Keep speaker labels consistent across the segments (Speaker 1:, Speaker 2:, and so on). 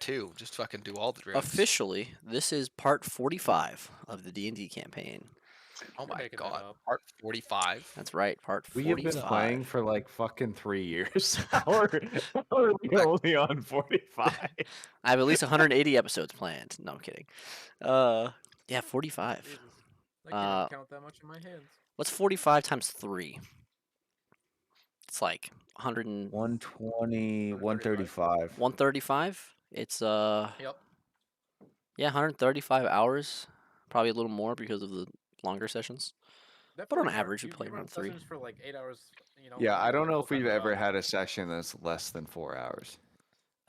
Speaker 1: 2. Just fucking do all the drugs.
Speaker 2: Officially, this is part 45 of the D&D campaign.
Speaker 1: Oh
Speaker 3: You're
Speaker 1: my
Speaker 3: making that
Speaker 1: god.
Speaker 3: up.
Speaker 1: Part 45.
Speaker 2: That's right, part
Speaker 4: We
Speaker 2: 45.
Speaker 4: have been playing for like fucking 3 years. How are we only on 45?
Speaker 2: I have at least 180 episodes planned. No, I'm kidding. Yeah, 45.
Speaker 3: Jesus. I can't even count that much in my hands.
Speaker 2: What's 45 times 3? It's like 100 and
Speaker 4: 120, 135.
Speaker 2: 135. It's
Speaker 3: Yep.
Speaker 2: yeah, 135 hours. Probably a little more because of the longer sessions.
Speaker 3: That
Speaker 2: But on
Speaker 3: 45
Speaker 2: average, we
Speaker 3: you
Speaker 2: play
Speaker 3: run
Speaker 2: around 3.
Speaker 3: sessions for like 8 hours. You know.
Speaker 4: Yeah,
Speaker 3: when
Speaker 4: I
Speaker 3: you're
Speaker 4: don't
Speaker 3: doing
Speaker 4: know if
Speaker 3: full-time
Speaker 4: we've ever
Speaker 3: job.
Speaker 4: had a session that's less than 4 hours.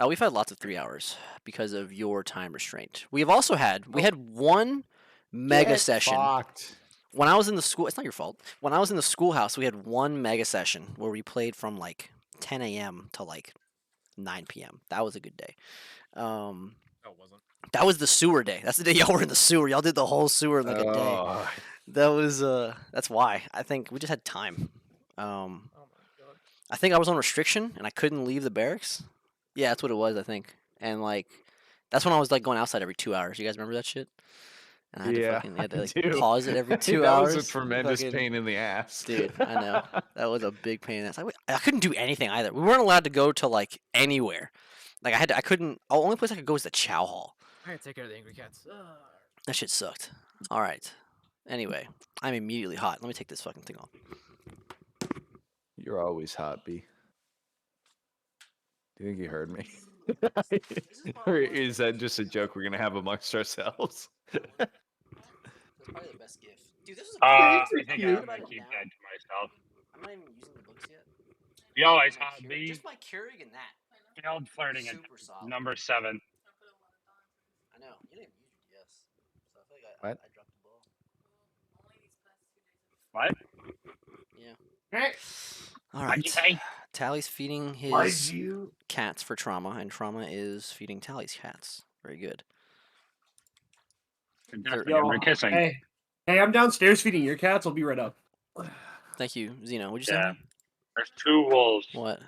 Speaker 2: We've had lots of 3 hours because of your time restraint. We had one mega
Speaker 4: Get
Speaker 2: session.
Speaker 4: fucked.
Speaker 2: When I was in the school, it's not your fault. When I was in the schoolhouse, we had one mega session where we played from like 10 a.m. to like 9 p.m. That was a good day.
Speaker 3: No, it wasn't.
Speaker 2: That was the sewer day. That's the day y'all were in the sewer. Y'all did the whole sewer in like a day.
Speaker 4: Oh,
Speaker 2: That was that's why. I think we just had time.
Speaker 3: Oh my god.
Speaker 2: I think I was on restriction and I couldn't leave the barracks. Yeah, that's what it was, I think. And like that's when I was like going outside every 2 hours. You guys remember that shit? And I had to
Speaker 4: yeah.
Speaker 2: fucking had to
Speaker 4: I
Speaker 2: like
Speaker 4: do.
Speaker 2: pause it every 2
Speaker 4: that
Speaker 2: hours.
Speaker 4: was a tremendous
Speaker 2: Fucking-
Speaker 4: pain in the ass.
Speaker 2: Dude, I know. That was a big pain in the ass. I couldn't do anything either. We weren't allowed to go to like anywhere. Like I couldn't. The only place I could go was the chow hall.
Speaker 3: I gotta take care of the angry cats.
Speaker 2: That shit sucked. All right. Anyway, I'm immediately hot. Let me take this fucking thing off.
Speaker 4: You're always hot, B. Do you think you heard me? Or is that just a joke we're gonna have amongst ourselves?
Speaker 2: That's probably the best gift. Dude, this is
Speaker 5: I think I'm gonna keep that to myself.
Speaker 2: I'm not even using the books yet.
Speaker 5: You always
Speaker 2: My
Speaker 5: have
Speaker 2: Keurig-
Speaker 5: me
Speaker 2: Just my Keurig and that.
Speaker 5: failed flirting at
Speaker 2: Super solid.
Speaker 5: number 7.
Speaker 2: I know. You didn't use your yes. So I feel like
Speaker 4: What?
Speaker 2: I dropped the ball.
Speaker 5: What?
Speaker 2: Yeah. All right.
Speaker 5: Okay.
Speaker 2: Tally's feeding
Speaker 4: Why'd
Speaker 2: his
Speaker 4: you?
Speaker 2: cats for Trauma, and Trauma is feeding Tally's cats. Very good.
Speaker 5: Definitely,
Speaker 6: Yo,
Speaker 5: we're kissing.
Speaker 6: Hey, I'm downstairs feeding your cats. I'll be right up.
Speaker 2: Thank you, Zeno. What'd you
Speaker 5: Yeah.
Speaker 2: say?
Speaker 5: There's 2 wolves.
Speaker 2: What?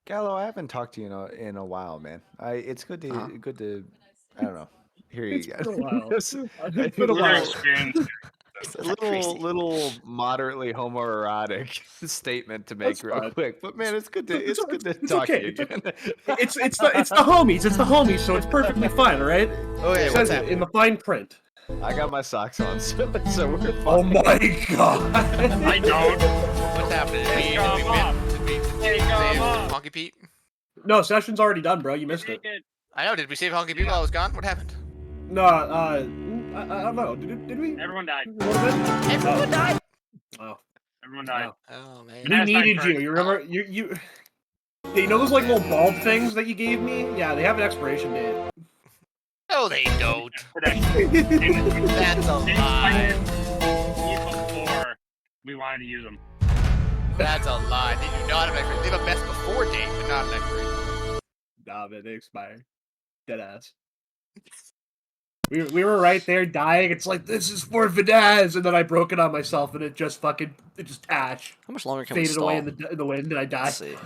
Speaker 4: Gallo, I haven't talked to you in a while, man. It's good to I don't know. Hear you
Speaker 6: It's
Speaker 4: guys.
Speaker 6: been a while.
Speaker 4: It's
Speaker 6: It's been a
Speaker 5: We're
Speaker 6: while.
Speaker 5: experienced.
Speaker 4: a little moderately homoerotic statement to make
Speaker 6: That's
Speaker 4: real
Speaker 6: fine.
Speaker 4: quick, but man, it's good to
Speaker 6: It's
Speaker 4: talk
Speaker 6: okay.
Speaker 4: to you again.
Speaker 6: It's the homies. It's the homies, so it's perfectly fine, all right?
Speaker 1: Okay,
Speaker 6: It
Speaker 1: what's
Speaker 6: says it
Speaker 1: happening?
Speaker 6: in the fine print.
Speaker 4: I got my socks on, so we're fine.
Speaker 6: Oh my god!
Speaker 5: I don't.
Speaker 1: What's happening? Did we
Speaker 5: Come on.
Speaker 1: save
Speaker 5: Come on.
Speaker 1: Honky Pete?
Speaker 6: No, session's already done, bro. You missed it.
Speaker 1: I know. Did we save Honky Pete while I was gone? What happened?
Speaker 6: No, I don't know. Did we?
Speaker 5: Everyone died.
Speaker 6: What was it?
Speaker 1: Everyone died.
Speaker 6: Oh,
Speaker 5: Everyone died.
Speaker 6: wow.
Speaker 1: Oh man.
Speaker 6: We
Speaker 5: Last time
Speaker 6: needed you.
Speaker 5: first.
Speaker 6: You remember? You. Yeah, you know those like little bulb things that you gave me? Yeah, they have an expiration date.
Speaker 1: No, they don't.
Speaker 5: Today.
Speaker 1: That's a lie.
Speaker 5: Before we wanted to use them.
Speaker 1: That's a lie. They do not have an expiration. They have a best before date, but not an expiration.
Speaker 6: Nah, man, they expired. Dead ass. We were right there dying. It's like, this is for Vidaz, and then I broke it on myself, and it just ash
Speaker 2: How much longer can we
Speaker 6: faded
Speaker 2: stall?
Speaker 6: away in the wind, and I died.
Speaker 2: Let's see.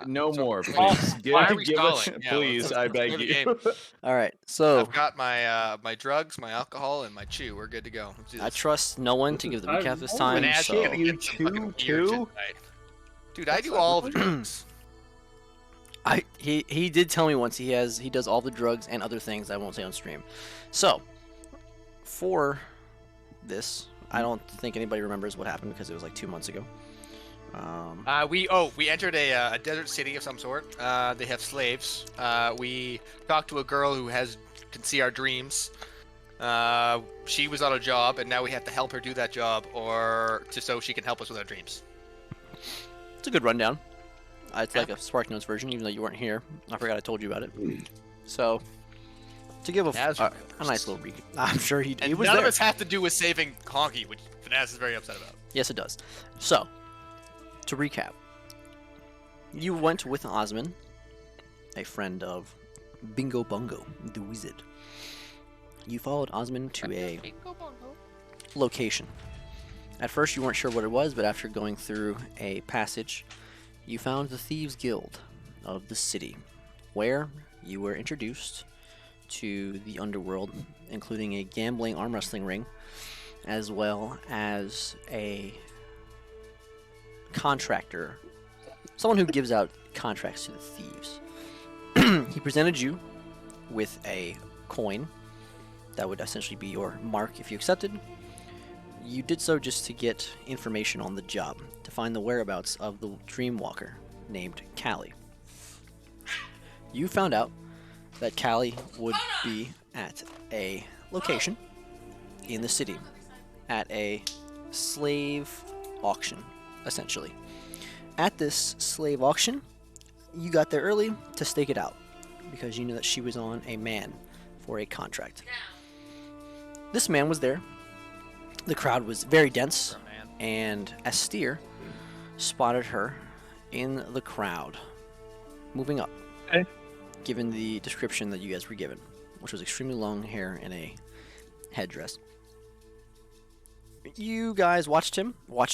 Speaker 4: No more,
Speaker 1: so-
Speaker 4: please.
Speaker 1: Why are we stalling? Yeah,
Speaker 4: please,
Speaker 1: let's
Speaker 4: I
Speaker 1: play
Speaker 4: beg
Speaker 1: the
Speaker 4: you.
Speaker 1: game.
Speaker 2: All right. So
Speaker 1: I've got my my drugs, my alcohol, and my chew. We're good to go. Let's do
Speaker 2: I
Speaker 1: this.
Speaker 2: trust no one to give the recap this
Speaker 6: Oh,
Speaker 2: time.
Speaker 1: Banaz,
Speaker 2: So
Speaker 1: you gotta
Speaker 4: You
Speaker 1: get some fucking
Speaker 4: chew
Speaker 1: beer
Speaker 4: too?
Speaker 1: tonight. Dude, I do all the drugs.
Speaker 2: he did tell me once he does all the drugs and other things I won't say on stream. So for this, I don't think anybody remembers what happened because it was like 2 months ago.
Speaker 1: We entered a desert city of some sort. They have slaves. We talked to a girl who can see our dreams. She was on a job, and now we have to help her do that job, so she can help us with our dreams.
Speaker 2: It's a good rundown. It's like a Spark Notes version, even though you weren't here. I forgot I told you about it. So to give
Speaker 1: Naz
Speaker 2: a
Speaker 1: remembers.
Speaker 2: nice little recap, I'm sure he
Speaker 1: And
Speaker 2: was
Speaker 1: none
Speaker 2: there.
Speaker 1: of us have to do with saving Honky, which Finaz is very upset about.
Speaker 2: Yes, it does. So, to recap, you went with Osman, a friend of Bingo Bongo, the wizard. You followed Osman to a location. At first, you weren't sure what it was, but after going through a passage, you found the Thieves' Guild of the city, where you were introduced to the underworld, including a gambling arm wrestling ring, as well as a contractor, someone who gives out contracts to the thieves. He presented you with a coin that would essentially be your mark if you accepted. You did so just to get information on the job, to find the whereabouts of the Dreamwalker named Callie. You found out that Callie would be at a location in the city, at a slave auction, essentially. At this slave auction, you got there early to stake it out, because you knew that she was on a man for a contract. This man was there. The crowd was very dense, and Astir spotted her in the crowd, moving up,
Speaker 6: Okay.
Speaker 2: given the description that you guys were given, which was extremely long hair and a headdress. You guys watched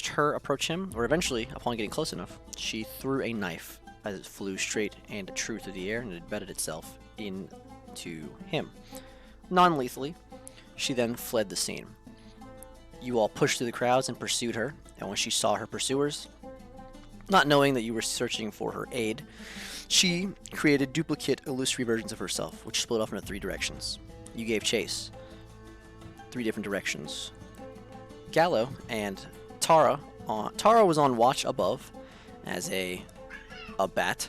Speaker 2: her approach him, or eventually, upon getting close enough, she threw a knife as it flew straight and true through the air, and it embedded itself into him. Non-lethally, she then fled the scene. You all pushed through the crowds and pursued her, and when she saw her pursuers, not knowing that you were searching for her aid, she created duplicate illusory versions of herself, which split off into 3 directions. You gave chase. 3 different directions. Gallo and Tara. Tara was on watch above as a bat.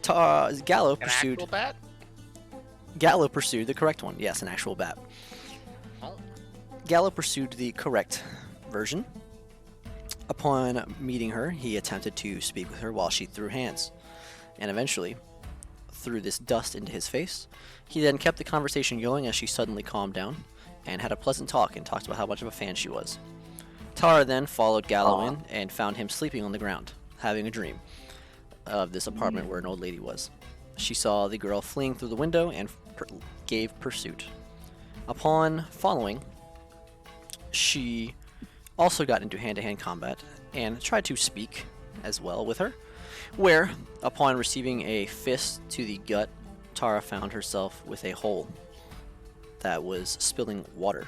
Speaker 2: Gallo
Speaker 1: An
Speaker 2: pursued.
Speaker 1: actual bat?
Speaker 2: Gallo pursued the correct one. Yes, an actual bat.
Speaker 1: Oh.
Speaker 2: Gallo pursued the correct version. Upon meeting her, he attempted to speak with her while she threw hands, and eventually threw this dust into his face. He then kept the conversation going as she suddenly calmed down and had a pleasant talk and talked about how much of a fan she was. Tara then followed Gallo in and found him sleeping on the ground, having a dream of this apartment where an old lady was. She saw the girl fleeing through the window and gave pursuit. Upon following, she also got into hand-to-hand combat and tried to speak as well with her, where, upon receiving a fist to the gut, Tara found herself with a hole that was spilling water.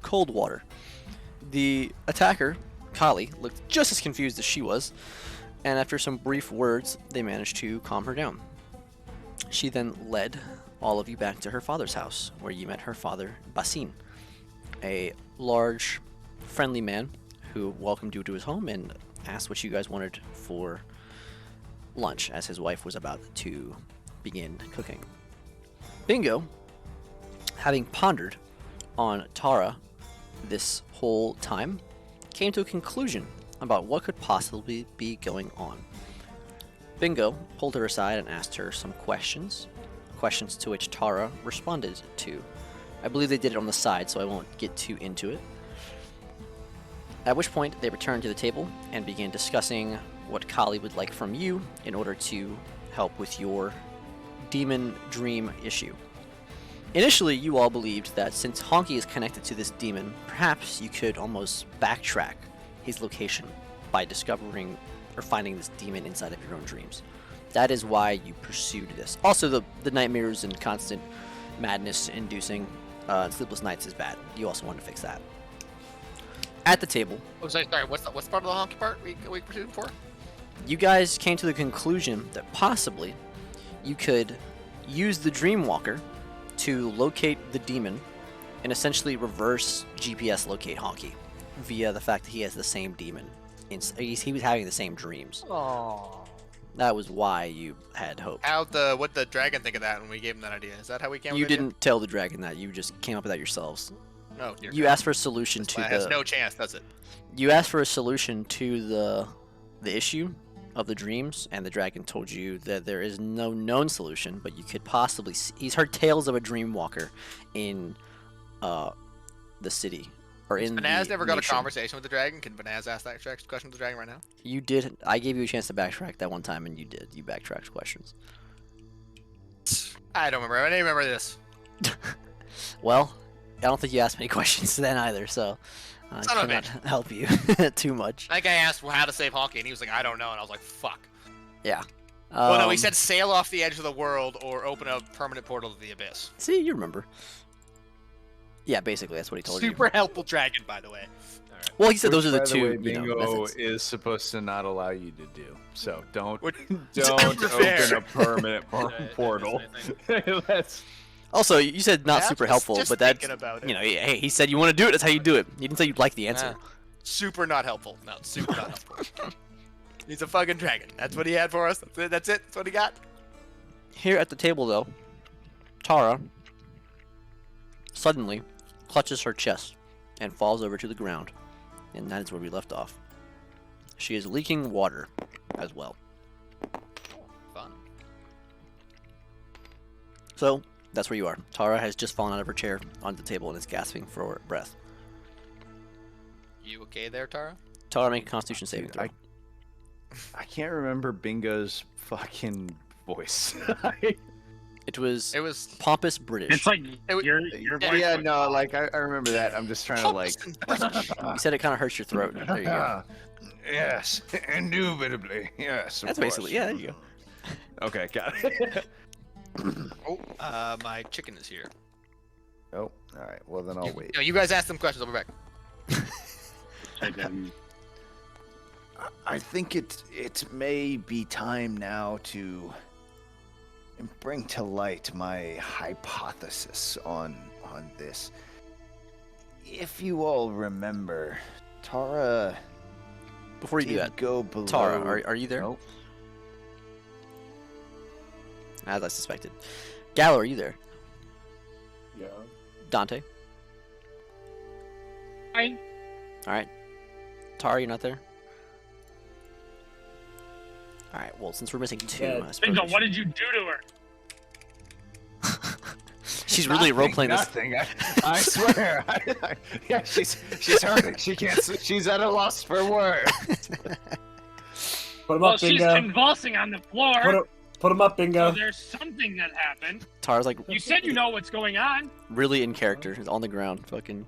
Speaker 2: Cold water. The attacker, Kali, looked just as confused as she was, and after some brief words, they managed to calm her down. She then led all of you back to her father's house, where you met her father, Basin, a large, friendly man who welcomed you to his home and asked what you guys wanted for lunch, as his wife was about to begin cooking. Bingo, having pondered on Tara this whole time, came to a conclusion about what could possibly be going on. Bingo pulled her aside and asked her some questions to which Tara responded to. I believe they did it on the side, so I won't get too into it. At which point, they returned to the table and began discussing what Kali would like from you in order to help with your demon dream issue. Initially, you all believed that since Honky is connected to this demon, perhaps you could almost backtrack his location by discovering or finding this demon inside of your own dreams. That is why you pursued this. Also, the nightmares and constant madness inducing sleepless nights is bad. You also want to fix that. At the table,
Speaker 1: Oh, sorry. What's part of the honky part we pursued for?
Speaker 2: you guys came to the conclusion that possibly you could use the Dreamwalker to locate the demon and essentially reverse GPS locate Honky via the fact that he has the same demon. He was having the same dreams.
Speaker 3: Oh.
Speaker 2: That was why you had hope.
Speaker 1: What the dragon think of that when we gave him that idea? Is that how we came?
Speaker 2: You
Speaker 1: with the
Speaker 2: didn't tell the dragon that. You just came up with that yourselves.
Speaker 1: idea? No. Dear
Speaker 2: You
Speaker 1: God.
Speaker 2: asked for a solution
Speaker 1: This
Speaker 2: to
Speaker 1: plan has
Speaker 2: the.
Speaker 1: no chance, does it?
Speaker 2: You asked for a solution to the issue of the dreams, and the dragon told you that there is no known solution, but you could possibly he's heard tales of a dreamwalker in the city or in
Speaker 1: Banaz
Speaker 2: the
Speaker 1: never got a
Speaker 2: nation.
Speaker 1: conversation with the dragon. Can Banaz ask that question to the dragon right now?
Speaker 2: You did. I gave you a chance to backtrack that one time, and you did. You backtracked questions.
Speaker 1: I don't remember. I didn't remember this.
Speaker 2: Well, I don't think you asked many questions then either, so I
Speaker 1: Son of a
Speaker 2: cannot help you too much.
Speaker 1: I think I asked how to save Honky, and he was like, I don't know, and I was like, fuck.
Speaker 2: Yeah.
Speaker 1: Well, no, he
Speaker 2: Um,
Speaker 1: said sail off the edge of the world or open a permanent portal to the abyss.
Speaker 2: See, you remember. Yeah, basically, that's what he told you.
Speaker 1: Super helpful dragon, by the way.
Speaker 2: Well, he said those are the
Speaker 4: Which, by
Speaker 2: two,
Speaker 4: way, bingo
Speaker 2: methods.
Speaker 4: is supposed to not allow you to do. So don't
Speaker 1: Which-
Speaker 4: don't
Speaker 1: Super
Speaker 4: open
Speaker 1: fair.
Speaker 4: a permanent portal. That's
Speaker 2: Also, you said not
Speaker 1: Yeah,
Speaker 2: super
Speaker 1: just-
Speaker 2: helpful,
Speaker 1: just
Speaker 2: but that's,
Speaker 1: thinking about it.
Speaker 2: you know, hey, he said you want to do it, that's how you do it. He didn't say you'd like the answer.
Speaker 1: Super not helpful. No, super not helpful. He's a fucking dragon. That's what he had for us. That's it. That's what he got.
Speaker 2: Here at the table, though, Tara suddenly clutches her chest and falls over to the ground. And that is where we left off. She is leaking water as well.
Speaker 1: Fun.
Speaker 2: So, that's where you are. Tara has just fallen out of her chair onto the table and is gasping for breath.
Speaker 1: You okay there, Tara?
Speaker 2: Tara, make a constitution saving throw.
Speaker 4: I can't remember Bingo's fucking voice.
Speaker 2: It was
Speaker 1: It was.
Speaker 2: pompous British.
Speaker 5: It's like
Speaker 1: It wa-
Speaker 5: your
Speaker 1: Yeah,
Speaker 5: voice
Speaker 4: yeah,
Speaker 5: was
Speaker 4: no,
Speaker 5: off.
Speaker 4: like I remember that. I'm just trying to like.
Speaker 2: You said it kind of hurts your throat. There you go.
Speaker 4: Yes, indubitably. Yes. of
Speaker 2: That's basically,
Speaker 4: course.
Speaker 2: yeah, there you go.
Speaker 4: Okay, got it.
Speaker 1: Oh, my chicken is here.
Speaker 4: Oh, all right. Well, then I'll wait.
Speaker 1: No, you guys ask them questions. I'll be back.
Speaker 5: I didn't-
Speaker 7: I think it may be time now to bring to light my hypothesis on this. If you all remember, Tara
Speaker 2: Before you do
Speaker 7: did
Speaker 2: that,
Speaker 7: go below.
Speaker 2: Tara, are you there?
Speaker 7: Nope.
Speaker 2: As I suspected. Gallo, are you there?
Speaker 6: Yeah.
Speaker 2: Dante?
Speaker 5: Hi.
Speaker 2: Alright. Tara, you're not there? Alright, well, since we're missing two,
Speaker 6: Yeah.
Speaker 2: I suppose
Speaker 5: Bingo,
Speaker 2: we
Speaker 5: what did you do to her?
Speaker 2: She's really role-playing this.
Speaker 4: Nothing. I swear. Yeah, she's hurting. She can't. She's at a loss for words.
Speaker 6: Put him
Speaker 5: Well,
Speaker 6: up,
Speaker 5: she's
Speaker 6: Bingo.
Speaker 5: convulsing on the floor.
Speaker 6: Put him up,
Speaker 5: So
Speaker 6: Bingo.
Speaker 5: there's something that happened.
Speaker 2: Tara's like
Speaker 5: You said you know what's going on.
Speaker 2: really in character, on the ground, fucking.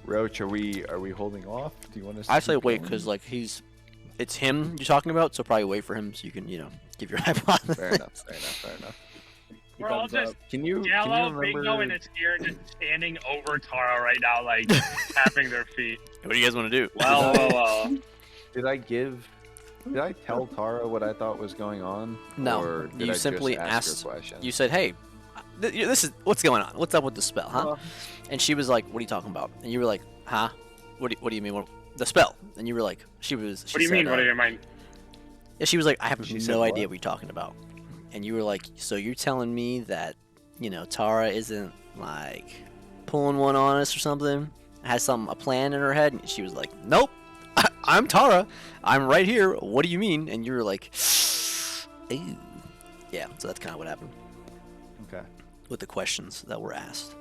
Speaker 4: Roach, are we holding off? Do you want us?
Speaker 2: I
Speaker 4: to
Speaker 2: say
Speaker 4: keep
Speaker 2: wait,
Speaker 4: going?
Speaker 2: because, like, it's him you're talking about, so probably wait for him so you can, give your hypothesis.
Speaker 4: Fair enough. Fair enough.
Speaker 5: We're all
Speaker 6: Thumbs
Speaker 5: just
Speaker 6: up.
Speaker 4: Can you
Speaker 5: Gallo,
Speaker 4: remember?
Speaker 5: Bingo, and it's here just standing over Tara right now, like tapping their feet.
Speaker 2: What do you guys want to do?
Speaker 5: Well.
Speaker 4: Did I tell Tara what I thought was going on?
Speaker 2: No,
Speaker 4: Or did
Speaker 2: you
Speaker 4: I just
Speaker 2: simply
Speaker 4: ask her
Speaker 2: asked-
Speaker 4: questions?
Speaker 2: You said, hey, this is, what's going on? What's up with the spell, huh?
Speaker 6: Uh,
Speaker 2: And she was like, what are you talking about? And you were like, huh? What do you mean? The spell. And you were like, she
Speaker 5: What do you
Speaker 2: said,
Speaker 5: mean? What do you mean?
Speaker 2: Yeah, she was like, I have
Speaker 4: She said
Speaker 2: no
Speaker 4: what?
Speaker 2: idea what you're talking about. And you were like, so you're telling me that, Tara isn't, like, pulling one on us or something? Has a plan in her head? And she was like, nope. I'm Tara. I'm right here. What do you mean? And you were like, ooh. Yeah, so that's kind of what happened
Speaker 4: Okay.
Speaker 2: with the questions that were asked.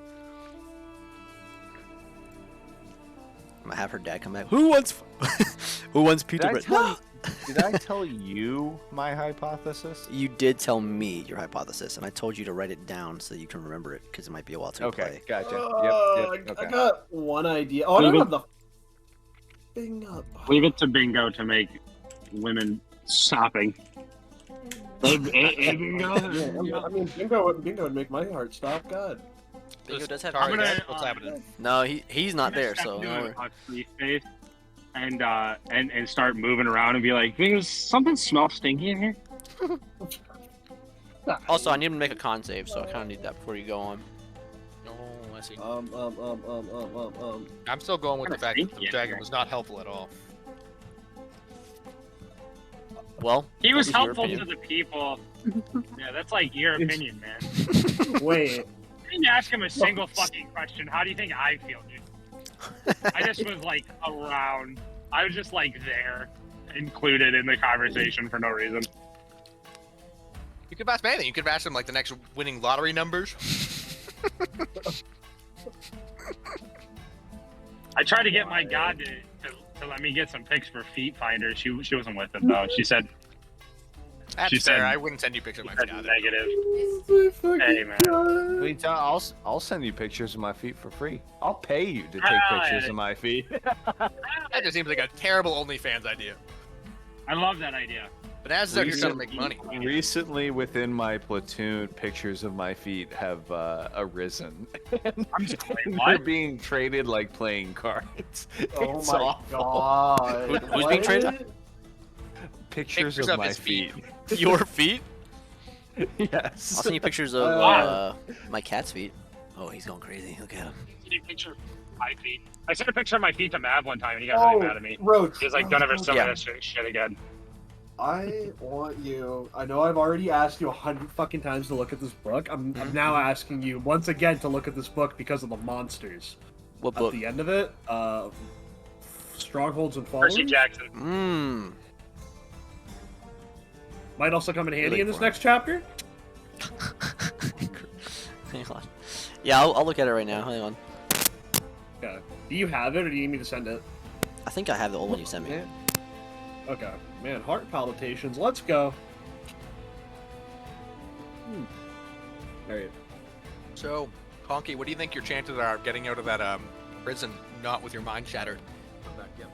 Speaker 2: I'm gonna have her dad come back. Who wants pizza bread?
Speaker 4: Did I tell you my hypothesis?
Speaker 2: You did tell me your hypothesis, and I told you to write it down so you can remember it, because it might be a while to
Speaker 4: Okay,
Speaker 2: play.
Speaker 4: gotcha.
Speaker 6: I
Speaker 4: Okay.
Speaker 6: got one idea. Oh, I don't have the thing up.
Speaker 5: Leave it to Bingo to make women shopping. Bingo.
Speaker 6: I mean, Bingo would make my heart stop. God.
Speaker 2: Bingo does have.
Speaker 1: Tara,
Speaker 5: I'm gonna,
Speaker 1: what's happening?
Speaker 2: No, he's not
Speaker 5: I'm gonna
Speaker 2: there,
Speaker 5: step
Speaker 2: so.
Speaker 5: into
Speaker 2: no
Speaker 5: a
Speaker 2: worry.
Speaker 5: free face and start moving around and be like, "Does something smell stinky in here?"
Speaker 2: Also, I need him to make a con save, so I kind of need that before you go on.
Speaker 1: Oh, I see.
Speaker 6: Um.
Speaker 1: I'm still going with the fact that the
Speaker 5: Yeah.
Speaker 1: dragon was not helpful at all.
Speaker 2: Well,
Speaker 5: He was
Speaker 2: that your
Speaker 5: helpful to
Speaker 2: opinion.
Speaker 5: the people. Yeah, that's like your opinion, man.
Speaker 6: Wait.
Speaker 5: I didn't ask him a single fucking question. How do you think I feel, dude? I just was like around. I was just like there, included in the conversation for no reason.
Speaker 1: You could have asked me anything. You could have asked him like the next winning lottery numbers.
Speaker 5: I tried to get my god to let me get some pics for Feet Finder. She wasn't with it though. She said
Speaker 1: That's
Speaker 5: She
Speaker 1: fair.
Speaker 5: said-
Speaker 1: I wouldn't send you pictures of my
Speaker 5: that's
Speaker 1: god.
Speaker 5: negative.
Speaker 6: Hey,
Speaker 5: man.
Speaker 4: Wait, I'll send you pictures of my feet for free. I'll pay you to take
Speaker 5: Ah,
Speaker 4: pictures
Speaker 5: yeah.
Speaker 4: of my feet.
Speaker 1: That just seems like a terrible OnlyFans idea.
Speaker 5: I love that idea.
Speaker 1: Bananas out here trying to make money.
Speaker 4: Recently, within my platoon, pictures of my feet have arisen.
Speaker 5: I'm just like,
Speaker 4: They're
Speaker 5: what?
Speaker 4: being traded like playing cards.
Speaker 6: Oh
Speaker 4: It's
Speaker 6: my
Speaker 4: awful.
Speaker 6: god.
Speaker 2: Who's being traded?
Speaker 4: Pictures
Speaker 1: Pictures
Speaker 4: of
Speaker 1: of
Speaker 4: my
Speaker 1: his feet.
Speaker 4: feet.
Speaker 2: Your feet?
Speaker 4: Yes.
Speaker 2: I'll send you pictures of
Speaker 6: Wow.
Speaker 2: my cat's feet. Oh, he's going crazy. Look at him.
Speaker 5: Can you picture my feet? I sent a picture of my feet to Mav one time, and he got really mad at me.
Speaker 6: Roach.
Speaker 5: He's like, "Don't ever send
Speaker 2: Yeah.
Speaker 5: me that shit again."
Speaker 6: I want you. I know I've already asked you 100 fucking times to look at this book. I'm now asking you once again to look at this book because of the monsters.
Speaker 2: What
Speaker 6: At
Speaker 2: book?
Speaker 6: the end of it, Strongholds and
Speaker 5: Percy
Speaker 6: Fallen
Speaker 5: Jackson.
Speaker 2: Mmm.
Speaker 6: might also come in handy
Speaker 2: Really
Speaker 6: in this
Speaker 2: boring.
Speaker 6: next chapter.
Speaker 2: Hang on. Yeah, I'll look at it right now. Hang on.
Speaker 6: Okay. Do you have it, or do you need me to send it?
Speaker 2: I think I have the old one you sent me.
Speaker 6: Yeah. Okay. Man, heart palpitations. Let's go. Alright.
Speaker 1: So, Honky, what do you think your chances are of getting out of that prison not with your mind shattered?
Speaker 3: I'm back again.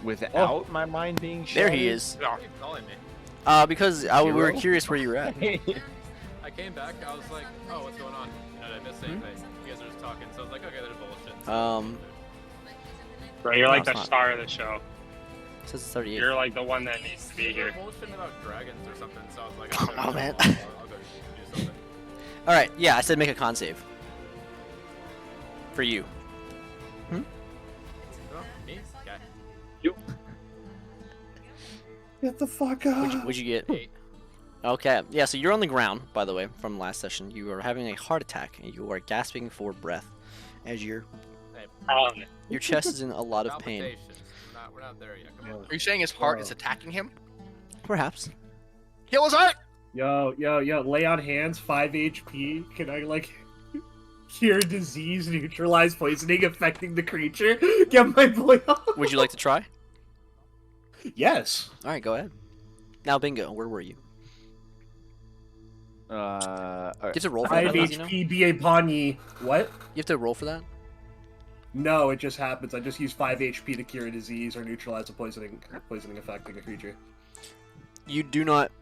Speaker 4: Without my mind being shattered.
Speaker 2: There he is.
Speaker 3: Why are you calling me?
Speaker 2: Because we were
Speaker 4: Zero?
Speaker 2: curious where you were at.
Speaker 3: I came back, I was like, oh, what's going on? And I missed anything. You guys are just talking, so I was like, okay, there's bullshit.
Speaker 5: Bro, you're
Speaker 2: No,
Speaker 5: like
Speaker 2: it's
Speaker 5: the
Speaker 2: not.
Speaker 5: star of the show.
Speaker 2: It says it's 38.
Speaker 5: You're like the one that needs to be
Speaker 3: They were
Speaker 5: here.
Speaker 3: bullshitting about dragons or something, so I was like, okay,
Speaker 2: Oh, man.
Speaker 3: I'll go do something.
Speaker 2: All right. Yeah, I said make a con save. For you.
Speaker 3: Oh, me? Okay.
Speaker 6: Get the fuck out.
Speaker 2: What'd you get?
Speaker 3: 8.
Speaker 2: Okay. Yeah. So you're on the ground, by the way, from last session. You are having a heart attack, and you are gasping for breath, as your chest is in a lot of pain.
Speaker 3: Palpitations. We're not there yet. Come on.
Speaker 1: Are you saying his heart is attacking him?
Speaker 2: Perhaps.
Speaker 1: Kill his heart!
Speaker 6: Yo, lay on hands, 5 HP. Can I, like, cure disease, neutralize poisoning affecting the creature? Get my boy off.
Speaker 2: Would you like to try?
Speaker 6: Yes.
Speaker 2: All right. Go ahead. Now, Bingo. Where were you?
Speaker 4: All
Speaker 2: You
Speaker 4: right.
Speaker 2: have to roll for
Speaker 6: 5
Speaker 2: that. You know?
Speaker 6: HP, be upon ye. What?
Speaker 2: You have to roll for that.
Speaker 6: No, it just happens. I just use 5 HP to cure a disease or neutralize a poisoning affecting a creature.
Speaker 2: You do not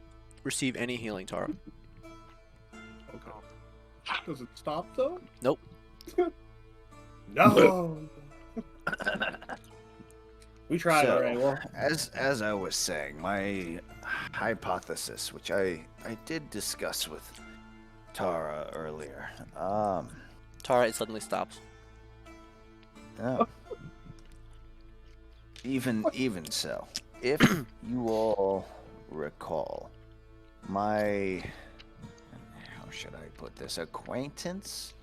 Speaker 2: receive any healing, Tara.
Speaker 6: Okay. Does it stop though?
Speaker 2: Nope.
Speaker 6: No. We tried
Speaker 7: So,
Speaker 6: already. Well,
Speaker 7: as I was saying, my hypothesis, which I did discuss with Tara earlier.
Speaker 2: Tara, it suddenly stops.
Speaker 7: Oh. Even so, if you all recall, my how should I put this acquaintance,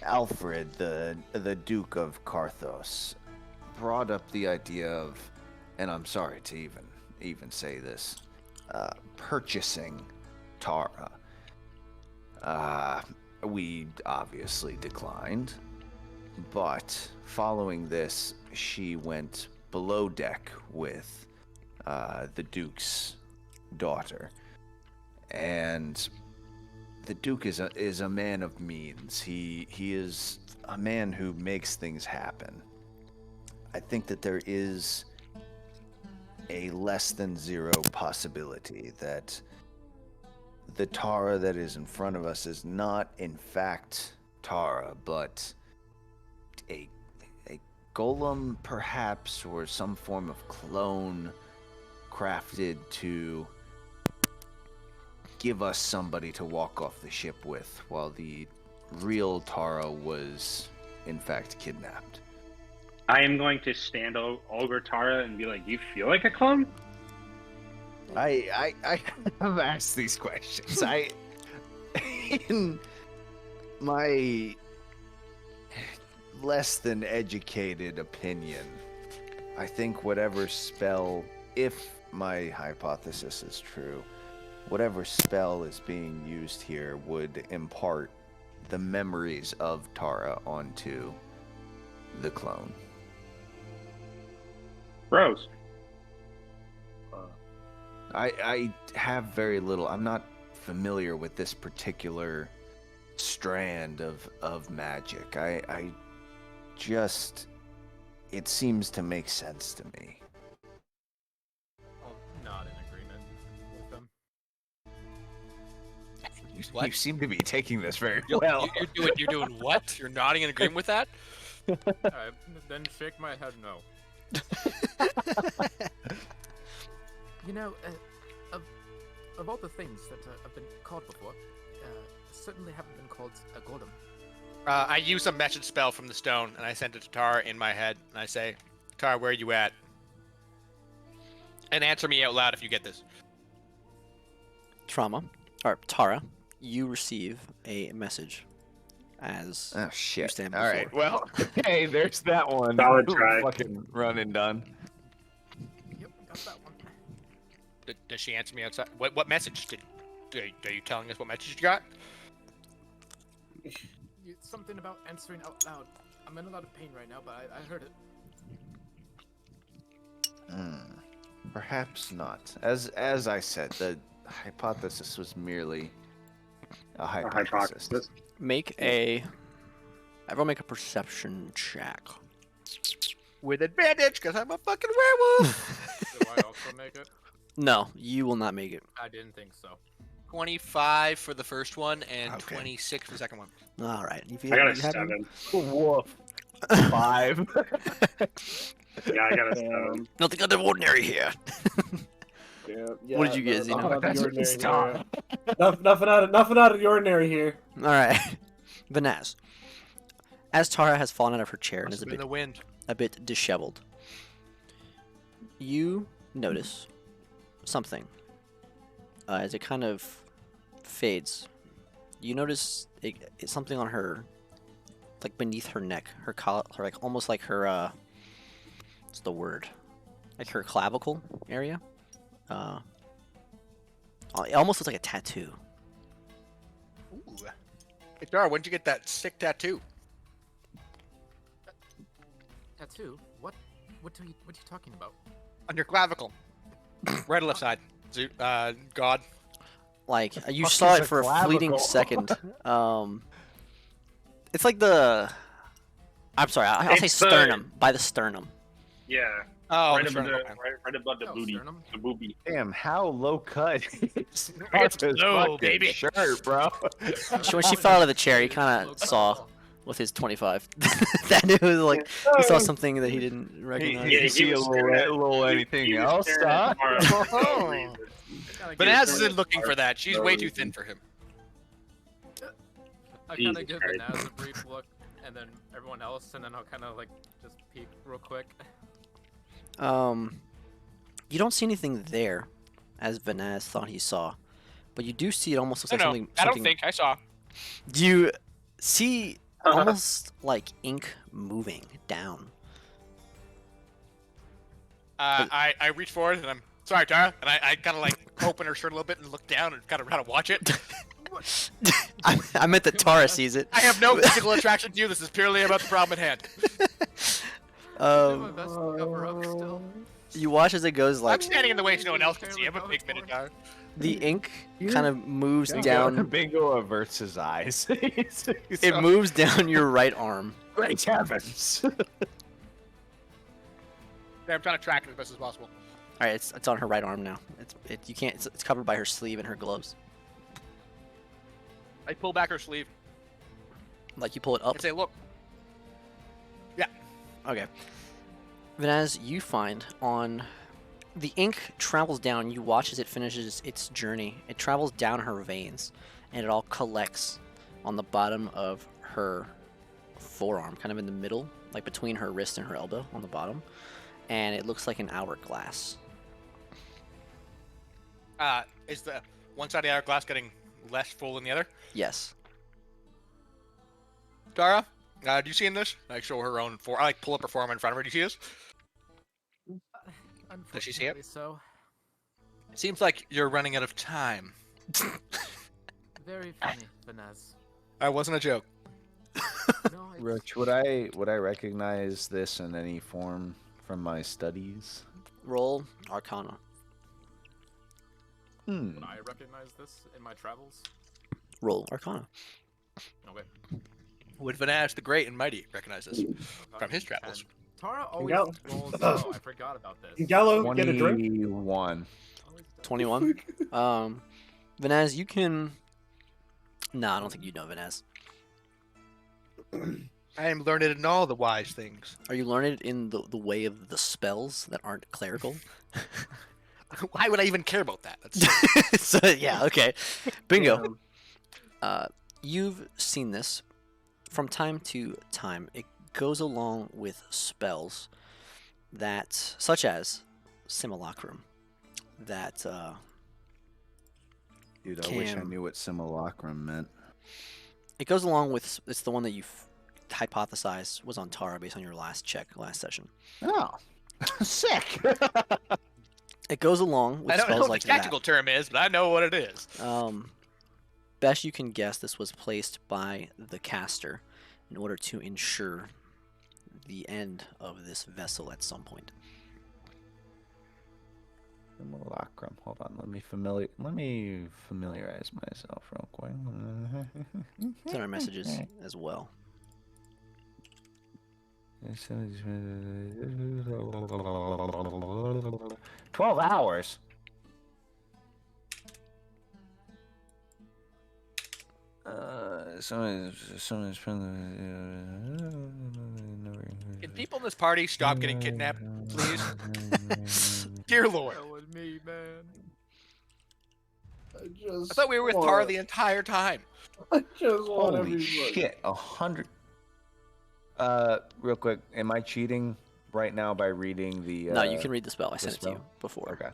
Speaker 7: Alfred, the Duke of Carthos, brought up the idea of, and I'm sorry to even say this, purchasing Tara. We obviously declined. But following this, she went below deck with the Duke's daughter, and the Duke is a man of means. He is a man who makes things happen. I think that there is a less than zero possibility that the Tara that is in front of us is not in fact Tara, but a golem perhaps, or some form of clone crafted to give us somebody to walk off the ship with, while the real Tara was in fact kidnapped.
Speaker 5: I am going to stand over Tara and be like, "You feel like a clone?"
Speaker 7: I have asked these questions. In my less than educated opinion, I think whatever spell, if my hypothesis is true, whatever spell is being used here would impart the memories of Tara onto the clone.
Speaker 5: Rose.
Speaker 7: I have very little. I'm not familiar with this particular strand of magic. I just, it seems to make sense to me.
Speaker 3: Oh, no,
Speaker 1: What?
Speaker 7: You seem to be taking this very
Speaker 1: You're,
Speaker 7: well.
Speaker 1: you're doing what? You're nodding in agreement with that?
Speaker 3: Alright, then shake my head no. You know, of all the things that have been called before, certainly haven't been called a golem.
Speaker 1: I use a message spell from the stone, and I send it to Tara in my head, and I say, Tara, where are you at? And answer me out loud if you get this.
Speaker 2: Tara, you receive a message as
Speaker 7: Oh shit!
Speaker 2: stand
Speaker 7: All right,
Speaker 2: before.
Speaker 7: well, hey, there's that one.
Speaker 5: Solid try.
Speaker 7: Fucking run and done.
Speaker 3: Yep, got that one.
Speaker 1: Does she answer me outside? What message are you telling us what message you got?
Speaker 3: Something about answering out loud. I'm in a lot of pain right now, but I heard it.
Speaker 7: Perhaps not. As I said, the hypothesis was merely a hypothesis.
Speaker 2: Everyone make a perception check.
Speaker 1: With advantage, because I'm a fucking werewolf!
Speaker 3: Do I also make it?
Speaker 2: No, you will not make it.
Speaker 3: I didn't think so.
Speaker 1: 25 for the first one, and
Speaker 2: Okay.
Speaker 1: 26 for the second one.
Speaker 2: All right.
Speaker 5: I got a 7.
Speaker 4: Woof. 5.
Speaker 5: Yeah, I got a 7.
Speaker 2: Nothing out of the ordinary here.
Speaker 6: Yeah,
Speaker 2: What did you get, Zeno?
Speaker 6: Nothing out of the
Speaker 4: That's what
Speaker 6: ordinary
Speaker 4: he's
Speaker 6: here.
Speaker 4: talking.
Speaker 6: Nothing out of the ordinary here.
Speaker 2: All right. Vanaz. As Tara has fallen out of her chair and
Speaker 1: Must
Speaker 2: is
Speaker 1: have been the wind.
Speaker 2: a bit disheveled, you notice something as it kind of fades. You notice it's something on her, like beneath her neck, her collar, like almost like her. What's the word? Like her clavicle area. It almost looks like a tattoo.
Speaker 1: Ooh. Hey, Tara, when'd you get that sick tattoo?
Speaker 3: Tattoo? What are you talking about?
Speaker 1: On your clavicle. Right or left side. God.
Speaker 2: Like you
Speaker 4: fuck
Speaker 2: saw
Speaker 4: is
Speaker 2: it
Speaker 4: a
Speaker 2: for a fleeting
Speaker 4: clavicle?
Speaker 2: second. It's like the. I'm sorry. I'll say
Speaker 5: It's the-
Speaker 2: sternum. By the sternum.
Speaker 5: Yeah.
Speaker 1: Oh,
Speaker 5: right,
Speaker 1: I'm
Speaker 5: above
Speaker 1: sure.
Speaker 5: the, right above the
Speaker 3: Oh,
Speaker 5: booty.
Speaker 3: sternum?
Speaker 5: The booby.
Speaker 7: Damn, how low cut is
Speaker 1: It's
Speaker 7: his
Speaker 1: low,
Speaker 7: fucking
Speaker 1: baby.
Speaker 7: shirt, bro?
Speaker 2: So when she fell out of the chair, he kind of saw with his 25 that it was like he saw something that he didn't recognize.
Speaker 5: Yeah, he
Speaker 7: see a
Speaker 5: was
Speaker 7: little,
Speaker 5: staring at-
Speaker 7: little anything
Speaker 5: He was
Speaker 7: else,
Speaker 5: staring at
Speaker 7: huh?
Speaker 5: Tara for no reason.
Speaker 3: Kinda
Speaker 1: But
Speaker 3: give-
Speaker 1: Az isn't looking for that. She's way too thin for him.
Speaker 3: I kind of
Speaker 5: Jesus
Speaker 3: give
Speaker 5: Christ.
Speaker 3: Naz a brief look, and then everyone else, and then I'll kind of like just peek real quick.
Speaker 2: You don't see anything there, as Vanaz thought he saw, but you do see it almost looks like something.
Speaker 1: I don't
Speaker 2: something-
Speaker 1: think I saw.
Speaker 2: You see almost like ink moving down.
Speaker 1: I reach forward and I'm sorry, Tara, and I kind of like open her shirt a little bit and look down and kind of try to watch it.
Speaker 2: I meant that Tara sees it.
Speaker 1: I have no physical attraction to you. This is purely about the problem at hand.
Speaker 3: Do my best to cover up still.
Speaker 2: You watch as it goes
Speaker 1: I'm
Speaker 2: like
Speaker 1: standing in the way so no one else can see. I'm a big minotaur.
Speaker 2: the ink kind of moves
Speaker 7: Bingo,
Speaker 2: down.
Speaker 7: Bingo averts his eyes.
Speaker 2: It moves down your right arm.
Speaker 7: Great heavens!
Speaker 1: I'm trying to track it as best as possible.
Speaker 2: All right, it's on her right arm now. You can't. It's covered by her sleeve and her gloves.
Speaker 1: I pull back her sleeve
Speaker 2: Like you pull it up.
Speaker 1: and say, "Look,
Speaker 2: Okay. Vanaz, you find on the ink travels down. You watch as it finishes its journey. It travels down her veins, and it all collects on the bottom of her forearm, kind of in the middle, like between her wrist and her elbow on the bottom, and it looks like an hourglass.
Speaker 1: is the one side of the hourglass getting less full than the other?"
Speaker 2: Yes.
Speaker 1: Tara, do you see in this? I show her own I like pull up her forearm in front of her. Do you see this? Does she see it?
Speaker 3: Unfortunately, so
Speaker 1: It seems like you're running out of time.
Speaker 3: very funny, Vanaz.
Speaker 1: That wasn't a joke.
Speaker 3: No, it's,
Speaker 7: Rich, would I recognize this in any form from my studies?
Speaker 2: Roll Arcana.
Speaker 3: would I recognize this in my travels?
Speaker 2: Roll Arcana.
Speaker 3: Okay.
Speaker 1: Would Vanaz the Great and Mighty recognize this? From his
Speaker 3: 10.
Speaker 1: travels.
Speaker 3: Tara always
Speaker 6: Gal-
Speaker 3: rolls low. I forgot about this.
Speaker 6: Gallo, get a drink.
Speaker 7: 21.
Speaker 3: Always does.
Speaker 2: 21. Vanaz, you can No, I don't think you know Vanez.
Speaker 1: I am learned in all the wise things.
Speaker 2: Are you learned in the way of the spells that aren't clerical?
Speaker 1: Why would I even care about that? That's...
Speaker 2: So yeah, okay. Bingo. You've seen this from time to time. It goes along with spells that, such as Simulacrum, that
Speaker 7: Dude, I wish I
Speaker 2: Can-
Speaker 7: knew what simulacrum meant.
Speaker 2: it goes along with. It's the one that you hypothesized was on Tara based on your last session.
Speaker 7: Oh, sick.
Speaker 2: It goes along with
Speaker 1: I don't know
Speaker 2: spells
Speaker 1: what
Speaker 2: like
Speaker 1: the technical term is, but I know what it is.
Speaker 2: that. Best you can guess, this was placed by the caster in order to ensure the end of this vessel at some point.
Speaker 7: Simulacrum. Hold on. Let me familiarize myself real quick.
Speaker 2: It's in our messages as well.
Speaker 7: 12 hours. Someone's
Speaker 1: Can people in this party stop getting kidnapped, please? Dear Lord.
Speaker 3: That was me, man.
Speaker 1: I thought we were with Tara the entire time.
Speaker 6: I just want
Speaker 7: Holy
Speaker 6: everybody.
Speaker 7: shit! 100. Real quick, am I cheating right now by reading the?
Speaker 2: No, you can read the spell. I
Speaker 7: the
Speaker 2: sent it to you
Speaker 7: spell?
Speaker 2: before.
Speaker 7: Okay.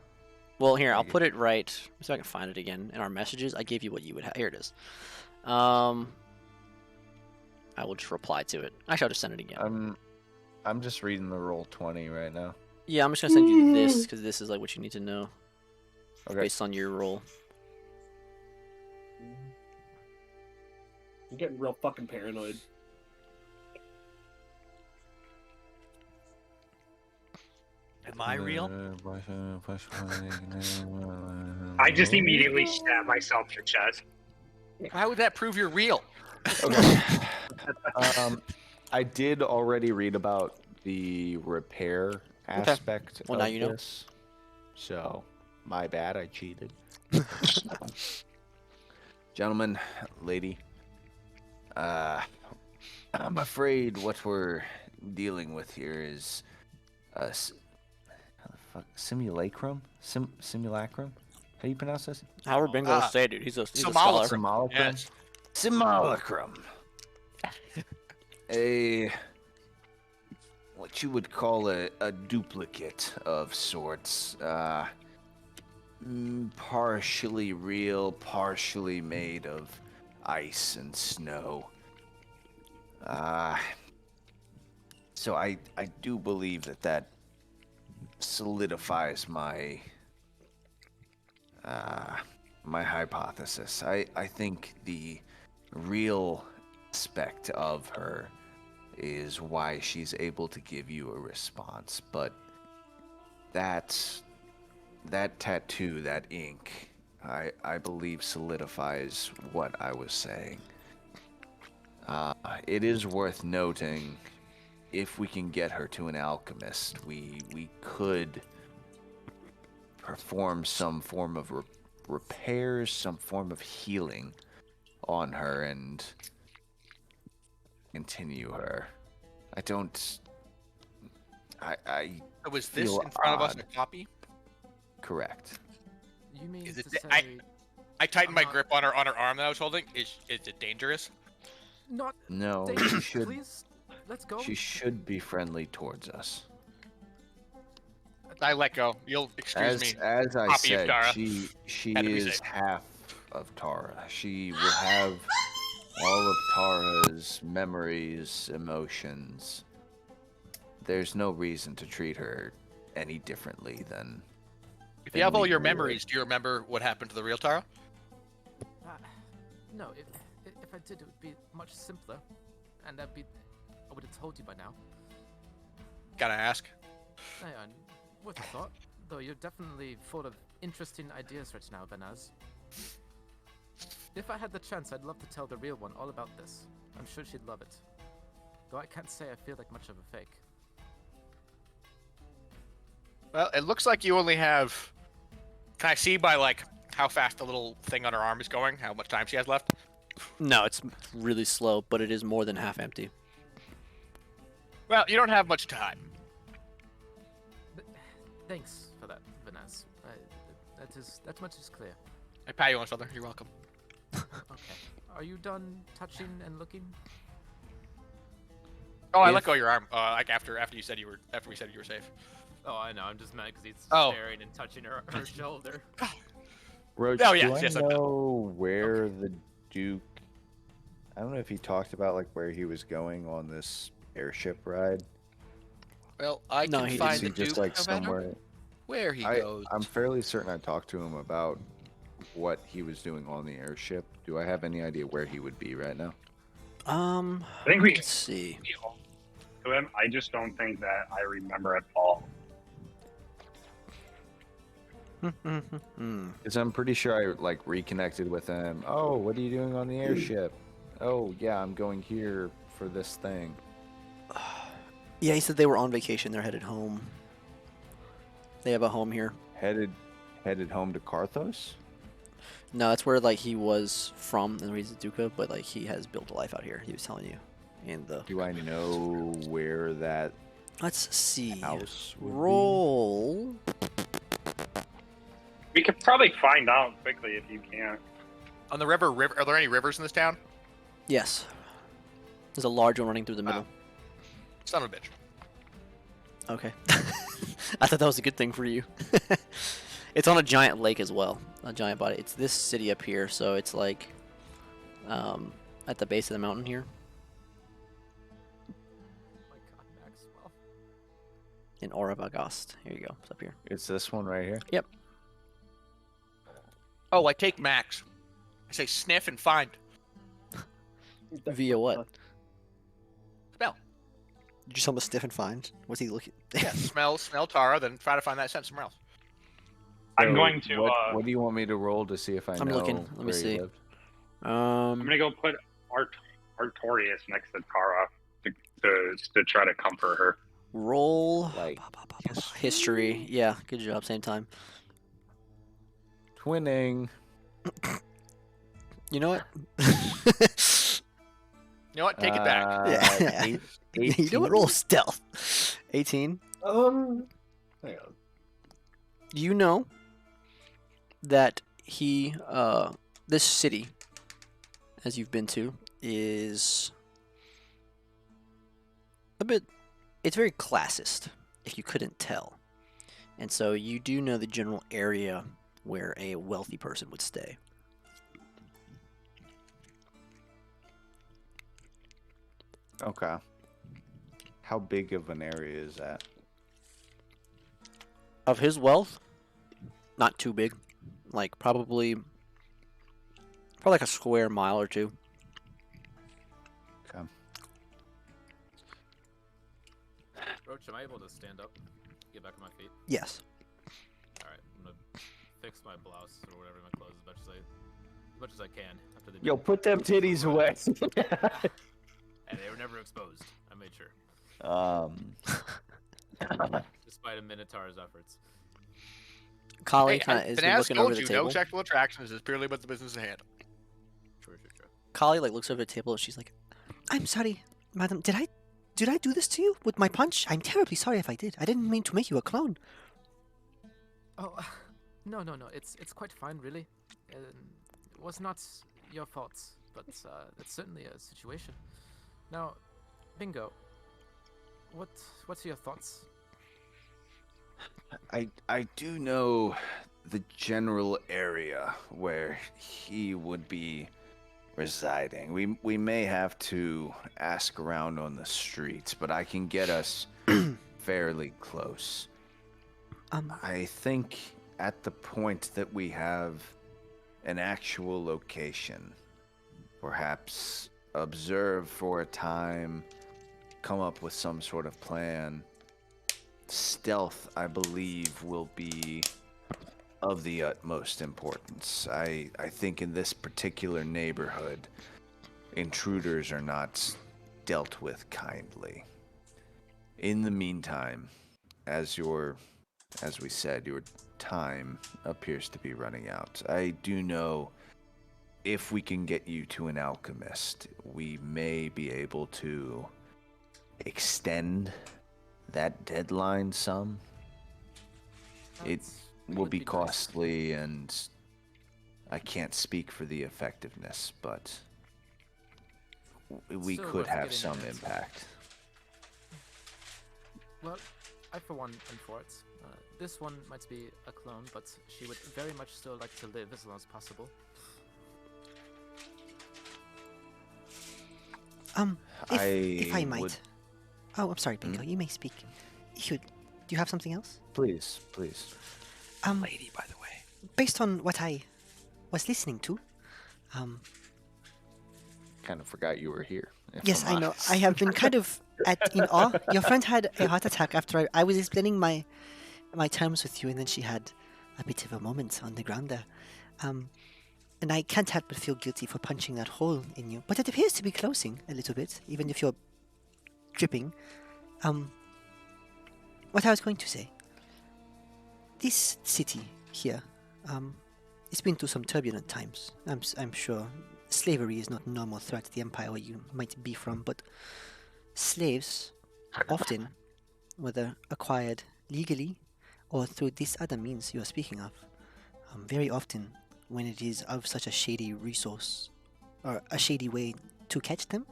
Speaker 2: Well, here, I'll
Speaker 7: Thank you.
Speaker 2: put it right so I can find it again in our messages. I gave you what you would have. Here it is. I will just reply to it. Actually, I'll just send it again.
Speaker 7: I'm just reading the roll 20 right now.
Speaker 2: Yeah, I'm just gonna send you this because this is like what you need to know
Speaker 7: Okay.
Speaker 2: based on your roll.
Speaker 6: I'm getting real fucking paranoid.
Speaker 1: Am I real?
Speaker 5: I just immediately stab myself in the chest.
Speaker 1: Why would that prove you're real?
Speaker 7: Okay. I did already read about the repair aspect
Speaker 2: Well,
Speaker 7: of
Speaker 2: now you know.
Speaker 7: this. So, my bad, I cheated. Gentlemen, lady, I'm afraid what we're dealing with here is how the fuck, simulacrum? Simulacrum? How do you pronounce this?
Speaker 2: Howard Bingo
Speaker 1: Ah,
Speaker 2: say, dude. He's a scholar.
Speaker 1: Simulacrum.
Speaker 7: Simulacrum?
Speaker 1: Yes.
Speaker 7: Simulacrum. What you would call a duplicate of sorts. Partially real, partially made of ice and snow. So I do believe that solidifies my my hypothesis. I think the real aspect of her is why she's able to give you a response, but that tattoo, that ink, I believe solidifies what I was saying. It is worth noting, if we can get her to an alchemist, we could perform some form of repairs, some form of healing on her and continue her. I
Speaker 1: Was this
Speaker 7: feel
Speaker 1: in front of us
Speaker 7: odd.
Speaker 1: a copy?
Speaker 7: correct.
Speaker 3: You mean
Speaker 1: Is
Speaker 3: to
Speaker 1: it-
Speaker 3: say
Speaker 1: I tightened my
Speaker 3: Uh-huh.
Speaker 1: grip on her arm that I was holding. Is it dangerous?
Speaker 3: not?
Speaker 7: No,
Speaker 3: David,
Speaker 7: she should
Speaker 3: Please, let's go.
Speaker 7: she should be friendly towards us.
Speaker 1: I let go. You'll excuse me.
Speaker 7: As I
Speaker 1: Copy of
Speaker 7: said,
Speaker 1: Tara.
Speaker 7: she
Speaker 1: Had to be
Speaker 7: is
Speaker 1: safe.
Speaker 7: half of Tara. She will have all of Tara's memories, emotions. There's no reason to treat her any differently than.
Speaker 1: If you have all
Speaker 7: we
Speaker 1: your
Speaker 7: would.
Speaker 1: memories, do you remember what happened to the real Tara?
Speaker 3: No, if I did, it would be much simpler, and I would have told you by now.
Speaker 1: Gotta ask.
Speaker 3: Hey, worth a thought. Though you're definitely full of interesting ideas right now, Vanaz. If I had the chance, I'd love to tell the real one all about this. I'm sure she'd love it. Though I can't say I feel like much of a fake.
Speaker 1: Well, it looks like you only have. Can I see by like how fast the little thing on her arm is going? How much time she has left?
Speaker 2: No, it's really slow, but it is more than half empty.
Speaker 1: Well, you don't have much time.
Speaker 3: Thanks for that, Vanaz. That much is clear.
Speaker 1: I pat you on the shoulder. You're welcome.
Speaker 3: Okay. Are you done touching and looking?
Speaker 1: Oh, I
Speaker 7: If-
Speaker 1: let go of your arm. Like after we said you were safe.
Speaker 3: Oh, I know. I'm just mad because he's
Speaker 1: Oh.
Speaker 3: staring and touching her shoulder.
Speaker 4: Roach,
Speaker 1: Oh,
Speaker 4: do
Speaker 1: yes,
Speaker 4: I
Speaker 1: yes, I know.
Speaker 4: know where the Duke? I don't know if he talked about like where he was going on this airship ride.
Speaker 1: Well, I
Speaker 2: No,
Speaker 1: can
Speaker 2: he
Speaker 1: find
Speaker 4: Is
Speaker 1: the
Speaker 4: he just
Speaker 1: Duke
Speaker 4: like
Speaker 1: no matter
Speaker 4: somewhere?
Speaker 1: where he goes.
Speaker 4: I'm fairly certain I talked to him about what he was doing on the airship. Do I have any idea where he would be right now?
Speaker 5: I think we
Speaker 2: Let's see.
Speaker 5: to him. I just don't think that I remember at all.
Speaker 4: Because I'm pretty sure I like reconnected with him. Oh, what are you doing on the airship? Oh, yeah, I'm going here for this thing.
Speaker 2: Yeah, he said they were on vacation. They're headed home. They have a home here.
Speaker 4: Headed home to Karthos?
Speaker 2: No, that's where like he was from, and he's a Duca, but like he has built a life out here. He was telling you, in the.
Speaker 4: Do I know where that
Speaker 2: Let's see.
Speaker 4: house would be?
Speaker 2: Roll.
Speaker 5: We could probably find out quickly if you can't.
Speaker 1: On the river, are there any rivers in this town?
Speaker 2: Yes. There's a large one running through the middle.
Speaker 1: Son of a bitch.
Speaker 2: Okay. I thought that was a good thing for you. It's on a giant lake as well. A giant body. It's this city up here, so it's like at the base of the mountain here
Speaker 3: Oh my God, Maxwell.
Speaker 2: in Oravagost. Here you go. It's up here.
Speaker 4: It's this one right here.
Speaker 1: Oh, I take Max. I say sniff and find.
Speaker 2: Via what?
Speaker 1: Smell.
Speaker 2: Did you tell him to sniff and find? What's he looking?
Speaker 1: Yeah, smell Tara, then try to find that scent somewhere else.
Speaker 5: I'm
Speaker 4: So
Speaker 5: going to.
Speaker 4: What do you want me to roll to see if I
Speaker 2: I'm
Speaker 4: know
Speaker 2: looking. Let me
Speaker 4: where he
Speaker 2: see.
Speaker 4: lived?
Speaker 5: I'm gonna go put Artorius next to Tara to try to comfort her.
Speaker 2: Roll.
Speaker 4: Like
Speaker 2: History. Yeah, good job. Same time.
Speaker 4: twinning.
Speaker 2: You know what?
Speaker 1: You know what? Take it back.
Speaker 2: Yeah.
Speaker 4: Eight,
Speaker 2: You know what?
Speaker 4: 18?
Speaker 2: Roll stealth. 18.
Speaker 6: Hang on.
Speaker 2: You know that this city, as you've been to, is a bit, it's very classist, if you couldn't tell. And so you do know the general area where a wealthy person would stay.
Speaker 4: Okay. How big of an area is that?
Speaker 2: Of his wealth, not too big. Like probably like a square mile or two.
Speaker 4: Okay.
Speaker 3: Roach, am I able to stand up? Get back on my feet?
Speaker 2: Yes.
Speaker 3: Alright, I'm gonna fix my blouse or whatever my clothes as much as I can after the
Speaker 4: Yo, put them titties away.
Speaker 3: And they were never exposed. I made sure. Despite a Minotaur's efforts.
Speaker 2: Kali
Speaker 1: Hey,
Speaker 2: kind of is
Speaker 1: Banaz
Speaker 2: looking
Speaker 1: told
Speaker 2: over the
Speaker 1: you,
Speaker 2: table.
Speaker 1: no sexual attractions is purely about the business at hand.
Speaker 3: Sure.
Speaker 2: Kali like looks over the table and she's like, "I'm sorry, madam. Did I do this to you with my punch? I'm terribly sorry if I did. I didn't mean to make you a clone."
Speaker 3: Oh, no. It's quite fine, really. It was not your fault, but it's certainly a situation. Now, Bingo, what's your thoughts?
Speaker 7: I do know the general area where he would be residing. We may have to ask around on the streets, but I can get us fairly close. I think at the point that we have an actual location, perhaps observe for a time, come up with some sort of plan. Stealth, I believe, will be of the utmost importance. I think in this particular neighborhood, intruders are not dealt with kindly. In the meantime, as we said, your time appears to be running out. I do know if we can get you to an alchemist, we may be able to extend that deadline some. It will
Speaker 3: would
Speaker 7: be
Speaker 3: be nice.
Speaker 7: costly, and I can't speak for the effectiveness, but we
Speaker 3: Still
Speaker 7: could
Speaker 3: worth
Speaker 7: have
Speaker 3: getting
Speaker 7: some
Speaker 3: an answer.
Speaker 7: impact.
Speaker 3: Well, I for one am for it. This one might be a clone, but she would very much still like to live as long as possible.
Speaker 2: If I might.
Speaker 7: would-
Speaker 2: Oh, I'm sorry, Bingo. You may speak. Do you have something else?
Speaker 7: Please, please.
Speaker 2: Lady, by the way. Based on what I was listening to,
Speaker 7: Kind of forgot you were here. if
Speaker 2: yes,
Speaker 7: I'm
Speaker 2: I know.
Speaker 7: honest.
Speaker 2: I have been kind of in awe. Your friend had a heart attack after I was explaining my terms with you, and then she had a bit of a moment on the ground there. And I can't help but feel guilty for punching that hole in you. But it appears to be closing a little bit, even if you're dripping. What I was going to say. This city here, it's been through some turbulent times. I'm sure slavery is not normal throughout the empire where you might be from, but slaves often, whether acquired legally or through this other means you are speaking of, very often when it is of such a shady resource or a shady way to catch them,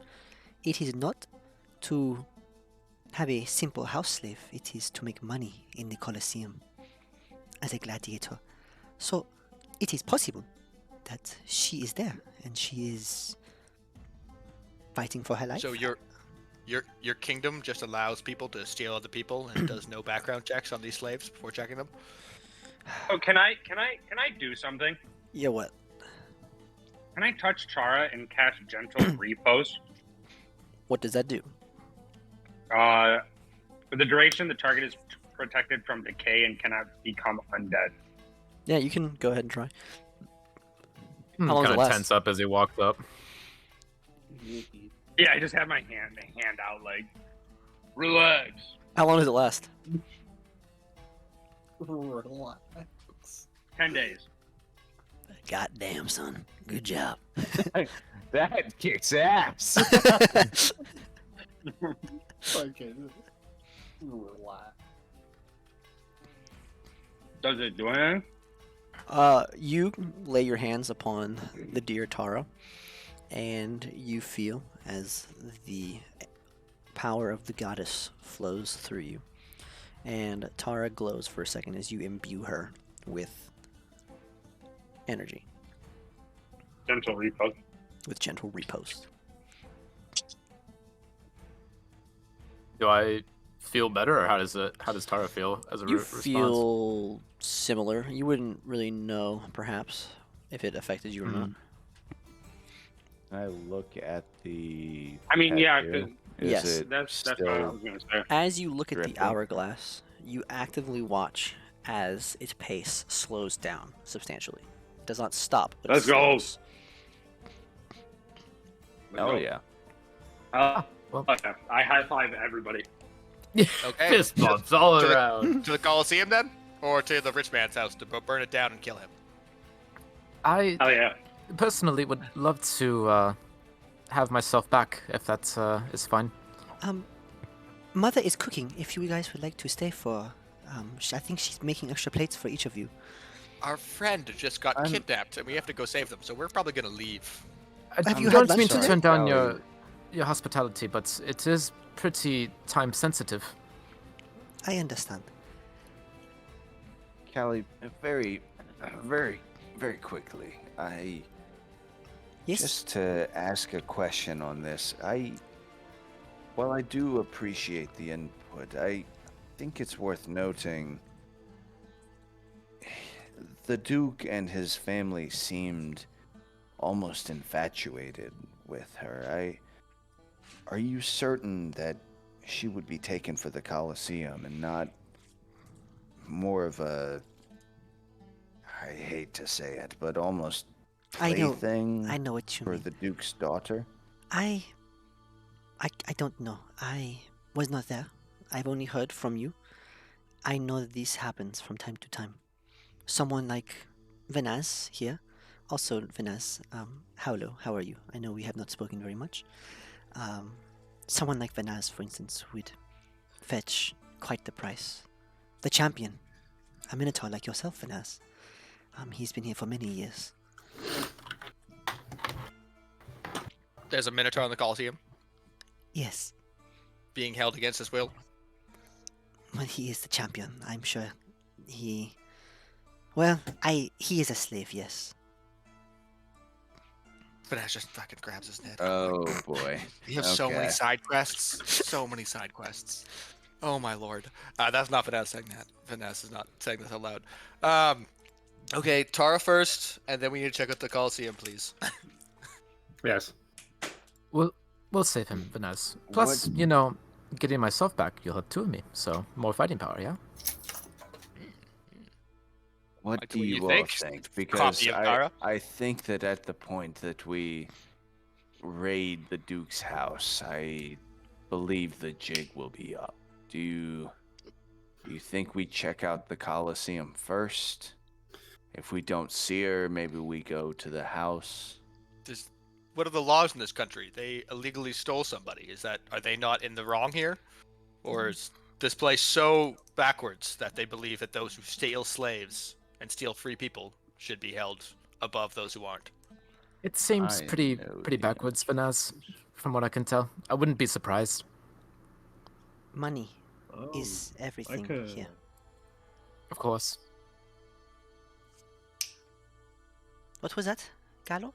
Speaker 2: it is not to have a simple house slave, it is to make money in the Colosseum as a gladiator. So it is possible that she is there and she is fighting for her life.
Speaker 1: So your kingdom just allows people to steal other people and does no background checks on these slaves before checking them?
Speaker 5: Oh, can I do something?
Speaker 2: Yeah, what?
Speaker 5: Can I touch Chara and cast Gentle Repost?
Speaker 2: What does that do?
Speaker 5: For the duration, the target is protected from decay and cannot become undead.
Speaker 2: Yeah, you can go ahead and try. How long does
Speaker 8: Kind
Speaker 2: it
Speaker 8: of
Speaker 2: last?
Speaker 8: tense up as he walks up.
Speaker 5: Yeah, I just have my hand out like, relax.
Speaker 2: How long does it last?
Speaker 6: Relax.
Speaker 5: 10 days.
Speaker 2: Goddamn, son. Good job.
Speaker 4: That kicks ass.
Speaker 6: Okay. Relax.
Speaker 5: Does it do anything?
Speaker 2: You lay your hands upon the dear Tara, and you feel as the power of the goddess flows through you. And Tara glows for a second as you imbue her with energy,
Speaker 5: Gentle Repost.
Speaker 2: with gentle repost.
Speaker 8: Do I feel better, or how does Tara feel as a
Speaker 2: You
Speaker 8: response?
Speaker 2: feel similar. You wouldn't really know, perhaps, if it affected you or not.
Speaker 7: I look at the.
Speaker 5: I mean, yeah,
Speaker 7: tattoo.
Speaker 5: 'cause
Speaker 7: Is
Speaker 2: Yes.
Speaker 7: it
Speaker 5: that's what I
Speaker 7: still-
Speaker 5: was gonna say.
Speaker 2: As you look at the
Speaker 7: Dripping.
Speaker 2: hourglass, you actively watch as its pace slows down substantially. It does not stop, but
Speaker 5: Let's
Speaker 2: it
Speaker 5: go.
Speaker 2: slows.
Speaker 7: Oh yeah.
Speaker 8: Well-
Speaker 5: Okay. I high five everybody.
Speaker 1: Okay.
Speaker 8: Fist bumps all
Speaker 1: to the-
Speaker 8: around.
Speaker 1: To the Coliseum then? Or to the rich man's house to burn it down and kill him?
Speaker 3: I
Speaker 5: Oh yeah.
Speaker 3: personally would love to have myself back, if that is fine.
Speaker 2: Mother is cooking. If you guys would like to stay for, I think she's making extra plates for each of you.
Speaker 1: Our friend just got
Speaker 7: I'm-
Speaker 1: kidnapped and we have to go save them, so we're probably gonna leave.
Speaker 3: I
Speaker 2: Have you
Speaker 3: don't
Speaker 2: had
Speaker 3: mean
Speaker 2: lunch
Speaker 3: to
Speaker 2: today?
Speaker 3: turn down
Speaker 7: Callie.
Speaker 3: your hospitality, but it is pretty time sensitive.
Speaker 2: I understand.
Speaker 7: Callie, very, very, very quickly.
Speaker 2: Yes.
Speaker 7: Just to ask a question on this, while I do appreciate the input, I think it's worth noting the Duke and his family seemed almost infatuated with her. Are you certain that she would be taken for the Colosseum and not more of a, I hate to say it, but almost
Speaker 2: I know.
Speaker 7: plaything
Speaker 2: I know what you
Speaker 7: for
Speaker 2: mean.
Speaker 7: the Duke's daughter?
Speaker 2: I don't know. I was not there. I've only heard from you. I know that this happens from time to time. Someone like Venaz here Also, Vanessa, Howlo, how are you? I know we have not spoken very much. Someone like Vanaz, for instance, would fetch quite the price. The champion, a minotaur like yourself, Vanaz. He's been here for many years.
Speaker 1: There's a Minotaur in the Colosseum
Speaker 2: Yes,
Speaker 1: being held against his will.
Speaker 2: well, he is the champion. I'm sure he. Well, he is a slave, yes.
Speaker 1: Finesse just fucking grabs his head.
Speaker 7: Oh boy.
Speaker 1: We have so many
Speaker 7: Okay.
Speaker 1: side quests. So many side quests. Oh my lord. That's not Finesse saying that. Finesse is not saying this out loud. Okay, Tara first, and then we need to check out the Colosseum, please.
Speaker 6: Yes.
Speaker 3: We'll save him, Vanessa. Plus,
Speaker 7: What-
Speaker 3: you know, getting myself back, you'll have two of me, so more fighting power, yeah?
Speaker 7: What
Speaker 1: Like
Speaker 7: do
Speaker 1: what you
Speaker 7: you all
Speaker 1: think?
Speaker 7: think? Because
Speaker 1: Copy of Tara?
Speaker 7: I think that at the point that we raid the Duke's house, I believe the jig will be up. Do you think we check out the Colosseum first? If we don't see her, maybe we go to the house.
Speaker 1: What are the laws in this country? They illegally stole somebody. Are they not in the wrong here? Or is this place so backwards that they believe that those who steal slaves and steal free people should be held above those who aren't?
Speaker 3: It seems
Speaker 7: I
Speaker 3: pretty
Speaker 7: know
Speaker 3: pretty
Speaker 7: the
Speaker 3: backwards, Vanessa, from what I can tell. I wouldn't be surprised.
Speaker 2: Money
Speaker 6: Oh,
Speaker 2: is everything
Speaker 6: could-
Speaker 2: here.
Speaker 3: Of course.
Speaker 2: What was that, Gallo?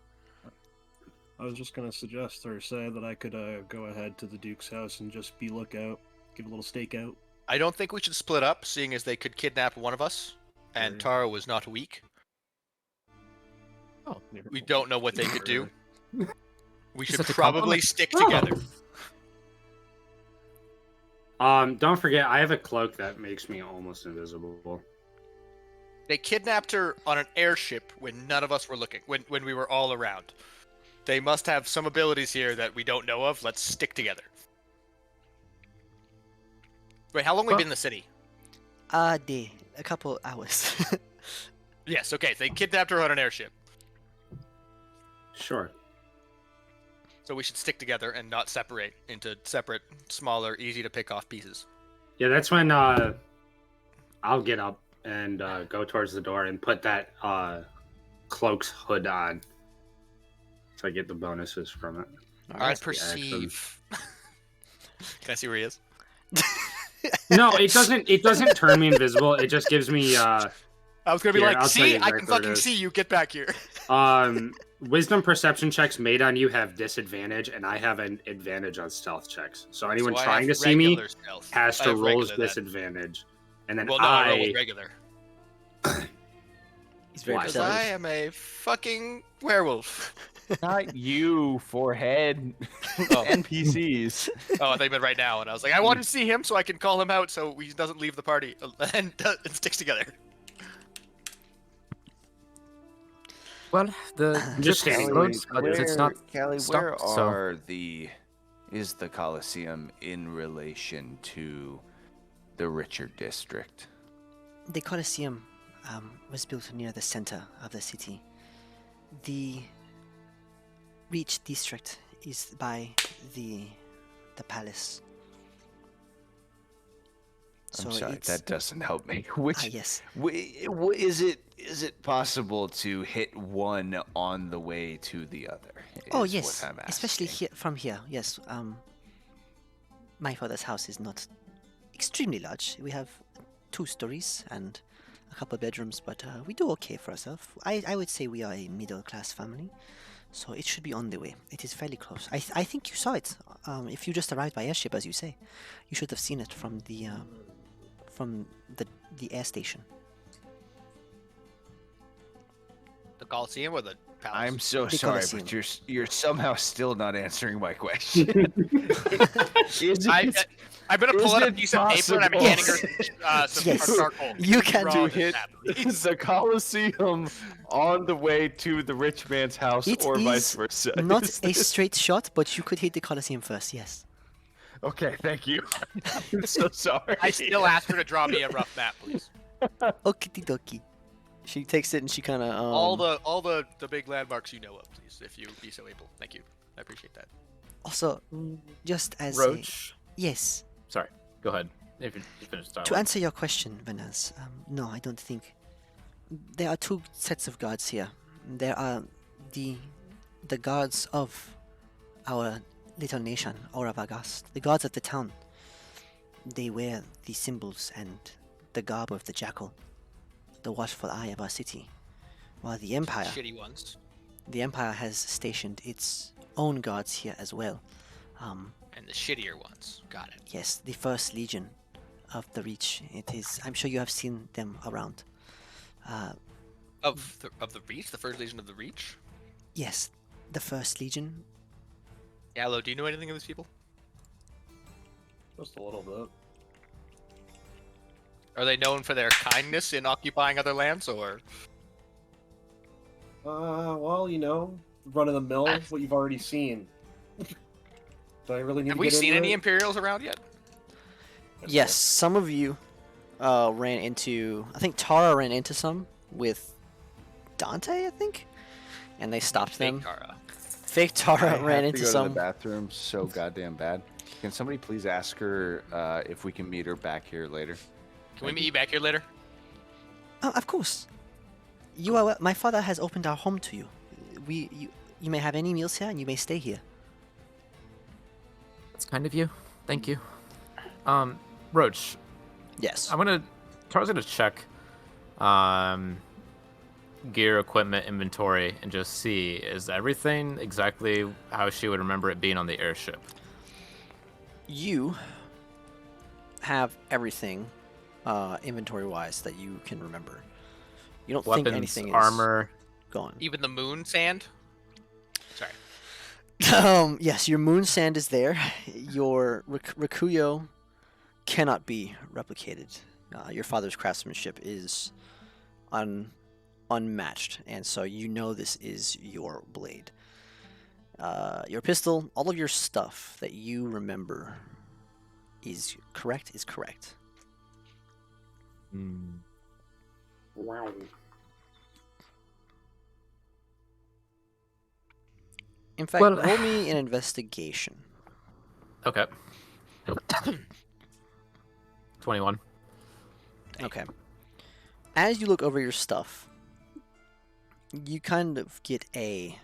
Speaker 6: I was just gonna suggest or say that I could go ahead to the Duke's house and just be lookout, give a little stakeout.
Speaker 1: I don't think we should split up, seeing as they could kidnap one of us, and
Speaker 6: Sure.
Speaker 1: Tara was not weak.
Speaker 3: Oh,
Speaker 1: We don't know what they could do. We should
Speaker 3: Such a
Speaker 1: probably
Speaker 3: compliment.
Speaker 1: stick
Speaker 5: Oh.
Speaker 1: together.
Speaker 5: Don't forget, I have a cloak that makes me almost invisible.
Speaker 1: They kidnapped her on an airship when none of us were looking, when we were all around. They must have some abilities here that we don't know of. Let's stick together. Wait, how long we
Speaker 3: Well-
Speaker 1: been in the city?
Speaker 2: A couple hours.
Speaker 1: Yes, okay. They kidnapped her on an airship.
Speaker 5: Sure.
Speaker 1: So we should stick together and not separate into separate, smaller, easy to pick off pieces.
Speaker 5: Yeah, that's when I'll get up and go towards the door and put that cloak's hood on, so I get the bonuses from it.
Speaker 1: I
Speaker 5: That's the
Speaker 1: perceive. Can I see where he is?
Speaker 5: No, it doesn't turn me invisible. It just gives me
Speaker 1: I was gonna be
Speaker 5: Here,
Speaker 1: like,
Speaker 5: I'll tell
Speaker 1: see,
Speaker 5: you
Speaker 1: I can
Speaker 5: exactly what it
Speaker 1: fucking
Speaker 5: is.
Speaker 1: see you. Get back here.
Speaker 5: wisdom perception checks made on you have disadvantage, and I have an advantage on stealth checks. So anyone
Speaker 1: So I
Speaker 5: trying
Speaker 1: have
Speaker 5: to see me
Speaker 1: regular stealth.
Speaker 5: has
Speaker 1: I
Speaker 5: to
Speaker 1: have
Speaker 5: roll
Speaker 1: regular then.
Speaker 5: disadvantage, and then
Speaker 1: Well, no, I roll with
Speaker 5: I
Speaker 1: regular.
Speaker 2: He's very
Speaker 5: Why?
Speaker 1: Because
Speaker 2: jealous.
Speaker 1: I am a fucking werewolf.
Speaker 4: Not you, forehead.
Speaker 1: Oh.
Speaker 4: NPCs.
Speaker 1: Oh, I think meant right now, and I was like, I wanted to see him so I can call him out so he doesn't leave the party and sticks together.
Speaker 3: Well, the
Speaker 5: just
Speaker 3: gypsy
Speaker 5: standing
Speaker 3: roads, but it's not
Speaker 7: Callie,
Speaker 3: stopped,
Speaker 7: where
Speaker 3: so-
Speaker 7: are is the Colosseum in relation to the richer district?
Speaker 2: The Colosseum was built near the center of the city. The Reach district is by the palace.
Speaker 7: I'm
Speaker 2: So
Speaker 7: sorry,
Speaker 2: it's-
Speaker 7: that doesn't help me. Which
Speaker 2: yes.
Speaker 7: is it possible to hit one on the way to the other?
Speaker 2: Oh
Speaker 7: is
Speaker 2: yes,
Speaker 7: what I'm
Speaker 2: especially
Speaker 7: asking.
Speaker 2: here from here. Yes. My father's house is not extremely large. We have 2 stories and a couple of bedrooms, but we do okay for ourselves. I would say we are a middle class family, so it should be on the way. It is fairly close. I think you saw it. If you just arrived by airship, as you say, you should have seen it from the air station.
Speaker 1: The Colosseum or the palace?
Speaker 7: I'm so
Speaker 2: The
Speaker 7: sorry,
Speaker 2: Colosseum.
Speaker 7: but you're somehow still not answering my question. Is it-
Speaker 1: I'm gonna pull
Speaker 7: is
Speaker 1: out a
Speaker 7: it
Speaker 1: piece of paper and I'm
Speaker 7: possible-
Speaker 1: handing her some
Speaker 2: Yes.
Speaker 1: charcoal.
Speaker 2: You can
Speaker 1: Draw
Speaker 2: do
Speaker 1: this
Speaker 4: hit
Speaker 1: map.
Speaker 4: Is the Colosseum on the way to the rich man's house
Speaker 2: It
Speaker 4: or vice
Speaker 2: is
Speaker 4: versa?
Speaker 2: Not
Speaker 4: Is
Speaker 2: a
Speaker 4: this-
Speaker 2: straight shot, but you could hit the Colosseum first. Yes.
Speaker 4: Okay, thank you. I'm so sorry.
Speaker 1: I still ask her to draw me a rough map, please.
Speaker 2: Okie dokie. She takes it and she kind of
Speaker 1: all the big landmarks you know of, please, if you be so able. Thank you. I appreciate that.
Speaker 2: Also, just as
Speaker 8: Roach.
Speaker 2: yes.
Speaker 8: Sorry. Go ahead. If you finish the
Speaker 2: To
Speaker 8: dialogue.
Speaker 2: answer your question, Vanaz, no, I don't think. There are two sets of guards here. There are the guards of our little nation, Oravagast, the guards of the town. They wear the symbols and the garb of the jackal, the watchful eye of our city. While the Empire,
Speaker 1: Shitty ones.
Speaker 2: the Empire has stationed its own guards here as well.
Speaker 1: And the shittier ones. Got it.
Speaker 2: Yes, the First Legion of the Reach. It is. I'm sure you have seen them around.
Speaker 1: Of the Reach? The First Legion of the Reach?
Speaker 2: Yes, the First Legion.
Speaker 1: Gallo, do you know anything of these people?
Speaker 6: Just a little bit.
Speaker 1: Are they known for their kindness in occupying other lands, or?
Speaker 6: Well, you know, run of the mill, what you've already seen. Do I really need
Speaker 1: Have
Speaker 6: to
Speaker 1: we
Speaker 6: get
Speaker 1: seen
Speaker 6: into
Speaker 1: any
Speaker 6: it?
Speaker 1: Imperials around yet?
Speaker 2: Yes, some of you ran into. I think Tara ran into some with Dante, I think, and they stopped them.
Speaker 1: Fake Tara.
Speaker 2: Fake Tara
Speaker 4: I
Speaker 2: ran
Speaker 4: have
Speaker 2: into
Speaker 4: to go
Speaker 2: some.
Speaker 4: to the bathroom so goddamn bad. Can somebody please ask her if we can meet her back here later?
Speaker 1: Can we meet you back here later?
Speaker 2: Oh, of course. You are. My father has opened our home to you. You may have any meals here, and you may stay here.
Speaker 3: That's kind of you. Thank you. Roach,
Speaker 2: Yes.
Speaker 3: Tara's gonna check gear, equipment, inventory, and just see, is everything exactly how she would remember it being on the airship?
Speaker 2: You have everything, inventory-wise, that you can remember. You don't think
Speaker 3: Weapons,
Speaker 2: anything is
Speaker 3: armor.
Speaker 2: gone.
Speaker 1: Even the moon sand? Sorry.
Speaker 2: Yes, your moon sand is there. Your Rikuyo cannot be replicated. Your father's craftsmanship is unmatched, and so you know this is your blade. Your pistol, all of your stuff that you remember is correct.
Speaker 6: Wow.
Speaker 2: In fact,
Speaker 3: Well-
Speaker 2: roll me an investigation.
Speaker 3: Okay. 21.
Speaker 2: Okay. As you look over your stuff, you kind of get a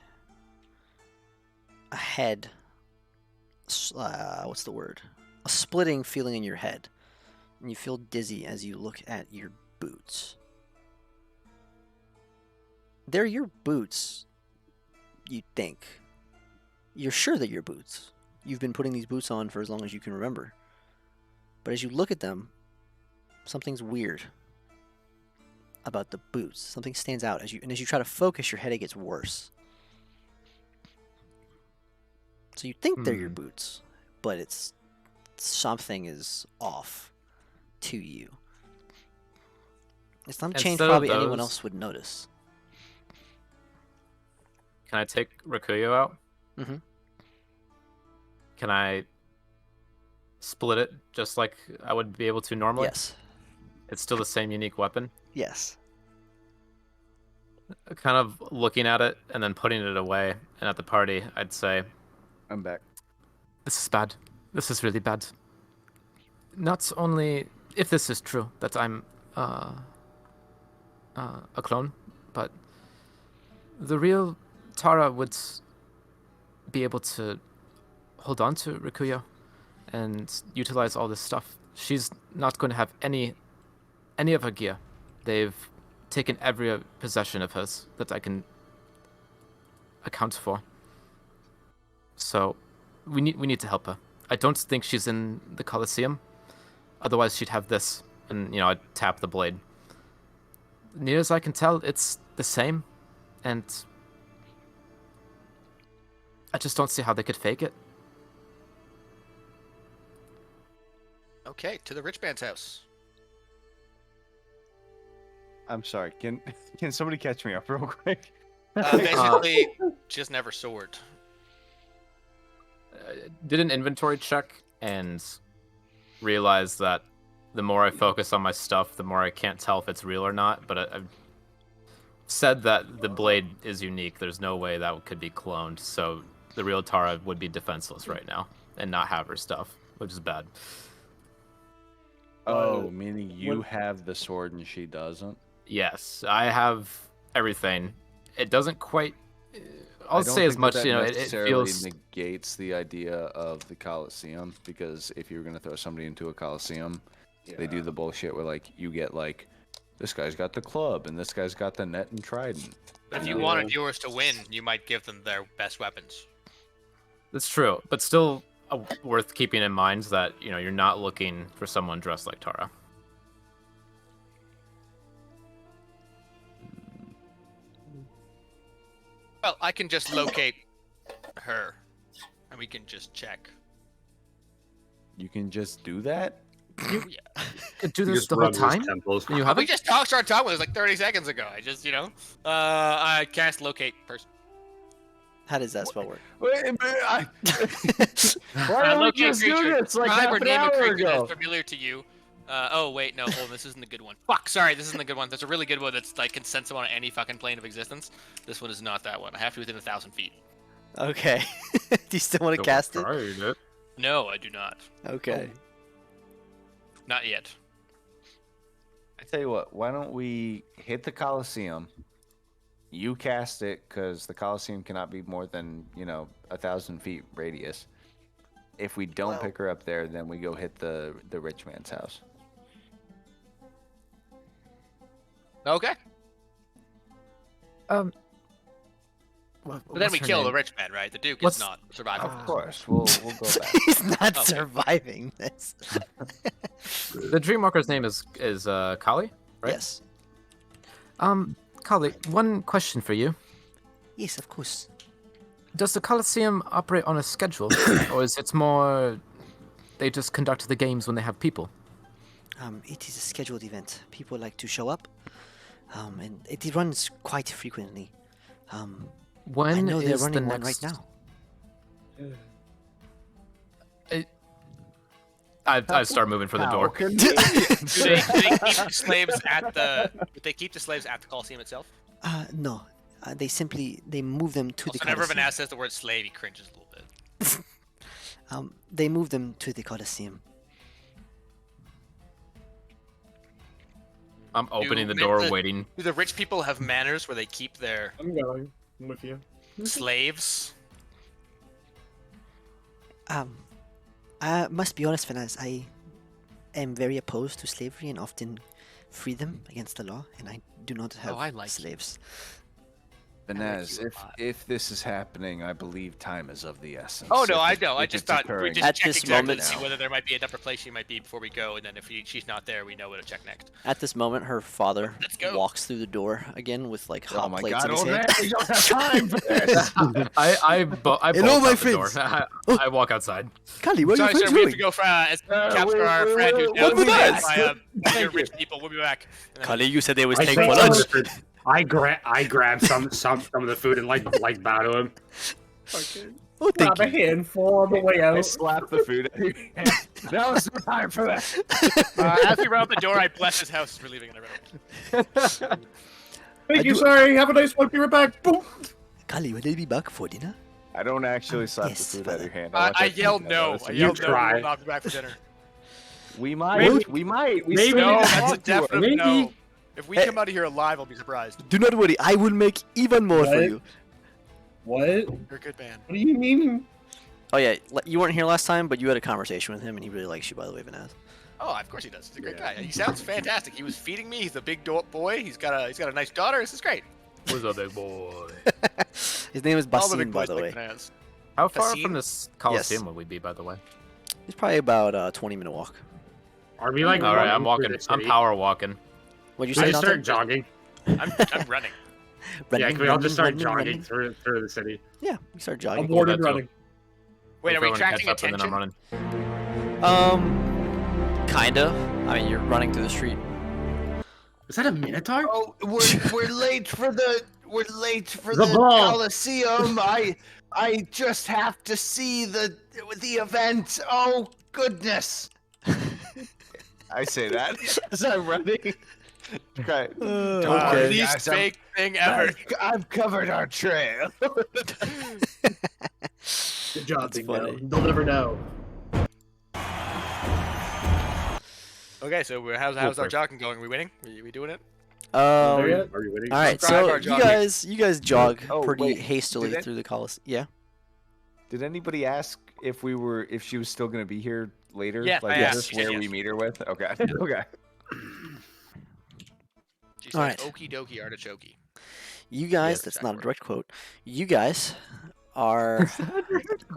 Speaker 2: head. What's the word? A splitting feeling in your head, and you feel dizzy as you look at your boots. They're your boots. You think. You're sure that your boots. You've been putting these boots on for as long as you can remember. But as you look at them, something's weird about the boots. Something stands out as you try to focus, your headache gets worse. So you think they're your boots, but it's something is off to you. It's not a change
Speaker 3: Instead of
Speaker 2: probably anyone
Speaker 3: those-
Speaker 2: else would notice.
Speaker 3: Can I take Rikuyo out?
Speaker 2: Mhm.
Speaker 3: Can I split it just like I would be able to normally?
Speaker 2: Yes.
Speaker 3: It's still the same unique weapon?
Speaker 2: Yes.
Speaker 3: Kind of looking at it and then putting it away, and at the party, I'd say,
Speaker 4: I'm back.
Speaker 3: this is bad. This is really bad. Not only if this is true that I'm a clone, but the real Tara would be able to hold on to Rikuyo and utilize all this stuff. She's not going to have any of her gear. They've taken every possession of hers that I can account for. So we need to help her. I don't think she's in the Colosseum. Otherwise, she'd have this, and I'd tap the blade. Near as I can tell, it's the same, and I just don't see how they could fake it.
Speaker 1: Okay, to the rich man's house.
Speaker 4: I'm sorry. Can somebody catch me up real quick?
Speaker 1: Basically, just never sword.
Speaker 3: Did an inventory check and realized that the more I focus on my stuff, the more I can't tell if it's real or not. But
Speaker 8: said that the blade is unique. There's no way that could be cloned. So the real Tara would be defenseless right now and not have her stuff, which is bad.
Speaker 4: Oh, meaning you have the sword and she doesn't?
Speaker 8: Yes, I have everything. It doesn't quite. I'll
Speaker 4: I don't
Speaker 8: say as
Speaker 4: think
Speaker 8: much.
Speaker 4: that
Speaker 8: You know, it
Speaker 4: necessarily
Speaker 8: feels.
Speaker 4: negates the idea of the Colosseum, because if you were gonna throw somebody into a Colosseum, they do the bullshit where like you get like, this guy's got the club and this guy's got the net and trident.
Speaker 1: If you wanted viewers to win, you might give them their best weapons.
Speaker 8: That's true, but still worth keeping in mind that you're not looking for someone dressed like Tara.
Speaker 1: Well, I can just locate her, and we can just check.
Speaker 4: You can just do that?
Speaker 8: Do
Speaker 9: You
Speaker 8: this
Speaker 9: just
Speaker 8: the whole
Speaker 9: run those
Speaker 8: time?
Speaker 9: temples.
Speaker 8: And you haven't?
Speaker 1: We just started talking with us like 30 seconds ago. I cast locate person.
Speaker 2: How does that spell work?
Speaker 4: Wait a minute, why don't we
Speaker 1: Locate
Speaker 4: just do
Speaker 1: creature.
Speaker 4: this like
Speaker 1: Describe
Speaker 4: half
Speaker 1: or
Speaker 4: an
Speaker 1: name a
Speaker 4: hour
Speaker 1: creature
Speaker 4: ago?
Speaker 1: that's familiar to you. Oh wait, no, hold on, this isn't the good one. Fuck, sorry, this isn't the good one. There's a really good one that's like can sense someone on any fucking plane of existence. This one is not that one. I have to be within 1,000 feet.
Speaker 2: Okay. Do you still want to cast it?
Speaker 1: No, I do not.
Speaker 2: Okay.
Speaker 1: Not yet.
Speaker 4: I tell you what, why don't we hit the Colosseum? You cast it, because the Colosseum cannot be more than, 1,000 feet radius. If we don't pick her up there, then we go hit the rich man's house.
Speaker 1: Okay.
Speaker 8: But
Speaker 1: But then we kill the rich man, right? The Duke
Speaker 8: What's-
Speaker 1: is not surviving.
Speaker 4: Of course, we'll go back.
Speaker 2: He's not
Speaker 1: Okay.
Speaker 2: surviving this.
Speaker 8: The Dreamwalker's name is Kali, right?
Speaker 2: Yes.
Speaker 8: Kali, one question for you.
Speaker 2: Yes, of course.
Speaker 8: Does the Colosseum operate on a schedule, or is it more they just conduct the games when they have people?
Speaker 2: It is a scheduled event. People like to show up, and it runs quite frequently.
Speaker 8: When
Speaker 2: I know they're
Speaker 8: is the
Speaker 2: running one
Speaker 8: next?
Speaker 2: right now.
Speaker 8: I start moving for the door.
Speaker 1: Do they keep the slaves at the? Do they keep the slaves at the Coliseum itself?
Speaker 2: No. They move them to the
Speaker 1: Whenever
Speaker 2: Colosseum.
Speaker 1: Vanessa says the word slave, he cringes a little bit.
Speaker 2: They move them to the Colosseum.
Speaker 8: I'm opening the
Speaker 1: You
Speaker 8: door,
Speaker 1: meant the-
Speaker 8: waiting.
Speaker 1: Do the rich people have manners where they keep their
Speaker 6: I'm going. I'm with you.
Speaker 1: slaves?
Speaker 2: I must be honest, Vanaz. I am very opposed to slavery and often free them against the law, and I do not have
Speaker 1: I like you.
Speaker 2: slaves.
Speaker 4: Vanez,
Speaker 1: you a lot.
Speaker 4: if this is happening, I believe time is of the essence.
Speaker 1: Oh no,
Speaker 4: If
Speaker 1: I
Speaker 4: it-
Speaker 1: know. I
Speaker 4: if
Speaker 1: just
Speaker 4: it's
Speaker 1: thought we
Speaker 4: occurring.
Speaker 1: just
Speaker 2: At
Speaker 1: check
Speaker 2: this
Speaker 1: exactly
Speaker 2: moment
Speaker 1: to see
Speaker 2: now.
Speaker 1: whether there might be a different place she might be before we go, and then if she's not there, we know where to check next.
Speaker 2: At this moment, her father
Speaker 1: Let's go.
Speaker 2: walks through the door again with like hot
Speaker 4: Oh my
Speaker 2: plates
Speaker 4: god,
Speaker 2: in his
Speaker 4: old
Speaker 2: hand.
Speaker 4: man, we don't have time for this!
Speaker 8: I
Speaker 2: Hello,
Speaker 8: bolt
Speaker 2: my
Speaker 8: out the door.
Speaker 2: friends.
Speaker 8: I walk outside.
Speaker 2: Kali, what are
Speaker 1: Sorry,
Speaker 2: you
Speaker 1: sir, we have
Speaker 2: doing?
Speaker 1: to go for as caps
Speaker 4: wait,
Speaker 1: for our
Speaker 4: wait,
Speaker 1: friend
Speaker 4: wait,
Speaker 1: who's
Speaker 4: what
Speaker 1: now
Speaker 2: was
Speaker 1: surrounded
Speaker 2: that?
Speaker 1: by your rich people. We'll be back. And then-
Speaker 2: Kali, you said they was
Speaker 9: I
Speaker 2: taking for
Speaker 9: saw
Speaker 2: lunch.
Speaker 9: some of the food. I grab some of the food and like bow to him.
Speaker 2: Oh, thank
Speaker 6: Grab a
Speaker 2: you.
Speaker 6: handful on the way
Speaker 4: I
Speaker 6: out.
Speaker 4: slap the food out of your hand. Now is no time for that.
Speaker 1: as we run out the door, I bless his house as we're leaving, and I run out.
Speaker 6: Thank you, sorry. Have a nice one. Be right back. Boom.
Speaker 2: Kali, will they be back for dinner?
Speaker 4: I don't actually slap
Speaker 2: yes,
Speaker 4: the food out of your hand.
Speaker 1: I
Speaker 4: want that
Speaker 1: yelled
Speaker 4: to be known.
Speaker 1: no. I
Speaker 9: You
Speaker 1: yelled no. We
Speaker 9: try.
Speaker 1: will not be back for dinner.
Speaker 4: We might.
Speaker 9: Maybe-
Speaker 4: We might. We
Speaker 9: maybe-
Speaker 4: still
Speaker 1: No,
Speaker 4: need to
Speaker 1: that's a
Speaker 4: talk to her.
Speaker 1: definite no.
Speaker 9: Maybe.
Speaker 1: If we
Speaker 2: Hey.
Speaker 1: come out of here alive, I'll be surprised.
Speaker 2: Do not worry, I will make even more for
Speaker 6: What?
Speaker 2: you.
Speaker 6: What?
Speaker 1: You're a good man.
Speaker 6: What do you mean?
Speaker 2: Oh yeah, you weren't here last time, but you had a conversation with him, and he really likes you, by the way, Vanaz.
Speaker 1: Oh, of course he does. He's a great guy. He sounds fantastic. He was feeding me. He's a big boy. He's got a nice daughter. This is great.
Speaker 8: Who's a big boy?
Speaker 2: His name is
Speaker 1: All the
Speaker 2: Basim,
Speaker 1: big
Speaker 2: by
Speaker 1: boys
Speaker 2: the
Speaker 1: like
Speaker 2: way.
Speaker 1: bananas.
Speaker 8: How far
Speaker 1: Basim?
Speaker 8: from this Coliseum would we be, by the way?
Speaker 2: He's probably about a 20-minute walk.
Speaker 9: Are we like?
Speaker 8: All right,
Speaker 9: running
Speaker 8: I'm walking.
Speaker 9: through the
Speaker 8: I'm
Speaker 9: city?
Speaker 8: power walking.
Speaker 2: What'd you
Speaker 9: I
Speaker 2: say,
Speaker 9: just
Speaker 2: Dante?
Speaker 9: start jogging.
Speaker 1: I'm running.
Speaker 2: Running,
Speaker 9: Yeah, can we all
Speaker 2: running,
Speaker 9: just start
Speaker 2: running,
Speaker 9: jogging
Speaker 2: running?
Speaker 9: through the city?
Speaker 2: Yeah, we start
Speaker 6: I'm
Speaker 2: jogging.
Speaker 8: Cool,
Speaker 6: boarded
Speaker 8: that's
Speaker 6: running.
Speaker 1: Wait, are we
Speaker 8: Everyone catch
Speaker 1: attracting
Speaker 8: up and then I'm
Speaker 1: attention?
Speaker 8: running.
Speaker 2: Kinda. I mean, you're running through the street.
Speaker 9: Is that a Minotaur?
Speaker 7: Oh, we're late for the
Speaker 9: The ball.
Speaker 7: Coliseum. I just have to see the event. Oh goodness.
Speaker 4: I say that as I'm running.
Speaker 7: Okay.
Speaker 2: Okay.
Speaker 1: Least
Speaker 7: guys, I'm-
Speaker 1: fake thing ever.
Speaker 7: I've covered our trail.
Speaker 6: Good job,
Speaker 2: That's
Speaker 6: Bingo.
Speaker 2: funny.
Speaker 6: They'll never know.
Speaker 1: Okay, so how's our jogging going? Are we winning? We doing it?
Speaker 6: There yet?
Speaker 9: Are you winning?
Speaker 2: All right,
Speaker 1: Subscribe
Speaker 2: so
Speaker 1: our
Speaker 2: you
Speaker 1: jogging.
Speaker 2: guys jog
Speaker 7: Oh,
Speaker 2: pretty
Speaker 7: wait,
Speaker 2: hastily
Speaker 7: did it-
Speaker 2: through the Colosseum. Yeah.
Speaker 7: Did anybody ask if she was still gonna be here later?
Speaker 1: Yes,
Speaker 7: like,
Speaker 1: I
Speaker 7: is
Speaker 1: asked.
Speaker 7: this
Speaker 1: She said
Speaker 7: where we
Speaker 1: yes.
Speaker 7: meet her with? Okay. Okay.
Speaker 1: She said,
Speaker 2: Alright.
Speaker 1: "Okie dokie artichoke."
Speaker 2: You guys,
Speaker 1: Yes,
Speaker 2: that's not a
Speaker 1: exactly.
Speaker 2: direct quote. You guys are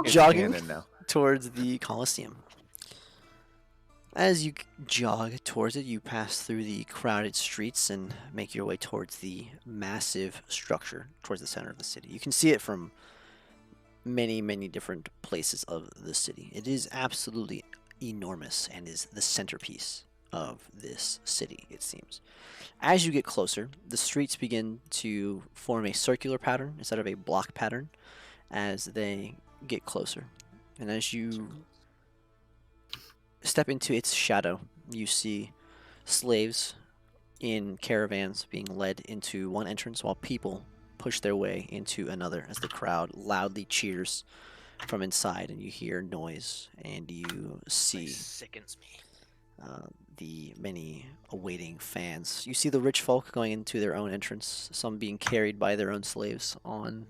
Speaker 7: It's
Speaker 2: jogging
Speaker 7: canon now.
Speaker 2: towards the Colosseum. As you jog towards it, you pass through the crowded streets and make your way towards the massive structure towards the center of the city. You can see it from many, many different places of the city. It is absolutely enormous and is the centerpiece of this city, it seems. As you get closer, the streets begin to form a circular pattern instead of a block pattern as they get closer. And as you step into its shadow, you see slaves in caravans being led into one entrance while people push their way into another as the crowd loudly cheers from inside, and you hear noise and you see
Speaker 1: Sickens me.
Speaker 2: the many awaiting fans. You see the rich folk going into their own entrance, some being carried by their own slaves on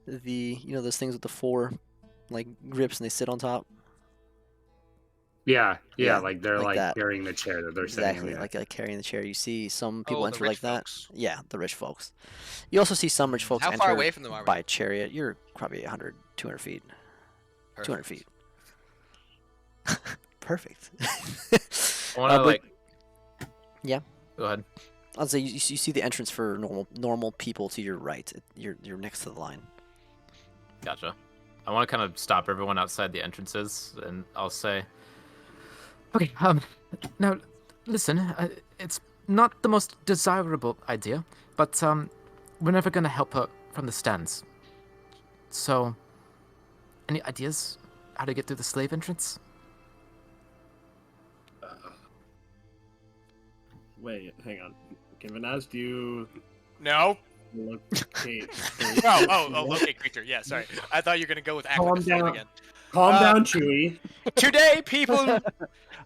Speaker 2: the, those things with the four like grips and they sit on top.
Speaker 9: Yeah,
Speaker 2: Yeah,
Speaker 9: like they're
Speaker 2: like
Speaker 9: like
Speaker 2: that.
Speaker 9: carrying the chair that they're sitting
Speaker 2: Exactly,
Speaker 9: in.
Speaker 2: like carrying the chair. You see some people
Speaker 1: Oh, the
Speaker 2: enter
Speaker 1: rich
Speaker 2: like that.
Speaker 1: folks.
Speaker 2: Yeah, the rich folks. You also see some rich folks
Speaker 1: How
Speaker 2: enter
Speaker 1: far away from them are we?
Speaker 2: by a chariot. You're probably 100, 200 feet. 200
Speaker 1: Perfect.
Speaker 2: feet. Perfect.
Speaker 8: I want to
Speaker 2: but-
Speaker 8: like.
Speaker 2: Yeah.
Speaker 8: Go ahead.
Speaker 2: I'll say you see the entrance for normal people to your right. You're next to the line.
Speaker 8: Gotcha. I want to kind of stop everyone outside the entrances, and I'll say,
Speaker 3: Okay, now, listen, it's not the most desirable idea, but, we're never gonna help her from the stands. So, any ideas how to get through the slave entrance?
Speaker 6: Wait, hang on. Kevin, as do you
Speaker 1: No.
Speaker 6: locate?
Speaker 1: Oh, okay, creature. Yeah, sorry. I thought you were gonna go with act like
Speaker 6: Calm
Speaker 1: a slave
Speaker 6: down.
Speaker 1: again.
Speaker 6: Calm
Speaker 1: Uh,
Speaker 6: down, Chewie.
Speaker 1: Today, people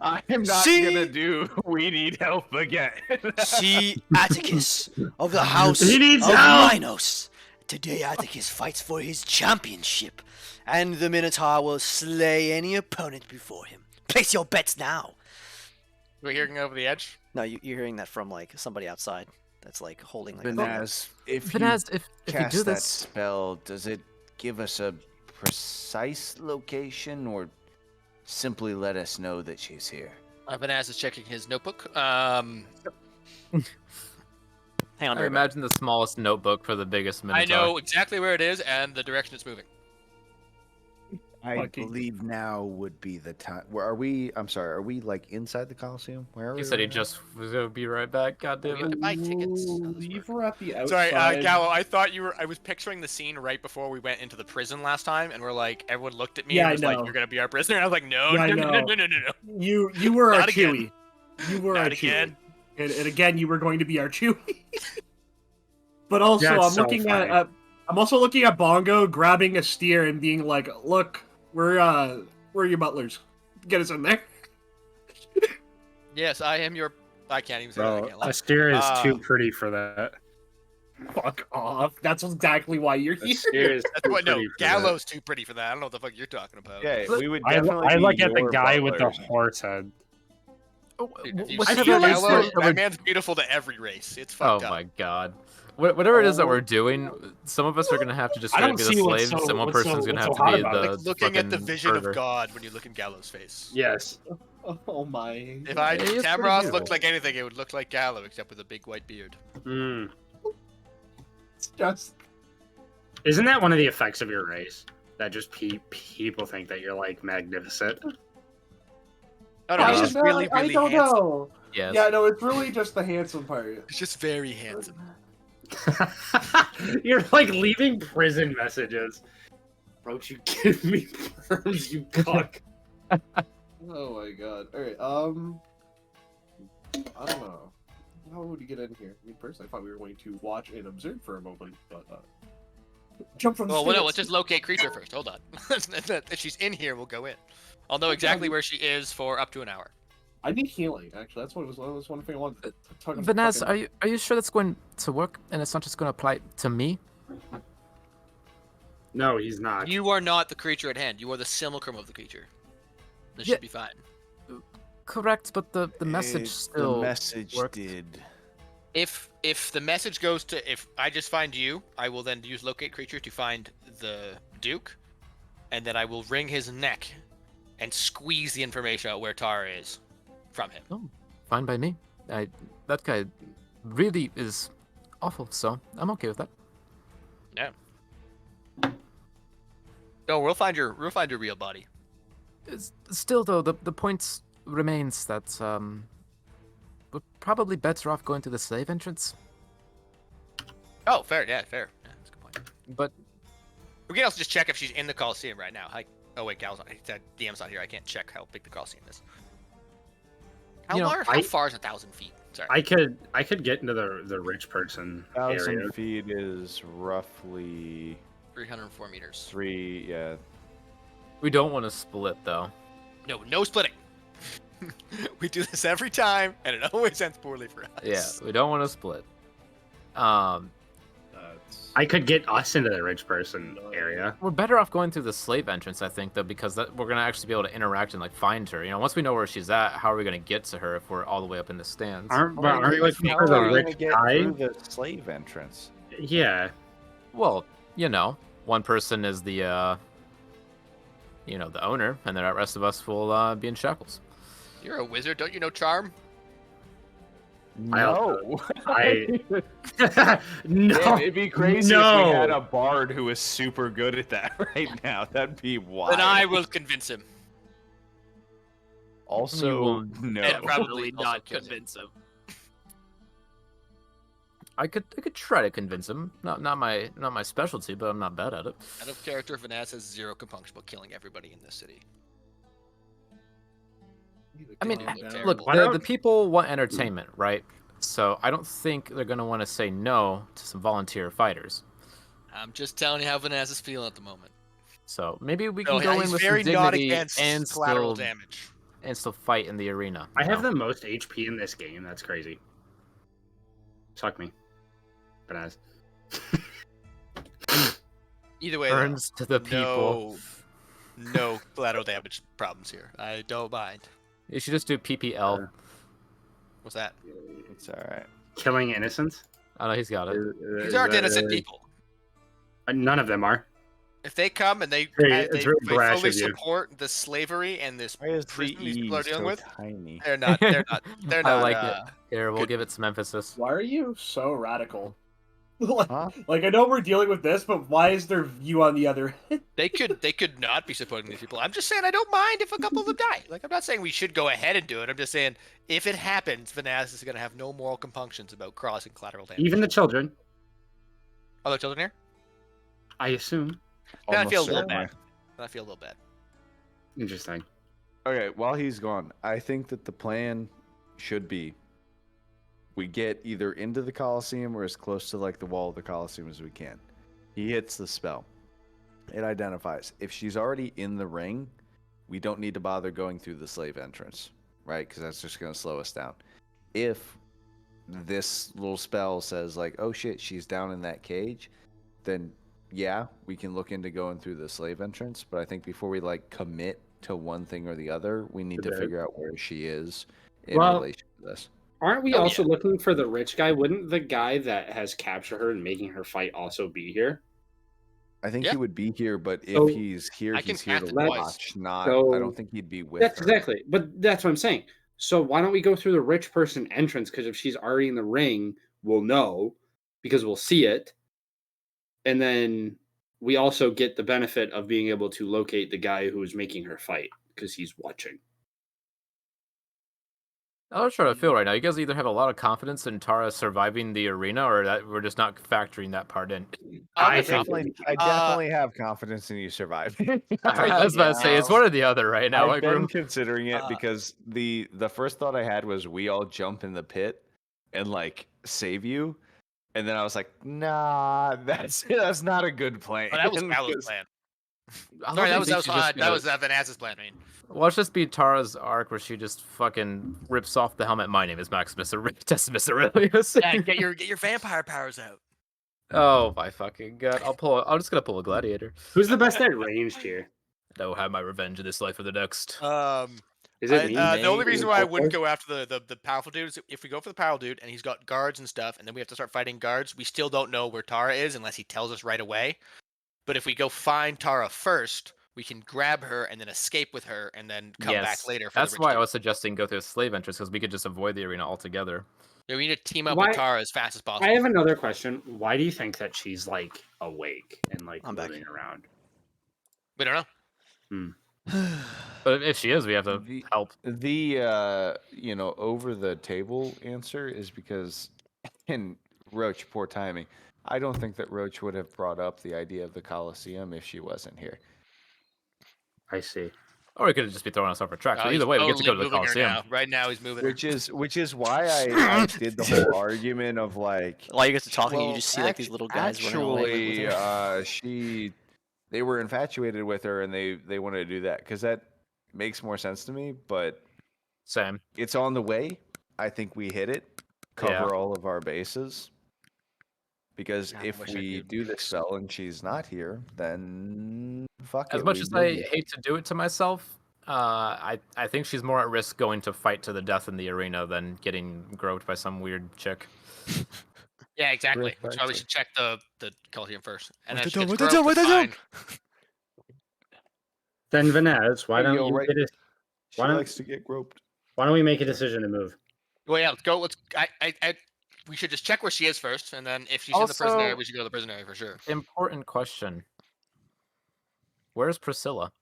Speaker 7: I am not
Speaker 1: See?
Speaker 7: gonna do. We need help again.
Speaker 2: See Atticus of the house
Speaker 9: He needs
Speaker 2: of
Speaker 9: help!
Speaker 2: Minos. Today Atticus fights for his championship, and the Minotaur will slay any opponent before him. Place your bets now.
Speaker 1: we're hearing over the edge.
Speaker 2: No, you're hearing that from like somebody outside that's like holding like.
Speaker 7: Banaz, if
Speaker 3: Banaz,
Speaker 7: you
Speaker 3: if you
Speaker 7: cast
Speaker 3: do
Speaker 7: that
Speaker 3: this,
Speaker 7: spell, does it give us a precise location, or simply let us know that she's here?
Speaker 1: Banaz is checking his notebook.
Speaker 2: Hang on.
Speaker 8: I imagine the smallest notebook for the biggest minotaur.
Speaker 1: I know exactly where it is and the direction it's moving.
Speaker 7: I
Speaker 6: Fucking-
Speaker 7: believe now would be the time. Where are we? I'm sorry. Are we like inside the Coliseum? Where are we?
Speaker 8: He said he
Speaker 7: right now?
Speaker 8: just was gonna be right back. God
Speaker 1: We
Speaker 8: damn
Speaker 1: have
Speaker 8: it.
Speaker 1: to buy tickets.
Speaker 6: Leave her at the
Speaker 1: Sorry,
Speaker 6: outside.
Speaker 1: Gallo. I thought you were. I was picturing the scene right before we went into the prison last time, and we're like, everyone looked at me
Speaker 6: Yeah,
Speaker 1: and
Speaker 6: I
Speaker 1: was like,
Speaker 6: know.
Speaker 1: "You're gonna be our prisoner." And I was like, "No,
Speaker 6: Yeah, I
Speaker 1: no, no,
Speaker 6: know.
Speaker 1: no, no, no, no,
Speaker 6: You were our
Speaker 1: Not again.
Speaker 6: Chewie. You were our
Speaker 1: not
Speaker 6: Chewie.
Speaker 1: again."
Speaker 6: And again, you were going to be our Chewie. But also,
Speaker 9: That's
Speaker 6: I'm
Speaker 9: so
Speaker 6: looking
Speaker 9: funny.
Speaker 6: at. I'm also looking at Bongo grabbing a steer and being like, "Look, we're your butlers. Get us in there."
Speaker 1: Yes, I am your. I can't even say that. I
Speaker 9: Bro,
Speaker 1: can't lie.
Speaker 9: Astir is
Speaker 1: Ah.
Speaker 9: too pretty for that.
Speaker 6: Fuck off. That's exactly why you're here.
Speaker 9: Astir is
Speaker 1: That's
Speaker 9: too
Speaker 1: what. No,
Speaker 9: pretty for that.
Speaker 1: Gallo's too pretty for that. I don't know what the fuck you're talking about.
Speaker 7: Yeah, we would
Speaker 9: I
Speaker 7: definitely.
Speaker 9: look
Speaker 7: be
Speaker 9: at the
Speaker 7: your
Speaker 9: guy with the
Speaker 7: butlers.
Speaker 9: horse head.
Speaker 1: Dude, if you
Speaker 3: What
Speaker 1: see
Speaker 3: I feel like
Speaker 1: Gallo,
Speaker 3: the-
Speaker 1: that man's beautiful to every race. It's
Speaker 8: Oh
Speaker 1: fucked up.
Speaker 8: my god. Whatever it is that we're doing, some of us are gonna have to just
Speaker 9: I
Speaker 8: try to
Speaker 9: don't
Speaker 8: be the
Speaker 9: see what's
Speaker 8: slaves,
Speaker 9: so-
Speaker 8: and one
Speaker 9: what's so-
Speaker 8: person's gonna
Speaker 9: what's
Speaker 8: have
Speaker 9: so
Speaker 8: to
Speaker 9: hot
Speaker 8: be
Speaker 9: about
Speaker 8: the
Speaker 9: it.
Speaker 1: Like looking at the
Speaker 8: fucking
Speaker 1: vision
Speaker 8: herder.
Speaker 1: of God when you look in Gallo's face.
Speaker 9: Yes.
Speaker 6: Oh my.
Speaker 1: If
Speaker 8: It is pretty
Speaker 1: Tamroth
Speaker 8: beautiful.
Speaker 1: looked like anything, it would look like Gallo, except with a big white beard.
Speaker 9: Mm.
Speaker 6: It's just.
Speaker 9: Isn't that one of the effects of your race? That just people think that you're like magnificent.
Speaker 1: Oh no,
Speaker 6: I
Speaker 1: he's just
Speaker 6: don't
Speaker 1: really,
Speaker 6: know, I
Speaker 1: really
Speaker 6: don't
Speaker 1: handsome.
Speaker 6: know.
Speaker 8: Yes.
Speaker 6: Yeah, no, it's really just the handsome part.
Speaker 1: He's just very handsome.
Speaker 9: You're like leaving prison messages. Don't you give me perms, you cuck.
Speaker 6: Oh my god. Alright, I don't know. How would you get in here? I mean, personally, I thought we were going to watch and observe for a moment, but jump from the
Speaker 1: Well, no,
Speaker 6: stairs.
Speaker 1: let's just locate creature first. Hold on. If she's in here, we'll go in. I'll know exactly where she is for up to an hour.
Speaker 6: I need healing. Actually, that's what it was. That was one thing I wanted to talk about.
Speaker 3: Vanaz, are you sure that's going to work and it's not just going to apply to me?
Speaker 9: No, he's not.
Speaker 1: You are not the creature at hand. You are the simulacrum of the creature. This
Speaker 3: Yeah.
Speaker 1: should be fine.
Speaker 3: Correct, but the message still
Speaker 7: The message
Speaker 3: worked.
Speaker 7: did.
Speaker 1: If the message goes to, if I just find you, I will then use locate creature to find the Duke, and then I will wring his neck and squeeze the information out where Tara is from him.
Speaker 3: Oh, fine by me. That guy really is awful, so I'm okay with that.
Speaker 1: Yeah. No, we'll find your real body.
Speaker 3: Still, though, the point remains that we're probably better off going to the slave entrance.
Speaker 1: Oh, fair. Yeah, fair. Yeah, that's a good point.
Speaker 3: But
Speaker 1: We can also just check if she's in the Coliseum right now. Oh wait, Gal's not. DM's not here. I can't check how big the Coliseum is. How
Speaker 3: You know,
Speaker 1: how far is 1,000 feet? Sorry.
Speaker 9: I could get into the rich person area.
Speaker 7: 1,000 feet is roughly
Speaker 1: 304 meters.
Speaker 3: we don't want to split, though.
Speaker 1: No splitting. We do this every time, and it always ends poorly for us.
Speaker 3: Yeah, we don't want to split.
Speaker 9: I could get us into the rich person area.
Speaker 3: We're better off going through the slave entrance, I think, though, because we're gonna actually be able to interact and like find her. You know, once we know where she's at, how are we gonna get to her if we're all the way up in the stands?
Speaker 9: Aren't we
Speaker 1: agree with
Speaker 9: looking
Speaker 1: you.
Speaker 9: for the
Speaker 7: How are we gonna
Speaker 9: rich
Speaker 7: get
Speaker 9: guy?
Speaker 7: through the slave entrance?
Speaker 9: Yeah.
Speaker 3: Well, you know, one person is the the owner, and the rest of us will be in shackles.
Speaker 1: You're a wizard, don't you know charm?
Speaker 7: No.
Speaker 9: I no.
Speaker 7: Damn, it'd be crazy if
Speaker 9: No.
Speaker 7: we had a bard who was super good at that right now. That'd be wild.
Speaker 1: Then I will convince him.
Speaker 7: Also,
Speaker 3: You will
Speaker 7: no.
Speaker 1: And probably not convince him.
Speaker 3: I could try to convince him. Not my specialty, but I'm not bad at it.
Speaker 1: Out of character, Vanessa has zero compunction about killing everybody in this city.
Speaker 3: I mean,
Speaker 1: Terrible.
Speaker 3: look,
Speaker 9: Why
Speaker 3: the
Speaker 9: don't-
Speaker 3: people want entertainment, right? So I don't think they're gonna want to say no to some volunteer fighters.
Speaker 1: I'm just telling you how Vanessa's feeling at the moment.
Speaker 3: So maybe we
Speaker 1: No,
Speaker 3: can go
Speaker 1: he's
Speaker 3: in with
Speaker 1: very
Speaker 3: some
Speaker 1: not
Speaker 3: dignity
Speaker 1: against
Speaker 3: and
Speaker 1: collateral
Speaker 3: still
Speaker 1: damage.
Speaker 3: fight in the arena.
Speaker 9: I
Speaker 3: you
Speaker 9: have
Speaker 3: know?
Speaker 9: the most HP in this game. That's crazy. Suck me. Banaz.
Speaker 1: Either way,
Speaker 3: Burns to the people.
Speaker 1: no collateral damage problems here. I don't mind.
Speaker 3: You should just do PPL.
Speaker 1: What's that?
Speaker 7: It's all right.
Speaker 9: Killing innocents?
Speaker 3: Oh no, he's got it.
Speaker 1: These aren't innocent people.
Speaker 9: None of them are.
Speaker 1: If they come and they,
Speaker 9: Hey,
Speaker 1: they
Speaker 9: it's very brash
Speaker 1: fully
Speaker 9: of you.
Speaker 1: support the slavery and this
Speaker 7: Why is
Speaker 1: prison
Speaker 7: the
Speaker 1: these
Speaker 7: E
Speaker 1: people are dealing
Speaker 7: so
Speaker 1: with,
Speaker 7: tiny?
Speaker 1: they're not. They're not.
Speaker 3: I like it. Here, we'll
Speaker 1: good.
Speaker 3: give it some emphasis.
Speaker 6: Why are you so radical? like,
Speaker 7: Huh?
Speaker 6: like, I know we're dealing with this, but why is there you on the other?
Speaker 1: They could not be supporting these people. I'm just saying I don't mind if a couple of them die. Like I'm not saying we should go ahead and do it. I'm just saying if it happens, Vanaz is gonna have no moral compunctions about crossing collateral damage.
Speaker 9: Even the children,
Speaker 1: Are there children here?
Speaker 9: I assume.
Speaker 1: Then I
Speaker 7: Almost
Speaker 1: feel a little
Speaker 7: certainly.
Speaker 1: bad. Then I feel a little bad.
Speaker 9: Interesting.
Speaker 7: Okay, while he's gone, I think that the plan should be we get either into the Coliseum or as close to like the wall of the Coliseum as we can. He hits the spell. It identifies. If she's already in the ring, we don't need to bother going through the slave entrance, right? Because that's just going to slow us down. If this little spell says like, oh shit, she's down in that cage, then yeah, we can look into going through the slave entrance. But I think before we like commit to one thing or the other, we need to
Speaker 9: Okay.
Speaker 7: figure out where she is in
Speaker 9: Well-
Speaker 7: relation to this.
Speaker 9: Aren't we
Speaker 1: Oh,
Speaker 9: also looking for the rich guy? Wouldn't the guy that has captured her and making her fight also be here?
Speaker 7: I think
Speaker 1: Yeah.
Speaker 7: he would be here, but if
Speaker 9: So-
Speaker 7: he's here,
Speaker 1: I can
Speaker 7: he's here
Speaker 1: cast
Speaker 7: to
Speaker 1: it
Speaker 9: twice.
Speaker 7: watch. Not,
Speaker 9: So-
Speaker 7: I don't think he'd be with
Speaker 9: That's
Speaker 7: her.
Speaker 9: exactly. But that's what I'm saying. So why don't we go through the rich person entrance? Because if she's already in the ring, we'll know because we'll see it. And then we also get the benefit of being able to locate the guy who is making her fight because he's watching.
Speaker 3: I'm not sure how I feel right now. You guys either have a lot of confidence in Tara surviving the arena, or that we're just not factoring that part in.
Speaker 9: I
Speaker 7: I
Speaker 9: think-
Speaker 7: definitely have confidence in you surviving.
Speaker 3: I was about to say it's one or the other right now.
Speaker 7: I've
Speaker 3: White
Speaker 7: been
Speaker 3: Groom.
Speaker 7: considering it because the first thought I had was we all jump in the pit, and like save you. And then I was like, nah, that's not a good plan.
Speaker 1: Oh, that was Paolo's
Speaker 7: Because-
Speaker 1: plan.
Speaker 8: I
Speaker 1: Sorry, that
Speaker 8: love
Speaker 1: was
Speaker 8: think she just
Speaker 1: that was
Speaker 8: goes-
Speaker 1: Vanaz's plan. I mean,
Speaker 8: Watch this be Tara's arc where she just fucking rips off the helmet. My name is Maximus Decimus Aurelius.
Speaker 1: yeah, get your vampire powers out.
Speaker 8: Oh my fucking god! I'm just gonna pull a gladiator.
Speaker 9: Who's the best at ranged here?
Speaker 8: I will have my revenge in this life or the next.
Speaker 9: Is it me?
Speaker 1: The only
Speaker 2: Maybe
Speaker 1: reason why I wouldn't
Speaker 9: Poker?
Speaker 1: go after the powerful dude is if we go for the powerful dude and he's got guards and stuff, and then we have to start fighting guards, we still don't know where Tara is unless he tells us right away. But if we go find Tara first, we can grab her and then escape with her and then come back later. For
Speaker 8: That's
Speaker 1: the
Speaker 8: why I
Speaker 1: rich
Speaker 8: was suggesting go through the slave entrance because we could just avoid the arena altogether.
Speaker 1: dude. Yeah, we need to team up
Speaker 9: Why-
Speaker 1: with Tara as fast as possible.
Speaker 9: I have another question. Why do you think that she's like awake and like
Speaker 2: I'm back.
Speaker 9: moving around?
Speaker 1: We don't know.
Speaker 8: But if she is, we have to
Speaker 7: The-
Speaker 8: help.
Speaker 7: The over the table answer is because, and Roach, poor timing. I don't think that Roach would have brought up the idea of the Colosseum if she wasn't here.
Speaker 9: I see.
Speaker 8: Or we could just be throwing us off our tracks.
Speaker 1: Oh,
Speaker 8: But
Speaker 1: he's
Speaker 8: either way, we get to go to
Speaker 1: totally
Speaker 8: the
Speaker 1: moving her
Speaker 8: Coliseum.
Speaker 1: now. Right now, he's moving her.
Speaker 7: Which is why I did the whole argument of like,
Speaker 2: While you guys are talking, you
Speaker 7: well,
Speaker 2: just see like these little guys running away.
Speaker 7: actually, they were infatuated with her and they wanted to do that because that makes more sense to me. But
Speaker 8: Same.
Speaker 7: it's on the way. I think we hit it, cover all of our bases. Because
Speaker 1: God, I
Speaker 7: if
Speaker 1: wish I
Speaker 7: we
Speaker 1: could.
Speaker 7: do this spell and she's not here, then fuck
Speaker 8: As
Speaker 7: it.
Speaker 8: much
Speaker 7: we
Speaker 8: as
Speaker 7: will
Speaker 8: I
Speaker 7: be.
Speaker 8: hate to do it to myself, I think she's more at risk going to fight to the death in the arena than getting groped by some weird chick.
Speaker 1: Yeah, exactly. That's why we
Speaker 7: Precisely.
Speaker 1: should check the Coliseum first. And then
Speaker 2: What
Speaker 1: she
Speaker 2: the
Speaker 1: gets
Speaker 2: done, what
Speaker 1: groped,
Speaker 2: the
Speaker 1: it's
Speaker 2: done?
Speaker 1: fine.
Speaker 9: Then Vanez, why
Speaker 7: Hey,
Speaker 9: don't
Speaker 7: yo,
Speaker 9: you
Speaker 7: right-
Speaker 9: get a,
Speaker 7: She
Speaker 9: why don't-
Speaker 7: likes to get groped.
Speaker 9: why don't we make a decision to move?
Speaker 1: Well, yeah, let's go. We should just check where she is first, and then if she's in the prison area,
Speaker 8: Also-
Speaker 1: we should go to the prison area for sure.
Speaker 8: Important question. Where's Priscilla?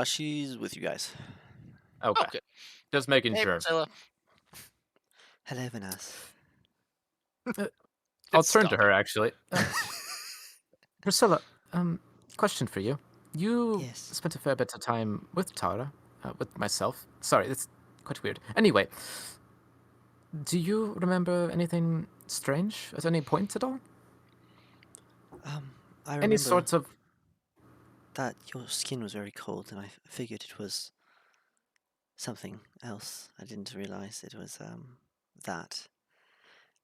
Speaker 2: She's with you guys.
Speaker 8: Okay.
Speaker 1: Okay.
Speaker 8: Just making
Speaker 1: Hey,
Speaker 8: sure.
Speaker 1: Priscilla.
Speaker 2: Hello, Vanessa.
Speaker 8: I'll
Speaker 1: It's
Speaker 8: turn to
Speaker 1: Scott.
Speaker 8: her actually. Priscilla, question for you. You
Speaker 2: Yes.
Speaker 8: spent a fair bit of time with Tara, with myself. Sorry, that's quite weird. Anyway, do you remember anything strange at any point at all?
Speaker 2: I
Speaker 8: Any
Speaker 2: remember
Speaker 8: sorts of
Speaker 2: that your skin was very cold, and I figured it was something else. I didn't realize it was that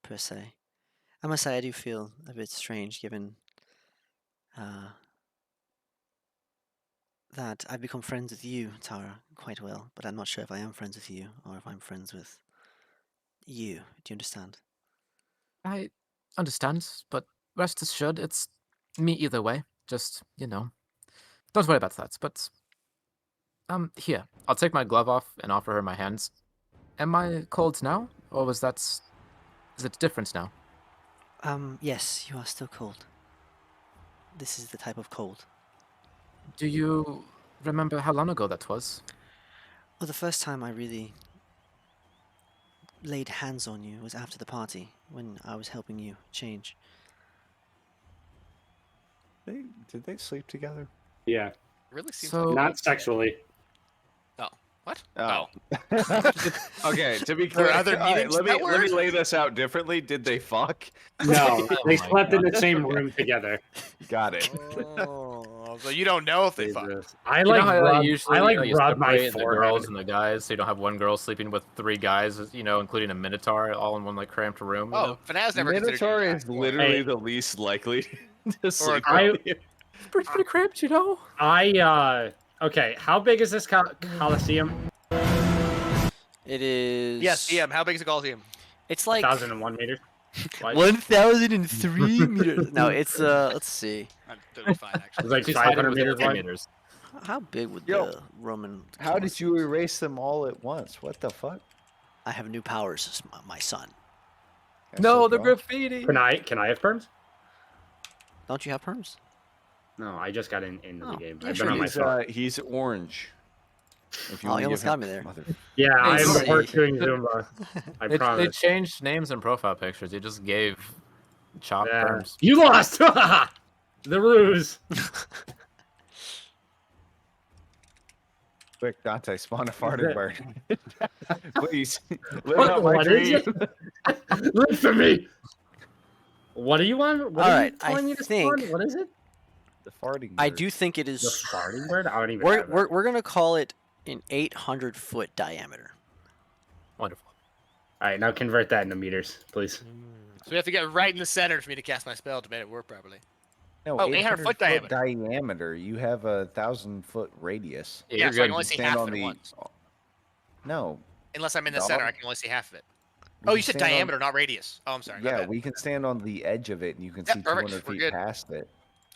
Speaker 2: per se. I must say I do feel a bit strange given that I've become friends with you, Tara, quite well, but I'm not sure if I am friends with you or if I'm friends with you. Do you understand?
Speaker 8: I understand, but rest assured, it's me either way. Just, don't worry about that. But, here, I'll take my glove off and offer her my hands. Am I cold now, or is it different now?
Speaker 2: Yes, you are still cold. This is the type of cold.
Speaker 8: Do you remember how long ago that was?
Speaker 2: Well, the first time I really laid hands on you was after the party, when I was helping you change.
Speaker 7: Did they sleep together?
Speaker 9: Yeah,
Speaker 1: Really seems
Speaker 8: So-
Speaker 1: like
Speaker 9: not sexually.
Speaker 1: what?
Speaker 7: Oh.
Speaker 1: Oh.
Speaker 7: Okay, to be
Speaker 1: There
Speaker 7: clear,
Speaker 1: are other
Speaker 7: all right,
Speaker 1: meanings
Speaker 7: let
Speaker 1: to
Speaker 7: me
Speaker 1: that
Speaker 7: let me
Speaker 1: word?
Speaker 7: lay this out differently. Did they fuck?
Speaker 9: No,
Speaker 8: Oh
Speaker 9: they
Speaker 8: my
Speaker 9: slept in
Speaker 8: God.
Speaker 9: the same room together.
Speaker 7: Got it.
Speaker 1: Oh, so you don't know if they fuck.
Speaker 9: Jesus. I
Speaker 8: You know
Speaker 9: like
Speaker 8: how
Speaker 9: rub,
Speaker 8: usually
Speaker 9: I like
Speaker 8: you
Speaker 9: rub my
Speaker 8: separate the girls
Speaker 9: forehead.
Speaker 8: and the guys, so you don't have one girl sleeping with three guys, including a minotaur, all in one like cramped room. you
Speaker 1: Oh,
Speaker 8: know?
Speaker 1: Fanaz never considered
Speaker 7: Minotaur
Speaker 1: you
Speaker 7: is
Speaker 1: that before.
Speaker 7: literally
Speaker 9: Hey.
Speaker 7: the least likely to sleep
Speaker 9: I-
Speaker 7: with you.
Speaker 8: It's pretty cramped,
Speaker 9: Okay, how big is this Coliseum?
Speaker 2: It is.
Speaker 1: Yes, DM. How big is the Coliseum?
Speaker 2: It's like
Speaker 9: 1,001 meters. What?
Speaker 2: 1,003 meters. No, it's let's see.
Speaker 1: I'm totally fine, actually.
Speaker 9: It's like
Speaker 8: She's hiding
Speaker 9: 500
Speaker 8: within
Speaker 9: meters
Speaker 8: 10
Speaker 9: wide.
Speaker 8: meters.
Speaker 2: How big would
Speaker 7: Yo,
Speaker 2: the Roman?
Speaker 7: How did you
Speaker 2: Colosseum-
Speaker 7: erase them all at once? What the fuck?
Speaker 2: I have new powers, my son.
Speaker 7: That's
Speaker 8: No,
Speaker 7: so
Speaker 8: the
Speaker 7: drunk.
Speaker 8: graffiti.
Speaker 9: Can I have perms?
Speaker 2: Don't you have perms?
Speaker 9: No, I just got into the
Speaker 2: Oh,
Speaker 9: game.
Speaker 2: yeah,
Speaker 9: I've
Speaker 2: sure
Speaker 9: been on my
Speaker 7: He's,
Speaker 9: phone.
Speaker 7: He's orange. If
Speaker 2: Oh,
Speaker 7: wanna
Speaker 2: you almost
Speaker 7: give him-
Speaker 2: got me there.
Speaker 7: Mother-
Speaker 9: Yeah, I'm
Speaker 2: Hey,
Speaker 9: a horse doing Zumba. I
Speaker 8: They
Speaker 9: promise.
Speaker 8: changed names and profile pictures. You just gave Chop
Speaker 9: Yeah.
Speaker 8: terms.
Speaker 9: You lost! The ruse!
Speaker 4: Quick, Dante, spawn a farting bird. Please. Live
Speaker 9: What-
Speaker 4: out my
Speaker 9: what is
Speaker 4: dream.
Speaker 9: it? Listen to me. What do you want? What
Speaker 2: All
Speaker 9: are
Speaker 2: right,
Speaker 9: you
Speaker 2: I
Speaker 9: telling me to
Speaker 2: think-
Speaker 9: spawn? What is it?
Speaker 4: The farting bird.
Speaker 2: I do think it
Speaker 9: The
Speaker 2: is.
Speaker 9: farting bird? I don't even.
Speaker 2: We're
Speaker 9: have that.
Speaker 2: we're gonna call it an 800-foot diameter.
Speaker 8: Wonderful.
Speaker 9: All right, now convert that into meters, please.
Speaker 1: So we have to get right in the center for me to cast my spell to make it work properly.
Speaker 4: No,
Speaker 1: Oh, 800-foot
Speaker 4: diameter. You have a 1,000-foot radius.
Speaker 8: Yeah,
Speaker 1: Yeah,
Speaker 8: you're
Speaker 1: so I
Speaker 8: good.
Speaker 1: can only
Speaker 4: You
Speaker 1: see
Speaker 4: stand
Speaker 1: half
Speaker 4: on
Speaker 1: of it
Speaker 4: the-
Speaker 1: once.
Speaker 4: No.
Speaker 1: Unless I'm in the
Speaker 4: Dog.
Speaker 1: center, I can only see half of it.
Speaker 4: we
Speaker 1: Oh,
Speaker 4: can
Speaker 1: you said
Speaker 4: stand on-
Speaker 1: diameter, not radius. Oh, I'm sorry. my
Speaker 4: Yeah,
Speaker 1: bad.
Speaker 4: we can stand on the edge of it, and you can
Speaker 1: Yeah,
Speaker 4: see
Speaker 1: perfect,
Speaker 4: 200
Speaker 1: we're
Speaker 4: feet
Speaker 1: good.
Speaker 4: past it.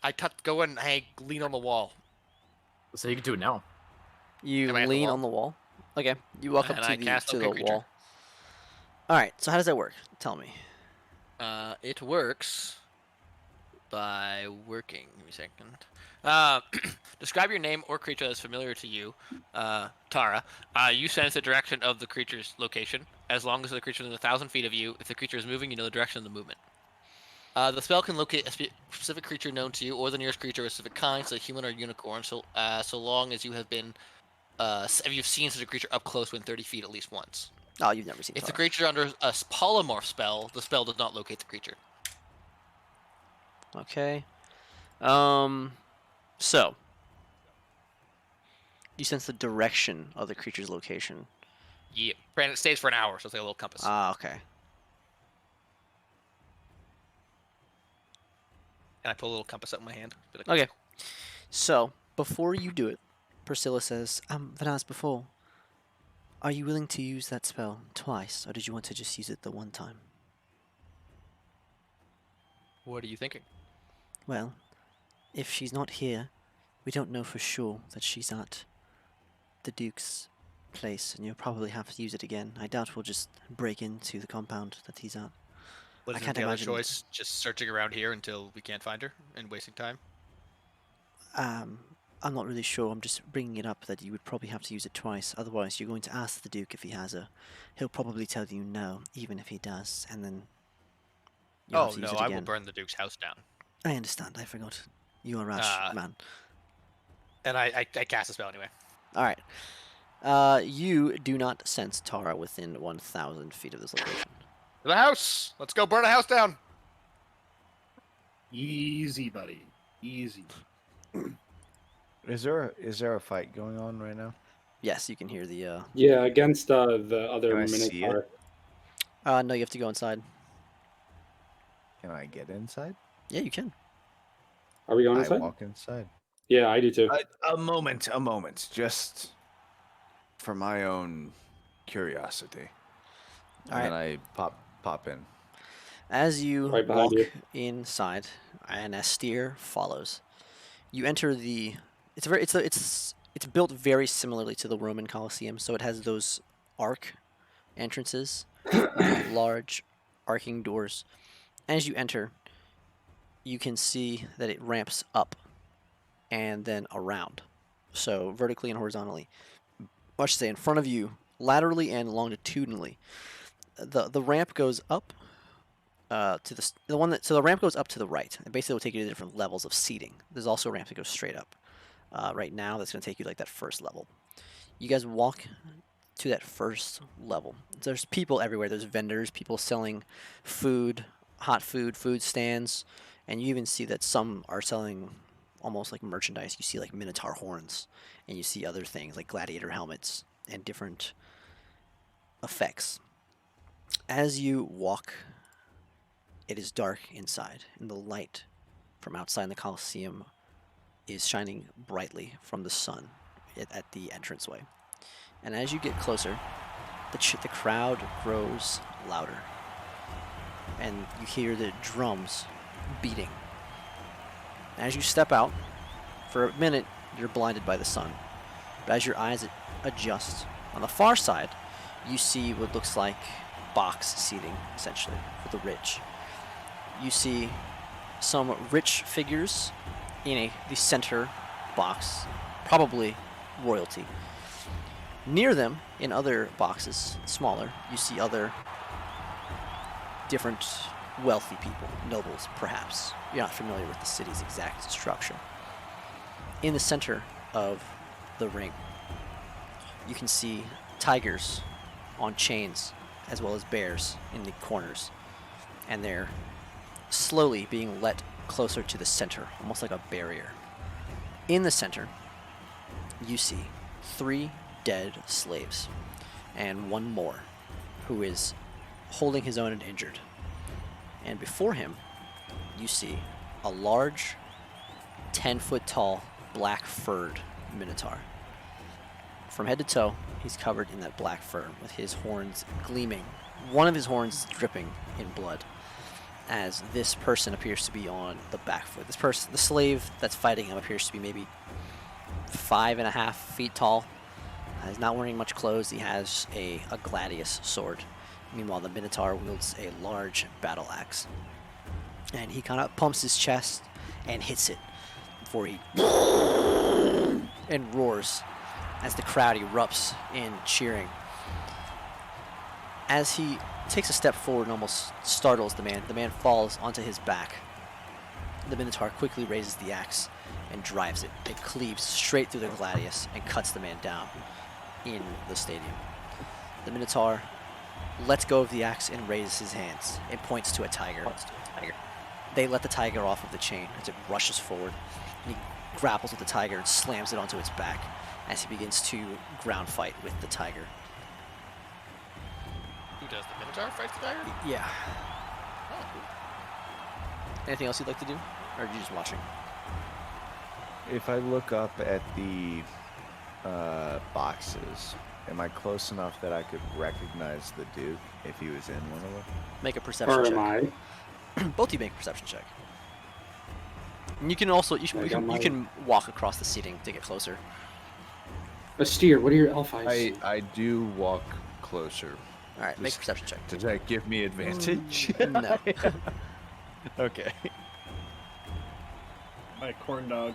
Speaker 1: I go and I lean on the wall.
Speaker 8: So you can do it now.
Speaker 2: You
Speaker 1: Am I at the
Speaker 2: lean
Speaker 1: wall?
Speaker 2: on the wall. Okay, you walk up
Speaker 1: And
Speaker 2: to
Speaker 1: I
Speaker 2: the
Speaker 1: cast okay creature.
Speaker 2: wall. All right, so how does that work? Tell me.
Speaker 1: It works by working. Give me a second. Describe your name or creature that is familiar to you, Tara. You sense the direction of the creature's location. As long as the creature is within 1,000 feet of you, if the creature is moving, you know the direction of the movement. The spell can locate a specific creature known to you, or the nearest creature of a specific kind, so human or unicorn. So long as you have been, if you've seen such a creature up close within 30 feet at least once.
Speaker 2: Oh, you've never seen.
Speaker 1: If the
Speaker 2: Tara.
Speaker 1: creature under a polymorph spell, the spell does not locate the creature.
Speaker 2: Okay. So you sense the direction of the creature's location.
Speaker 1: Yeah, granted, it stays for an hour, so it's like a little compass.
Speaker 2: Ah, okay.
Speaker 1: And I pull a little compass up in my hand. Be like,
Speaker 2: Okay. So before you do it, Priscilla says, Vanaz, before, are you willing to use that spell twice, or did you want to just use it the one time?
Speaker 1: What are you thinking?
Speaker 2: Well, if she's not here, we don't know for sure that she's at the Duke's place, and you'll probably have to use it again. I doubt we'll just break into the compound that he's at.
Speaker 1: What
Speaker 2: I
Speaker 1: is
Speaker 2: can't
Speaker 1: the other
Speaker 2: imagine-
Speaker 1: choice? Just searching around here until we can't find her and wasting time?
Speaker 2: I'm not really sure. I'm just bringing it up that you would probably have to use it twice. Otherwise, you're going to ask the Duke if he has her. He'll probably tell you no, even if he does, and then you'll have
Speaker 1: Oh,
Speaker 2: to
Speaker 1: no,
Speaker 2: use it
Speaker 1: I
Speaker 2: again.
Speaker 1: will burn the Duke's house down.
Speaker 2: I understand. I forgot. You are rash, man.
Speaker 1: And I cast a spell anyway.
Speaker 2: All right. You do not sense Tara within 1,000 feet of this location.
Speaker 1: To the house! Let's go burn a house down!
Speaker 6: Easy, buddy. Easy.
Speaker 4: Is there a fight going on right now?
Speaker 2: Yes, you can hear the.
Speaker 9: Yeah, against the other
Speaker 4: Can I see it?
Speaker 9: Minotaur.
Speaker 2: No, you have to go inside.
Speaker 4: Can I get inside?
Speaker 2: Yeah, you can.
Speaker 9: Are we going
Speaker 4: I
Speaker 9: inside?
Speaker 4: walk inside.
Speaker 9: Yeah, I do too.
Speaker 4: A moment, just for my own curiosity.
Speaker 2: All
Speaker 4: And
Speaker 2: right.
Speaker 4: then I pop in.
Speaker 2: As you
Speaker 9: Right behind
Speaker 2: walk
Speaker 9: you.
Speaker 2: inside, and Astir follows, you enter the. It's built very similarly to the Roman Colosseum, so it has those arc entrances, large arcing doors. As you enter, you can see that it ramps up and then around, so vertically and horizontally. I should say in front of you, laterally and longitudinally. The ramp goes up. To the ramp goes up to the right, and basically will take you to different levels of seating. There's also a ramp that goes straight up. Right now, that's going to take you like that first level. You guys walk to that first level. There's people everywhere. There's vendors, people selling food, hot food, food stands, and you even see that some are selling almost like merchandise. You see like Minotaur horns, and you see other things like gladiator helmets and different effects. As you walk, it is dark inside, and the light from outside the Colosseum is shining brightly from the sun at the entranceway. And as you get closer, the crowd grows louder, and you hear the drums beating. As you step out, for a minute, you're blinded by the sun. But as your eyes adjust, on the far side, you see what looks like box seating, essentially, for the rich. You see some rich figures in the center box, probably royalty. Near them, in other boxes, smaller, you see other different wealthy people, nobles perhaps. You're not familiar with the city's exact structure. In the center of the ring, you can see tigers on chains, as well as bears in the corners. And they're slowly being let closer to the center, almost like a barrier. In the center, you see 3 dead slaves, and 1 more, who is holding his own and injured. And before him, you see a large, 10-foot tall, black furred minotaur. From head to toe, he's covered in that black fur, with his horns gleaming. One of his horns is dripping in blood, as this person appears to be on the back foot. This person, the slave that's fighting him, appears to be maybe 5.5 feet tall. He's not wearing much clothes. He has a gladius sword. Meanwhile, the minotaur wields a large battle axe. And he kind of pumps his chest and hits it before he and roars as the crowd erupts in cheering. As he takes a step forward and almost startles the man falls onto his back. The minotaur quickly raises the axe and drives it. It cleaves straight through the gladius and cuts the man down in the stadium. The minotaur lets go of the axe and raises his hands and points to a tiger. They let the tiger off of the chain as it rushes forward, and he grapples with the tiger and slams it onto its back as he begins to ground fight with the tiger.
Speaker 1: Who does the Minotaur fight the tiger?
Speaker 2: Yeah. Anything else you'd like to do? Or are you just watching?
Speaker 4: If I look up at the boxes, am I close enough that I could recognize the Duke if he was in one of them?
Speaker 2: Make a perception
Speaker 9: Or
Speaker 2: check.
Speaker 9: am I?
Speaker 2: Both of you make a perception check. And you can also you can walk across the seating to get closer.
Speaker 9: Astir, what are your elf eyes?
Speaker 4: I do walk closer.
Speaker 2: All right, make a perception check.
Speaker 4: Does that give me advantage?
Speaker 2: No.
Speaker 4: Okay.
Speaker 6: My corn dog.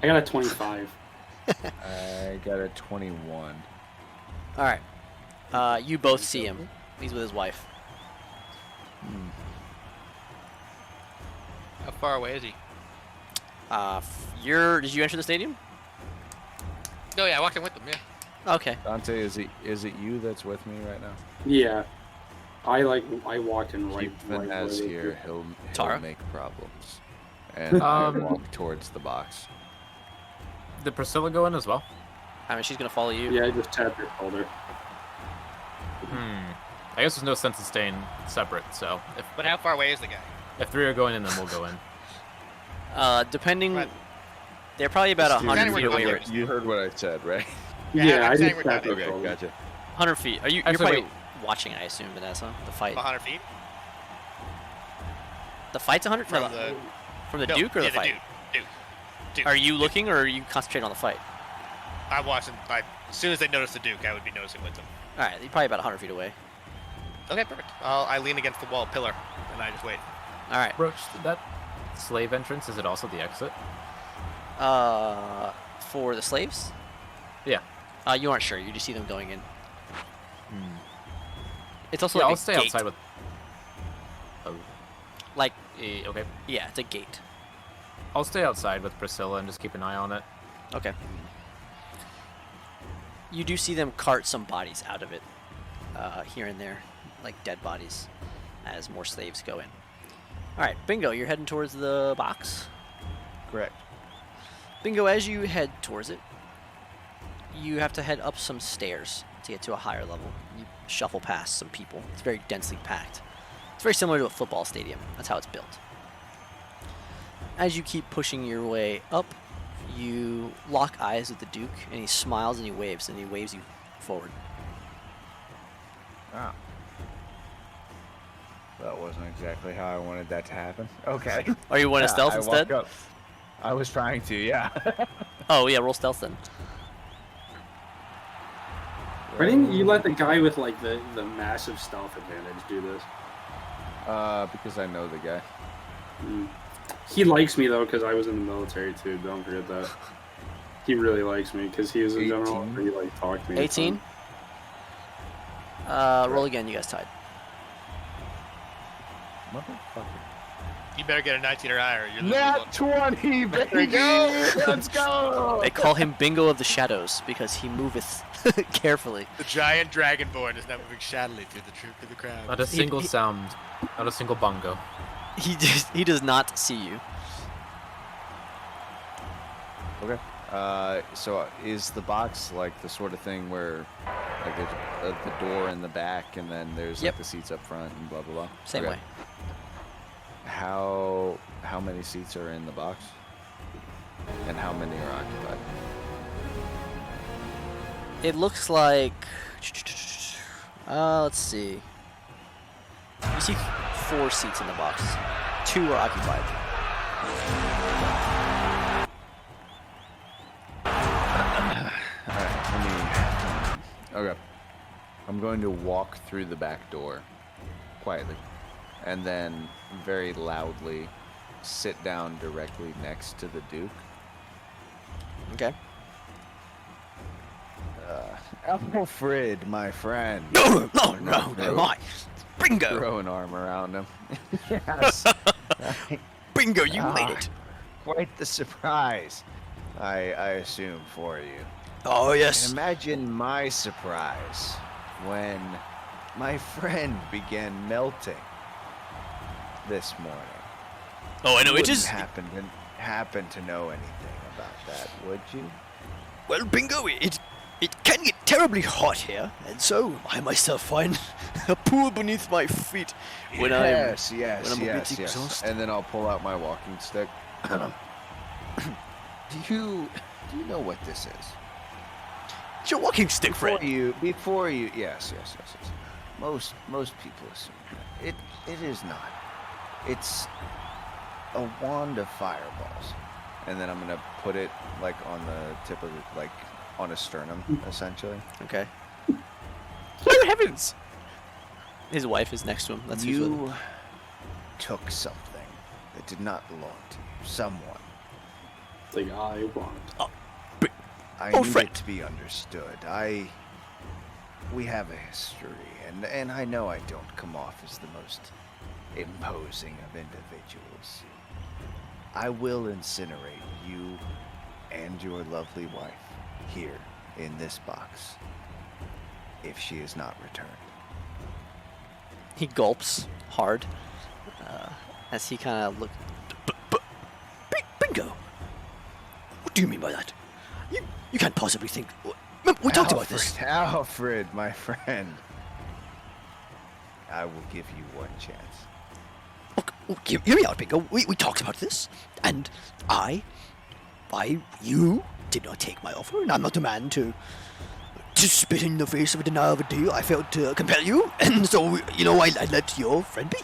Speaker 9: I got a 25.
Speaker 4: I got a 21.
Speaker 2: All right. You both see him. He's with his wife.
Speaker 1: How far away is he?
Speaker 2: Did you enter the stadium?
Speaker 1: No, yeah, I walked in with them. Yeah.
Speaker 2: Okay.
Speaker 4: Dante, is it you that's with me right now?
Speaker 9: Yeah. I walked in right.
Speaker 4: Keep Vanez here. He'll
Speaker 2: Tara?
Speaker 4: make problems. And I walk towards the box.
Speaker 8: Did Priscilla go in as well?
Speaker 2: I mean, she's gonna follow you.
Speaker 9: Yeah, I just tapped your shoulder.
Speaker 8: I guess there's no sense in staying separate, so
Speaker 1: But how far away is the guy?
Speaker 8: if 3 are going in, then we'll go in.
Speaker 2: Depending,
Speaker 1: Right.
Speaker 2: they're probably about
Speaker 1: Dude,
Speaker 2: 100 feet
Speaker 1: anyway,
Speaker 2: away.
Speaker 1: we're-
Speaker 4: You heard what I said, right?
Speaker 9: Yeah,
Speaker 1: I'm
Speaker 9: I
Speaker 1: saying
Speaker 9: just
Speaker 1: we're
Speaker 9: tapped
Speaker 1: done.
Speaker 9: your
Speaker 4: Okay,
Speaker 9: shoulder.
Speaker 4: gotcha.
Speaker 2: 100 feet. You're
Speaker 8: Actually,
Speaker 2: probably
Speaker 8: wait.
Speaker 2: watching, I assume, Vanessa. The fight.
Speaker 1: 100 feet?
Speaker 2: The fight's 100
Speaker 1: From
Speaker 2: from
Speaker 1: the...
Speaker 2: from the
Speaker 1: no,
Speaker 2: Duke or
Speaker 1: yeah,
Speaker 2: the fight?
Speaker 1: Duke.
Speaker 2: Are you looking, or are you concentrating on the fight?
Speaker 1: I'm watching. As soon as they notice the Duke, I would be noticing with them.
Speaker 2: All right, you're probably about 100 feet away.
Speaker 1: Okay, perfect. I lean against the wall pillar, and I just wait.
Speaker 2: All right.
Speaker 8: Roach, that slave entrance, is it also the exit?
Speaker 2: For the slaves?
Speaker 8: Yeah.
Speaker 2: You aren't sure. You just see them going in. It's also
Speaker 8: Yeah,
Speaker 2: like
Speaker 8: I'll
Speaker 2: a
Speaker 8: stay
Speaker 2: gate.
Speaker 8: outside with... Oh,
Speaker 2: Like,
Speaker 8: okay.
Speaker 2: yeah, it's a gate.
Speaker 8: I'll stay outside with Priscilla and just keep an eye on it.
Speaker 2: Okay. You do see them cart some bodies out of it, here and there, like dead bodies, as more slaves go in. All right, Bingo, you're heading towards the box.
Speaker 4: Correct.
Speaker 2: Bingo, as you head towards it, you have to head up some stairs to get to a higher level. You shuffle past some people. It's very densely packed. It's very similar to a football stadium. That's how it's built. As you keep pushing your way up, you lock eyes with the Duke, and he smiles and he waves you forward.
Speaker 4: Wow. That wasn't exactly how I wanted that to happen. Okay.
Speaker 2: Are you want to stealth
Speaker 4: I
Speaker 2: instead?
Speaker 4: walk up. I was trying to, yeah.
Speaker 2: Oh yeah, roll stealth then.
Speaker 9: Why didn't you let the guy with like the massive stealth advantage do this?
Speaker 4: Because I know the guy.
Speaker 9: He likes me though because I was in the military too. Don't forget that. He really likes me because he was a general.
Speaker 4: 18.
Speaker 9: He like talked to me.
Speaker 2: 18. Roll again. You guys tied.
Speaker 4: Motherfucker.
Speaker 1: You better get a 19 or higher. You're losing.
Speaker 4: Nat 20, baby! Let's go!
Speaker 2: They call him Bingo of the Shadows because he moveth carefully.
Speaker 1: The giant dragonborn is now moving shadowy through the crowd.
Speaker 8: Not a single sound. Not a single bongo.
Speaker 2: He does not see you.
Speaker 4: Okay. So is the box like the sort of thing where like there's the door in the back and then there's
Speaker 2: Yep.
Speaker 4: like the seats up front and blah blah blah?
Speaker 2: Same
Speaker 4: Okay.
Speaker 2: way.
Speaker 4: How many seats are in the box? And how many are occupied?
Speaker 2: It looks like. Let's see. You see 4 seats in the box. 2 are occupied.
Speaker 4: Alright, okay. I'm going to walk through the back door quietly and then very loudly sit down directly next to the Duke.
Speaker 2: Okay.
Speaker 4: Alfred, my friend.
Speaker 2: No, my. Bingo!
Speaker 4: Throw an arm around him. Yes.
Speaker 2: Bingo, you made it.
Speaker 4: Quite the surprise, I assume, for you.
Speaker 2: Oh,
Speaker 4: And
Speaker 2: yes.
Speaker 4: imagine my surprise when my friend began melting this morning.
Speaker 2: Oh, I know.
Speaker 4: You
Speaker 2: It
Speaker 4: wouldn't
Speaker 2: is.
Speaker 4: happen to know anything about that, would you?
Speaker 2: Well, Bingo, it can get terribly hot here, and so I myself find a pool beneath my feet when
Speaker 4: yes,
Speaker 2: when I'm a bit
Speaker 4: yes.
Speaker 2: exhausted.
Speaker 4: And then I'll pull out my walking stick. Do you know what this is?
Speaker 2: It's your walking stick, friend.
Speaker 4: Before you, yes. Most people assume that. It is not. It's a wand of fireballs, and then I'm gonna put it like on the tip of it, like on a sternum, essentially.
Speaker 2: Okay. Oh, heavens! His wife is next to him. That's usually.
Speaker 4: You took something that did not belong to you. Someone.
Speaker 9: It's like I want.
Speaker 4: I
Speaker 2: Oh,
Speaker 4: need
Speaker 2: friend.
Speaker 4: it to be understood. We have a history, and I know I don't come off as the most imposing of individuals. I will incinerate you and your lovely wife here in this box if she is not returned.
Speaker 2: He gulps hard as he kind of looks. Bingo! What do you mean by that? You can't possibly think. We talked about this.
Speaker 4: Alfred, my friend. I will give you one chance.
Speaker 2: Okay, hear me out, Bingo. We talked about this, and you did not take my offer, and I'm not the man to spit in the face of a denial of a deal. I failed to compel you, and so, I let your friend be.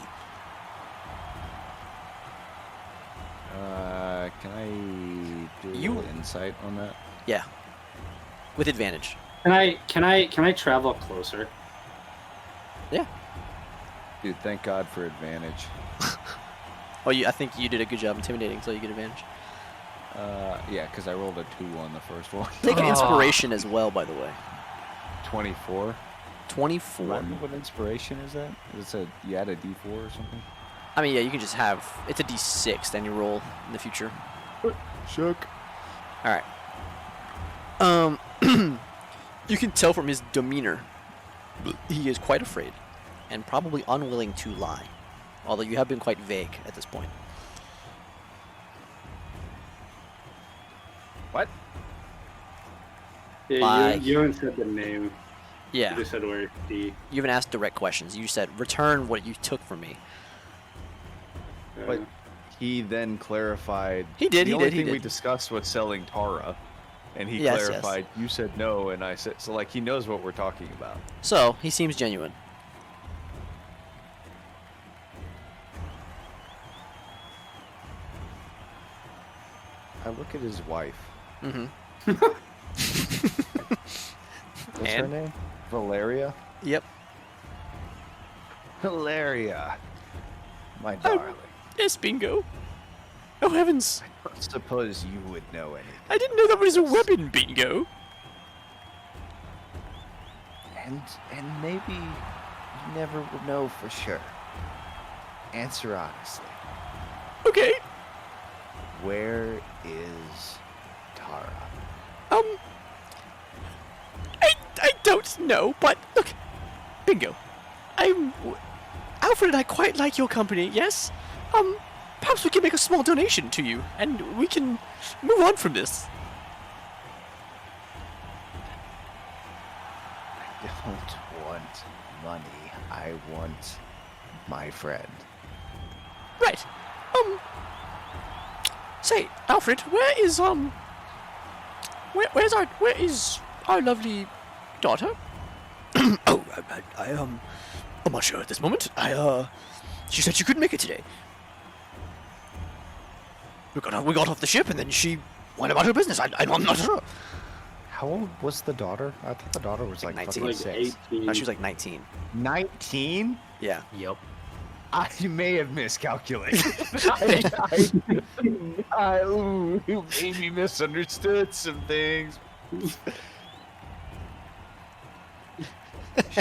Speaker 4: Can I do a
Speaker 2: You-
Speaker 4: little insight on that?
Speaker 2: Yeah. With advantage.
Speaker 9: Can I travel closer?
Speaker 2: Yeah.
Speaker 4: Dude, thank God for advantage.
Speaker 2: Oh, I think you did a good job intimidating, so you get advantage.
Speaker 4: Yeah, because I rolled a 2 on the first one.
Speaker 2: Take an inspiration as well, by the way.
Speaker 4: 24.
Speaker 2: 24.
Speaker 4: What inspiration is that? Is it you add a D4 or something?
Speaker 2: I mean, yeah, you can just have. It's a D6, then you roll in the future.
Speaker 4: Shook.
Speaker 2: Alright. You can tell from his demeanor, he is quite afraid, and probably unwilling to lie. Although you have been quite vague at this point.
Speaker 4: What?
Speaker 9: Yeah,
Speaker 2: Bye.
Speaker 9: you haven't said the name.
Speaker 2: Yeah.
Speaker 9: You just said where it's D.
Speaker 2: You haven't asked direct questions. You said, return what you took from me.
Speaker 4: But he then clarified.
Speaker 2: He did,
Speaker 4: The
Speaker 2: he
Speaker 4: only
Speaker 2: did, he
Speaker 4: thing we
Speaker 2: did.
Speaker 4: discussed was selling Tara, and he
Speaker 2: Yes, yes.
Speaker 4: clarified. You said no, and I said so. Like he knows what we're talking about.
Speaker 2: So, he seems genuine.
Speaker 4: I look at his wife.
Speaker 2: Mm-hmm.
Speaker 4: What's her
Speaker 2: And?
Speaker 4: name? Valeria.
Speaker 2: Yep.
Speaker 4: Valeria, my darling.
Speaker 2: Yes, Bingo. Oh, heavens.
Speaker 4: I don't suppose you would know anything.
Speaker 2: I didn't know that was a weapon, Bingo.
Speaker 4: And maybe you never will know for sure. Answer honestly.
Speaker 2: Okay.
Speaker 7: Where is Tara?
Speaker 2: I don't know, but look, Bingo. Alfred and I quite like your company, yes? Perhaps we can make a small donation to you, and we can move on from this.
Speaker 7: I don't want money. I want my friend.
Speaker 2: Right. Say, Alfred, where is our lovely daughter? Oh, I'm not sure at this moment. She said she couldn't make it today. We got off the ship, and then she went about her business. I'm not sure.
Speaker 7: How old was the daughter? I thought the daughter was like
Speaker 2: 19.
Speaker 7: fucking
Speaker 9: Like
Speaker 7: 6.
Speaker 9: 18.
Speaker 2: No, she was like 19.
Speaker 7: 19?
Speaker 2: Yeah.
Speaker 8: Yep.
Speaker 7: I may have miscalculated. You maybe misunderstood some things.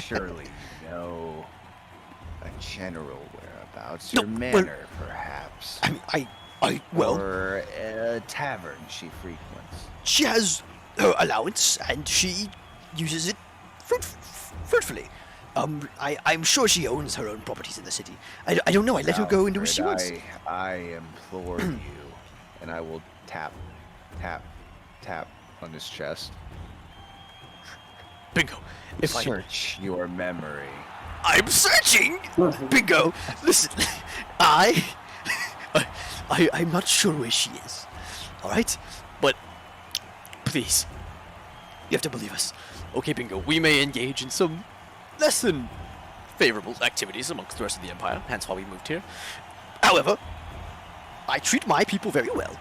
Speaker 7: Surely you know a general whereabouts.
Speaker 2: No,
Speaker 7: Your
Speaker 2: well-
Speaker 7: manor, perhaps.
Speaker 2: I mean, well,
Speaker 7: Or a tavern she frequents.
Speaker 2: she has her allowance, and she uses it fruitfully. I'm sure she owns her own properties in the city. I don't know. I let her go and do what she wants.
Speaker 7: I implore you, and I will tap on his chest.
Speaker 2: Bingo. If
Speaker 7: Search your memory.
Speaker 2: I'm searching. Bingo. Listen, I'm not sure where she is. All right, but please, you have to believe us. Okay, Bingo. We may engage in some less than favorable activities amongst the rest of the Empire. Hence why we moved here. However, I treat my people very well.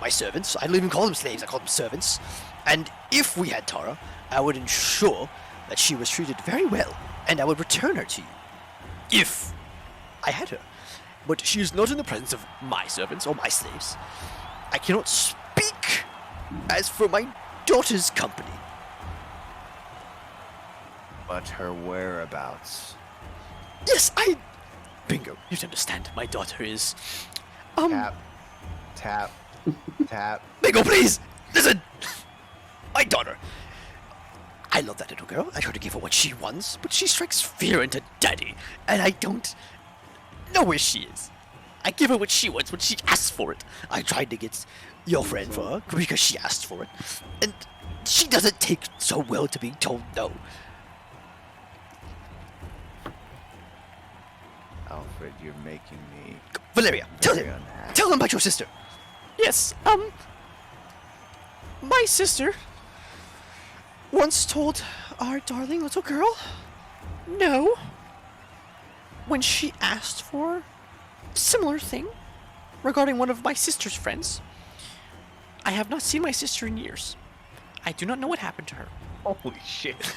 Speaker 2: My servants. I don't even call them slaves. I call them servants. And if we had Tara, I would ensure that she was treated very well, and I would return her to you. If I had her. But she is not in the presence of my servants or my slaves. I cannot speak as for my daughter's company.
Speaker 7: But her whereabouts.
Speaker 2: Yes, Bingo, you have to understand, my daughter is...
Speaker 7: Tap.
Speaker 2: Bingo, please! Listen! My daughter. I love that little girl. I try to give her what she wants, but she strikes fear into Daddy, and I don't know where she is. I give her what she wants when she asks for it. I tried to get your friend for her because she asked for it, and she doesn't take so well to being told no.
Speaker 7: Alfred, you're making me
Speaker 2: Valeria, tell
Speaker 7: very
Speaker 2: him.
Speaker 7: unhappy.
Speaker 2: Tell him about your sister. Yes, my sister once told our darling little girl no when she asked for a similar thing regarding one of my sister's friends. I have not seen my sister in years. I do not know what happened to her.
Speaker 7: Holy shit.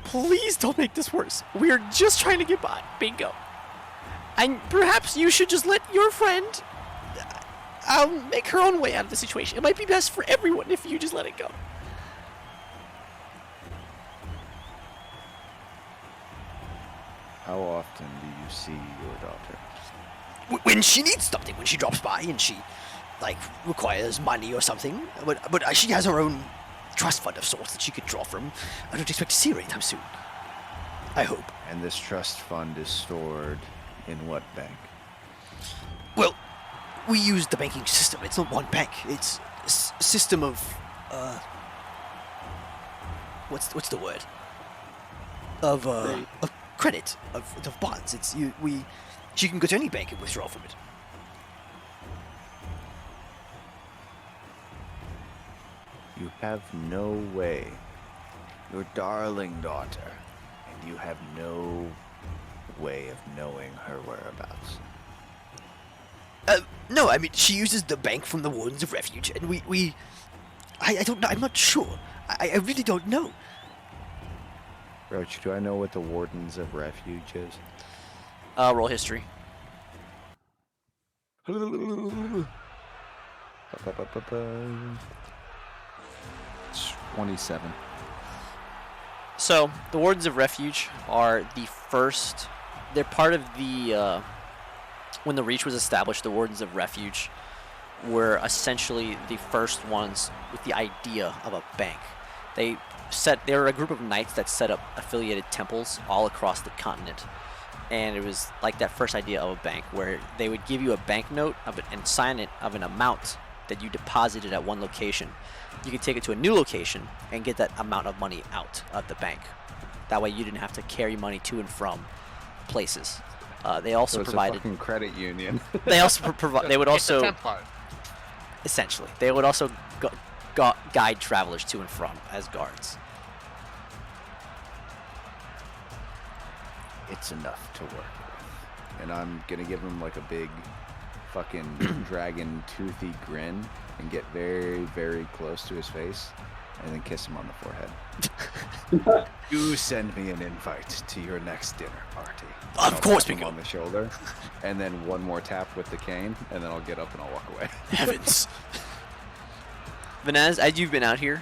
Speaker 2: Please don't make this worse. We're just trying to get by. Bingo. And perhaps you should just let your friend make her own way out of the situation. It might be best for everyone if you just let it go.
Speaker 7: How often do you see your daughter?
Speaker 2: When she needs something, when she drops by and she, requires money or something. But she has her own trust fund of sorts that she could draw from. I don't expect to see her anytime soon. I hope.
Speaker 7: And this trust fund is stored in what bank?
Speaker 2: Well, we use the banking system. It's not one bank. It's a system of, what's the word? Of credit, of bonds. She can go to any bank and withdraw from it.
Speaker 7: You have no way. Your darling daughter. And you have no way of knowing her whereabouts.
Speaker 2: No, I mean, she uses the bank from the Wardens of Refuge, and I don't know, I'm not sure. I really don't know.
Speaker 7: Roach, do I know what the Wardens of Refuge is?
Speaker 2: Roll history.
Speaker 7: 27.
Speaker 2: So, the Wardens of Refuge are the first... They're part of the when the Reach was established, the Wardens of Refuge were essentially the first ones with the idea of a bank. They were a group of knights that set up affiliated temples all across the continent. And it was like that first idea of a bank, where they would give you a banknote and sign it of an amount that you deposited at one location. You could take it to a new location and get that amount of money out of the bank. That way you didn't have to carry money to and from places. They also
Speaker 4: So it's
Speaker 2: provided.
Speaker 4: a fucking credit union.
Speaker 2: They also provide. They would
Speaker 1: It's a
Speaker 2: also
Speaker 1: Templar.
Speaker 2: essentially. They would also guide travelers to and from as guards.
Speaker 7: It's enough to work with. And I'm gonna give him like a big fucking dragon toothy grin and get very, very close to his face and then kiss him on the forehead. You send me an invite to your next dinner party.
Speaker 2: Of
Speaker 7: I'll
Speaker 2: course
Speaker 7: tap
Speaker 2: we
Speaker 7: him
Speaker 2: go.
Speaker 7: on the shoulder, and then one more tap with the cane, and then I'll get up and I'll walk away.
Speaker 2: Heavens. Vanez, as you've been out here,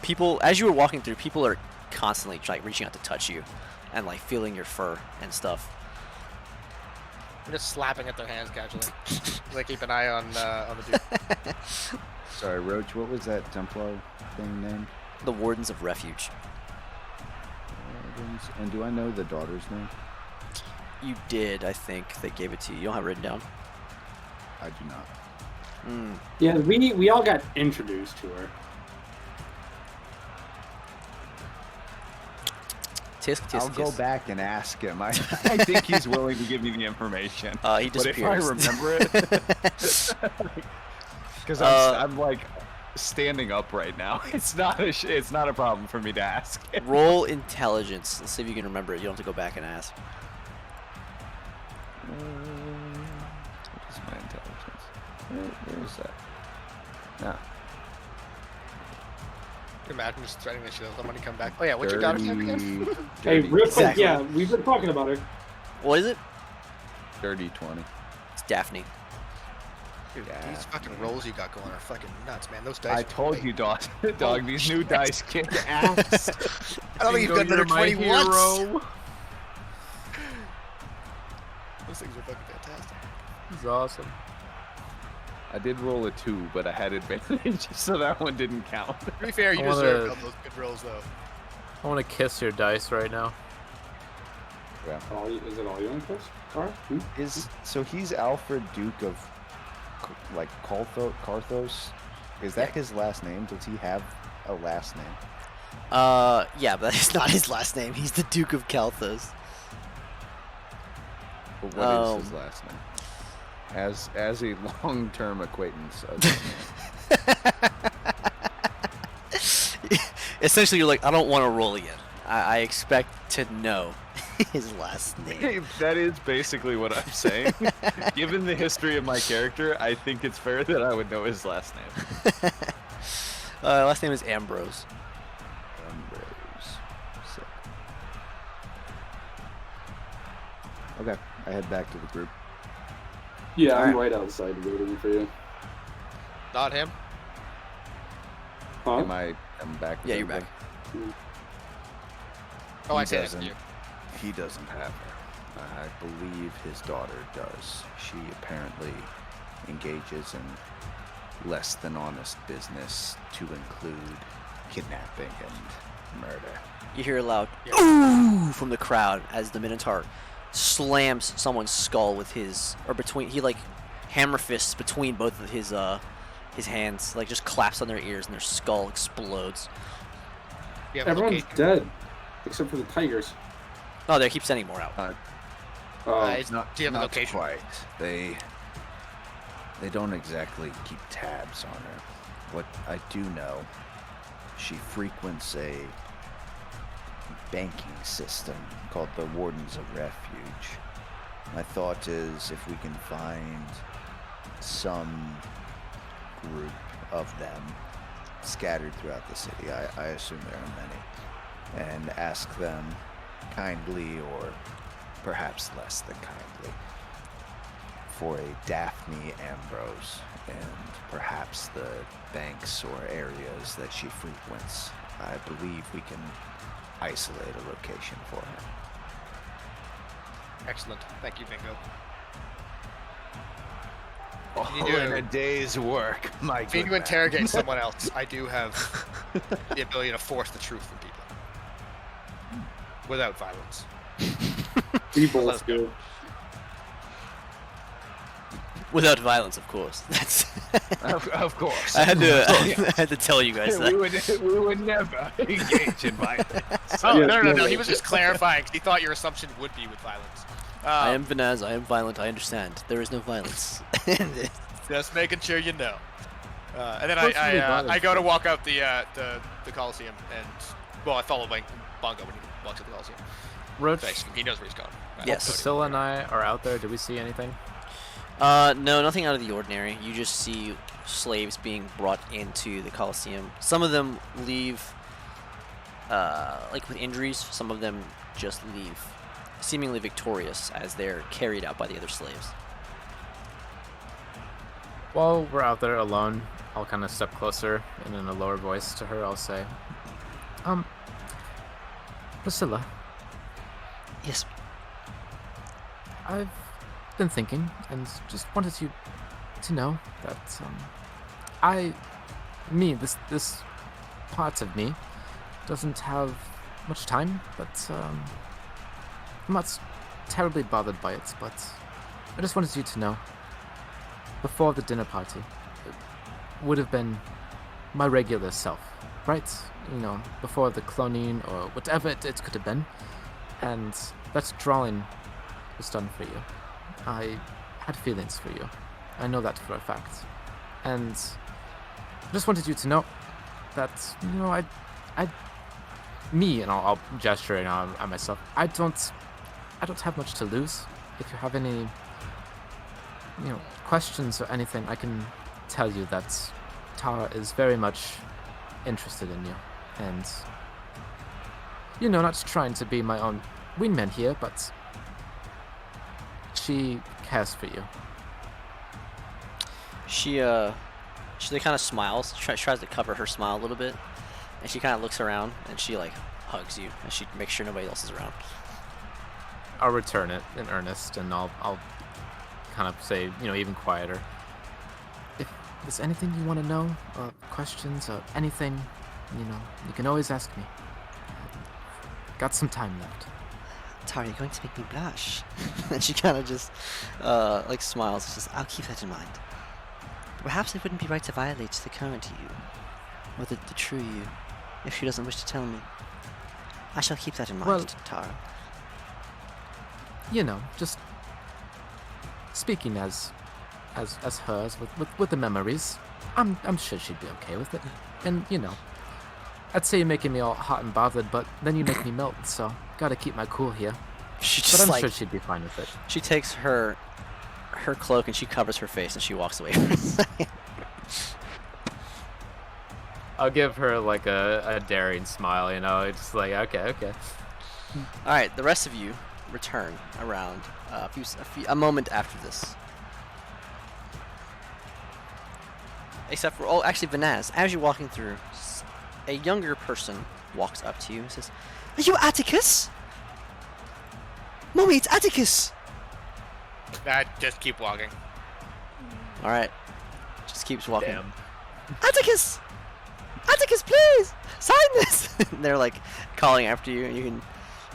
Speaker 2: people, as you were walking through, people are constantly like reaching out to touch you and like feeling your fur and stuff.
Speaker 1: I'm just slapping at their hands casually. I keep an eye on the dude.
Speaker 7: Sorry, Roach, what was that Templar thing named?
Speaker 2: The Wardens of Refuge.
Speaker 7: And do I know the daughter's name?
Speaker 2: You did, I think. They gave it to you. You don't have it written down?
Speaker 7: I do not.
Speaker 2: Hmm.
Speaker 9: Yeah, we all got introduced to her.
Speaker 2: Tisk, tisk,
Speaker 7: I'll go
Speaker 2: tisk.
Speaker 7: back and ask him. I think he's willing to give me the information.
Speaker 2: He
Speaker 7: But if I
Speaker 2: disappears.
Speaker 7: remember it, because I'm like standing up right now. It's not a problem for me to ask.
Speaker 2: Roll intelligence. Let's see if you can remember it. You don't have to go back and ask.
Speaker 7: What is my intelligence? Where is that? No.
Speaker 1: Can you imagine just threatening the shit out of somebody come back? Oh yeah, what's your daughter's name again?
Speaker 9: Hey, real quick,
Speaker 2: Exactly.
Speaker 9: yeah, we've been talking about her.
Speaker 2: What is it?
Speaker 7: Dirty 20.
Speaker 2: It's Daphne.
Speaker 1: Dude,
Speaker 7: Yeah.
Speaker 1: these fucking rolls you got going are fucking nuts, man. Those dice.
Speaker 7: I
Speaker 1: are
Speaker 7: told
Speaker 1: great.
Speaker 7: you, dog. These new dice kick ass.
Speaker 1: I don't think you've got another 20 once. Those things are fucking fantastic.
Speaker 8: He's awesome.
Speaker 7: I did roll a 2, but I had advantage, so that one didn't count.
Speaker 1: To be fair, you
Speaker 8: I wanna-
Speaker 1: deserve all those good rolls though.
Speaker 8: I want to kiss your dice right now.
Speaker 9: Is it all you on Chris? Alright.
Speaker 7: So he's Alfred, Duke of like Carthos. Is that his last name? Does he have a last name?
Speaker 2: Yeah, but that's not his last name. He's the Duke of Calthos.
Speaker 7: But what is his last name? As a long-term acquaintance of this man.
Speaker 2: Essentially, you're like, I don't want to roll again. I expect to know his last name.
Speaker 7: That is basically what I'm saying. Given the history of my character, I think it's fair that I would know his last name.
Speaker 2: Last name is Ambrose.
Speaker 7: Ambrose. Sick. Okay, I head back to the group.
Speaker 9: Yeah, I'm right outside waiting for you.
Speaker 1: Not him.
Speaker 9: Huh?
Speaker 7: I'm back. with
Speaker 2: Yeah, you're
Speaker 7: everybody?
Speaker 2: back.
Speaker 1: Oh, I
Speaker 7: He
Speaker 1: say that to
Speaker 7: doesn't.
Speaker 1: you.
Speaker 7: He doesn't have her. I believe his daughter does. She apparently engages in less than honest business to include kidnapping and murder.
Speaker 2: You hear a loud "ooh" from the crowd as the Minotaur slams someone's skull with he like hammer fists between both of his hands, like just claps on their ears and their skull explodes.
Speaker 1: You have
Speaker 9: Everyone's
Speaker 1: location.
Speaker 9: dead, except for the tigers.
Speaker 2: Oh, they keep sending more out.
Speaker 1: Do you have a
Speaker 7: Not
Speaker 1: location?
Speaker 7: quite. They don't exactly keep tabs on her. What I do know, she frequents a banking system called the Wardens of Refuge. My thought is if we can find some group of them scattered throughout the city, I assume there are many, and ask them kindly or perhaps less than kindly for a Daphne Ambrose and perhaps the banks or areas that she frequents. I believe we can isolate a location for her.
Speaker 1: Excellent. Thank you, Bingo. You
Speaker 7: All in
Speaker 1: do.
Speaker 7: a day's work. My
Speaker 1: If you need
Speaker 7: good
Speaker 1: to
Speaker 7: man.
Speaker 1: interrogate someone else, I do have the ability to force the truth from people without violence.
Speaker 9: We both do.
Speaker 2: Without violence, of course. That's.
Speaker 7: Of course.
Speaker 2: I had to.
Speaker 7: Oh, yeah.
Speaker 2: I had to tell you guys that.
Speaker 7: we would never engage in violence.
Speaker 1: Oh,
Speaker 9: Yeah,
Speaker 1: no.
Speaker 9: no,
Speaker 1: He was just clarifying 'cause he thought your assumption would be with violence.
Speaker 2: I am Vanaz. I am violent. I understand. There is no violence.
Speaker 1: Just making sure you know. And then
Speaker 8: What's really
Speaker 1: I
Speaker 8: violent?
Speaker 1: go to walk out the Coliseum, and well, I follow Bongo when he walks out the Coliseum.
Speaker 8: Roach,
Speaker 1: Thanks. He knows where he's going.
Speaker 2: Yes.
Speaker 8: Priscilla and I are out there. Do we see anything?
Speaker 2: No, nothing out of the ordinary. You just see slaves being brought into the Colosseum. Some of them leave, like with injuries. Some of them just leave, seemingly victorious as they're carried out by the other slaves.
Speaker 8: While we're out there alone, I'll kind of step closer and in a lower voice to her, I'll say, Priscilla,
Speaker 2: Yes.
Speaker 8: I've been thinking and just wanted you to know that this part of me doesn't have much time, but I'm not terribly bothered by it, but I just wanted you to know before the dinner party it would have been my regular self, right? You know, before the cloning or whatever it could have been, and that drawing was done for you. I had feelings for you. I know that for a fact. And I just wanted you to know that, you know, I'll gesture at myself. I don't have much to lose. If you have any, you know, questions or anything, I can tell you that Tara is very much interested in you. And, you know, not trying to be my own wingman here, but she cares for you.
Speaker 2: She kind of smiles, tries to cover her smile a little bit, and she kind of looks around and she like hugs you, and she makes sure nobody else is around.
Speaker 8: I'll return it in earnest, and I'll kind of say, you know, even quieter. If there's anything you want to know, or questions, or anything, you know, you can always ask me. Got some time left.
Speaker 2: Tara, you're going to make me blush. And she kind of just like smiles. She says, I'll keep that in mind. Perhaps it wouldn't be right to violate the current you, or the true you, if she doesn't wish to tell me. I shall keep that in mind,
Speaker 8: Well-
Speaker 2: Tara.
Speaker 8: You know, just speaking as hers with the memories. I'm sure she'd be okay with it. And you know, I'd say you're making me all hot and bothered, but then you make me melt. So gotta keep my cool here.
Speaker 2: She
Speaker 8: But
Speaker 2: just
Speaker 8: I'm
Speaker 2: like
Speaker 8: sure she'd be fine with it.
Speaker 2: she takes her cloak and she covers her face and she walks away for a second.
Speaker 8: I'll give her like a daring smile, you know, it's like okay.
Speaker 2: All right, the rest of you return around a moment after this. Except for actually Vanaz, as you're walking through, a younger person walks up to you and says, "Are you Atticus? Mommy, it's Atticus."
Speaker 1: Just keep walking.
Speaker 2: All right, just keeps walking.
Speaker 8: Damn.
Speaker 2: Atticus, Atticus, please sign this. They're like calling after you, and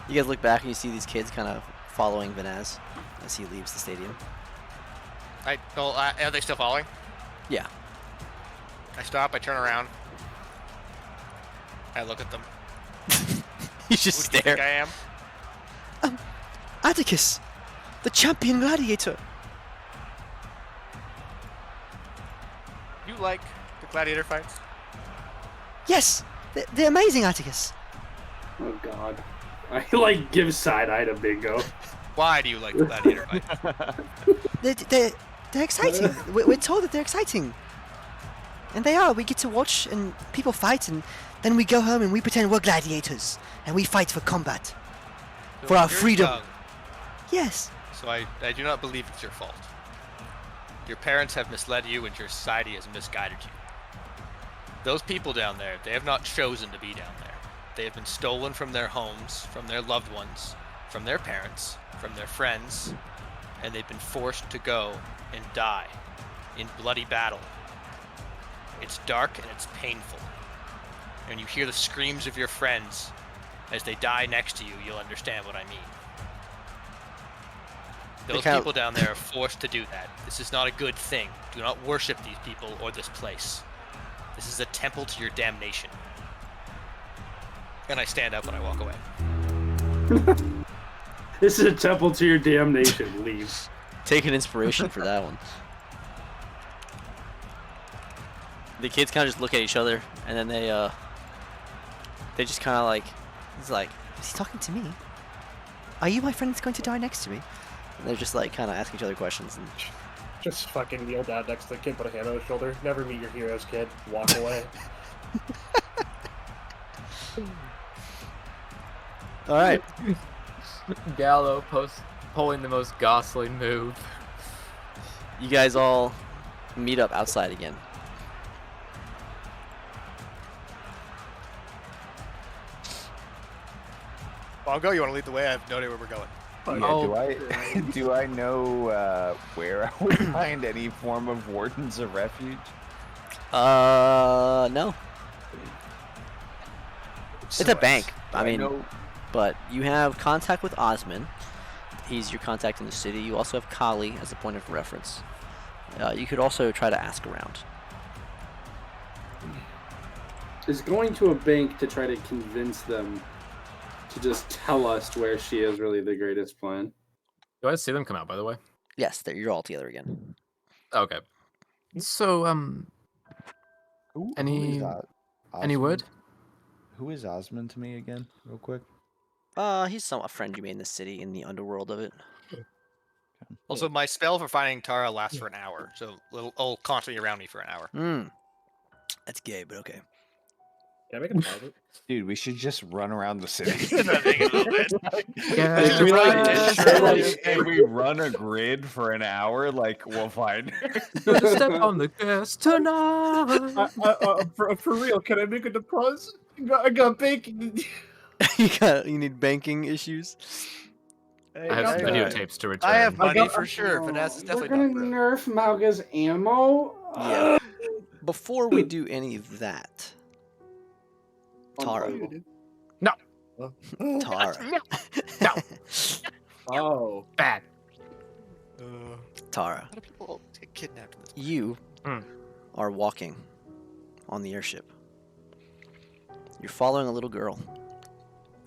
Speaker 2: you guys look back and you see these kids kind of following Vanaz as he leaves the stadium.
Speaker 1: Are they still following?
Speaker 2: Yeah.
Speaker 1: I stop. I turn around. I look at them.
Speaker 2: You just
Speaker 1: Who do you think
Speaker 2: stare.
Speaker 1: I am?
Speaker 2: Atticus, the champion gladiator.
Speaker 1: You like the gladiator fights?
Speaker 2: Yes, they're amazing, Atticus.
Speaker 9: Oh god. I like give side eye to Bingo.
Speaker 1: Why do you like the gladiator fights?
Speaker 2: They're exciting. We're told that they're exciting. And they are. We get to watch and people fight, and then we go home and we pretend we're gladiators and we fight for combat.
Speaker 1: So
Speaker 2: For our
Speaker 1: you're
Speaker 2: freedom.
Speaker 1: young,
Speaker 2: Yes.
Speaker 1: so I do not believe it's your fault. Your parents have misled you and your society has misguided you. Those people down there, they have not chosen to be down there. They have been stolen from their homes, from their loved ones, from their parents, from their friends, and they've been forced to go and die in bloody battle. It's dark and it's painful. And you hear the screams of your friends as they die next to you, you'll understand what I mean. Those people down there are forced to do that. This is not a good thing. Do not worship these people or this place. This is a temple to your damnation. And I stand up and I walk away.
Speaker 9: This is a temple to your damnation. Leave.
Speaker 2: Take an inspiration for that one. The kids kind of just look at each other, and then they just kind of like, it's like, is he talking to me? Are you my friend that's going to die next to me? And they're just like kind of asking each other questions. And
Speaker 6: Just fucking kneel down next to the kid, put a hand on his shoulder. Never meet your heroes, kid. Walk away.
Speaker 2: all right,
Speaker 8: Gallo pulling the most Gosling move.
Speaker 2: you guys all meet up outside again.
Speaker 1: Bongo, you want to lead the way? I have no idea where we're going.
Speaker 4: Yeah, do I know where I would find any form of wardens of refuge?
Speaker 2: No. It's
Speaker 4: So
Speaker 2: a bank.
Speaker 4: do
Speaker 2: I mean,
Speaker 4: know-
Speaker 2: but you have contact with Osman. He's your contact in the city. You also have Kali as a point of reference. You could also try to ask around.
Speaker 9: Is going to a bank to try to convince them to just tell us where she is really the greatest plan.
Speaker 8: Do I see them come out, by the way?
Speaker 2: Yes, you're all together again.
Speaker 8: Okay. So,
Speaker 4: Who
Speaker 8: any-
Speaker 4: is
Speaker 8: any word?
Speaker 4: Who is Osmond to me again, real quick?
Speaker 2: He's a friend you made in the city, in the underworld of it.
Speaker 1: Also, my spell for finding Tara lasts for an hour, so it'll constantly around me for an hour.
Speaker 2: That's gay, but okay.
Speaker 6: Can I make a deposit?
Speaker 4: Dude, we should just run around the city.
Speaker 8: Yeah.
Speaker 4: Just be like,
Speaker 2: Yeah.
Speaker 4: if we run a grid for an hour, like, we'll find her.
Speaker 8: Gonna step on the gas tonight.
Speaker 6: For real, can I make a deposit? I got bacon.
Speaker 2: You need banking issues.
Speaker 8: I have some videotapes to return.
Speaker 1: I have
Speaker 6: I
Speaker 1: money
Speaker 6: got-
Speaker 1: for sure. Vanessa is
Speaker 9: We're
Speaker 1: definitely
Speaker 9: gonna
Speaker 1: not broke.
Speaker 9: nerf Malga's ammo.
Speaker 2: Yeah. Before we do any of that, Tara. Tara.
Speaker 8: No.
Speaker 6: Oh.
Speaker 8: Bad.
Speaker 2: Tara.
Speaker 1: How do people get kidnapped in this?
Speaker 2: You are walking on the airship. You're following a little girl,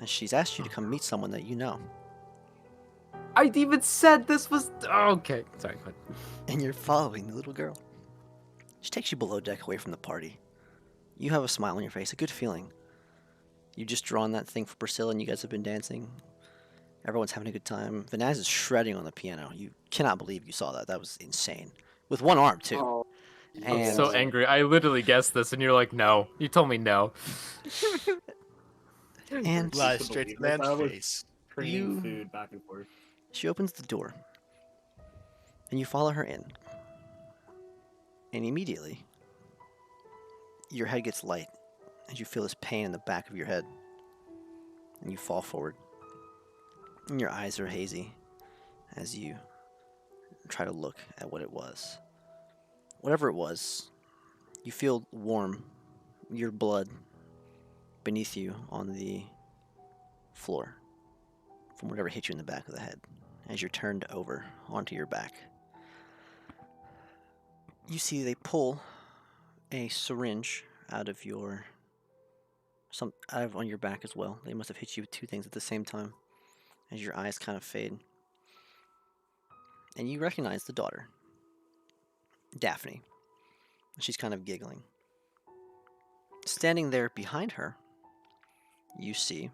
Speaker 2: and she's asked you to come meet someone that you know.
Speaker 8: I even said this was okay. Sorry. Go ahead.
Speaker 2: And you're following the little girl. She takes you below deck away from the party. You have a smile on your face, a good feeling. You just drawn that thing for Priscilla and you guys have been dancing. Everyone's having a good time. Vanaz is shredding on the piano. You cannot believe you saw that. That was insane. With one arm, too.
Speaker 9: Oh,
Speaker 8: I'm
Speaker 2: And
Speaker 8: so angry. I literally guessed this, and you're like, "No." You told me no.
Speaker 2: and
Speaker 1: Lies
Speaker 6: to
Speaker 1: straight to
Speaker 6: believe that
Speaker 1: man's
Speaker 6: was-
Speaker 1: face.
Speaker 6: Trading
Speaker 2: You-
Speaker 6: food back and forth.
Speaker 2: she opens the door. And you follow her in. And immediately, your head gets light as you feel this pain in the back of your head. And you fall forward. And your eyes are hazy as you try to look at what it was. Whatever it was, you feel warm, your blood beneath you on the floor from whatever hit you in the back of the head as you're turned over onto your back. You see they pull a syringe out of your on your back as well. They must have hit you with two things at the same time as your eyes kind of fade. And you recognize the daughter, Daphne. She's kind of giggling. Standing there behind her, you see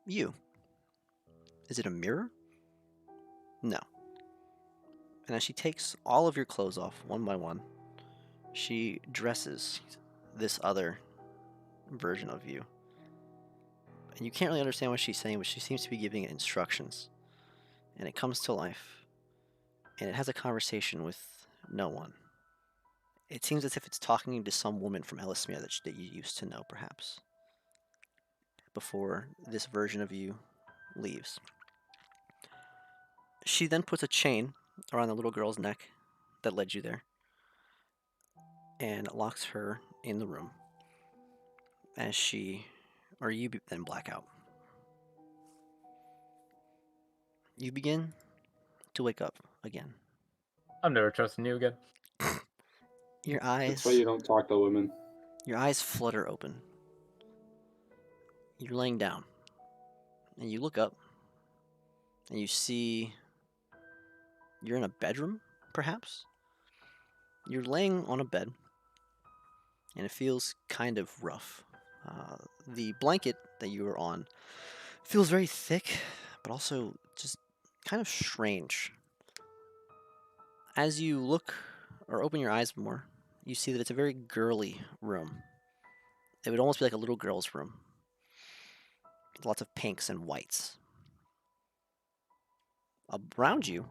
Speaker 2: you. Is it a mirror? No. And as she takes all of your clothes off one by one, she dresses this other version of you. And you can't really understand what she's saying, but she seems to be giving it instructions. And it comes to life. And it has a conversation with no one. It seems as if it's talking to some woman from Ellesmere that you used to know, perhaps. Before this version of you leaves. She then puts a chain around the little girl's neck that led you there. and locks her in the room as you then black out. You begin to wake up again.
Speaker 8: I'm never trusting you again.
Speaker 2: Your
Speaker 9: That's why you don't talk to women.
Speaker 2: Your eyes flutter open. You're laying down, and you look up, and you see you're in a bedroom, perhaps? You're laying on a bed, and it feels kind of rough. The blanket that you are on feels very thick, but also just kind of strange. As you look or open your eyes more, you see that it's a very girly room. It would almost be like a little girl's room. Lots of pinks and whites. Around you,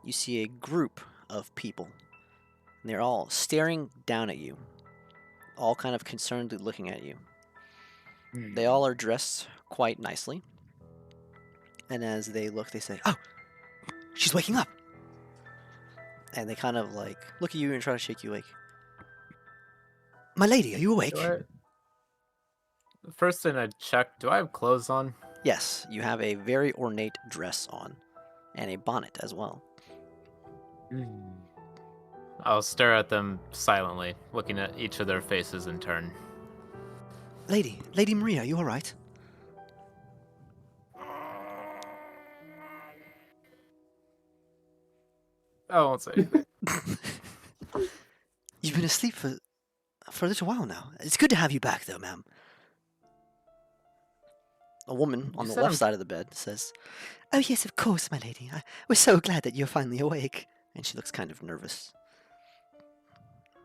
Speaker 2: you see a group of people. And they're all staring down at you, all kind of concernedly looking at you. They all are dressed quite nicely. And as they look, they say, "Oh, she's waking up." And they kind of like look at you and try to shake you awake. "My lady, are you awake?"
Speaker 8: The first thing I check, do I have clothes on?
Speaker 2: Yes, you have a very ornate dress on, and a bonnet as well.
Speaker 8: I'll stare at them silently, looking at each of their faces in turn.
Speaker 2: Lady Maria, are you alright?
Speaker 8: I won't say anything.
Speaker 2: You've been asleep for a little while now. It's good to have you back, though, ma'am. A woman on
Speaker 8: You
Speaker 2: the
Speaker 8: said
Speaker 2: left
Speaker 8: I'm-
Speaker 2: side of the bed says, "Oh yes, of course, my lady. We're so glad that you're finally awake." And she looks kind of nervous.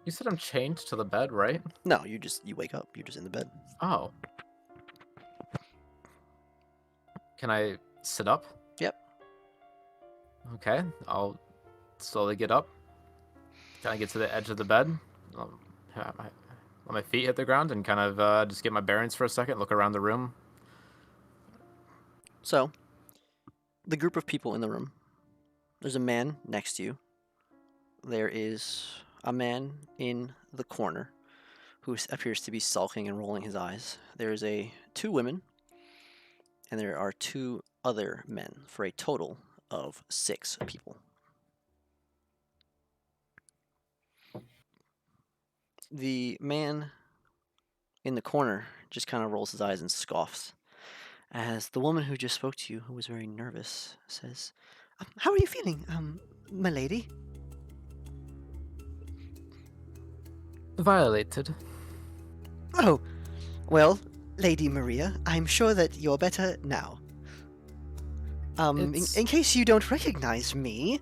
Speaker 8: You said I'm chained to the bed, right?
Speaker 2: No, you wake up. You're just in the bed.
Speaker 8: Oh. Can I sit up?
Speaker 2: Yep.
Speaker 8: Okay, I'll slowly get up. Kind of get to the edge of the bed. Let my feet hit the ground and kind of just get my bearings for a second, look around the room.
Speaker 2: So, the group of people in the room. There's a man next to you. There is a man in the corner who appears to be sulking and rolling his eyes. There is two women, and there are 2 other men for a total of 6 people. The man in the corner just kind of rolls his eyes and scoffs as the woman who just spoke to you, who was very nervous, says, "How are you feeling, my lady?"
Speaker 8: Violated.
Speaker 2: "Oh, well, Lady Maria, I'm sure that you're better now.
Speaker 8: It's-
Speaker 2: In case you don't recognize me,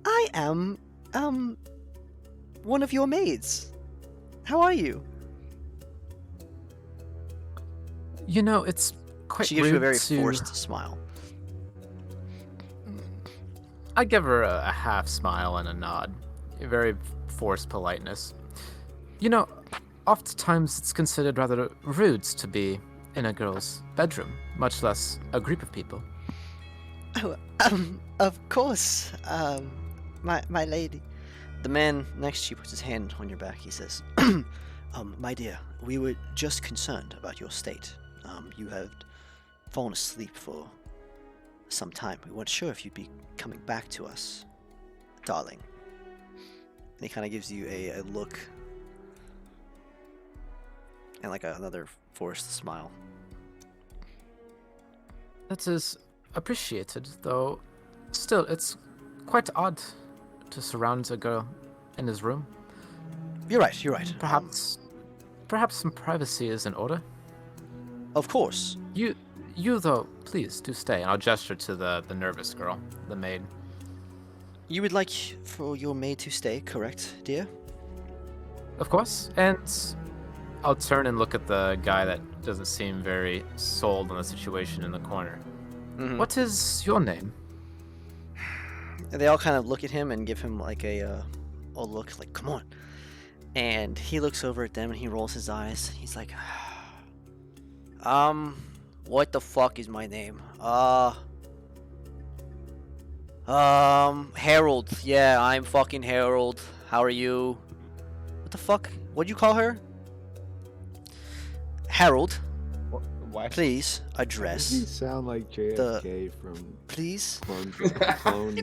Speaker 2: I am, one of your maids. How are you?"
Speaker 8: You know, it's quite
Speaker 2: She gives you a
Speaker 8: rude
Speaker 2: very
Speaker 8: to...
Speaker 2: forced smile.
Speaker 8: I give her a half smile and a nod. A very forced politeness. You know, oftentimes it's considered rather rude to be in a girl's bedroom, much less a group of people.
Speaker 2: "Oh, of course, my lady." The man next to you puts his hand on your back. He says, "My dear, we were just concerned about your state. You have fallen asleep for some time. We weren't sure if you'd be coming back to us, darling." And he kind of gives you a look and like another forced smile.
Speaker 8: That is appreciated, though still, it's quite odd to surround a girl in his room.
Speaker 2: You're right. You're right.
Speaker 8: Perhaps some privacy is in order.
Speaker 2: Of course.
Speaker 8: You though, please do stay. And I'll gesture to the nervous girl, the maid.
Speaker 2: You would like for your maid to stay, correct, dear?
Speaker 8: Of course. And I'll turn and look at the guy that doesn't seem very sold on the situation in the corner.
Speaker 2: Mhm.
Speaker 8: What is your name?
Speaker 2: And they all kind of look at him and give him like a look, like, "Come on." And he looks over at them and he rolls his eyes. He's like, what the fuck is my name? Harold. Yeah, I'm fucking Harold. How are you? What the fuck? What'd you call her? Harold,
Speaker 4: Why?
Speaker 2: please
Speaker 10: Does he
Speaker 2: address
Speaker 10: sound like JFK from
Speaker 2: please.
Speaker 10: Clone?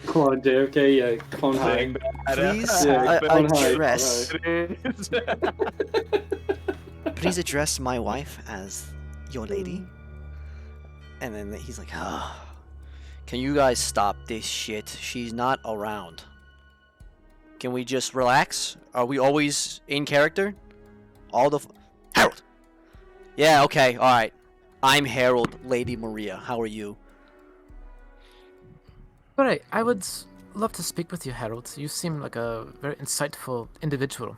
Speaker 9: Clone JFK, yeah, Clone High.
Speaker 2: Please
Speaker 9: Yeah, Clone High,
Speaker 2: address.
Speaker 9: Clone
Speaker 2: Please address my wife as your lady. And then he's like, ah, can you guys stop this shit? She's not around. Can we just relax? Are we always in character? All the Harold. Yeah, okay, all right. I'm Harold, Lady Maria. How are you?
Speaker 8: Alright, I would love to speak with you, Harold. You seem like a very insightful individual.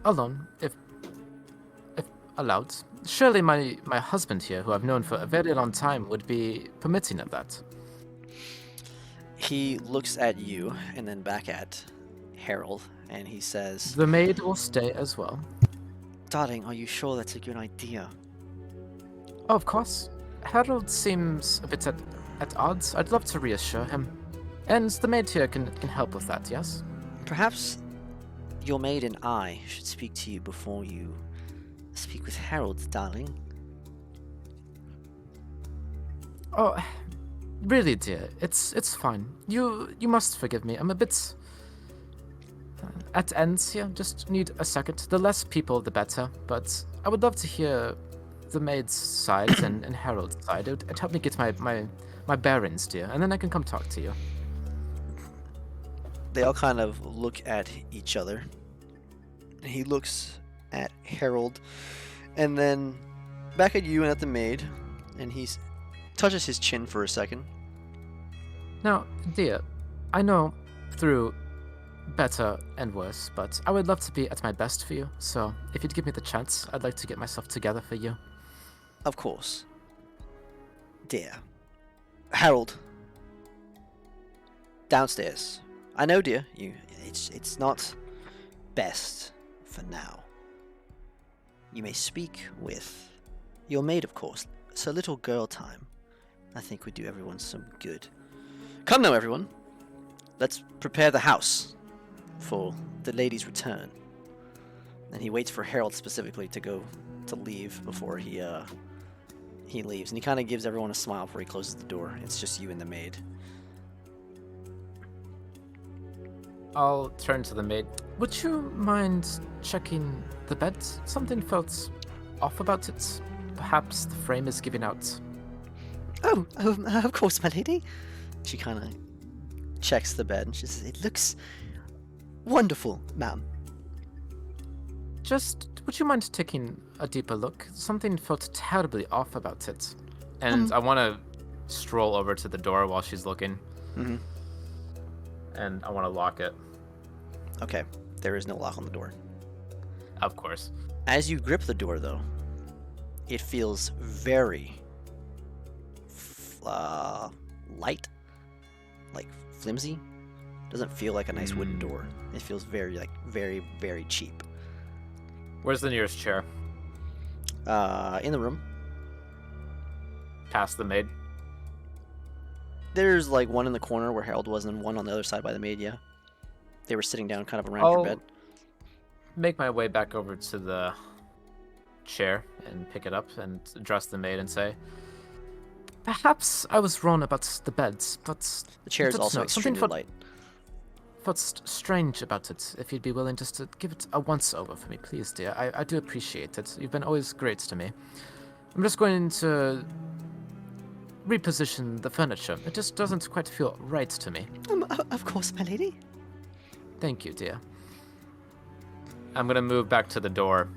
Speaker 8: Alone, if allowed. Surely my husband here, who I've known for a very long time, would be permitting of that.
Speaker 2: He looks at you and then back at Harold, and he says,
Speaker 8: The maid will stay as well.
Speaker 2: darling, are you sure that's a good idea?
Speaker 8: Oh, of course. Harold seems a bit at odds. I'd love to reassure him. And the maid here can help with that, yes?
Speaker 2: Perhaps your maid and I should speak to you before you speak with Harold, darling.
Speaker 8: Oh, really, dear. It's fine. You must forgive me. I'm a bit at ends here. Just need a second. The less people, the better. But I would love to hear the maid's side and Harold's side. It'd help me get my bearings, dear, and then I can come talk to you.
Speaker 2: They all kind of look at each other. He looks at Harold, and then back at you and at the maid, and he touches his chin for a second.
Speaker 8: Now, dear, I know through better and worse, but I would love to be at my best for you. So, if you'd give me the chance, I'd like to get myself together for you.
Speaker 2: Of course. Dear. Harold. Downstairs. I know, dear, it's not best for now. You may speak with your maid, of course. It's a little girl time. I think would do everyone some good. Come now, everyone. Let's prepare the house for the lady's return. And he waits for Harold specifically to leave before he leaves. And he kind of gives everyone a smile before he closes the door. It's just you and the maid.
Speaker 8: I'll turn to the maid. Would you mind checking the bed? Something felt off about it. Perhaps the frame is giving out.
Speaker 2: Oh, of course, my lady. She kind of checks the bed and she says, it looks wonderful, ma'am.
Speaker 8: Just, would you mind taking a deeper look? Something felt terribly off about it. And I want to stroll over to the door while she's looking.
Speaker 2: Mm-hmm.
Speaker 8: And I want to lock it.
Speaker 2: Okay, there is no lock on the door.
Speaker 8: Of course.
Speaker 2: As you grip the door, though, it feels very light, like flimsy. Doesn't feel like a nice wooden door. It feels very, very cheap.
Speaker 8: Where's the nearest chair?
Speaker 2: In the room.
Speaker 8: Past the maid.
Speaker 2: There's like one in the corner where Harold was, and one on the other side by the maid. Yeah, they were sitting down, kind of around your bed.
Speaker 8: Make my way back over to the chair and pick it up and address the maid and say, perhaps I was wrong about the beds, but
Speaker 2: The chair is
Speaker 8: that's
Speaker 2: also
Speaker 8: not- something
Speaker 2: extremely
Speaker 8: felt-
Speaker 2: light.
Speaker 8: Felt strange about it. If you'd be willing just to give it a once over for me, please, dear. I do appreciate it. You've been always great to me. I'm just going to reposition the furniture. It just doesn't quite feel right to me.
Speaker 2: Of course, my lady.
Speaker 8: Thank you, dear. I'm gonna move back to the door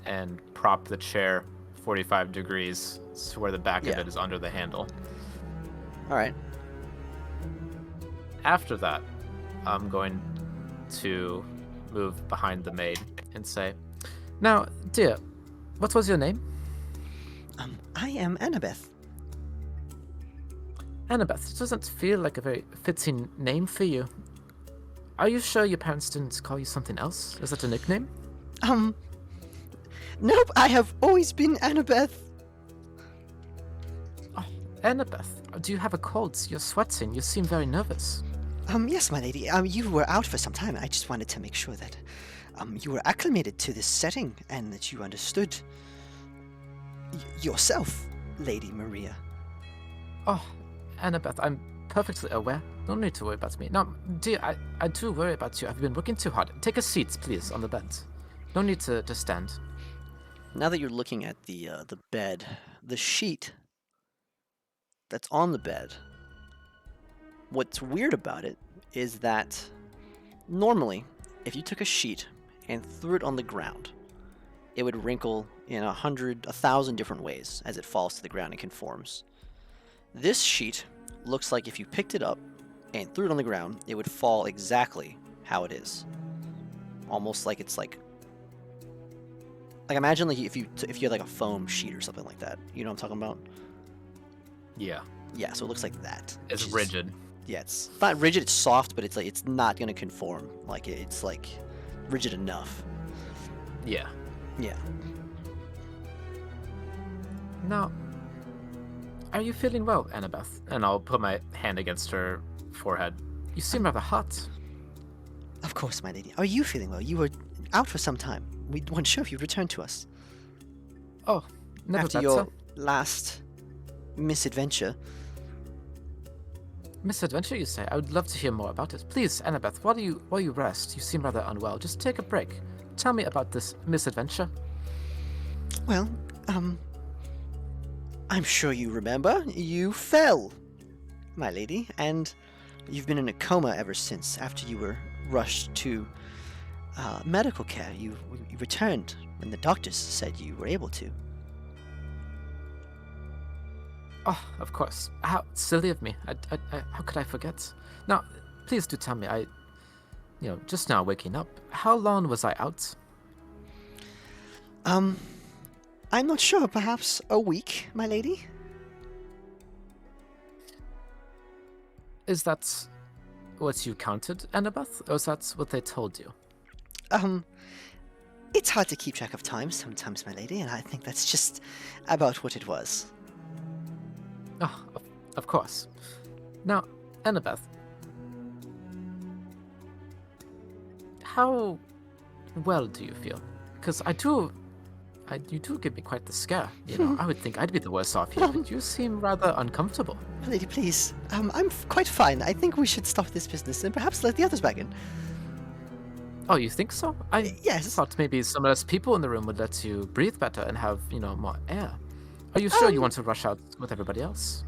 Speaker 8: and prop the chair 45 degrees to where the back of
Speaker 2: Yeah.
Speaker 8: it is under the handle.
Speaker 2: All right.
Speaker 8: After that, I'm going to move behind the maid and say, now, dear, what was your name?
Speaker 2: I am Annabeth.
Speaker 8: Annabeth. It doesn't feel like a very fitting name for you. Are you sure your parents didn't call you something else? Is that a nickname?
Speaker 2: Nope. I have always been Annabeth.
Speaker 8: Oh, Annabeth. Do you have a cold? You're sweating. You seem very nervous.
Speaker 2: Yes, my lady. You were out for some time. I just wanted to make sure that you were acclimated to this setting and that you understood yourself, Lady Maria.
Speaker 8: Oh, Annabeth, I'm perfectly aware. No need to worry about me. Now, dear, I do worry about you. I've been working too hard. Take a seat, please, on the bed. No need to stand.
Speaker 2: Now that you're looking at the bed, the sheet that's on the bed, what's weird about it is that normally, if you took a sheet and threw it on the ground, it would wrinkle in 1,000 different ways as it falls to the ground and conforms. This sheet looks like if you picked it up and threw it on the ground, it would fall exactly how it is. Almost like it's like imagine like if you had like a foam sheet or something like that. You know what I'm talking about?
Speaker 8: Yeah.
Speaker 2: Yeah, so it looks like that.
Speaker 8: It's rigid.
Speaker 2: Yeah, it's not rigid, it's soft, but it's like it's not going to conform. Like it's like rigid enough.
Speaker 8: Yeah.
Speaker 2: Yeah.
Speaker 8: Now, are you feeling well, Annabeth? And I'll put my hand against her forehead. You seem rather hot.
Speaker 2: Of course, my lady. Are you feeling well? You were out for some time. We weren't sure if you'd return to us.
Speaker 8: Oh, never
Speaker 2: After
Speaker 8: better.
Speaker 2: your last misadventure.
Speaker 8: Misadventure, you say? I would love to hear more about it. Please, Annabeth, while you rest, you seem rather unwell. Just take a break. Tell me about this misadventure.
Speaker 2: Well, I'm sure you remember. You fell, my lady, and you've been in a coma ever since. After you were rushed to medical care, you returned when the doctors said you were able to.
Speaker 8: Oh, of course. How silly of me. How could I forget? Now, please do tell me. Just now waking up. How long was I out?
Speaker 2: I'm not sure. Perhaps a week, my lady?
Speaker 8: Is that what you counted, Annabeth? Or is that what they told you?
Speaker 2: It's hard to keep track of time sometimes, my lady, and I think that's just about what it was.
Speaker 8: Oh, of course. Now, Annabeth, how well do you feel? Because you do give me quite the scare. I would think I'd be the worst off here, but you seem rather uncomfortable.
Speaker 2: My lady, please. I'm quite fine. I think we should stop this business and perhaps let the others back in.
Speaker 8: Oh, you think so? I
Speaker 2: Yes.
Speaker 8: thought maybe some less people in the room would let you breathe better and have, more air. Are you sure you want to rush out with everybody else?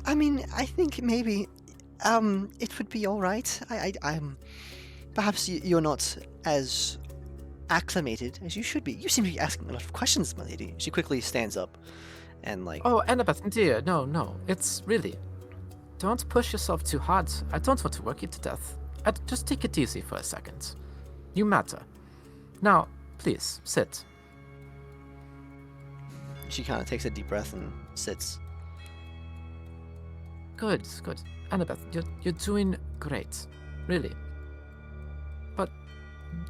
Speaker 2: I think maybe, it would be all right. I'm, perhaps you're not as acclimated as you should be. You seem to be asking a lot of questions, my lady. She quickly stands up, and
Speaker 8: Oh, Annabeth, dear, no, it's really. Don't push yourself too hard. I don't want to work you to death. Just take it easy for a second. You matter. Now, please, sit.
Speaker 2: She kind of takes a deep breath and sits.
Speaker 8: Good. Annabeth, you're doing great. Really. But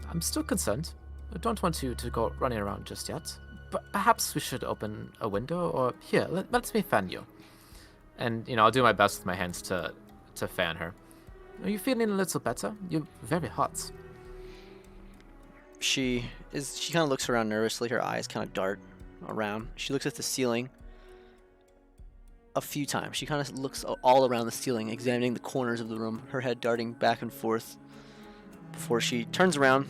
Speaker 8: I'm still concerned. I don't want you to go running around just yet. But perhaps we should open a window, or here, let me fan you. And, I'll do my best with my hands to fan her. Are you feeling a little better? You're very hot.
Speaker 2: She kind of looks around nervously. Her eyes kind of dart around. She looks at the ceiling a few times. She kind of looks all around the ceiling, examining the corners of the room, her head darting back and forth before she turns around,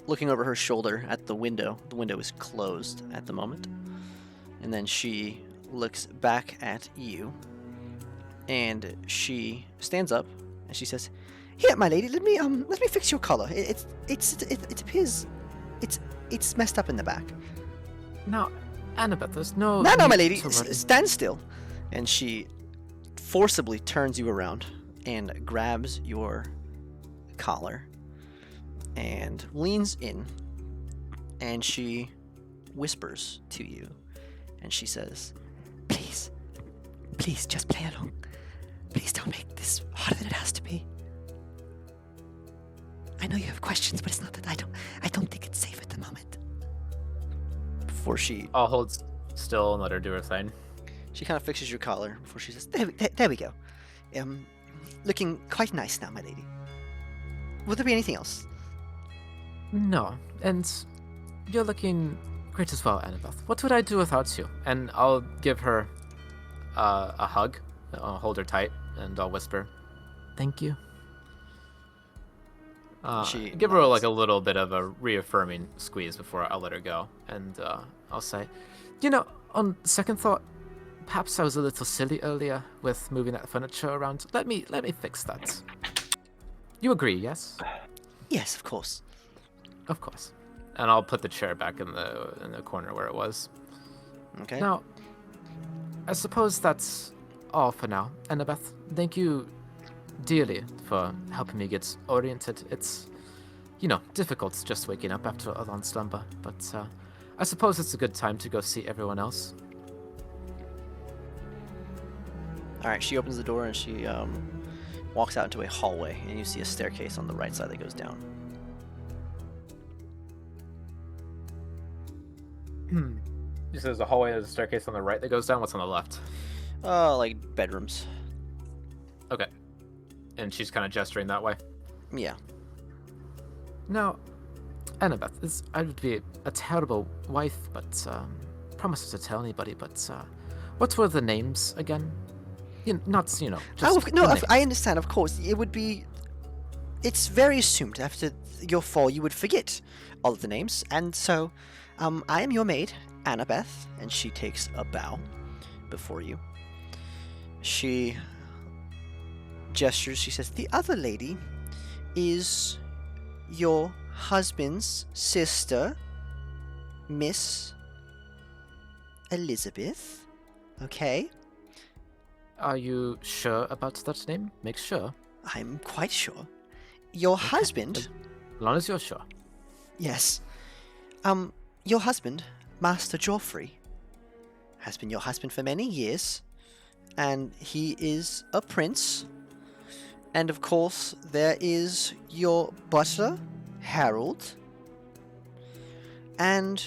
Speaker 2: looking over her shoulder at the window. The window is closed at the moment. And then she looks back at you, and she stands up and she says, "Here, my lady, let me fix your collar. It appears it's messed up in the back."
Speaker 8: Now, Annabeth, there's no...
Speaker 2: No, my
Speaker 8: need
Speaker 2: lady,
Speaker 8: to worry.
Speaker 2: stand still. And she forcibly turns you around and grabs your collar and leans in, and she whispers to you, and she says, please just play along. Please don't make this harder than it has to be. I know you have questions, but it's not that I don't think it's safe at the moment. Before she...
Speaker 8: I'll hold still and let her do her thing.
Speaker 2: She kind of fixes your collar before she says, there we go. looking quite nice now, my lady. Will there be anything else?
Speaker 8: No, and you're looking great as well, Annabeth. What would I do without you? And I'll give her a hug. I'll hold her tight, and I'll whisper, "Thank you."
Speaker 2: She
Speaker 8: Give her
Speaker 2: nods.
Speaker 8: like a little bit of a reaffirming squeeze before I'll let her go, and I'll say, "You know, on second thought, perhaps I was a little silly earlier with moving that furniture around. Let me fix that." You agree, yes?
Speaker 2: Yes, of course.
Speaker 8: Of course. And I'll put the chair back in the corner where it was.
Speaker 2: Okay.
Speaker 8: Now, I suppose that's all for now. Annabeth, thank you dearly for helping me get oriented. It's, difficult just waking up after a long slumber, but I suppose it's a good time to go see everyone else.
Speaker 2: All right. She opens the door and she walks out into a hallway, and you see a staircase on the right side that goes down.
Speaker 8: You said there's a hallway, there's a staircase on the right that goes down. What's on the left?
Speaker 2: Like bedrooms.
Speaker 8: Okay. And she's kind of gesturing that way.
Speaker 2: Yeah.
Speaker 8: Now, Annabeth, I would be a terrible wife, but promise not to tell anybody. But what were the names again? Just
Speaker 2: Oh,
Speaker 8: the
Speaker 2: no,
Speaker 8: names.
Speaker 2: I understand. Of course, it would be. It's very assumed after your fall you would forget all of the names, and so, I am your maid, Annabeth, and she takes a bow before you. She gestures. She says, "The other lady is your husband's sister, Miss Elizabeth. Okay,
Speaker 8: Are you sure about that name? Make sure.
Speaker 2: I'm quite sure. Your husband."
Speaker 8: As long as you're sure.
Speaker 2: Yes. Your husband, Master Joffrey, has been your husband for many years, and he is a prince. And of course, there is your butler, Harold, and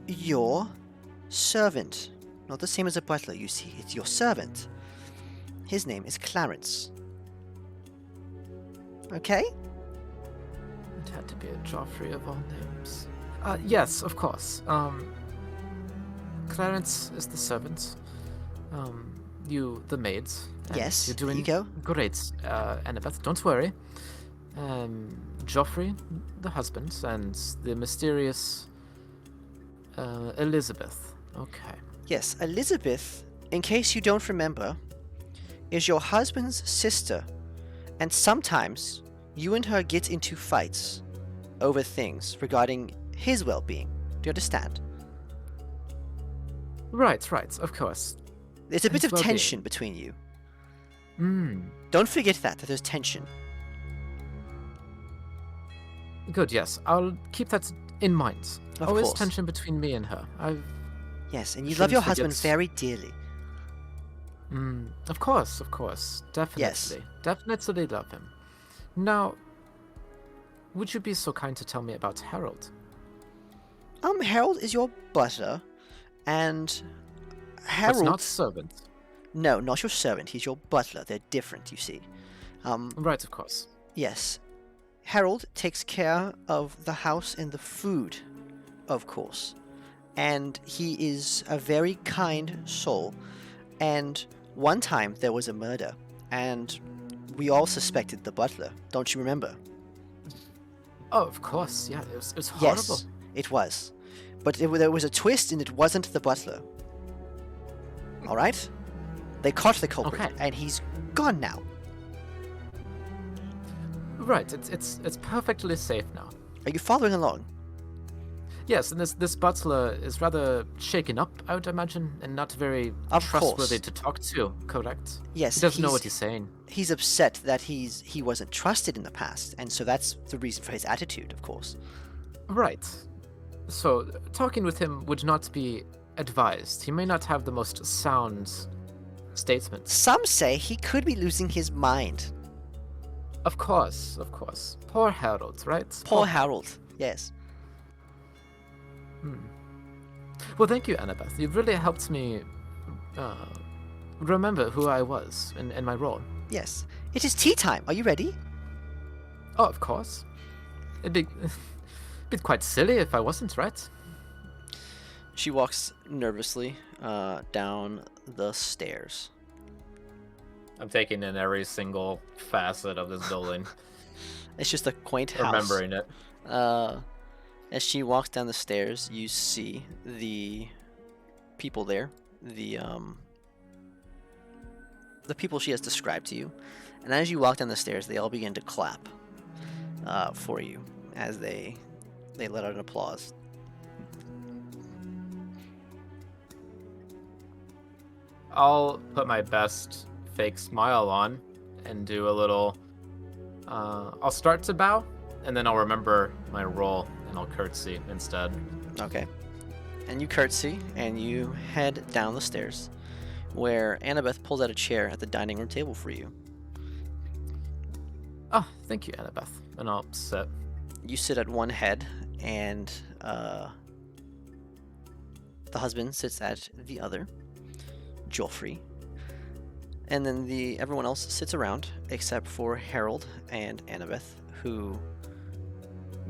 Speaker 2: your servant. Not the same as a butler, you see. It's your servant. His name is Clarence. Okay?
Speaker 8: It had to be a Joffrey of all names. Yes, of course. Clarence is the servant. You, the maids. and
Speaker 2: Yes,
Speaker 8: You're
Speaker 2: there
Speaker 8: doing
Speaker 2: you go.
Speaker 8: great, Annabeth. Don't worry. Joffrey, the husband, and the mysterious Elizabeth. Okay.
Speaker 2: Yes, Elizabeth, in case you don't remember, is your husband's sister, and sometimes you and her get into fights over things regarding his well-being. Do you understand?
Speaker 8: Right, of course.
Speaker 2: There's a bit
Speaker 8: His
Speaker 2: of
Speaker 8: well-being.
Speaker 2: tension between you.
Speaker 8: Hmm.
Speaker 2: Don't forget that there's tension.
Speaker 8: Good, yes. I'll keep that in mind.
Speaker 2: Of
Speaker 8: Always
Speaker 2: course.
Speaker 8: tension between me and her.
Speaker 2: Yes, and you
Speaker 8: Shouldn't
Speaker 2: love your husband
Speaker 8: forget-
Speaker 2: very dearly.
Speaker 8: Of course. Definitely.
Speaker 2: Yes.
Speaker 8: Definitely love him. Now, would you be so kind to tell me about Harold?
Speaker 2: Harold is your butler, and
Speaker 8: But
Speaker 2: Harold...
Speaker 8: not servant.
Speaker 2: No, not your servant. He's your butler. They're different, you see.
Speaker 8: Right, of course.
Speaker 2: Yes. Harold takes care of the house and the food, of course. And he is a very kind soul. And one time there was a murder, and we all suspected the butler. Don't you remember?
Speaker 8: Oh, of course. Yeah, it was horrible.
Speaker 2: Yes, it was. But there was a twist, and it wasn't the butler. All right? They caught the culprit,
Speaker 8: Okay.
Speaker 2: and he's gone now.
Speaker 8: Right, it's perfectly safe now.
Speaker 2: Are you following along?
Speaker 8: Yes, and this butler is rather shaken up, I would imagine, and not very
Speaker 2: Of
Speaker 8: trustworthy
Speaker 2: course.
Speaker 8: to talk to, correct?
Speaker 2: Yes,
Speaker 8: He doesn't know what he's saying.
Speaker 2: He's upset that he wasn't trusted in the past, and so that's the reason for his attitude, of course.
Speaker 8: Right. So, talking with him would not be advised. He may not have the most sound statements.
Speaker 2: Some say he could be losing his mind.
Speaker 8: Of course. Poor Harold, right?
Speaker 2: Poor Harold. Yes.
Speaker 8: Well, thank you, Annabeth. You've really helped me remember who I was in my role.
Speaker 2: Yes. It is tea time. Are you ready?
Speaker 8: Oh, of course. It'd be quite silly if I wasn't, right?
Speaker 2: She walks nervously down the stairs.
Speaker 8: I'm taking in every single facet of this building.
Speaker 2: It's just a quaint house.
Speaker 8: Remembering it.
Speaker 2: As she walks down the stairs, you see the people there, the people she has described to you. And as you walk down the stairs, they all begin to clap for you as they let out an applause.
Speaker 8: I'll put my best fake smile on and do a little. I'll start to bow, and then I'll remember my role and I'll curtsy instead.
Speaker 2: Okay. And you curtsy and you head down the stairs, where Annabeth pulls out a chair at the dining room table for you.
Speaker 8: Oh, thank you, Annabeth. And I'll sit.
Speaker 2: You sit at one head, and the husband sits at the other, Joffrey. And then everyone else sits around, except for Harold and Annabeth, who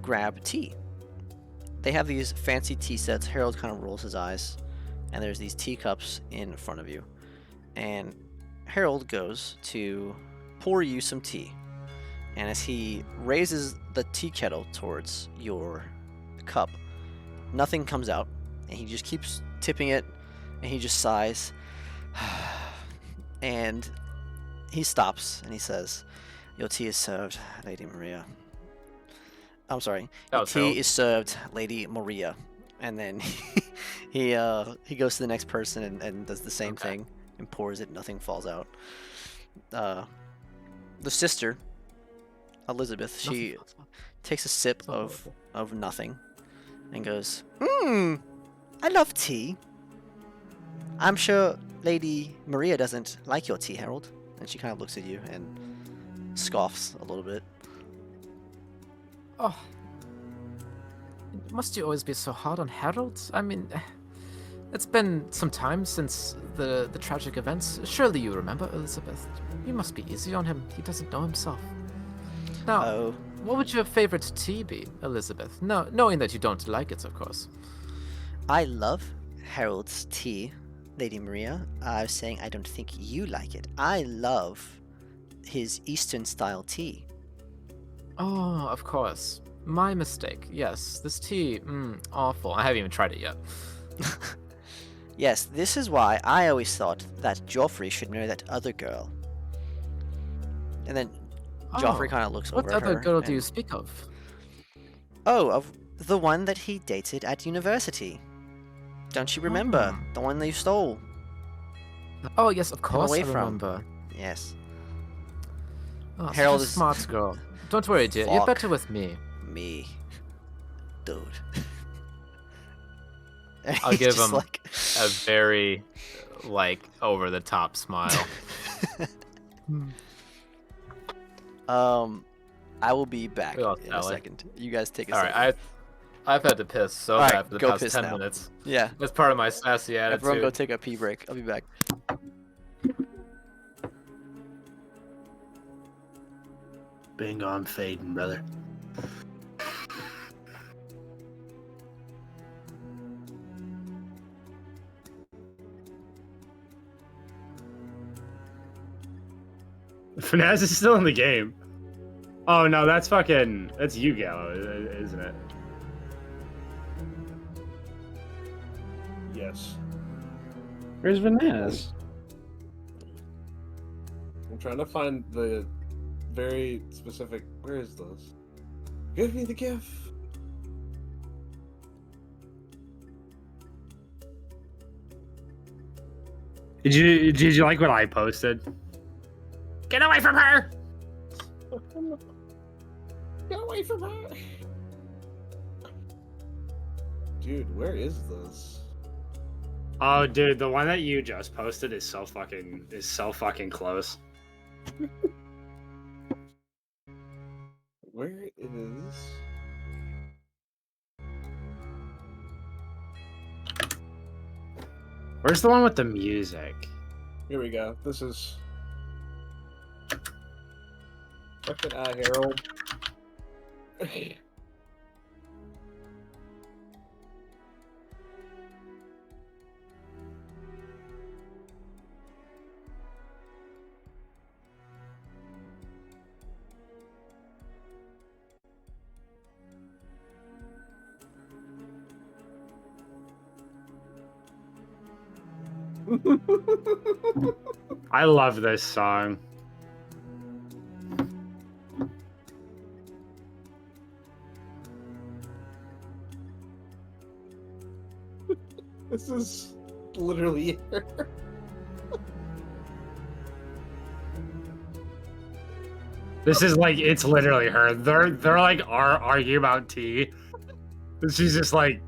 Speaker 2: grab tea. They have these fancy tea sets. Harold kind of rolls his eyes, and there's these teacups in front of you. And Harold goes to pour you some tea. And as he raises the tea kettle towards your cup, nothing comes out. And he just keeps tipping it, and he just sighs. And he stops, and he says, "Your tea is served, Lady Maria." I'm sorry. Your tea is served, Lady Maria. And then he goes to the next person and does the same thing and pours it. Nothing falls out. The sister, Elizabeth, she takes a sip of nothing and goes, I love tea. I'm sure Lady Maria doesn't like your tea, Harold. And she kind of looks at you and scoffs a little bit.
Speaker 8: Oh. Must you always be so hard on Harold? I mean, it's been some time since the tragic events. Surely you remember, Elizabeth. You must be easy on him. He doesn't know himself. Now, what would your favorite tea be, Elizabeth? No, knowing that you don't like it, of course.
Speaker 2: I love Harold's tea, Lady Maria. I was saying I don't think you like it. I love his Eastern-style tea.
Speaker 8: Oh, of course. My mistake. Yes, this tea, awful. I haven't even tried it yet.
Speaker 2: Yes, this is why I always thought that Joffrey should marry that other girl. And then Joffrey kind of looks over at her.
Speaker 8: What other girl do you speak of?
Speaker 2: Oh, of the one that he dated at university. Don't you remember? The one that you stole.
Speaker 8: Oh, yes, of course
Speaker 2: away
Speaker 8: I
Speaker 2: from.
Speaker 8: remember.
Speaker 2: Yes.
Speaker 8: Oh,
Speaker 2: Harold
Speaker 8: such a
Speaker 2: is
Speaker 8: smart girl. Don't worry, dear. You're better with me.
Speaker 2: Me. Dude.
Speaker 8: I'll give him a very, over-the-top smile.
Speaker 2: I will be back in a second. You guys take a second.
Speaker 8: Alright, I've had to piss so bad for the past 10 minutes.
Speaker 2: Yeah.
Speaker 8: That's part of my sassy attitude.
Speaker 2: Everyone go take a pee break. I'll be back.
Speaker 11: Bingo, I'm fading, brother.
Speaker 6: Fanaz is still in the game. Oh no, that's you, Gallo, isn't it? Yes.
Speaker 9: Where's Vanaz?
Speaker 6: I'm trying to find the very specific. Where is this? Give me the GIF. Did you like what I posted? Get away from her! Get away from her! Dude, where is this? Oh, dude, the one that you just posted is so fucking close. Where is? Where's the one with the music? Here we go. This is. Fucking Harold.
Speaker 9: I love this song.
Speaker 6: This is literally
Speaker 9: This is like, it's literally her. They're like arguing about tea. And she's just like,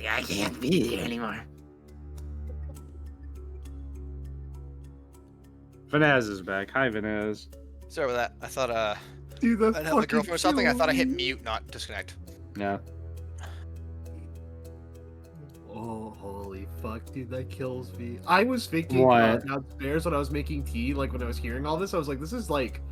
Speaker 9: I can't be here anymore. Vanaz is back. Hi, Vanaz.
Speaker 1: Sorry about that. I thought
Speaker 6: Dude,
Speaker 1: I'd help the girlfriend or something. I thought I hit mute, not disconnect.
Speaker 9: Yeah.
Speaker 6: Oh, holy fuck, dude, that kills me. I was thinking
Speaker 9: What?
Speaker 6: downstairs when I was making tea, like when I was hearing all this, I was like, this is like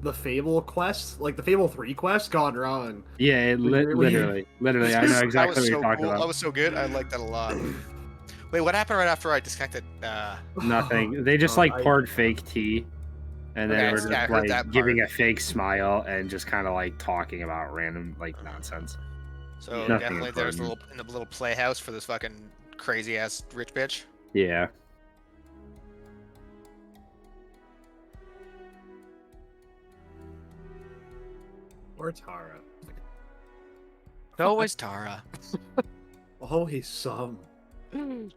Speaker 6: the Fable quest, like the Fable 3 quest gone wrong.
Speaker 9: Yeah, it literally. I know exactly what you're talking
Speaker 1: That
Speaker 9: about.
Speaker 1: was so good. I liked that a lot. Wait, what happened right after I disconnected?
Speaker 9: Nothing. They just like poured fake tea, and then
Speaker 1: Okay,
Speaker 9: were just
Speaker 1: yeah, I heard that
Speaker 9: like
Speaker 1: part.
Speaker 9: giving a fake smile and just kind of like talking about random like nonsense.
Speaker 1: So
Speaker 9: Nothing
Speaker 1: definitely there's a
Speaker 9: important.
Speaker 1: little playhouse for this fucking crazy ass rich bitch.
Speaker 9: Yeah.
Speaker 6: Or Tara.
Speaker 1: Always Tara.
Speaker 6: Always some.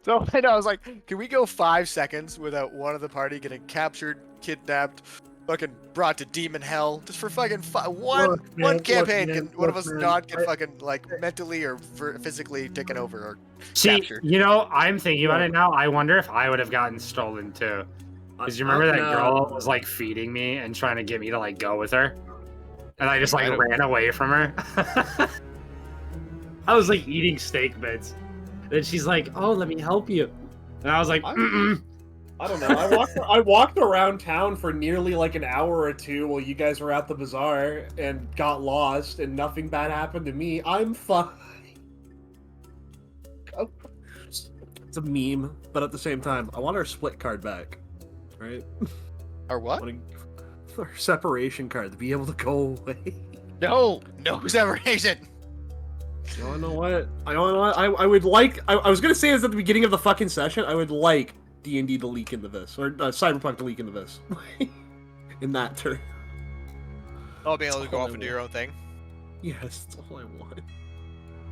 Speaker 1: So I know, I was like, can we go 5 seconds without one of the party getting captured, kidnapped, fucking brought to demon hell, just for fucking one
Speaker 6: Look, man,
Speaker 1: campaign?
Speaker 6: look, man,
Speaker 1: Can one of
Speaker 6: look,
Speaker 1: us
Speaker 6: man,
Speaker 1: not get
Speaker 6: I-
Speaker 1: fucking like mentally or physically taken over or
Speaker 9: See,
Speaker 1: captured?
Speaker 9: you know, I'm thinking about it now. I wonder if I would have gotten stolen too. Because you remember that girl was like feeding me and trying to get me to like go with her, and I just like ran away from her. I was like eating steak bits. Then she's like, "Oh, let me help you," and I was like, "Mm-mm."
Speaker 6: I don't know. I walked around town for nearly like an hour or two while you guys were at the bazaar and got lost, and nothing bad happened to me. I'm fine. Oh. It's a meme, but at the same time, I want our split card back. Right?
Speaker 1: Or what?
Speaker 6: Our separation card to be able to go away.
Speaker 1: No separation.
Speaker 6: You know what? I would like. I was gonna say this at the beginning of the fucking session. I would like D&D to leak into this, or Cyberpunk to leak into this. In that turn.
Speaker 1: Oh, being able to go off and do your own thing.
Speaker 6: Yes, that's all I want.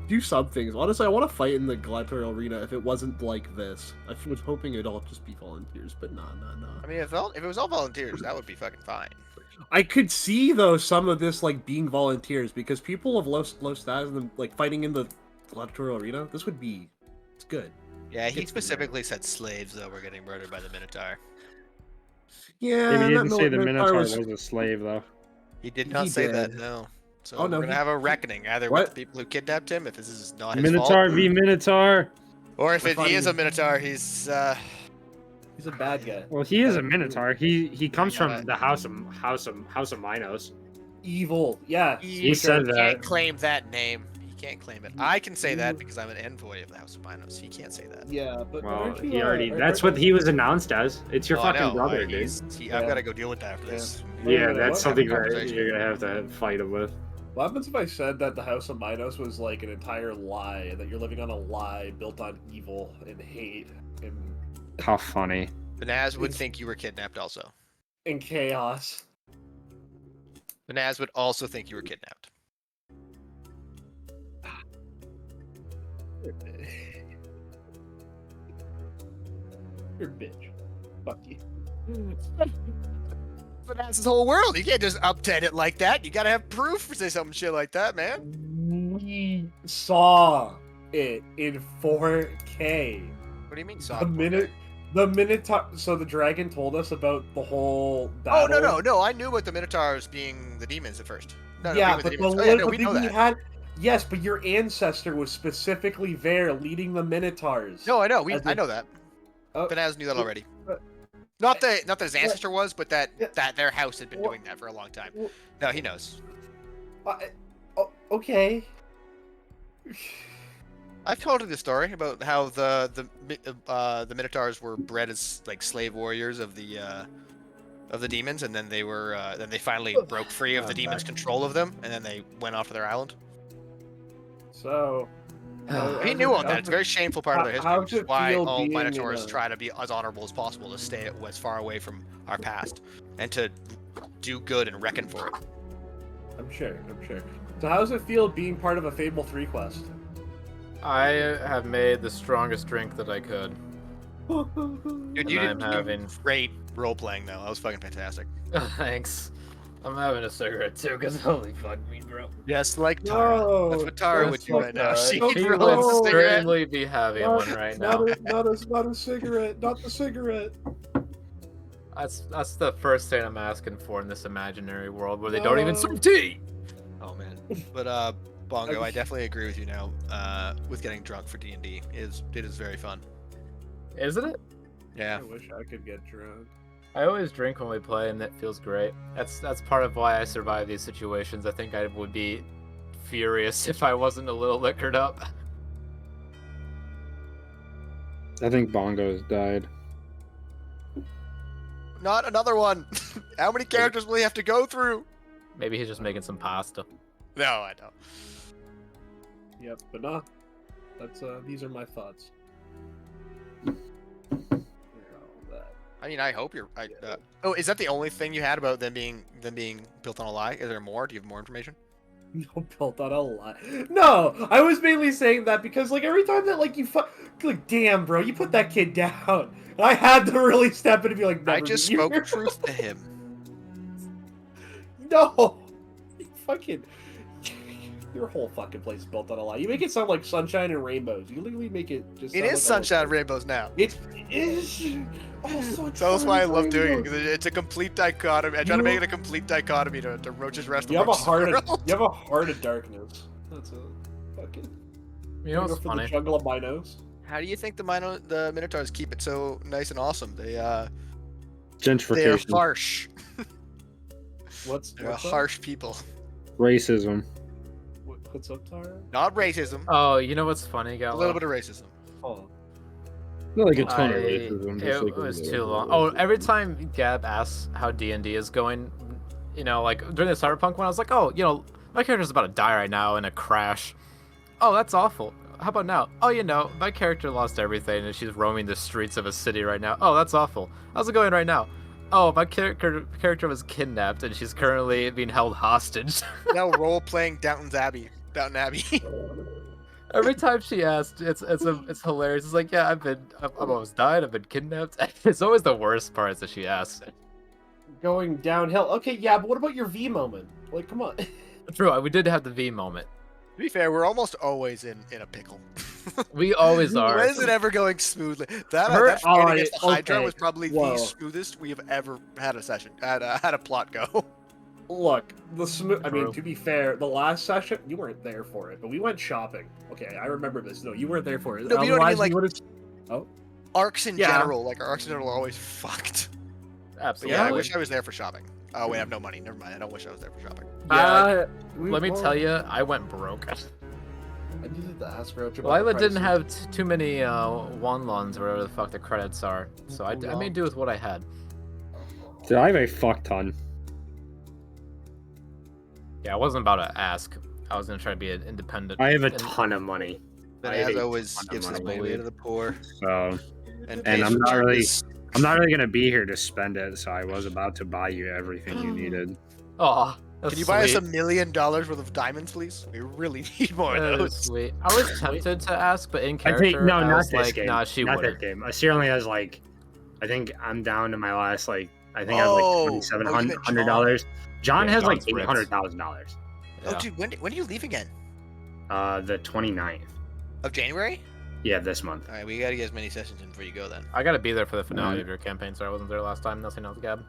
Speaker 6: Do some things. Honestly, I want to fight in the gladiatorial arena if it wasn't like this. I was hoping it'd all just be volunteers, but nah.
Speaker 1: I mean, if it was all volunteers, that would be fucking fine.
Speaker 6: I could see though some of this like being volunteers because people of low stats and like fighting in the gladiatorial arena. This would be, it's good.
Speaker 1: Yeah, he specifically said slaves though were getting murdered by the Minotaur.
Speaker 6: Yeah,
Speaker 9: Yeah, but he
Speaker 6: that
Speaker 9: didn't say the Minotaur
Speaker 6: was-
Speaker 9: was a slave though.
Speaker 1: He did not
Speaker 6: He
Speaker 1: say that.
Speaker 6: did.
Speaker 1: No. So
Speaker 6: Oh, no,
Speaker 1: we're gonna
Speaker 6: he-
Speaker 1: have a reckoning either
Speaker 6: What?
Speaker 1: with the people who kidnapped him, if this is not his
Speaker 9: Minotaur
Speaker 1: fault,
Speaker 9: v Minotaur.
Speaker 1: or if
Speaker 6: I
Speaker 1: he
Speaker 6: thought
Speaker 1: is
Speaker 6: he-
Speaker 1: a Minotaur, he's
Speaker 6: He's a bad guy.
Speaker 9: Well, he is a Minotaur. He comes
Speaker 1: Yeah.
Speaker 9: from the House of Minos.
Speaker 6: Evil. Yeah.
Speaker 9: He said that.
Speaker 1: can't claim that name. He can't claim it. I can say that because I'm an envoy of the House of Minos. He can't say that.
Speaker 6: Yeah, but
Speaker 9: Well,
Speaker 6: aren't you,
Speaker 9: he already.
Speaker 6: aren't-
Speaker 9: That's what he was announced as. It's your
Speaker 1: Oh, I
Speaker 9: fucking
Speaker 1: know,
Speaker 9: brother,
Speaker 1: I-
Speaker 9: dude.
Speaker 1: I've got to go deal with that after this.
Speaker 9: Yeah,
Speaker 6: What-
Speaker 9: that's
Speaker 6: what
Speaker 9: something that
Speaker 1: conversation?
Speaker 9: you're gonna have to fight him with.
Speaker 6: What happens if I said that the House of Minos was like an entire lie, that you're living on a lie built on evil and hate
Speaker 9: How funny.
Speaker 1: Banaz would think you were kidnapped also.
Speaker 6: and chaos?
Speaker 1: Banaz would also think you were kidnapped.
Speaker 6: You're a bitch. Fuck you.
Speaker 1: Banaz's whole world. You can't just update it like that. You gotta have proof to say something shit like that, man.
Speaker 6: We saw it in 4K.
Speaker 1: What do you mean,
Speaker 6: The
Speaker 1: Sonic?
Speaker 6: minute, so the dragon told us about the whole
Speaker 1: Oh
Speaker 6: battle.
Speaker 1: no! I knew about the Minotaurs being the demons at first. No,
Speaker 6: Yeah,
Speaker 1: being
Speaker 6: but
Speaker 1: the
Speaker 6: the
Speaker 1: demons. Oh, yeah, no,
Speaker 6: but
Speaker 1: we
Speaker 6: then
Speaker 1: know
Speaker 6: you
Speaker 1: that.
Speaker 6: had. Yes, but your ancestor was specifically there leading the Minotaurs.
Speaker 1: No, I know.
Speaker 6: As
Speaker 1: I
Speaker 6: in-
Speaker 1: know that.
Speaker 6: Oh.
Speaker 1: Banaz knew that already. Not that his ancestor was, but that their house had been doing that for a long time. No, he knows.
Speaker 6: Okay.
Speaker 1: I've told you the story about how the Minotaurs were bred as like slave warriors of the demons, and then they finally broke free of the demons' control of them, and then they went off to their island.
Speaker 6: So.
Speaker 1: He knew all that. It's a very shameful part of their history, which is why all
Speaker 6: being
Speaker 1: Minotaurs try to be as honorable as possible, to stay as far away from our past, and to do good and reckon for it.
Speaker 6: I'm sure. So how does it feel being part of a Fable 3 quest?
Speaker 8: I have made the strongest drink that I could.
Speaker 1: Dude, you did great role playing though. That was fucking fantastic.
Speaker 8: Thanks. I'm having a cigarette too, because holy fuck me, bro.
Speaker 1: Yes, like Tara.
Speaker 6: No,
Speaker 1: That's what Tara would do right now. She
Speaker 8: He
Speaker 1: rolls
Speaker 8: will
Speaker 1: a cigarette.
Speaker 8: certainly be having one right now.
Speaker 6: Not a cigarette. Not the cigarette.
Speaker 8: That's the first thing I'm asking for in this imaginary world where they don't even serve tea.
Speaker 1: Oh man. But Bongo, I definitely agree with you now. With getting drunk for D&D, it is very fun.
Speaker 8: Isn't it?
Speaker 1: Yeah.
Speaker 6: I wish I could get drunk.
Speaker 8: I always drink when we play, and it feels great. That's part of why I survive these situations. I think I would be furious if I wasn't a little liquored up.
Speaker 9: I think Bongo's died.
Speaker 1: Not another one. How many characters will he have to go through?
Speaker 8: Maybe he's just making some pasta.
Speaker 1: No, I don't.
Speaker 6: Yep, but nah. That's these are my thoughts.
Speaker 1: I mean, I hope you're. Oh, is that the only thing you had about them being built on a lie? Is there more? Do you have more information?
Speaker 6: No, built on a lie. No, I was mainly saying that because like every time that like you like, damn, bro, you put that kid down. I had to really step in and be like,
Speaker 1: I just spoke truth to him.
Speaker 6: No, you fucking. Your whole fucking place is built on a lie. You make it sound like sunshine and rainbows. You literally make it just.
Speaker 1: It is sunshine and rainbows now.
Speaker 6: It is.
Speaker 1: So that's why I love doing it, because it's a complete dichotomy. I try to make it a complete dichotomy to Roach's rest
Speaker 6: You
Speaker 1: of
Speaker 6: have a heart.
Speaker 1: world.
Speaker 6: You have a heart of darkness. That's a fucking.
Speaker 8: You know what's
Speaker 6: go for
Speaker 8: funny?
Speaker 6: the jungle of Minos.
Speaker 1: How do you think the Minotaurs keep it so nice and awesome? They're
Speaker 9: Gentrification.
Speaker 1: harsh.
Speaker 6: What's
Speaker 1: They're a
Speaker 6: up?
Speaker 1: harsh people.
Speaker 9: Racism.
Speaker 6: What's up, Tara?
Speaker 1: Not racism.
Speaker 8: Oh, you know what's funny,
Speaker 1: A
Speaker 8: Gala?
Speaker 1: little bit of racism.
Speaker 6: Oh.
Speaker 9: Not like a ton of racism. Just
Speaker 8: It
Speaker 9: like
Speaker 8: was
Speaker 9: a
Speaker 8: too
Speaker 9: little
Speaker 8: long.
Speaker 9: bit.
Speaker 8: Oh, every time Gab asks how D&D is going, you know, like during the Cyberpunk one, I was like, oh, you know, my character's about to die right now in a crash. Oh, that's awful. How about now? Oh, you know, my character lost everything and she's roaming the streets of a city right now. Oh, that's awful. How's it going right now? Oh, my character was kidnapped and she's currently being held hostage.
Speaker 1: Now role playing Downton Abbey.
Speaker 8: Every time she asked, it's hilarious. It's like, yeah, I've almost died. I've been kidnapped. It's always the worst parts that she asks.
Speaker 6: Going downhill. Okay, yeah, but what about your V moment? Like, come on.
Speaker 8: True, we did have the V moment.
Speaker 1: To be fair, we're almost always in a pickle.
Speaker 8: We always are.
Speaker 1: When is it ever going smoothly? That fight against the Hydra was probably the smoothest we have ever had a session. Had a plot go.
Speaker 6: Look, I mean, to be fair, the last session you weren't there for it, but we went shopping. Okay, I remember this. No, you weren't there for it.
Speaker 1: No, but you know what I mean, like
Speaker 6: oh,
Speaker 1: arcs in general. Like our arcs in general are always fucked.
Speaker 8: Absolutely.
Speaker 1: Yeah, I wish I was there for shopping. Oh wait, I have no money. Never mind. I don't wish I was there for shopping.
Speaker 8: Yeah, let me tell you, I went broke.
Speaker 6: I needed to ask Roach about
Speaker 8: Lila
Speaker 6: the
Speaker 8: didn't
Speaker 6: prices.
Speaker 8: have too many Wanlons or whatever the fuck the credits are, so I made do with what I had.
Speaker 9: Dude, I have a fuck ton.
Speaker 8: Yeah, I wasn't about to ask. I was gonna try to be an independent.
Speaker 9: I have a ton of money.
Speaker 1: But
Speaker 9: I have
Speaker 1: as
Speaker 9: a
Speaker 1: always,
Speaker 9: ton of
Speaker 1: gives his
Speaker 9: money.
Speaker 1: money to the poor.
Speaker 9: So,
Speaker 1: And
Speaker 9: and I'm not really gonna be here to spend it. So I was about to buy you everything you needed.
Speaker 8: Oh,
Speaker 1: Can you buy us $1 million worth of diamonds, please? We really need more of those.
Speaker 8: Sweet. I was tempted to ask, but in
Speaker 9: I
Speaker 8: character,
Speaker 9: think no,
Speaker 8: I
Speaker 9: not
Speaker 8: was
Speaker 9: this
Speaker 8: like,
Speaker 9: game.
Speaker 8: nah, she
Speaker 9: not
Speaker 8: wouldn't.
Speaker 9: that game. She only has like, I think I'm down to my last like, I think I have like $2,700. John has like
Speaker 8: John's ripped.
Speaker 9: $800,000.
Speaker 1: Oh, dude, when do you leave again?
Speaker 9: The 29th.
Speaker 1: Of January?
Speaker 9: Yeah, this month.
Speaker 1: All right, we gotta get as many sessions in before you go then.
Speaker 8: I gotta be there for the finale of your campaign, so I wasn't there last time. Nothing else, Gab.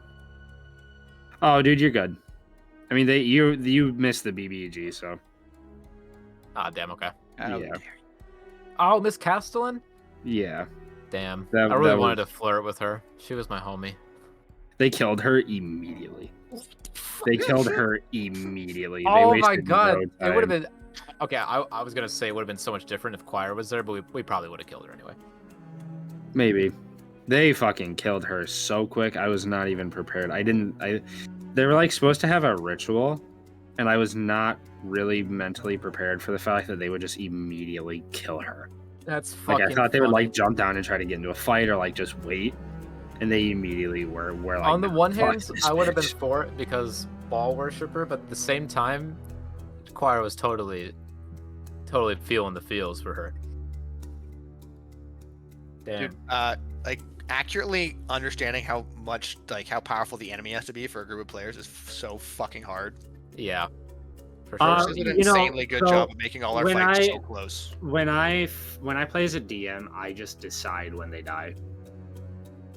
Speaker 9: Oh, dude, you're good. I mean, you missed the BBG, so.
Speaker 8: Ah, damn. Okay.
Speaker 1: How
Speaker 9: Yeah.
Speaker 1: dare
Speaker 8: Oh, Miss Castellan.
Speaker 9: Yeah.
Speaker 8: Damn.
Speaker 9: That-
Speaker 8: I really
Speaker 9: that
Speaker 8: wanted
Speaker 9: was-
Speaker 8: to flirt with her. She was my homie.
Speaker 9: They killed her immediately. They killed her immediately. They
Speaker 8: Oh my
Speaker 9: wasted
Speaker 8: god.
Speaker 9: no
Speaker 8: It would have
Speaker 9: time.
Speaker 8: been. Okay, I was gonna say it would have been so much different if Choir was there, but we probably would have killed her anyway.
Speaker 9: Maybe. They fucking killed her so quick. I was not even prepared. They were like supposed to have a ritual, and I was not really mentally prepared for the fact that they would just immediately kill her.
Speaker 8: That's
Speaker 9: Like
Speaker 8: fucking
Speaker 9: I thought they would
Speaker 8: funny.
Speaker 9: like jump down and try to get into a fight or like just wait, and they immediately were like.
Speaker 8: On the one
Speaker 9: "Fuck
Speaker 8: hand,
Speaker 9: this
Speaker 8: I would have been
Speaker 9: bitch."
Speaker 8: for it because ball worshiper, but at the same time, Choir was totally feeling the feels for her. Damn.
Speaker 1: Dude, like accurately understanding how powerful the enemy has to be for a group of players is so fucking hard.
Speaker 8: Yeah. For sure.
Speaker 6: Uh,
Speaker 1: This is an
Speaker 6: you know,
Speaker 1: insanely good
Speaker 6: so
Speaker 1: job of making all our
Speaker 6: when
Speaker 1: fights
Speaker 6: I-
Speaker 1: so close.
Speaker 9: When I play as a DM, I just decide when they die.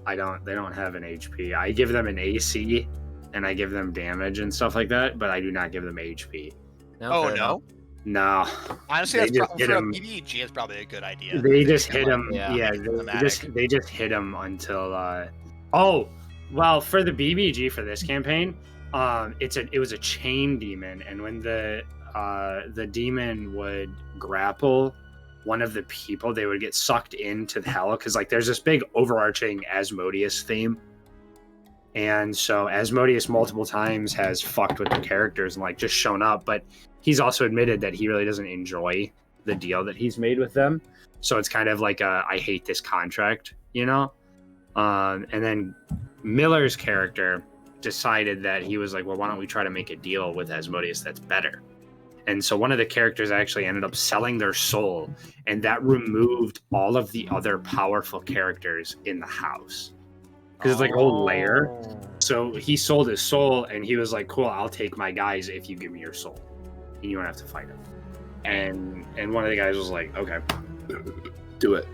Speaker 9: They don't have an HP. I give them an AC and I give them damage and stuff like that, but I do not give them HP.
Speaker 1: Oh
Speaker 8: fair enough.
Speaker 1: no!
Speaker 9: No.
Speaker 1: Honestly,
Speaker 9: They
Speaker 1: that's
Speaker 9: just
Speaker 1: probably
Speaker 9: hit
Speaker 1: for a
Speaker 9: him.
Speaker 1: BBG is probably a good idea.
Speaker 9: They just
Speaker 1: can,
Speaker 9: hit
Speaker 1: like,
Speaker 9: him.
Speaker 8: yeah,
Speaker 9: Yeah,
Speaker 1: make it
Speaker 9: they
Speaker 1: thematic.
Speaker 9: just hit him until oh, well, for the BBG for this campaign, it was a chain demon, and when the demon would grapple one of the people, they would get sucked into the hell, because like there's this big overarching Asmodeus theme. And so Asmodeus multiple times has fucked with the characters and like just shown up, but he's also admitted that he really doesn't enjoy the deal that he's made with them. So it's kind of like I hate this contract, you know? And then Miller's character decided that he was like, well, why don't we try to make a deal with Asmodeus that's better? And so one of the characters actually ended up selling their soul, and that removed all of the other powerful characters in the house. Because it's like a whole layer. So he sold his soul, and he was like, cool, I'll take my guys if you give me your soul. And you don't have to fight him. And one of the guys was like, okay, do it.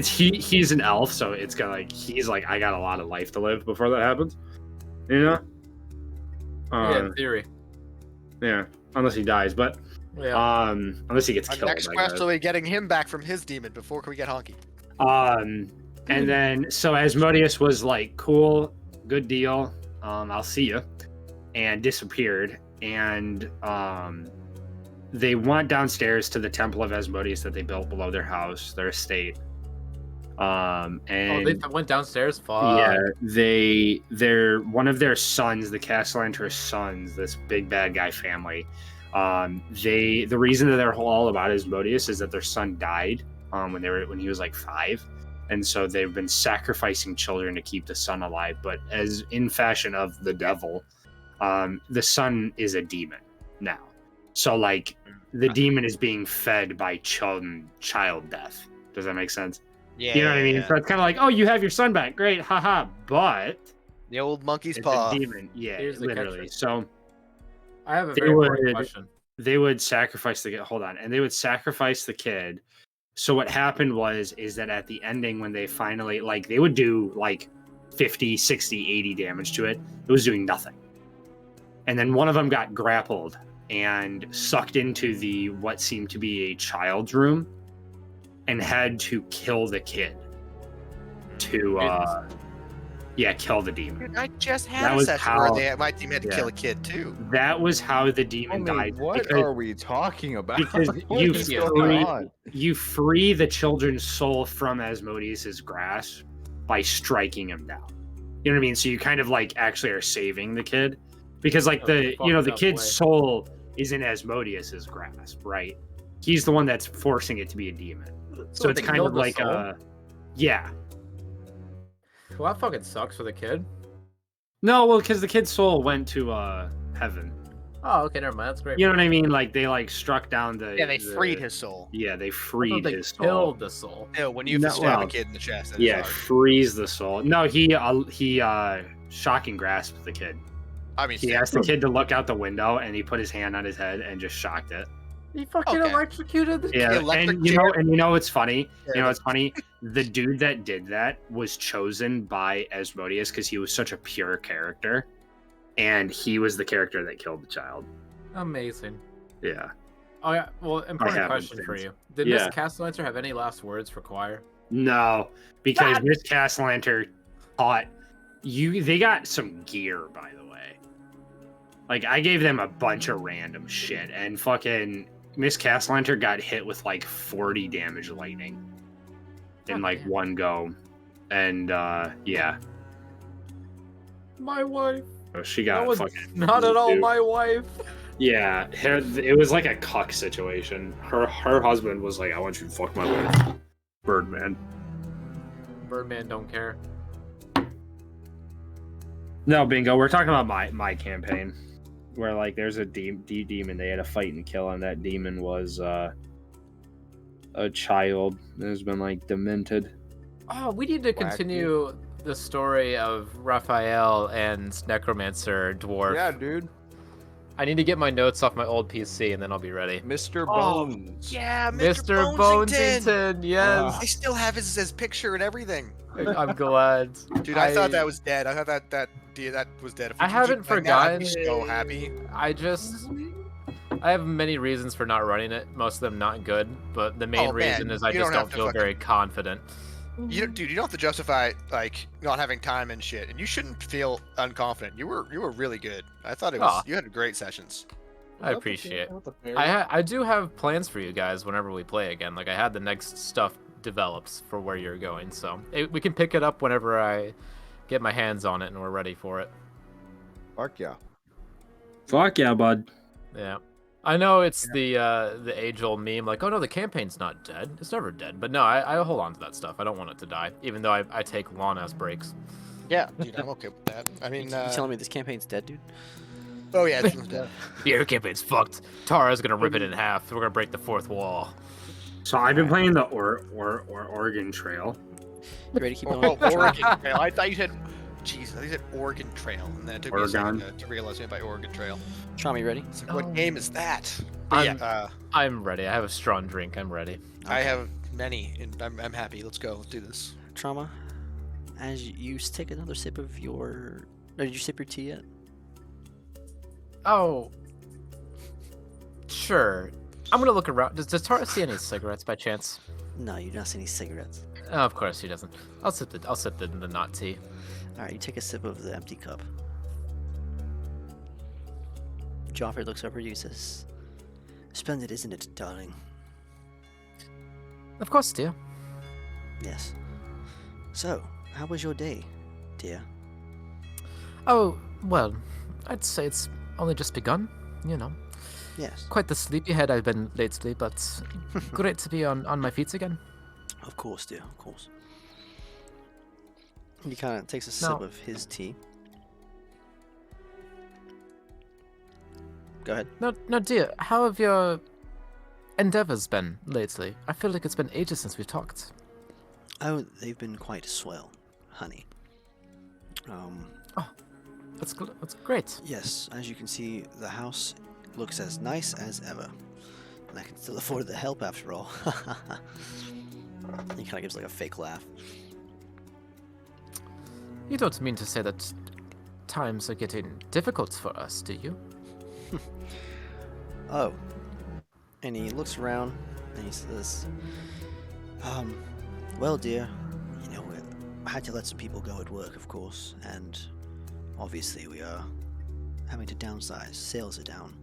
Speaker 9: He's an elf, so it's got like, he's like, I got a lot of life to live before that happens. You know?
Speaker 8: Yeah, in theory.
Speaker 9: Yeah, unless he dies, but
Speaker 8: Yeah.
Speaker 9: unless he gets
Speaker 1: Our
Speaker 9: killed.
Speaker 1: next
Speaker 9: I
Speaker 1: quest
Speaker 9: guess.
Speaker 1: will be getting him back from his demon before we get Honky.
Speaker 9: And then so Asmodeus was like, cool, good deal. I'll see you, and disappeared. And they went downstairs to the temple of Asmodeus that they built below their house, their estate. And
Speaker 8: they went downstairs. Fuck.
Speaker 9: yeah, they're one of their sons, the Castellanter's sons, this big bad guy family. The reason that they're all about Asmodeus is that their son died when he was like 5, and so they've been sacrificing children to keep the son alive. But as in fashion of the devil, the son is a demon now. So like the demon is being fed by child death. Does that make sense?
Speaker 1: Yeah.
Speaker 9: You know what I mean? So it's kind of like, oh, you have your son back, great, haha. But
Speaker 1: The old monkey's
Speaker 9: it's
Speaker 1: paw.
Speaker 9: a demon. Yeah,
Speaker 8: Here's the
Speaker 9: literally.
Speaker 8: catcher.
Speaker 9: So
Speaker 8: I have a
Speaker 9: They
Speaker 8: very important
Speaker 9: would-
Speaker 8: question.
Speaker 9: they would sacrifice the kid. Hold on, and they would sacrifice the kid. So what happened is that at the ending, when they finally like, they would do like 50, 60, 80 damage to it. It was doing nothing. And then one of them got grappled and sucked into the what seemed to be a child's room, and had to kill the kid to kill the demon.
Speaker 1: Dude, I just had
Speaker 9: That
Speaker 1: a
Speaker 9: was
Speaker 1: session
Speaker 9: how-
Speaker 1: where my team had to
Speaker 9: yeah.
Speaker 1: kill a kid too.
Speaker 9: That was how the demon died.
Speaker 7: What
Speaker 9: because-
Speaker 7: are we talking about?
Speaker 9: because
Speaker 7: What
Speaker 9: you
Speaker 7: is
Speaker 9: free-
Speaker 7: going on?
Speaker 9: you free the children's soul from Asmodeus's grasp by striking him down. You know what I mean? So you kind of like actually are saving the kid, because like the
Speaker 8: fucked up
Speaker 9: kid's
Speaker 8: way.
Speaker 9: soul is in Asmodeus's grasp, right? He's the one that's forcing it to be a demon. So it's
Speaker 8: they
Speaker 9: kind
Speaker 8: killed
Speaker 9: of
Speaker 8: the
Speaker 9: like
Speaker 8: soul?
Speaker 9: yeah.
Speaker 8: Well, that fucking sucks for the kid.
Speaker 9: No, well, because the kid's soul went to heaven.
Speaker 8: Oh, okay, never mind. That's great.
Speaker 9: You know what I mean? Like they like struck down the
Speaker 1: Yeah, they
Speaker 9: the-
Speaker 1: freed his soul.
Speaker 9: Yeah, they
Speaker 8: I thought
Speaker 9: freed
Speaker 8: they
Speaker 9: his soul.
Speaker 8: killed the soul.
Speaker 1: Ew, when you
Speaker 9: No,
Speaker 1: stab
Speaker 9: well,
Speaker 1: a kid in the chest, that is
Speaker 9: Yeah,
Speaker 1: hard.
Speaker 9: freeze the soul. No, he shocking grasped the kid.
Speaker 1: I mean,
Speaker 9: He asked the kid to look out the window, and he put his hand on his head and just shocked it.
Speaker 8: He fucking
Speaker 1: Okay.
Speaker 8: electrocuted the
Speaker 9: Yeah,
Speaker 1: electric
Speaker 9: and you know what's funny?
Speaker 1: Yeah,
Speaker 9: You know what's funny? The dude that did that was chosen by Asmodeus because he was such a pure character, and he was the character that killed the child.
Speaker 8: Amazing.
Speaker 9: Yeah.
Speaker 8: Oh yeah. Well, important
Speaker 9: have
Speaker 8: question for
Speaker 9: instance.
Speaker 8: you. Did
Speaker 9: Yeah.
Speaker 8: Miss Castellanter have any last words for Choir?
Speaker 9: No, because Miss Castellanter taught you. They got some gear, by the way. Like, I gave them a bunch of random shit, and fucking Miss Castellanter got hit with like 40 damage lightning in like one go, and yeah.
Speaker 3: My wife.
Speaker 9: So she got
Speaker 3: That was
Speaker 9: fucking
Speaker 3: not at all
Speaker 9: dude.
Speaker 3: my wife.
Speaker 9: Yeah, it was like a cuck situation. Her husband was like, "I want you to fuck my wife." Birdman.
Speaker 3: Birdman don't care.
Speaker 9: No, bingo. We're talking about my campaign, where like there's a demon they had to fight and kill, and that demon was a child that has been like demented.
Speaker 3: Oh, we need to continue the story of Raphael and Necromancer Dwarf.
Speaker 7: Yeah, dude.
Speaker 3: I need to get my notes off my old PC and then I'll be ready.
Speaker 7: Mr. Bones.
Speaker 1: Yeah,
Speaker 3: Mr.
Speaker 1: Bonesington.
Speaker 3: Bonesington, yes.
Speaker 1: I still have his picture and everything.
Speaker 3: I'm glad.
Speaker 1: Dude, I thought that was dead. I thought that was dead. If we
Speaker 3: I
Speaker 1: could
Speaker 3: haven't
Speaker 1: keep playing that, I'd
Speaker 3: forgotten.
Speaker 1: be so happy.
Speaker 3: I have many reasons for not running it. Most of them not good, but the main
Speaker 1: Oh, man,
Speaker 3: reason is I
Speaker 1: you
Speaker 3: just
Speaker 1: don't have
Speaker 3: don't
Speaker 1: to
Speaker 3: feel
Speaker 1: fucking-
Speaker 3: very confident.
Speaker 1: Dude, you don't have to justify like not having time and shit, and you shouldn't feel unconfident. You were really good. I thought it was.
Speaker 3: Aw.
Speaker 1: You had great sessions.
Speaker 3: I appreciate it. I do have plans for you guys whenever we play again. Like I had the next stuff developed for where you're going, so we can pick it up whenever I get my hands on it and we're ready for it.
Speaker 7: Fuck yeah.
Speaker 9: Fuck yeah, bud.
Speaker 3: Yeah. I know it's the age-old meme, like, oh no, the campaign's not dead. It's never dead. But no, I hold on to that stuff. I don't want it to die, even though I take long-ass breaks.
Speaker 1: Yeah, dude, I'm okay with that. I mean,
Speaker 2: You telling me this campaign's dead, dude?
Speaker 1: oh yeah, it's dead.
Speaker 3: Your campaign's fucked. Tara's gonna rip it in half. We're gonna break the fourth wall.
Speaker 9: So I've been playing the Oregon Trail.
Speaker 2: You ready to keep
Speaker 1: Oh,
Speaker 2: going?
Speaker 1: Oregon Trail. I thought you said, jeez, I thought you said Oregon Trail, and then it took me a
Speaker 9: Oregon.
Speaker 1: second to realize me by Oregon Trail.
Speaker 2: Trauma, you ready?
Speaker 1: It's like, what game is that?
Speaker 3: I'm-
Speaker 1: But yeah,
Speaker 3: I'm ready. I have a strong drink. I'm ready.
Speaker 1: I have many, and I'm happy. Let's go. Let's do this.
Speaker 2: Trauma, as you take another sip of your... Or did you sip your tea yet?
Speaker 3: Oh. Sure. I'm gonna look around. Does Tara see any cigarettes by chance?
Speaker 2: No, you don't see any cigarettes.
Speaker 3: Oh, of course she doesn't. I'll sip the not tea.
Speaker 2: Alright, you take a sip of the empty cup. Joffrey looks over at you and says, "Splendid, isn't it, darling?"
Speaker 3: Of course, dear.
Speaker 2: Yes. So, how was your day, dear?
Speaker 8: Oh, well, I'd say it's only just begun, you know.
Speaker 2: Yes.
Speaker 8: Quite the sleepyhead I've been lately, but great to be on my feet again.
Speaker 2: Of course, dear, of course. He kind of takes a
Speaker 8: Now-
Speaker 2: sip of his tea. Go ahead.
Speaker 8: Now, dear, how have your endeavors been lately? I feel like it's been ages since we've talked.
Speaker 2: Oh, they've been quite swell, honey.
Speaker 8: That's great.
Speaker 2: Yes, as you can see, the house looks as nice as ever. And I can still afford the help after all. He kind of gives like a fake laugh.
Speaker 8: You don't mean to say that times are getting difficult for us, do you?
Speaker 2: Oh. And he looks around and he says, well, dear, you know, I had to let some people go at work, of course, and obviously we are having to downsize. Sales are down.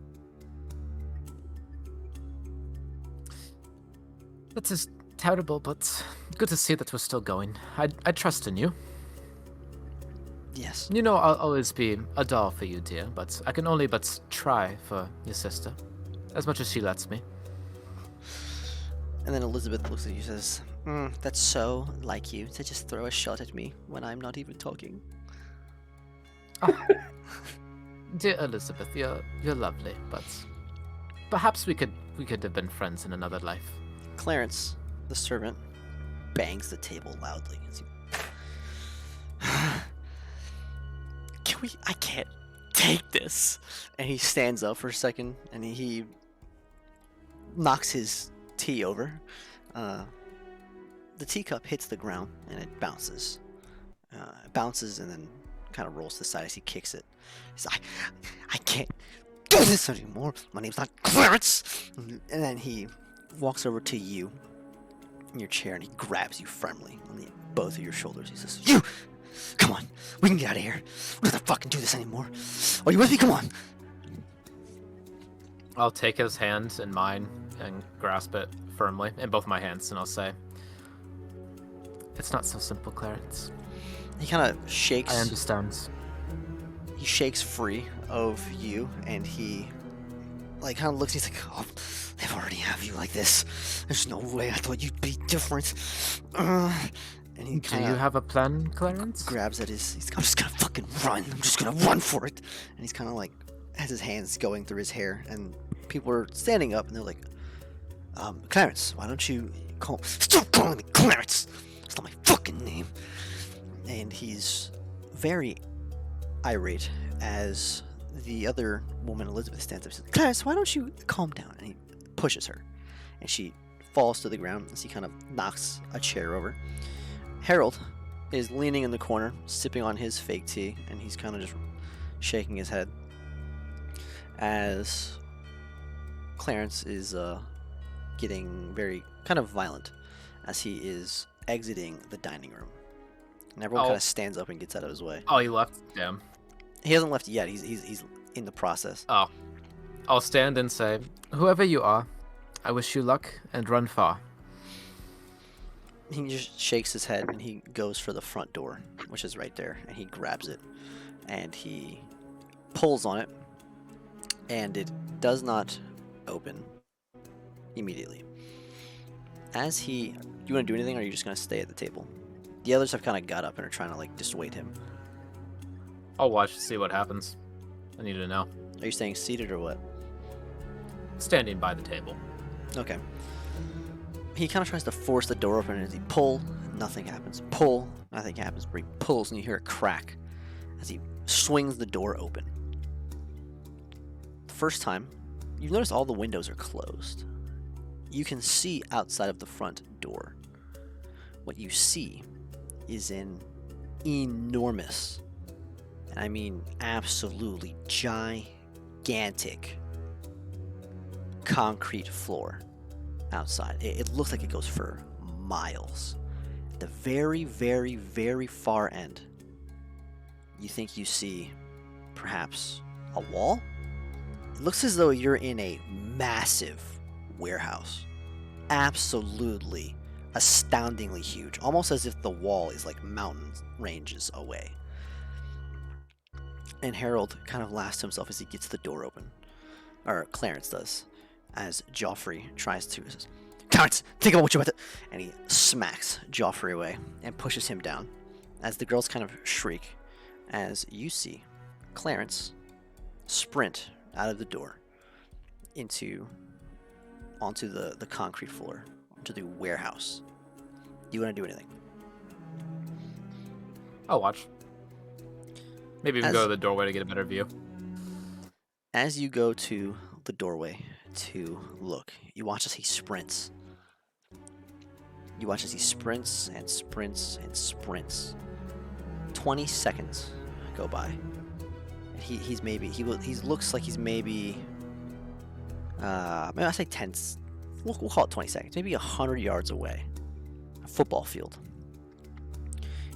Speaker 8: That is terrible, but good to see that we're still going. I trust in you.
Speaker 2: Yes.
Speaker 8: You know I'll always be a doll for you, dear, but I can only but try for your sister. As much as she lets me.
Speaker 2: And then Elizabeth looks at you and says, that's so like you to just throw a shot at me when I'm not even talking.
Speaker 8: Dear Elizabeth, you're lovely, but perhaps we could have been friends in another life.
Speaker 2: Clarence, the servant, bangs the table loudly. I can't take this. And he stands up for a second and he knocks his tea over. The teacup hits the ground and it bounces. It bounces and then kind of rolls to the side as he kicks it. He's like, I can't do this anymore. My name's not Clarence. And then he walks over to you in your chair, and he grabs you firmly on both of your shoulders. He says, "You! Come on! We can get out of here. We don't have to fucking do this anymore. Are you with me? Come on!"
Speaker 8: I'll take his hand in mine and grasp it firmly in both my hands, and I'll say, "It's not so simple, Clarence.
Speaker 2: He kind of shakes.
Speaker 8: I understand."
Speaker 2: He shakes free of you, and he like kind of looks. He's like, "Oh, they already have you like this. There's no way. I thought you'd be different." And he
Speaker 8: Do you have a plan, Clarence?
Speaker 2: grabs at his. I'm just gonna fucking run. I'm just gonna run for it. And he's kind of like has his hands going through his hair, and people are standing up, and they're like, "Clarence, why don't you call? Stop calling me Clarence. It's not my fucking name." And he's very irate as the other woman, Elizabeth, stands up and says, "Clarence, why don't you calm down?" And he pushes her, and she falls to the ground as he kind of knocks a chair over. Harold is leaning in the corner, sipping on his fake tea, and he's kind of just shaking his head as Clarence is getting very kind of violent as he is exiting the dining room. And everyone kind of stands up and gets out of his way.
Speaker 8: Oh, he left? Damn.
Speaker 2: He hasn't left yet. He's in the process.
Speaker 8: Oh. I'll stand and say, "Whoever you are, I wish you luck and run far."
Speaker 2: He just shakes his head and he goes for the front door, which is right there, and he grabs it and he pulls on it, and it does not open immediately. As he, you want to do anything, or are you just gonna stay at the table? The others have kind of got up and are trying to like dissuade him.
Speaker 8: I'll watch to see what happens. I need to know.
Speaker 2: Are you staying seated or what?
Speaker 8: Standing by the table.
Speaker 2: Okay. He kind of tries to force the door open, and as he pull, nothing happens. Pull, nothing happens. But he pulls, and you hear a crack as he swings the door open. The first time, you've noticed all the windows are closed. You can see outside of the front door. What you see is an enormous, and I mean absolutely gigantic, concrete floor outside. It looks like it goes for miles. At the very, very, very far end, you think you see perhaps a wall? It looks as though you're in a massive warehouse. Absolutely, astoundingly huge. Almost as if the wall is like mountain ranges away. And Harold kind of laughs to himself as he gets the door open. Or Clarence does. As Joffrey tries to. Says, "Clarence, think about what you're about to." And he smacks Joffrey away and pushes him down. As the girls kind of shriek. As you see Clarence sprint out of the door onto the concrete floor, onto the warehouse. Do you want to do anything?
Speaker 8: I'll watch. Maybe even go to the doorway to get a better view.
Speaker 2: As you go to the doorway to look, you watch as he sprints. You watch as he sprints and sprints and sprints. 20 seconds go by. And he looks like he's maybe I say 10. We'll call it 20 seconds. Maybe 100 yards away. A football field.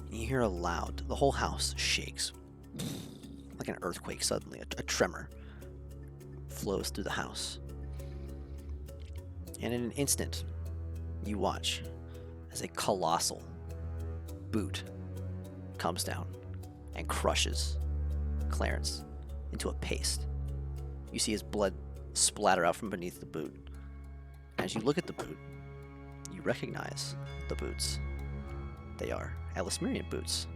Speaker 2: And you hear the whole house shakes. Like an earthquake suddenly, a tremor flows through the house. And in an instant, you watch as a colossal boot comes down and crushes Clarence into a paste. You see his blood splatter out from beneath the boot. As you look at the boot, you recognize the boots. They are Elismirian boots.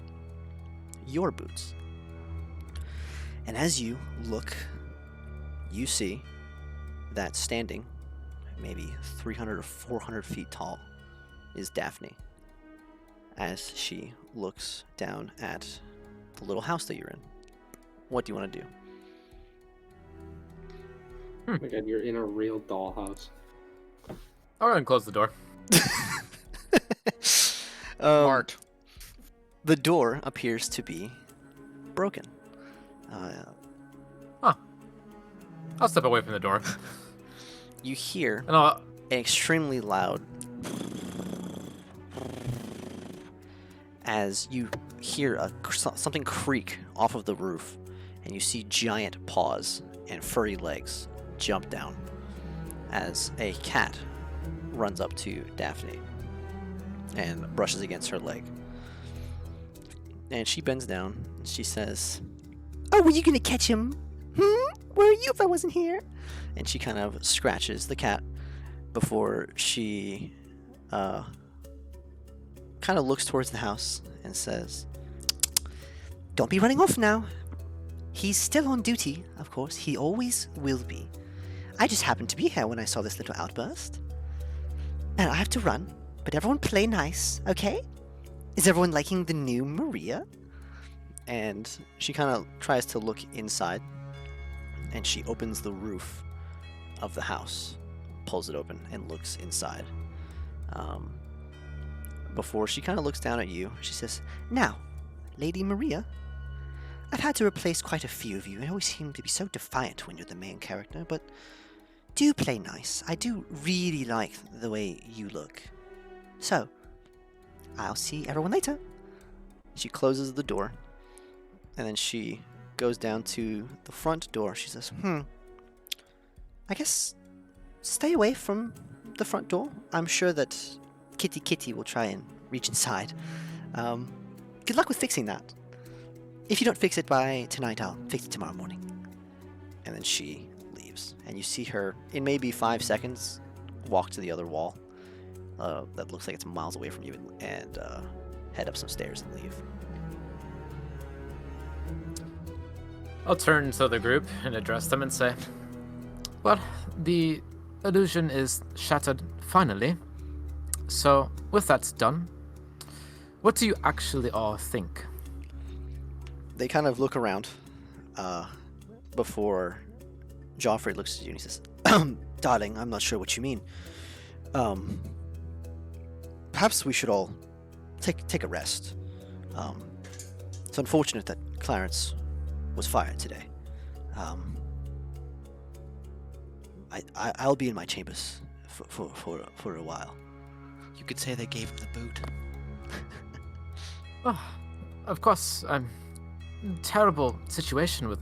Speaker 2: Your boots. And as you look, you see that standing, maybe 300 or 400 feet tall, is Daphne. As she looks down at the little house that you're in. What do you want to do?
Speaker 9: Oh my god, you're in a real dollhouse.
Speaker 8: I'll go and close the door.
Speaker 1: Smart.
Speaker 2: The door appears to be broken.
Speaker 8: I'll step away from the door.
Speaker 2: You hear
Speaker 8: And I'll...
Speaker 2: an extremely loud as you hear something creak off of the roof, and you see giant paws and furry legs jump down as a cat runs up to Daphne and brushes against her leg. And she bends down and she says, "Oh, were you gonna catch him? Where are you if I wasn't here?" And she kind of scratches the cat before she kind of looks towards the house and says, "Don't be running off now. He's still on duty, of course. He always will be. I just happened to be here when I saw this little outburst. And I have to run, but everyone play nice, okay? Is everyone liking the new Maria?" And she kind of tries to look inside, and she opens the roof of the house, pulls it open, and looks inside. Before she kind of looks down at you, she says, "Now, Lady Maria, I've had to replace quite a few of you. You always seem to be so defiant when you're the main character, but do play nice. I do really like the way you look. So, I'll see everyone later." She closes the door, and then she goes down to the front door. She says, "I guess stay away from the front door. I'm sure that Kitty will try and reach inside. Good luck with fixing that. If you don't fix it by tonight, I'll fix it tomorrow morning." And then she leaves, and you see her in maybe 5 seconds walk to the other wall that looks like it's miles away from you, and head up some stairs and leave.
Speaker 8: I'll turn to the group and address them and say, "Well, the illusion is shattered finally. So, with that done, what do you actually all think?"
Speaker 2: They kind of look around before Joffrey looks at you and he says, "Darling, I'm not sure what you mean. Perhaps we should all take a rest. It's unfortunate that Clarence was fired today. I'll be in my chambers for a while."
Speaker 1: You could say they gave him the boot.
Speaker 8: Oh, of course, terrible situation with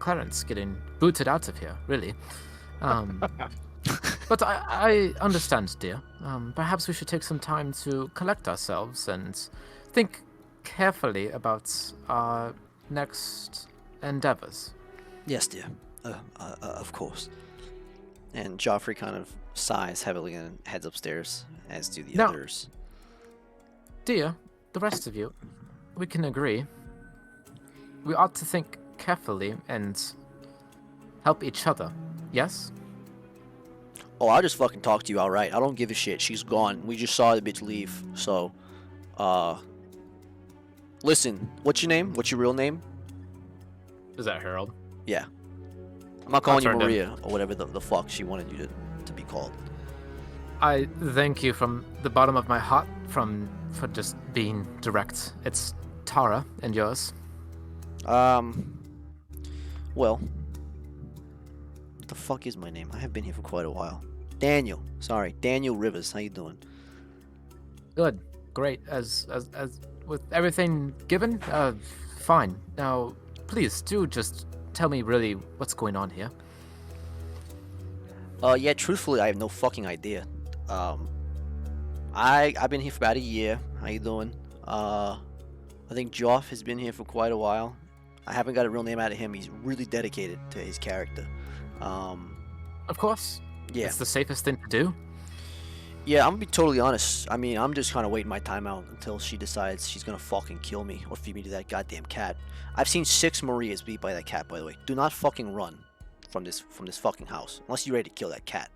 Speaker 8: Clarence getting booted out of here, really. But I understand, dear. Perhaps we should take some time to collect ourselves and think carefully about our next endeavors.
Speaker 2: "Yes, dear. Of course." And Joffrey kind of sighs heavily and heads upstairs, as do the others.
Speaker 8: Dear, the rest of you, we can agree. We ought to think carefully and help each other, yes?
Speaker 2: "Oh, I'll just fucking talk to you outright. I don't give a shit. She's gone. We just saw the bitch leave. So, listen, what's your name? What's your real name?"
Speaker 8: Is that Harold?
Speaker 2: Yeah. I'm not calling you
Speaker 8: turned him.
Speaker 2: Maria or whatever the fuck she wanted you to be called.
Speaker 8: I thank you from the bottom of my heart for just being direct. It's Tara, and yours?
Speaker 2: Well, what the fuck is my name? I have been here for quite a while. Daniel. Sorry, Daniel Rivers. How you doing?
Speaker 8: Good. Great. As with everything given, fine. Now, please do just tell me really what's going on here.
Speaker 2: Yeah, truthfully, I have no fucking idea. I've been here for about a year. How you doing? I think Joff has been here for quite a while. I haven't got a real name out of him. He's really dedicated to his character.
Speaker 8: Of course.
Speaker 2: Yeah.
Speaker 8: It's the safest thing to do.
Speaker 2: Yeah, I'm gonna be totally honest. I mean, I'm just kind of waiting my time out until she decides she's gonna fucking kill me or feed me to that goddamn cat. I've seen 6 Marias beat by that cat, by the way. Do not fucking run from this fucking house unless you're ready to kill that cat.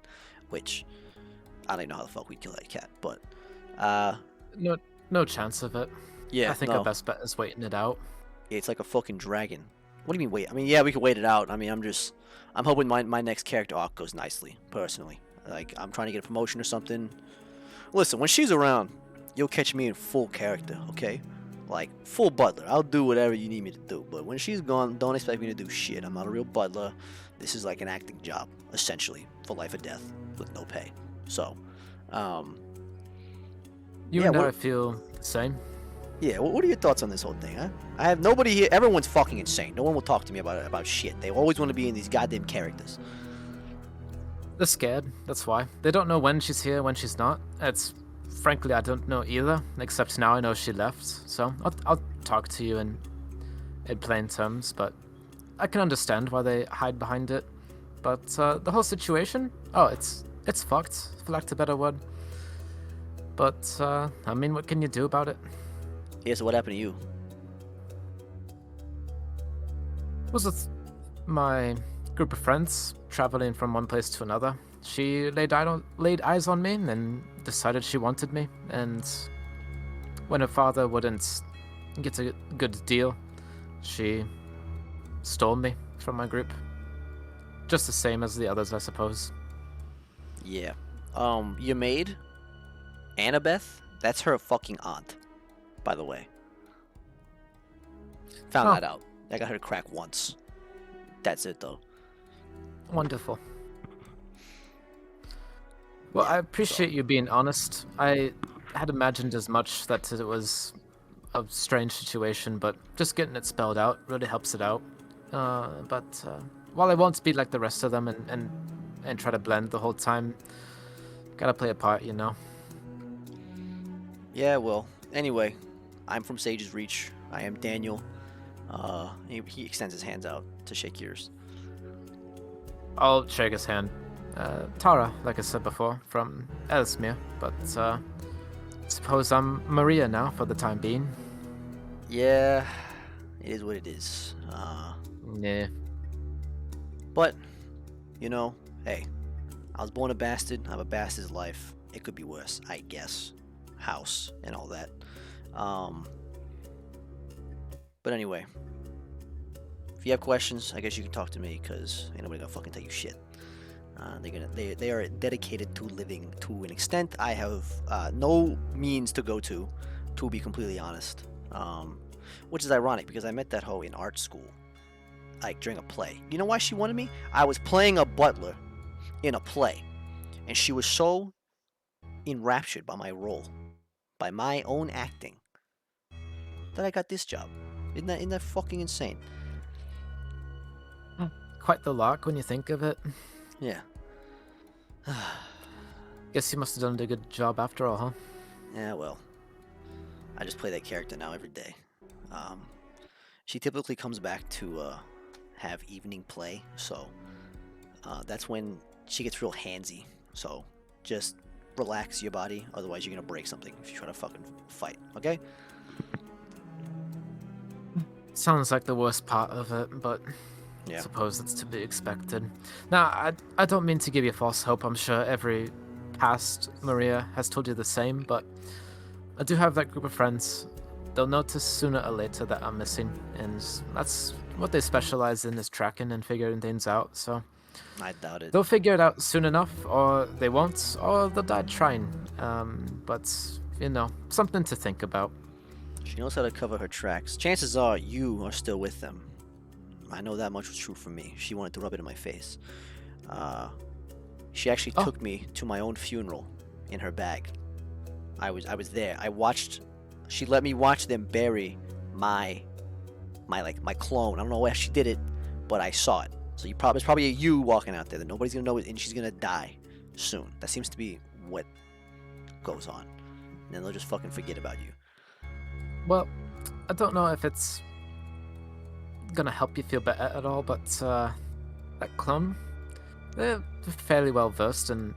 Speaker 2: Which I don't even know how the fuck we'd kill that cat, but
Speaker 8: no chance of it.
Speaker 2: Yeah,
Speaker 8: I think our best bet is waiting it out.
Speaker 2: Yeah, it's like a fucking dragon. What do you mean wait? I mean, yeah, we could wait it out. I mean, I'm hoping my next character arc goes nicely, personally. Like, I'm trying to get a promotion or something. Listen, when she's around, you'll catch me in full character, okay? Like, full butler. I'll do whatever you need me to do. But when she's gone, don't expect me to do shit. I'm not a real butler. This is like an acting job, essentially, for life or death, with no pay. So,
Speaker 8: You and I feel the same.
Speaker 2: Yeah, what are your thoughts on this whole thing, huh? I have nobody here. Everyone's fucking insane. No one will talk to me about shit. They always want to be in these goddamn characters.
Speaker 8: They're scared, that's why. They don't know when she's here, when she's not. Frankly, I don't know either, except now I know she left. So I'll talk to you in plain terms, but I can understand why they hide behind it. But the whole situation, it's fucked, for lack of a better word. But, I mean, what can you do about it?
Speaker 2: Yeah, so what happened to you?
Speaker 8: Was with my group of friends traveling from one place to another. She laid eyes on me and decided she wanted me. And when her father wouldn't get a good deal, she stole me from my group. Just the same as the others, I suppose.
Speaker 2: Yeah. Your maid, Annabeth, that's her fucking aunt, by the way. Found that out. I got her to crack once. That's it, though.
Speaker 8: Wonderful. Well, I appreciate you being honest. I had imagined as much that it was a strange situation, but just getting it spelled out really helps it out. But while I won't be like the rest of them and try to blend the whole time, gotta play a part, you know?
Speaker 2: Yeah, well, anyway, I'm from Sage's Reach. I am Daniel. He extends his hands out to shake yours.
Speaker 8: I'll shake his hand. Tara, like I said before, from Ellesmere, but suppose I'm Maria now for the time being.
Speaker 2: Yeah, it is what it is.
Speaker 8: Yeah.
Speaker 2: But, you know, hey, I was born a bastard. I have a bastard's life. It could be worse, I guess. House and all that. But anyway, if you have questions, I guess you can talk to me, because ain't nobody gonna fucking tell you shit. They are dedicated to living to an extent I have no means to go to be completely honest. Which is ironic, because I met that hoe in art school, like during a play. You know why she wanted me? I was playing a butler in a play, and she was so enraptured by my role, by my own acting, that I got this job. Isn't that fucking insane?
Speaker 8: Quite the lark when you think of it.
Speaker 2: Yeah.
Speaker 8: Guess you must have done a good job after all, huh?
Speaker 2: Yeah, well, I just play that character now every day. She typically comes back to have evening play, so that's when she gets real handsy. So just relax your body, otherwise you're gonna break something if you try to fucking fight, okay?
Speaker 8: Sounds like the worst part of it, but
Speaker 2: yeah.
Speaker 8: I suppose that's to be expected. Now, I don't mean to give you false hope. I'm sure every past Maria has told you the same, but I do have that group of friends. They'll notice sooner or later that I'm missing, and that's what they specialize in, is tracking and figuring things out, so...
Speaker 2: I doubt it.
Speaker 8: They'll figure it out soon enough, or they won't, or they'll die trying. But, you know, something to think about.
Speaker 2: She knows how to cover her tracks. Chances are you are still with them. I know that much was true for me. She wanted to rub it in my face. She actually took me to my own funeral in her bag. I was there. She let me watch them bury my clone. I don't know how she did it, but I saw it. So it's probably you walking out there that nobody's gonna know it, and she's gonna die soon. That seems to be what goes on. And then they'll just fucking forget about you.
Speaker 8: Well, I don't know if it's gonna help you feel better at all, but that clone, they're fairly well versed in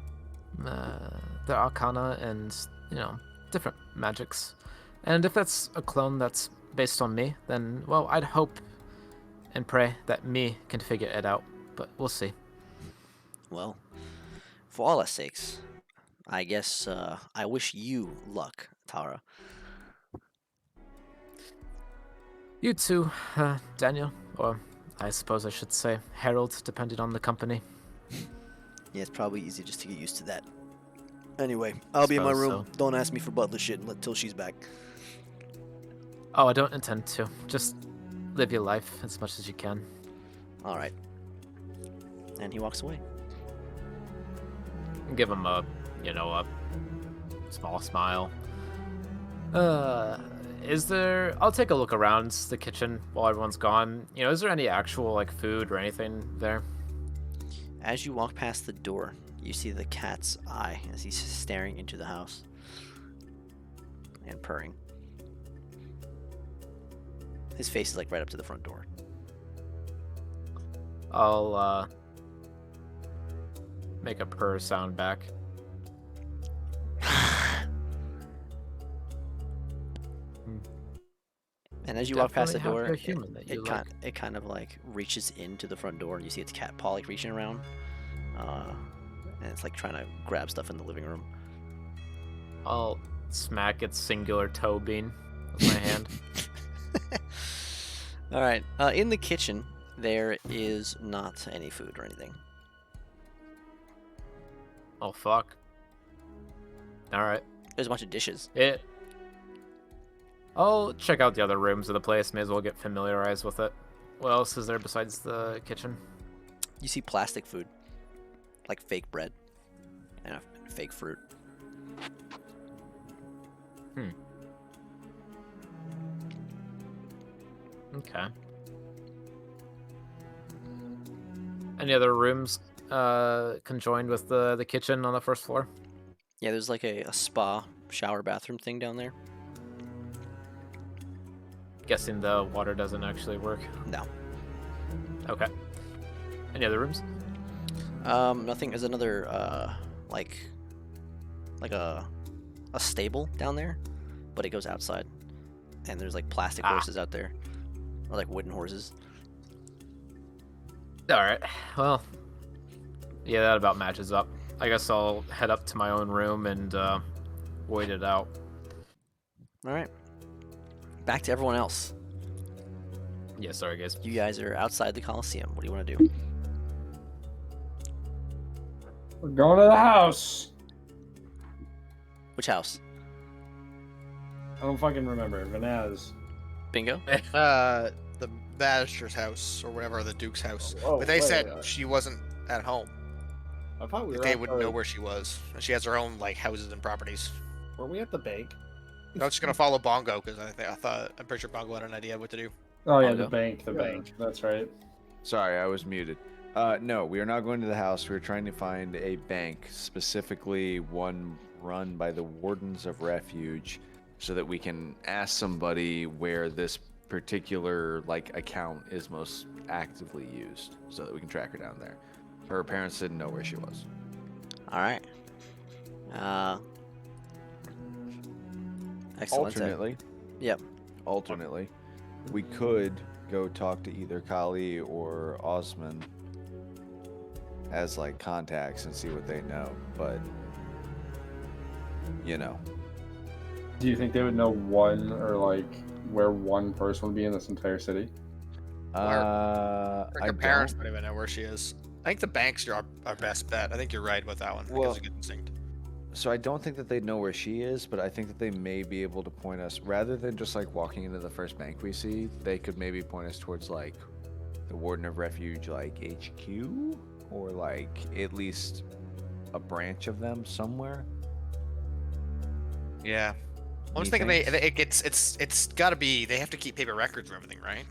Speaker 8: their arcana and, you know, different magics. And if that's a clone that's based on me, then, well, I'd hope and pray that me can figure it out, but we'll see.
Speaker 2: Well, for all our sakes, I guess I wish you luck, Tara.
Speaker 8: You too, Daniel, or I suppose I should say Harold, depending on the company.
Speaker 2: Yeah, it's probably easy just to get used to that. Anyway, I'll be in my room.
Speaker 8: So.
Speaker 2: Don't ask me for butler shit until she's back.
Speaker 8: Oh, I don't intend to. Just live your life as much as you can.
Speaker 2: All right. And he walks away.
Speaker 8: Give him a small smile. Is there? I'll take a look around the kitchen while everyone's gone. You know, is there any actual like food or anything there?
Speaker 2: As you walk past the door, you see the cat's eye as he's staring into the house and purring. His face is like right up to the front door.
Speaker 8: I'll make a purr sound back.
Speaker 2: And as you walk past the door,
Speaker 8: it
Speaker 2: kind of like reaches into the front door, and you see its cat paw like reaching around, and it's like trying to grab stuff in the living room.
Speaker 8: I'll smack its singular toe bean with my hand.
Speaker 2: All right. In the kitchen, there is not any food or anything.
Speaker 8: Oh fuck. All right.
Speaker 2: There's a bunch of dishes.
Speaker 8: I'll check out the other rooms of the place. May as well get familiarized with it. What else is there besides the kitchen?
Speaker 2: You see plastic food, like fake bread and fake fruit.
Speaker 8: Okay. Any other rooms conjoined with the kitchen on the first floor?
Speaker 2: Yeah, there's like a spa shower bathroom thing down there.
Speaker 8: Guessing the water doesn't actually work.
Speaker 2: No.
Speaker 8: Okay. Any other rooms?
Speaker 2: Nothing. There's another like a stable down there, but it goes outside, and there's like plastic horses out there, or like wooden horses.
Speaker 8: All right. Well, yeah, that about matches up. I guess I'll head up to my own room and wait it out.
Speaker 2: All right. Back to everyone else.
Speaker 8: Yeah, sorry guys.
Speaker 2: You guys are outside the Coliseum. What do you want to do?
Speaker 9: We're going to the house.
Speaker 2: Which house?
Speaker 9: I don't fucking remember. Vanaz.
Speaker 2: Bingo?
Speaker 1: The Bannister's house, or whatever, the Duke's house.
Speaker 9: Oh,
Speaker 1: But they said
Speaker 9: wait.
Speaker 1: she wasn't at home.
Speaker 9: I thought we were.
Speaker 1: They wouldn't know where she was. She has her own like houses and properties.
Speaker 9: Were we at the bank?
Speaker 1: I was just gonna follow Bongo because I'm pretty sure Bongo had an idea what to do.
Speaker 9: Oh yeah,
Speaker 2: Bongo.
Speaker 9: the bank. The bank. That's right.
Speaker 7: Sorry, I was muted. No, we are not going to the house. We're trying to find a bank, specifically one run by the Wardens of Refuge, so that we can ask somebody where this particular like account is most actively used, so that we can track her down there. Her parents didn't know where she was.
Speaker 2: All right. Excellent.
Speaker 7: Alternately,
Speaker 2: Yep.
Speaker 7: alternately, we could go talk to either Kali or Osman as like contacts and see what they know, but you know.
Speaker 9: Do you think they would know one or like where one person would be in this entire city?
Speaker 1: Her
Speaker 7: I
Speaker 1: parents
Speaker 7: don't.
Speaker 1: don't even know where she is. I think the banks are our best bet. I think you're right about that one.
Speaker 7: Well-
Speaker 1: Well, a good instinct.
Speaker 7: So I don't think that they know where she is, but I think that they may be able to point us, rather than just like walking into the first bank we see, they could maybe point us towards like the Warden of Refuge like HQ, or like at least a branch of them somewhere.
Speaker 1: Yeah. I was
Speaker 7: Me
Speaker 1: thinking
Speaker 7: thinks.
Speaker 1: it's got to be, they have to keep paper records for everything, right?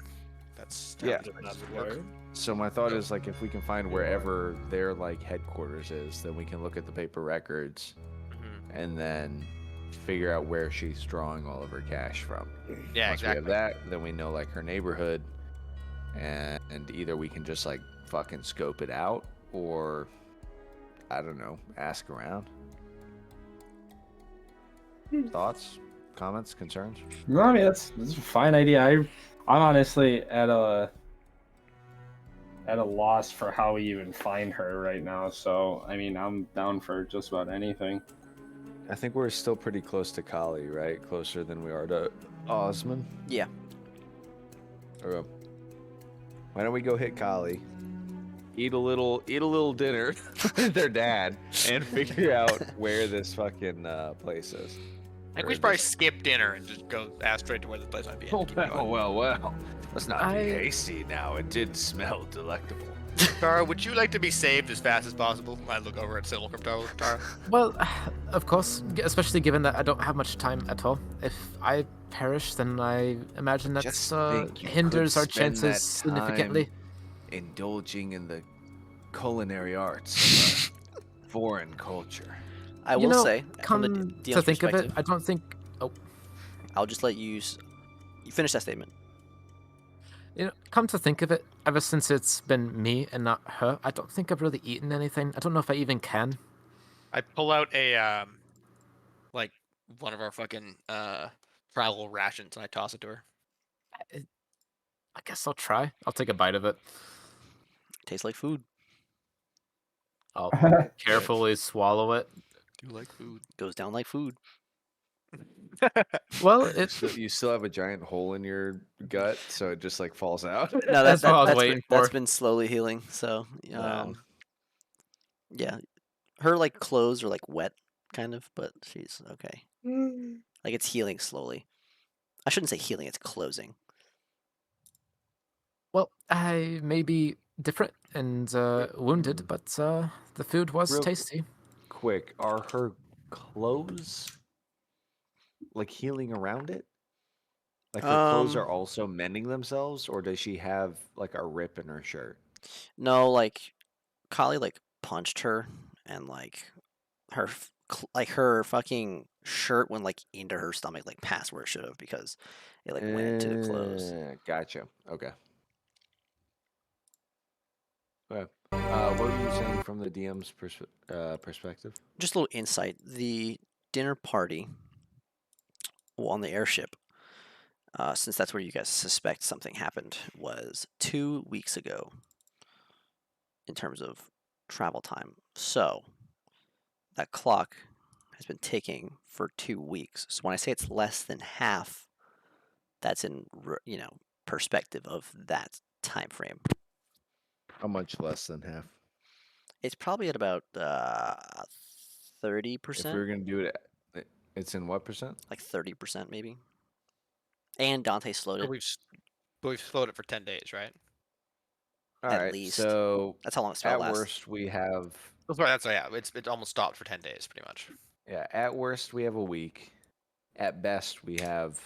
Speaker 1: That's how
Speaker 7: Yeah.
Speaker 1: the records work.
Speaker 7: So my thought is like if we can find wherever their like headquarters is, then we can look at the paper records
Speaker 1: Mhm.
Speaker 7: and then figure out where she's drawing all of her cash from.
Speaker 1: Yeah,
Speaker 7: Once
Speaker 1: exactly.
Speaker 7: we have that, then we know like her neighborhood, and either we can just like fucking scope it out, or I don't know, ask around. Thoughts, comments, concerns?
Speaker 9: No, I mean that's a fine idea. I'm honestly at a loss for how we even find her right now. So I mean, I'm down for just about anything.
Speaker 7: I think we're still pretty close to Kali, right? Closer than we are to Osman.
Speaker 2: Yeah.
Speaker 7: Okay. Why don't we go hit Kali, eat a little dinner with their dad, and figure out where this fucking place is.
Speaker 1: I think
Speaker 7: Or
Speaker 1: we should probably
Speaker 7: this-
Speaker 1: skip dinner and just go ask straight to where the place might be. and keep going.
Speaker 7: well. Let's not be
Speaker 8: I-
Speaker 7: hasty now. It did smell delectable.
Speaker 1: Tara, would you like to be saved as fast as possible? I look over at Simulacrum Tara.
Speaker 8: Well, of course, especially given that I don't have much time at all. If I perish, then I imagine that
Speaker 7: Just think, you
Speaker 8: hinders
Speaker 7: could
Speaker 8: our
Speaker 7: spend that
Speaker 8: chances significantly.
Speaker 7: time indulging in the culinary arts of a foreign culture.
Speaker 2: I
Speaker 8: You
Speaker 2: will
Speaker 8: know,
Speaker 2: say, from the
Speaker 8: come
Speaker 2: DM's
Speaker 8: to think of it,
Speaker 2: perspective,
Speaker 8: I don't think. Oh,
Speaker 2: I'll just let you. You finish that statement.
Speaker 8: you know, come to think of it, ever since it's been me and not her, I don't think I've really eaten anything. I don't know if I even can.
Speaker 1: I pull out a like one of our fucking travel rations and I toss it to her.
Speaker 8: I guess I'll try. I'll take a bite of it.
Speaker 2: Tastes like food.
Speaker 8: I'll carefully swallow it.
Speaker 1: Do you like food?
Speaker 2: Goes down like food.
Speaker 8: Well, it.
Speaker 10: So you still have a giant hole in your gut, so it just like falls out.
Speaker 2: No,
Speaker 8: That's what I was
Speaker 2: that's
Speaker 8: waiting
Speaker 2: been, that's
Speaker 8: for.
Speaker 2: been slowly healing. So,
Speaker 10: Wow.
Speaker 2: yeah, her like clothes are like wet, kind of, but she's okay. Like it's healing slowly. I shouldn't say healing; it's closing.
Speaker 8: Well, I may be different and wounded, but the food was
Speaker 10: Real
Speaker 8: tasty.
Speaker 10: Quick, are her clothes like healing around it? Like her clothes are also mending themselves, or does she have like a rip in her shirt?
Speaker 2: No, like Kali like punched her, and like her like her fucking shirt went like into her stomach, like past where it should have, because it like went into the clothes.
Speaker 10: Gotcha. Okay. Okay. What were you saying from the DM's perspective?
Speaker 2: Just a little insight. The dinner party, well, on the airship, since that's where you guys suspect something happened, was 2 weeks ago in terms of travel time. So that clock has been ticking for 2 weeks. So when I say it's less than half, that's in perspective of that time frame.
Speaker 10: How much less than half?
Speaker 2: It's probably at about 30%.
Speaker 10: If we were gonna do it, it's in what percent?
Speaker 2: Like 30% maybe. And Dante slowed it.
Speaker 1: We've slowed it for 10 days, right?
Speaker 10: All
Speaker 2: At
Speaker 10: right.
Speaker 2: least.
Speaker 10: So
Speaker 2: That's how long it's gonna
Speaker 10: at
Speaker 2: last.
Speaker 10: worst we have
Speaker 1: It's almost stopped for 10 days, pretty much.
Speaker 10: yeah. At worst we have a week. At best we have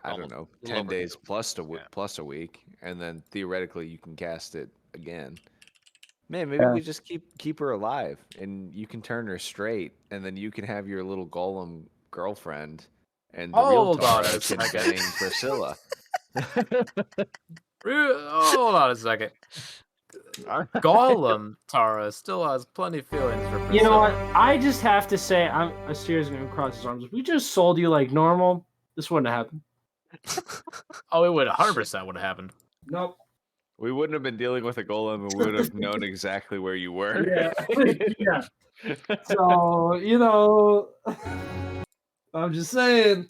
Speaker 10: I don't
Speaker 1: Almost
Speaker 10: know,
Speaker 1: a little
Speaker 10: 10
Speaker 1: over
Speaker 10: days
Speaker 1: two.
Speaker 10: plus a week, and then theoretically you can cast it again. Man, maybe
Speaker 9: Yeah.
Speaker 10: we just keep her alive, and you can turn her straight, and then you can have your little golem girlfriend, and the real
Speaker 8: Hold on
Speaker 10: Tara
Speaker 8: a
Speaker 10: can
Speaker 8: second.
Speaker 10: bang Priscilla.
Speaker 8: Hold on a second. Gollum Tara still has plenty of feelings for Priscilla.
Speaker 11: You know what? I just have to say, I'm seriously gonna cross his arms. If we just sold you like normal, this wouldn't have happened.
Speaker 8: Oh, it would 100% would have happened.
Speaker 11: Nope.
Speaker 10: We wouldn't have been dealing with a golem, and we would have known exactly where you were.
Speaker 11: Yeah. So, you know, I'm just saying.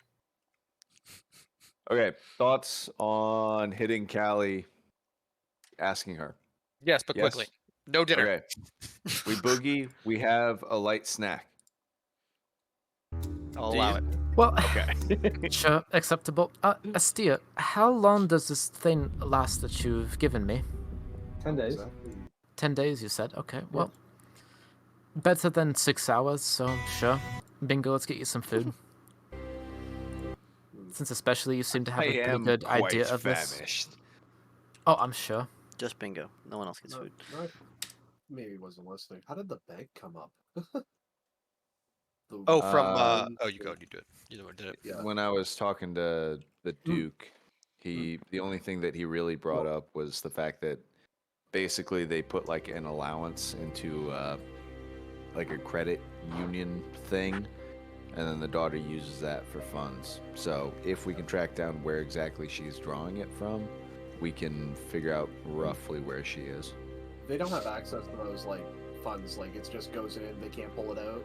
Speaker 10: Okay, thoughts on hitting Callie, asking her.
Speaker 1: Yes, but
Speaker 10: Yes?
Speaker 1: quickly. No dinner.
Speaker 10: Okay, we boogie. We have a light snack.
Speaker 1: I'll allow it.
Speaker 8: Well,
Speaker 10: Okay.
Speaker 8: sure, acceptable. Astia, how long does this thing last that you've given me?
Speaker 9: 10 days.
Speaker 8: 10 days, you said? Okay, well, better than 6 hours, so sure. Bingo, let's get you some food. Since especially you seem to have a pretty good idea of this.
Speaker 10: famished.
Speaker 8: Oh, I'm sure.
Speaker 2: Just bingo. No one else gets food.
Speaker 6: Maybe he wasn't listening. How did the bag come up?
Speaker 1: Oh, from you do it. You the one did it.
Speaker 6: Yeah.
Speaker 10: When I was talking to the Duke, the only thing that he really brought up was the fact that basically they put like an allowance into like a credit union thing, and then the daughter uses that for funds. So if we can track down where exactly she's drawing it from, we can figure out roughly where she is.
Speaker 6: They don't have access to those like funds. Like it just goes in. They can't pull it out.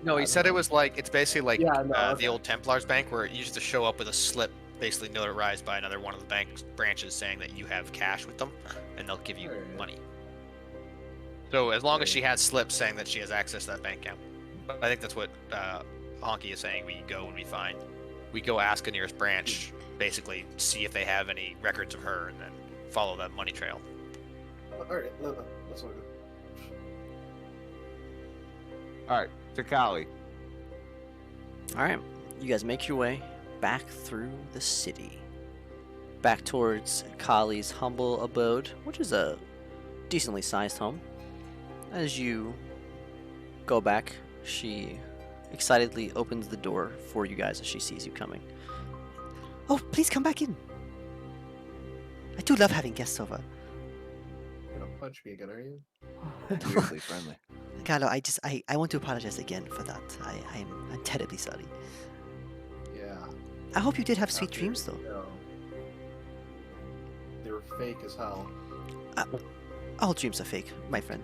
Speaker 1: No, he said it was like it's basically like
Speaker 6: Yeah, no,
Speaker 1: the old Templars bank where it used to show up with a slip, basically notarized by another one of the bank's branches saying that you have cash with them, and they'll give you money. So as long as she has slips saying that she has access to that bank account, but I think that's what Honky is saying. We go and we go ask the nearest branch basically see if they have any records of her, and then follow that money trail.
Speaker 6: Alright, no, that's all good.
Speaker 10: All right, to Kali.
Speaker 2: All right, you guys make your way back through the city, back towards Kali's humble abode, which is a decently sized home. As you go back, she excitedly opens the door for you guys as she sees you coming. Oh, please come back in. I do love having guests over.
Speaker 6: You're gonna punch me again, are you?
Speaker 10: Weirdly friendly.
Speaker 2: Carlo, I want to apologize again for that. I'm terribly sorry.
Speaker 6: Yeah.
Speaker 2: I hope you did have sweet
Speaker 6: After,
Speaker 2: dreams, though.
Speaker 6: you know, they were fake as hell.
Speaker 2: All dreams are fake, my friend.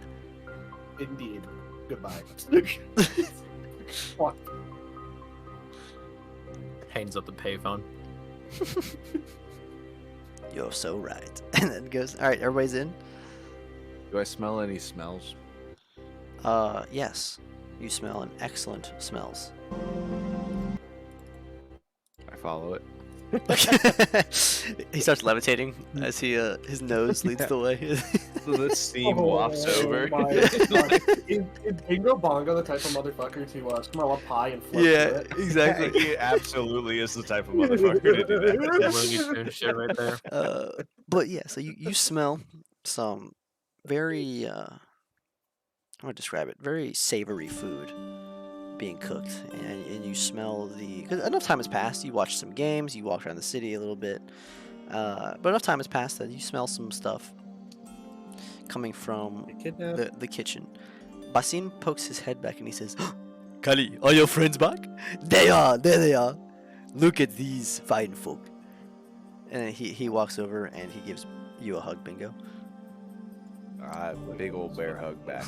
Speaker 6: Indeed. Goodbye. Fuck.
Speaker 8: Hangs up the payphone.
Speaker 2: You're so right. And then goes, all right, everybody's in?
Speaker 10: Do I smell any smells?
Speaker 2: Yes. You smell an excellent smells.
Speaker 10: I follow it.
Speaker 2: He starts levitating as he his nose leads the way.
Speaker 10: So the steam wafts over.
Speaker 6: My God. Is Bingo Bongo the type of motherfucker to smell a pie and flip
Speaker 2: Yeah,
Speaker 6: through it?
Speaker 2: exactly.
Speaker 10: He absolutely is the type of motherfucker to do that.
Speaker 8: Looney Tunes shit right there.
Speaker 2: But yeah, so you smell some very how do I describe it? Very savory food being cooked, and you smell the. Cause enough time has passed. You watched some games. You walked around the city a little bit, but enough time has passed that you smell some stuff coming from the kitchen. Basim pokes his head back and he says, "Kali, are your friends back? They are. There they are. Look at these fine folk." And he walks over and he gives you a hug, Bingo.
Speaker 10: Big old bear hug back.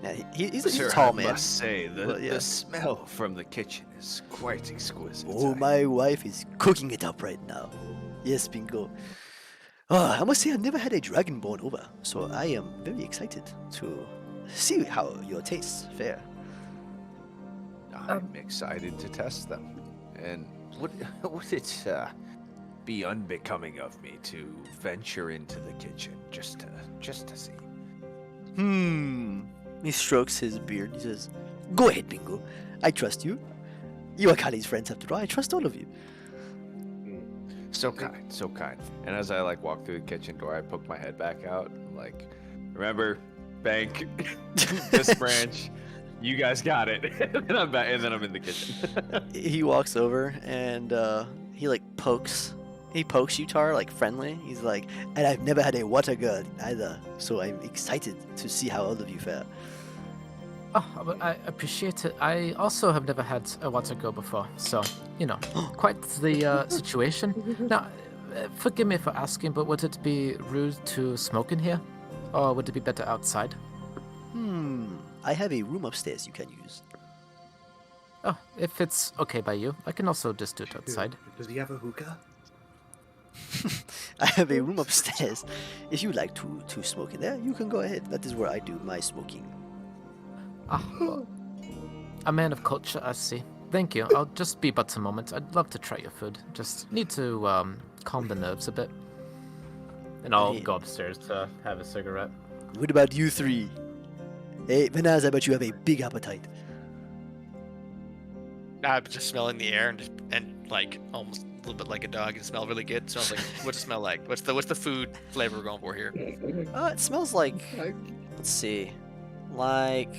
Speaker 2: Yeah, he's a
Speaker 10: Sir,
Speaker 2: tall
Speaker 10: I
Speaker 2: man.
Speaker 10: must say,
Speaker 2: but yeah.
Speaker 10: the smell from the kitchen is quite exquisite.
Speaker 2: Oh, my wife is cooking it up right now. Yes, Bingo. I must say I've never had a dragonborn over, so I am very excited to see how your tastes fare.
Speaker 10: I'm excited to test them. And would it be unbecoming of me to venture into the kitchen just to see?
Speaker 2: He strokes his beard. He says, "Go ahead, Bingo. I trust you. You are Kali's friends after all. I trust all of you."
Speaker 10: So kind, so kind. And as I walk through the kitchen door, I poke my head back out. Remember, bank, this branch, you guys got it. And then I'm back, and then I'm in the kitchen.
Speaker 2: He walks over and he pokes. He pokes you, Tar, friendly. He's like, "And I've never had a water girl either, so I'm excited to see how all of you fare."
Speaker 8: Oh, but I appreciate it. I also have never had a water girl before, so, quite the situation. Now, forgive me for asking, but would it be rude to smoke in here? Or would it be better outside?
Speaker 2: I have a room upstairs you can use.
Speaker 8: Oh, if it's okay by you, I can also just do it outside.
Speaker 6: Does he have a hookah?
Speaker 2: I have a room upstairs. If you like to smoke in there, you can go ahead. That is where I do my smoking.
Speaker 8: Well, a man of culture, I see. Thank you. I'll just be but a moment. I'd love to try your food. Just need to calm the nerves a bit. And I'll go upstairs to have a cigarette.
Speaker 2: What about you three? Hey, Vanaz, I bet you have a big appetite.
Speaker 1: I'm just smelling the air and almost a little bit like a dog. It smells really good. It smells like what's it smell like? What's the food flavor we're going for here?
Speaker 2: It smells like, let's see, like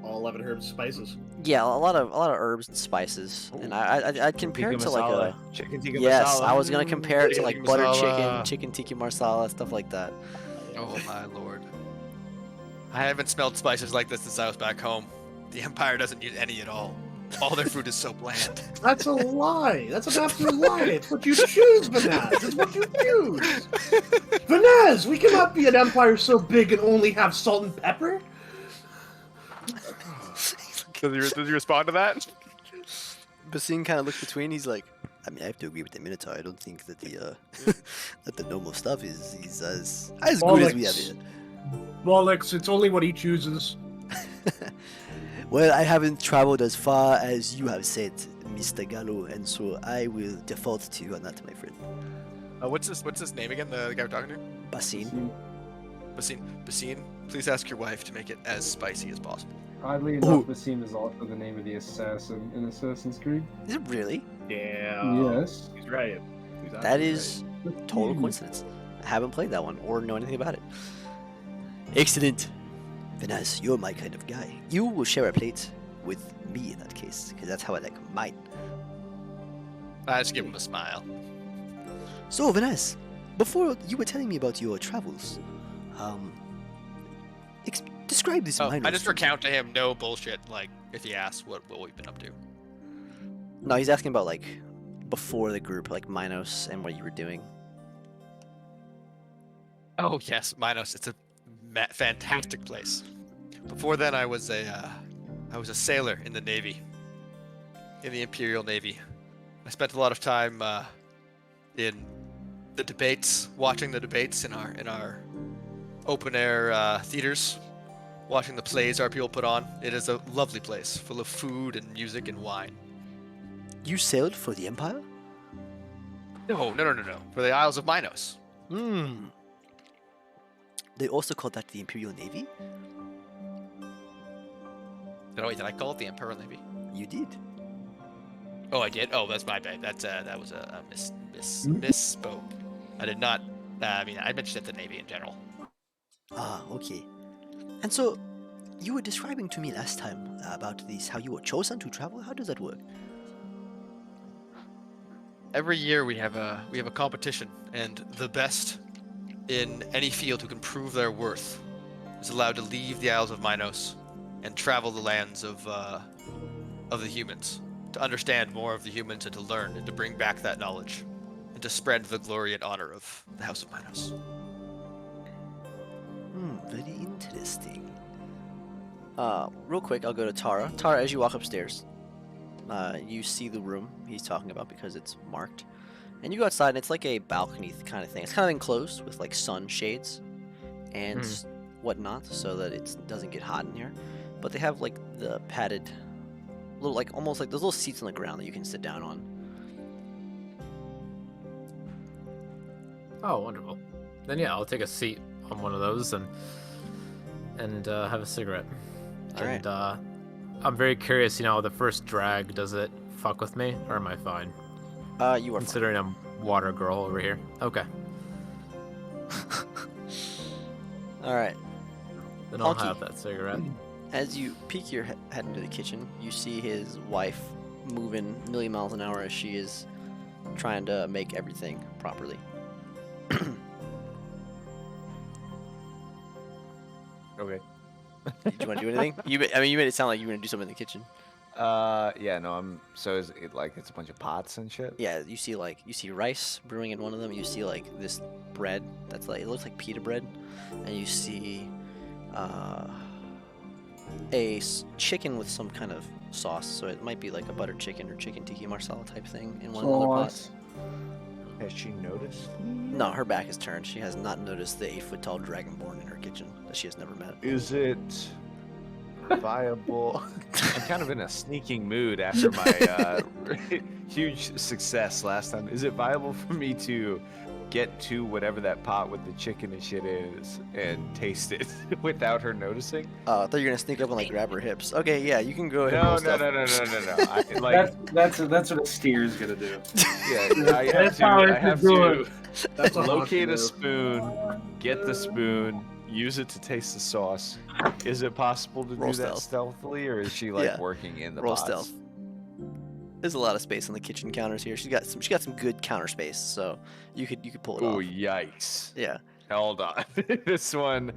Speaker 6: all 11 herbs and spices.
Speaker 2: Yeah, a lot of herbs and spices, and I'd compare it to
Speaker 10: masala.
Speaker 2: like a
Speaker 10: Chicken tikka
Speaker 2: yes,
Speaker 10: masala.
Speaker 2: I was gonna compare it to like butter
Speaker 1: Masala.
Speaker 2: chicken tikka masala, stuff like that.
Speaker 1: Oh my lord! I haven't smelled spices like this since I was back home. The Empire doesn't use any at all. All their food is so bland.
Speaker 6: That's a lie. That's an absolute lie. It's what you choose, Vanaz. It's what you choose. Vanaz, we cannot be an empire so big and only have salt and pepper.
Speaker 1: Does he respond to that?
Speaker 2: Basim kind of looks between. He's like, I mean, I have to agree with the Minotaur. I don't think that the that the normal stuff is as good as we have here.
Speaker 6: Bollocks, it's only what he chooses.
Speaker 2: Well, I haven't traveled as far as you have sent Mr. Gallo, and so I will default to you on that, my friend.
Speaker 1: What's his name again? The guy we're talking to?
Speaker 2: Basin.
Speaker 1: Basin, please ask your wife to make it as spicy as possible.
Speaker 11: Oddly enough, Basim is also the name of the assassin in Assassin's Creed.
Speaker 2: Is it really?
Speaker 6: Yeah.
Speaker 11: Yes.
Speaker 6: He's right. He's
Speaker 2: That
Speaker 6: absolutely
Speaker 2: is total coincidence. I haven't played that one or know anything about it. Excellent. Venaz, you're my kind of guy. You will share a plate with me in that case, because that's how I like mine.
Speaker 1: I just give him a smile.
Speaker 2: So, Venaz, before you were telling me about your travels, describe this
Speaker 1: Oh,
Speaker 2: Minos
Speaker 1: I just
Speaker 2: to me.
Speaker 1: recount to him no bullshit. Like if he asks what we've been up to.
Speaker 2: No, he's asking about like before the group, like Minos and what you were doing.
Speaker 1: Oh yes, Minos. It's a fantastic place. Before then, I was a sailor in the Navy, in the Imperial Navy. I spent a lot of time in the debates, watching the debates in our open air theaters, watching the plays our people put on. It is a lovely place, full of food and music and wine.
Speaker 2: You sailed for the Empire?
Speaker 1: No. For the Isles of Minos.
Speaker 2: Hmm. They also called that the Imperial Navy?
Speaker 1: Did I call it the Imperial Navy?
Speaker 2: You did.
Speaker 1: Oh, I did. Oh, that's my bad. That was a misspoke. I did not. I mentioned it the Navy in general.
Speaker 2: Ah, okay. And so, you were describing to me last time about this, how you were chosen to travel. How does that work?
Speaker 1: Every year we have a competition, and the best in any field who can prove their worth is allowed to leave the Isles of Minos and travel the lands of the humans, to understand more of the humans and to learn and to bring back that knowledge and to spread the glory and honor of the House of Minos.
Speaker 2: Very interesting. Real quick, I'll go to Tara. Tara, as you walk upstairs, you see the room he's talking about because it's marked. And you go outside, and it's like a balcony kind of thing. It's kind of enclosed with like sun shades and whatnot, so that it doesn't get hot in here. But they have like the padded, little like almost like those little seats on the ground that you can sit down on.
Speaker 8: Oh, wonderful. Then yeah, I'll take a seat on one of those and have a cigarette.
Speaker 2: All right.
Speaker 8: And I'm very curious. The first drag, does it fuck with me, or am I fine?
Speaker 2: You are
Speaker 8: Considering I'm water girl over here. Okay.
Speaker 2: All right.
Speaker 8: Then I'll
Speaker 2: Honky.
Speaker 8: have that cigarette.
Speaker 2: As you peek your head into the kitchen, you see his wife moving a million miles an hour as she is trying to make everything properly.
Speaker 10: Okay.
Speaker 2: Do you want to do anything? You made it sound like you were gonna do something in the kitchen.
Speaker 10: Yeah, no, so is it like it's a bunch of pots and shit?
Speaker 2: Yeah, you see rice brewing in one of them. You see like this bread that's like, it looks like pita bread, and you see chicken with some kind of sauce. So it might be like a butter chicken or chicken tikka marsala type thing in one of the other pots.
Speaker 10: Has she noticed?
Speaker 2: No, her back is turned. She has not noticed the 8-foot-tall dragonborn in her kitchen that she has never met.
Speaker 10: Is it viable? I'm kind of in a sneaking mood after my huge success last time. Is it viable for me to get to whatever that pot with the chicken and shit is and taste it without her noticing?
Speaker 2: I thought you were gonna sneak up and like grab her hips. Okay, yeah, you can go ahead.
Speaker 10: No,
Speaker 2: and
Speaker 10: no,
Speaker 2: roll
Speaker 10: no,
Speaker 2: stealth.
Speaker 10: no, no, no, no. I, like,
Speaker 9: That's what a steer's gonna do.
Speaker 10: yeah, I have
Speaker 11: That's
Speaker 10: to.
Speaker 11: how
Speaker 10: I
Speaker 11: it's
Speaker 10: have
Speaker 11: doing.
Speaker 10: to
Speaker 6: That's what
Speaker 10: locate
Speaker 6: Honky
Speaker 10: a
Speaker 6: do.
Speaker 10: spoon, get the spoon, use it to taste the sauce. Is it possible to
Speaker 2: Roll
Speaker 10: do that
Speaker 2: stealth.
Speaker 10: stealthily, or is she like
Speaker 2: Yeah.
Speaker 10: working in the
Speaker 2: Roll
Speaker 10: pots?
Speaker 2: stealth. There's a lot of space on the kitchen counters here. She got some good counter space, so you could pull it
Speaker 10: Oh
Speaker 2: off.
Speaker 10: yikes!
Speaker 2: Yeah.
Speaker 10: Hold on, this one.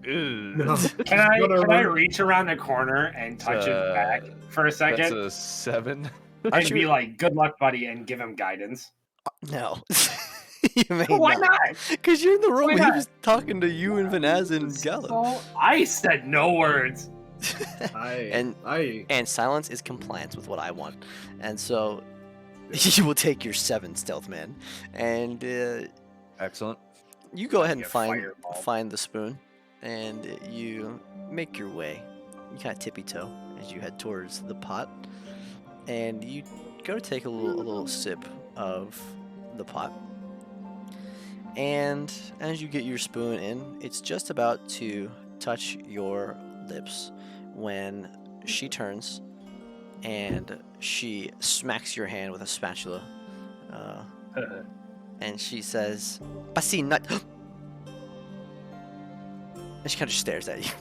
Speaker 6: No.
Speaker 9: Can I
Speaker 6: Gonna run-
Speaker 9: reach around the corner and touch it back for a
Speaker 10: That's
Speaker 9: second
Speaker 10: a 7.
Speaker 9: and
Speaker 2: you-
Speaker 9: be like, "Good luck, buddy," and give him guidance?
Speaker 2: No. You may
Speaker 9: Why not?
Speaker 2: Because you're in the room.
Speaker 9: Why
Speaker 2: He
Speaker 9: not?
Speaker 2: was talking to you and Vanaz and Gallo.
Speaker 9: So, I said no words.
Speaker 2: And-
Speaker 6: I
Speaker 2: And silence is compliance with what I want. And so you will take your 7 stealth, man. And
Speaker 10: Excellent.
Speaker 2: you go ahead and
Speaker 9: Get
Speaker 2: find
Speaker 9: fireball.
Speaker 2: the spoon, and you make your way. You kind of tippy toe as you head towards the pot, and you go to take a little sip of the pot. And as you get your spoon in, it's just about to touch your lips when she turns and she smacks your hand with a spatula. And she says, "Basin, not." And she kind of stares at you.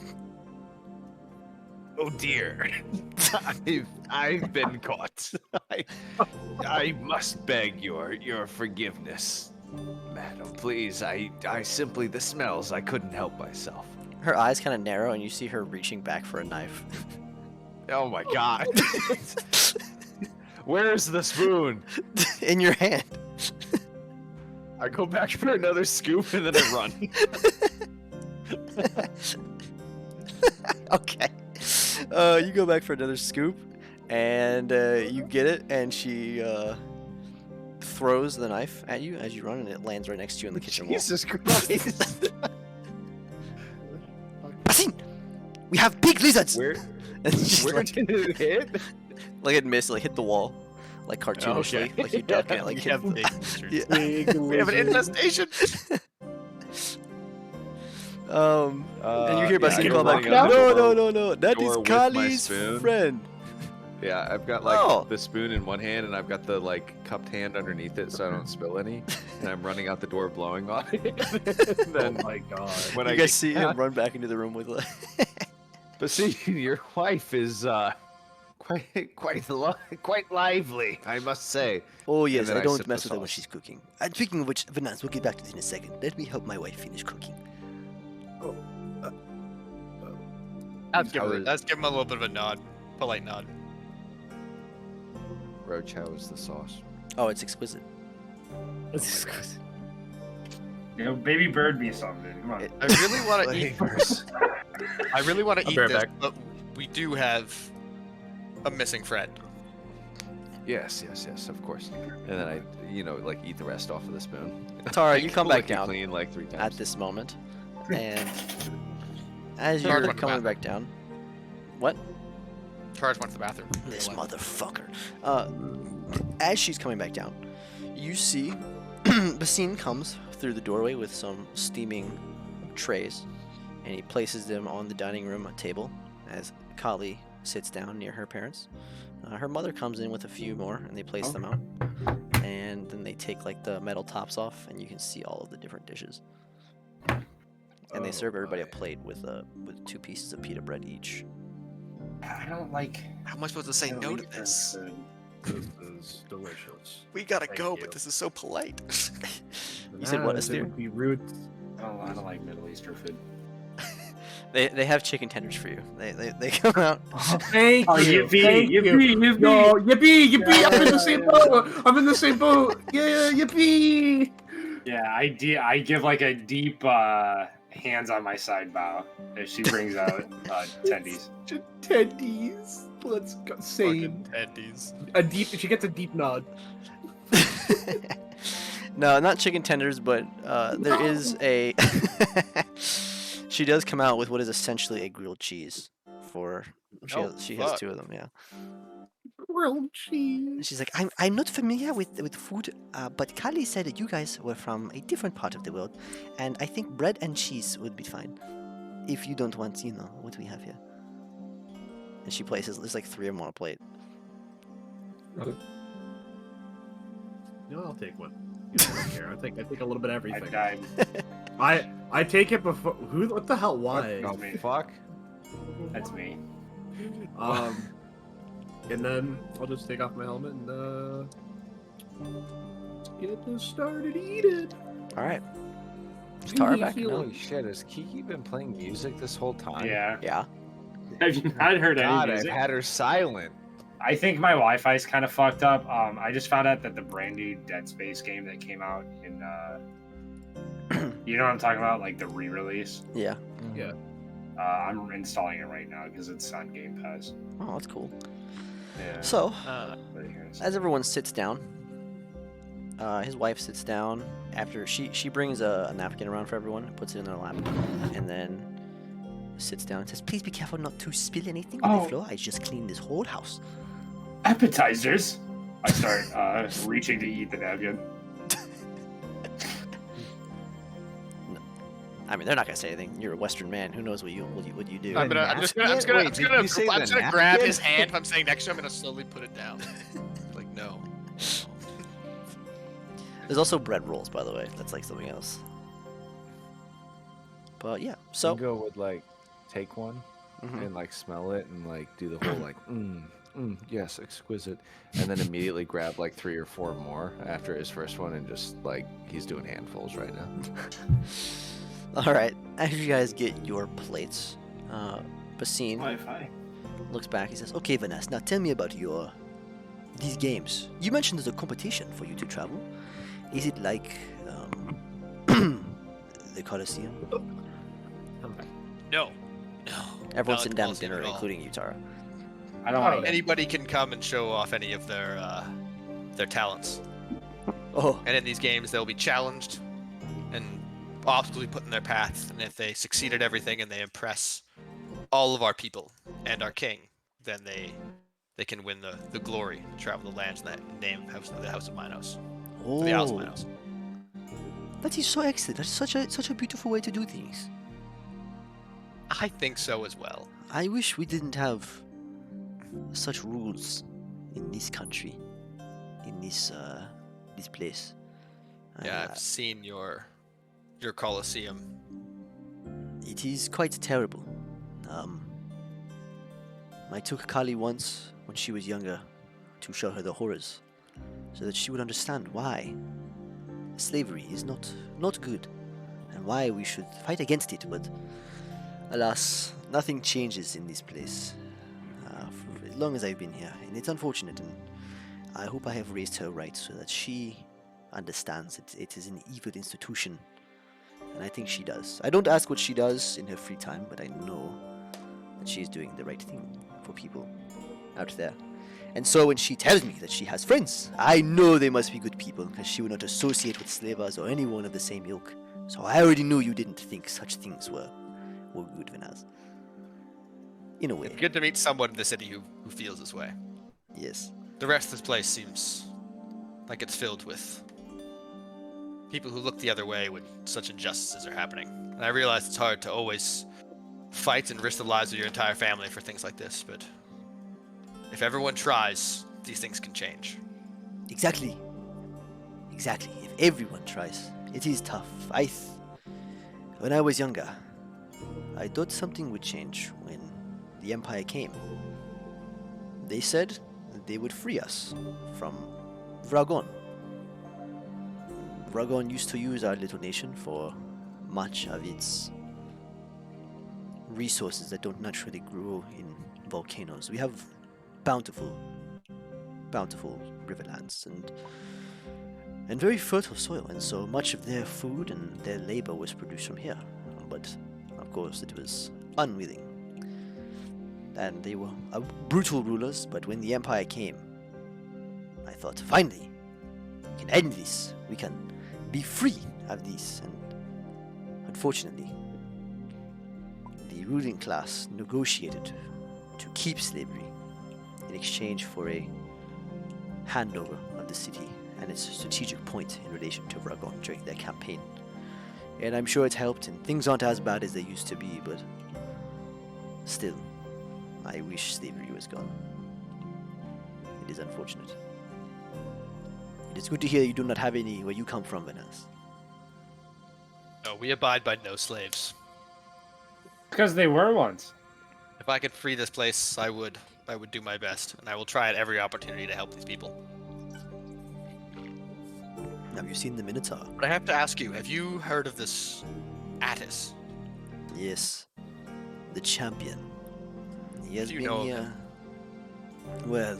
Speaker 10: Oh dear, I've been caught. I must beg your forgiveness, madam. Please, I simply the smells. I couldn't help myself.
Speaker 2: Her eyes kind of narrow, and you see her reaching back for a knife.
Speaker 10: Oh my god. Where's the spoon?
Speaker 2: In your hand.
Speaker 10: I go back for another scoop and then I run.
Speaker 2: Okay. You go back for another scoop, and you get it, and she throws the knife at you as you run, and it lands right next to you in the kitchen wall.
Speaker 10: Jesus Christ.
Speaker 2: Basin, we have big lizards.
Speaker 10: Where
Speaker 2: And she's
Speaker 10: where
Speaker 2: like,
Speaker 10: did it hit?
Speaker 2: like it missed, like hit the wall, like cartoonishly, like you duck and it, like
Speaker 1: We
Speaker 2: hit
Speaker 1: have
Speaker 2: the-
Speaker 1: big lizards.
Speaker 2: Yeah.
Speaker 6: Big
Speaker 1: We have an
Speaker 6: lizard.
Speaker 1: infestation.
Speaker 2: And you hear Basin
Speaker 10: I'm
Speaker 2: call back,
Speaker 10: running out the
Speaker 2: no,
Speaker 10: door-
Speaker 2: that
Speaker 10: door
Speaker 2: is
Speaker 10: with my
Speaker 2: Kali's
Speaker 10: spoon."
Speaker 2: friend.
Speaker 10: Yeah, I've got like
Speaker 2: Oh.
Speaker 10: the spoon in one hand and I've got the like cupped hand underneath it so I don't spill any. And I'm running out the door blowing on it. And then
Speaker 6: Oh my god.
Speaker 10: when
Speaker 2: You
Speaker 10: I
Speaker 2: guys
Speaker 10: get
Speaker 2: see him run back into the room with like,
Speaker 10: But see, your wife is quite lively, I must say.
Speaker 2: oh yes,
Speaker 10: then
Speaker 2: I
Speaker 10: I
Speaker 2: don't
Speaker 10: sip
Speaker 2: mess
Speaker 10: the
Speaker 2: with her when
Speaker 10: sauce.
Speaker 2: she's cooking. And speaking of which, Venaz, we'll get back to this in a second. Let me help my wife finish cooking.
Speaker 1: Let's give
Speaker 10: How is-
Speaker 1: him a little bit of a nod, polite nod.
Speaker 10: Roach, how is the sauce?
Speaker 2: Oh, it's exquisite.
Speaker 12: You know, baby bird me something, dude. Come on.
Speaker 1: I really want to eat.
Speaker 10: Flavors.
Speaker 1: I really want to
Speaker 3: I'll
Speaker 1: eat
Speaker 3: be right
Speaker 1: this,
Speaker 3: back.
Speaker 1: but we do have a missing friend.
Speaker 10: Yes, of course. And then I, like eat the rest off of the spoon.
Speaker 2: Tara, you come
Speaker 10: Lick
Speaker 2: back
Speaker 10: it
Speaker 2: down
Speaker 10: clean like 3 times.
Speaker 2: at this moment, and as
Speaker 1: Charge
Speaker 2: you're
Speaker 1: went to
Speaker 2: coming
Speaker 1: the
Speaker 2: back down, what?
Speaker 1: Charge went to the bathroom.
Speaker 2: This motherfucker. As she's coming back down, you see Basin comes through the doorway with some steaming trays, and he places them on the dining room table as Kali sits down near her parents. Her mother comes in with a few more, and they place them out. And then they take like the metal tops off, and you can see all of the different dishes. And they serve everybody a plate with 2 pieces of pita bread each.
Speaker 12: I don't like.
Speaker 1: How am I supposed to say no to this?
Speaker 6: This is delicious.
Speaker 1: We gotta
Speaker 6: Thank
Speaker 1: go,
Speaker 6: you.
Speaker 1: but this is so polite.
Speaker 2: You said what,
Speaker 6: It
Speaker 2: Aster?
Speaker 6: would be rude.
Speaker 12: I don't like Middle Eastern food.
Speaker 2: They have chicken tenders for you. They come out.
Speaker 6: Thank
Speaker 12: Oh,
Speaker 6: you.
Speaker 12: yippee,
Speaker 6: Thank you.
Speaker 12: yippee, yippee.
Speaker 6: Yo, yippee! I'm in the same boat. I'm in the same boat. Yeah, yippee!
Speaker 12: Yeah, I give like a deep hands on my side bow if she brings out tendies.
Speaker 6: Tendies. Let's go. Same.
Speaker 1: Tendies.
Speaker 6: A deep. She gets a deep nod.
Speaker 2: No, not chicken tenders, but there is a. She does come out with what is essentially a grilled cheese. She has
Speaker 1: fuck.
Speaker 2: 2 of them. Yeah.
Speaker 6: Grilled cheese.
Speaker 2: She's like, I'm not familiar with food, but Kali said that you guys were from a different part of the world, and I think bread and cheese would be fine. If you don't want, what we have here. And she places, there's like 3 of them on a plate.
Speaker 6: No, I'll take one. I don't care. I take a little bit of
Speaker 12: I
Speaker 6: everything.
Speaker 12: died.
Speaker 6: I take it before. Who? What the hell? Why?
Speaker 10: Oh, fuck.
Speaker 12: That's me.
Speaker 6: And then I'll just take off my helmet and get this started eating.
Speaker 2: All right. Is Tara back?
Speaker 6: Feel-
Speaker 2: No.
Speaker 10: Holy shit, has Kiki been playing music this whole time?
Speaker 12: Yeah.
Speaker 2: Yeah.
Speaker 12: Have you not heard any
Speaker 10: God, I've
Speaker 12: music?
Speaker 10: had her silent.
Speaker 12: I think my Wi-Fi's kind of fucked up. I just found out that the brand new Dead Space game that came out in, you know what I'm talking about, like the re-release.
Speaker 2: Yeah.
Speaker 12: I'm installing it right now because it's on Game Pass.
Speaker 2: Oh, that's cool.
Speaker 12: Yeah.
Speaker 2: So,
Speaker 12: But here's-
Speaker 2: as everyone sits down, his wife sits down after she brings a napkin around for everyone, puts it in their lap, and then sits down and says, "Please be careful not to spill anything on the
Speaker 12: Oh.
Speaker 2: floor. I just cleaned this whole house."
Speaker 12: Appetizers. I start reaching to eat the napkin.
Speaker 2: I mean, they're not gonna say anything. You're a Western man. Who knows what you do?
Speaker 1: I'm just gonna grab his hand. If I'm sitting next to him, I'm gonna slowly put it down. Like no.
Speaker 2: There's also bread rolls, by the way. That's like something else. But yeah, so
Speaker 10: Bingo would like take one and like smell it and like do the whole like yes, exquisite, and then immediately grab like 3 or 4 more after his first one and just like he's doing handfuls right now.
Speaker 2: all right. After you guys get your plates, Basine
Speaker 12: Wi-Fi.
Speaker 2: looks back. He says, "Okay, Vanessa, now tell me about these games. You mentioned there's a competition for you to travel. Is it like the Colosseum?"
Speaker 1: No.
Speaker 2: Everyone's
Speaker 1: Not
Speaker 2: sitting down at
Speaker 1: Colosseum
Speaker 2: dinner,
Speaker 1: at all.
Speaker 2: including you, Tara.
Speaker 12: I don't want to.
Speaker 1: Anybody can come and show off any of their talents.
Speaker 2: Oh,
Speaker 1: And in these games, they'll be challenged, and obstacles will be put in their path. And if they succeed at everything and they impress all of our people and our king, then they can win the glory to travel the lands in that name of the House of Minos. The Isles of Minos.
Speaker 2: that is so excellent. That's such a beautiful way to do things.
Speaker 1: I think so as well.
Speaker 2: I wish we didn't have such rules in this country, in this place.
Speaker 1: Yeah, I've seen your Colosseum.
Speaker 2: It is quite terrible. I took Kali once when she was younger to show her the horrors, so that she would understand why slavery is not good, and why we should fight against it. But alas, nothing changes in this place for as long as I've been here, and it's unfortunate. And I hope I have raised her right so that she understands that it is an evil institution, and I think she does. I don't ask what she does in her free time, but I know that she's doing the right thing for people out there. And so when she tells me that she has friends, I know they must be good people, because she would not associate with slavers or anyone of the same ilk. So I already knew you didn't think such things were good, Venaz. In a way.
Speaker 1: Good to meet someone in the city who feels this way.
Speaker 2: Yes.
Speaker 1: The rest of this place seems like it's filled with people who look the other way when such injustices are happening. And I realize it's hard to always fight and risk the lives of your entire family for things like this, but if everyone tries, these things can change.
Speaker 2: Exactly. Exactly. If everyone tries, it is tough. When I was younger, I thought something would change when the Empire came. They said that they would free us from Vragon. Vragon used to use our little nation for much of its resources that don't naturally grow in volcanoes. We have bountiful riverlands and very fertile soil, and so much of their food and their labor was produced from here. But of course it was unwilling, and they were brutal rulers. But when the Empire came, I thought, finally we can end this, we can be free of this. And unfortunately, the ruling class negotiated to keep slavery in exchange for a handover of the city and its strategic point in relation to Vragon during their campaign. And I'm sure it's helped, and things aren't as bad as they used to be, but still, I wish slavery was gone. It is unfortunate. It is good to hear you do not have any where you come from, Venaz.
Speaker 1: No, we abide by no slaves.
Speaker 12: Because they were once.
Speaker 1: If I could free this place, I would do my best, and I will try at every opportunity to help these people.
Speaker 2: Have you seen the Minotaur?
Speaker 1: But I have to ask you, have you heard of this Attis?
Speaker 2: Yes. The champion. He has
Speaker 1: Do you
Speaker 2: been
Speaker 1: know of
Speaker 2: here.
Speaker 1: him?
Speaker 2: Well,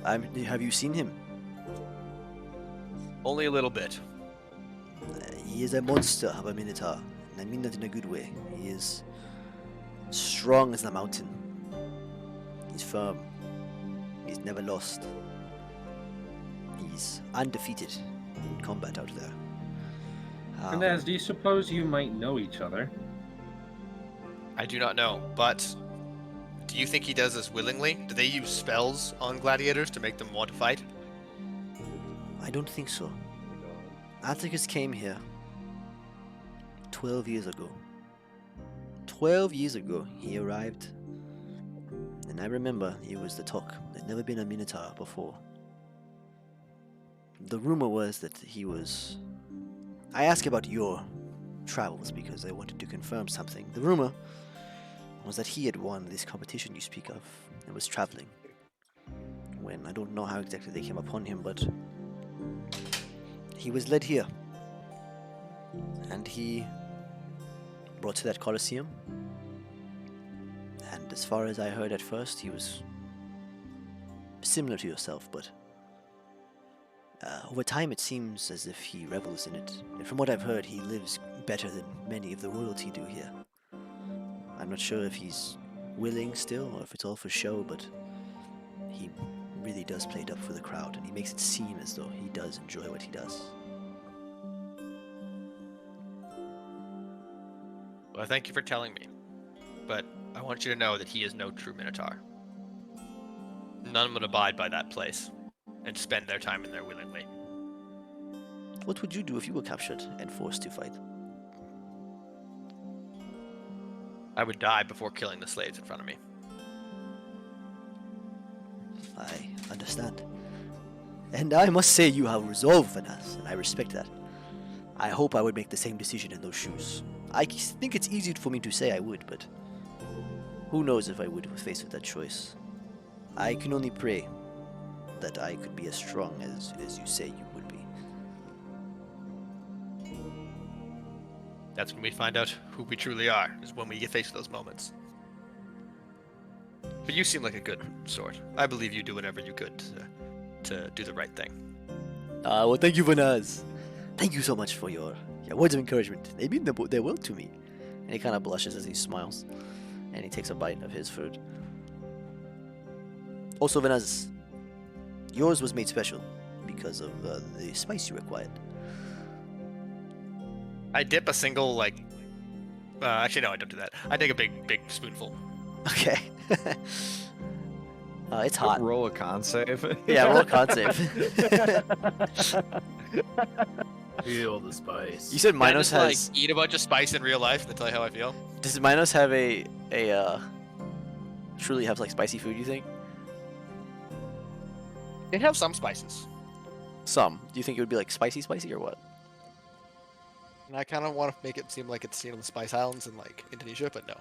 Speaker 2: have you seen him?
Speaker 1: Only a little bit.
Speaker 2: He is a monster of a Minotaur, and I mean that in a good way. He is strong as a mountain. He's firm. He's never lost. He's undefeated in combat out there.
Speaker 11: And as do you suppose you might know each other?
Speaker 1: I do not know, but Do you think he does this willingly? Do they use spells on gladiators to make them want to fight?
Speaker 2: I don't think so. Atticus came here 12 years ago. 12 years ago, he arrived. And I remember it was the talk. There'd never been a Minotaur before. The rumor was that he was... I asked about your travels because I wanted to confirm something. The rumor was that he had won this competition you speak of and was traveling. When I don't know how exactly they came upon him, but he was led here. And he brought to that Colosseum. And as far as I heard at first, he was similar to yourself, but over time it seems as if he revels in it. And from what I've heard, he lives better than many of the royalty do here. I'm not sure if he's willing still, or if it's all for show, but he really does play it up for the crowd, and he makes it seem as though he does enjoy what he does.
Speaker 1: Well, thank you for telling me. But I want you to know that he is no true Minotaur. None would abide by that place and spend their time in there willingly.
Speaker 2: What would you do if you were captured and forced to fight?
Speaker 1: I would die before killing the slaves in front of me.
Speaker 2: I understand. And I must say you have resolve, Vanaz, and I respect that. I hope I would make the same decision in those shoes. I think it's easy for me to say I would, but who knows if I would face with that choice. I can only pray that I could be as strong as you say you would be.
Speaker 1: That's when we find out who we truly are, is when we get faced with those moments. But you seem like a good sort. I believe you do whatever you could to do the right thing.
Speaker 2: Well, thank you, Vanaz. Thank you so much for your words of encouragement. They mean their world to me. And he kind of blushes as he smiles. And he takes a bite of his food. Also, Vanaz, yours was made special because of the spice you required.
Speaker 1: I dip a single, actually, no, I don't do that. I take a big spoonful.
Speaker 2: Okay. It's hot.
Speaker 10: Roll a con save.
Speaker 2: Yeah, roll a con save.
Speaker 3: Feel the spice.
Speaker 2: You said
Speaker 1: Can I
Speaker 2: Minos
Speaker 1: just,
Speaker 2: has...
Speaker 1: eat a bunch of spice in real life and then tell you how I feel?
Speaker 2: Does Minos have a truly have spicy food, you think?
Speaker 1: They have some spices.
Speaker 2: Some. Do you think it would be spicy or what?
Speaker 1: And I kind of want to make it seem like it's the Spice Islands in Indonesia, but no.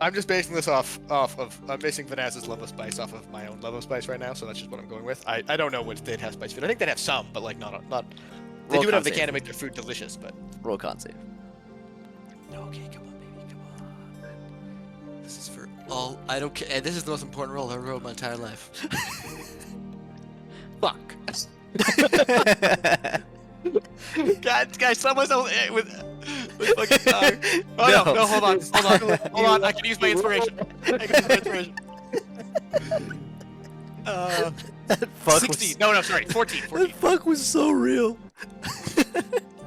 Speaker 1: I'm just basing this off of I'm basing Vanaz's love of spice off of my own love of spice right now, so that's just what I'm going with. I don't know what they'd have spice food. I think they'd have some, but not. They
Speaker 2: Roll
Speaker 1: do whatever they
Speaker 2: con
Speaker 1: can
Speaker 2: save.
Speaker 1: to make their food delicious, but
Speaker 2: Roll con save.
Speaker 1: okay, come on, baby, come on. This is for all. I don't care. And this is the most important role I've ever wrote my entire life. Fuck. God, guys, someone's with fucking. Oh no, hold on. I can use my inspiration.
Speaker 2: That fuck
Speaker 1: 16.
Speaker 2: was...
Speaker 1: No, sorry, 14.
Speaker 2: That fuck was so real.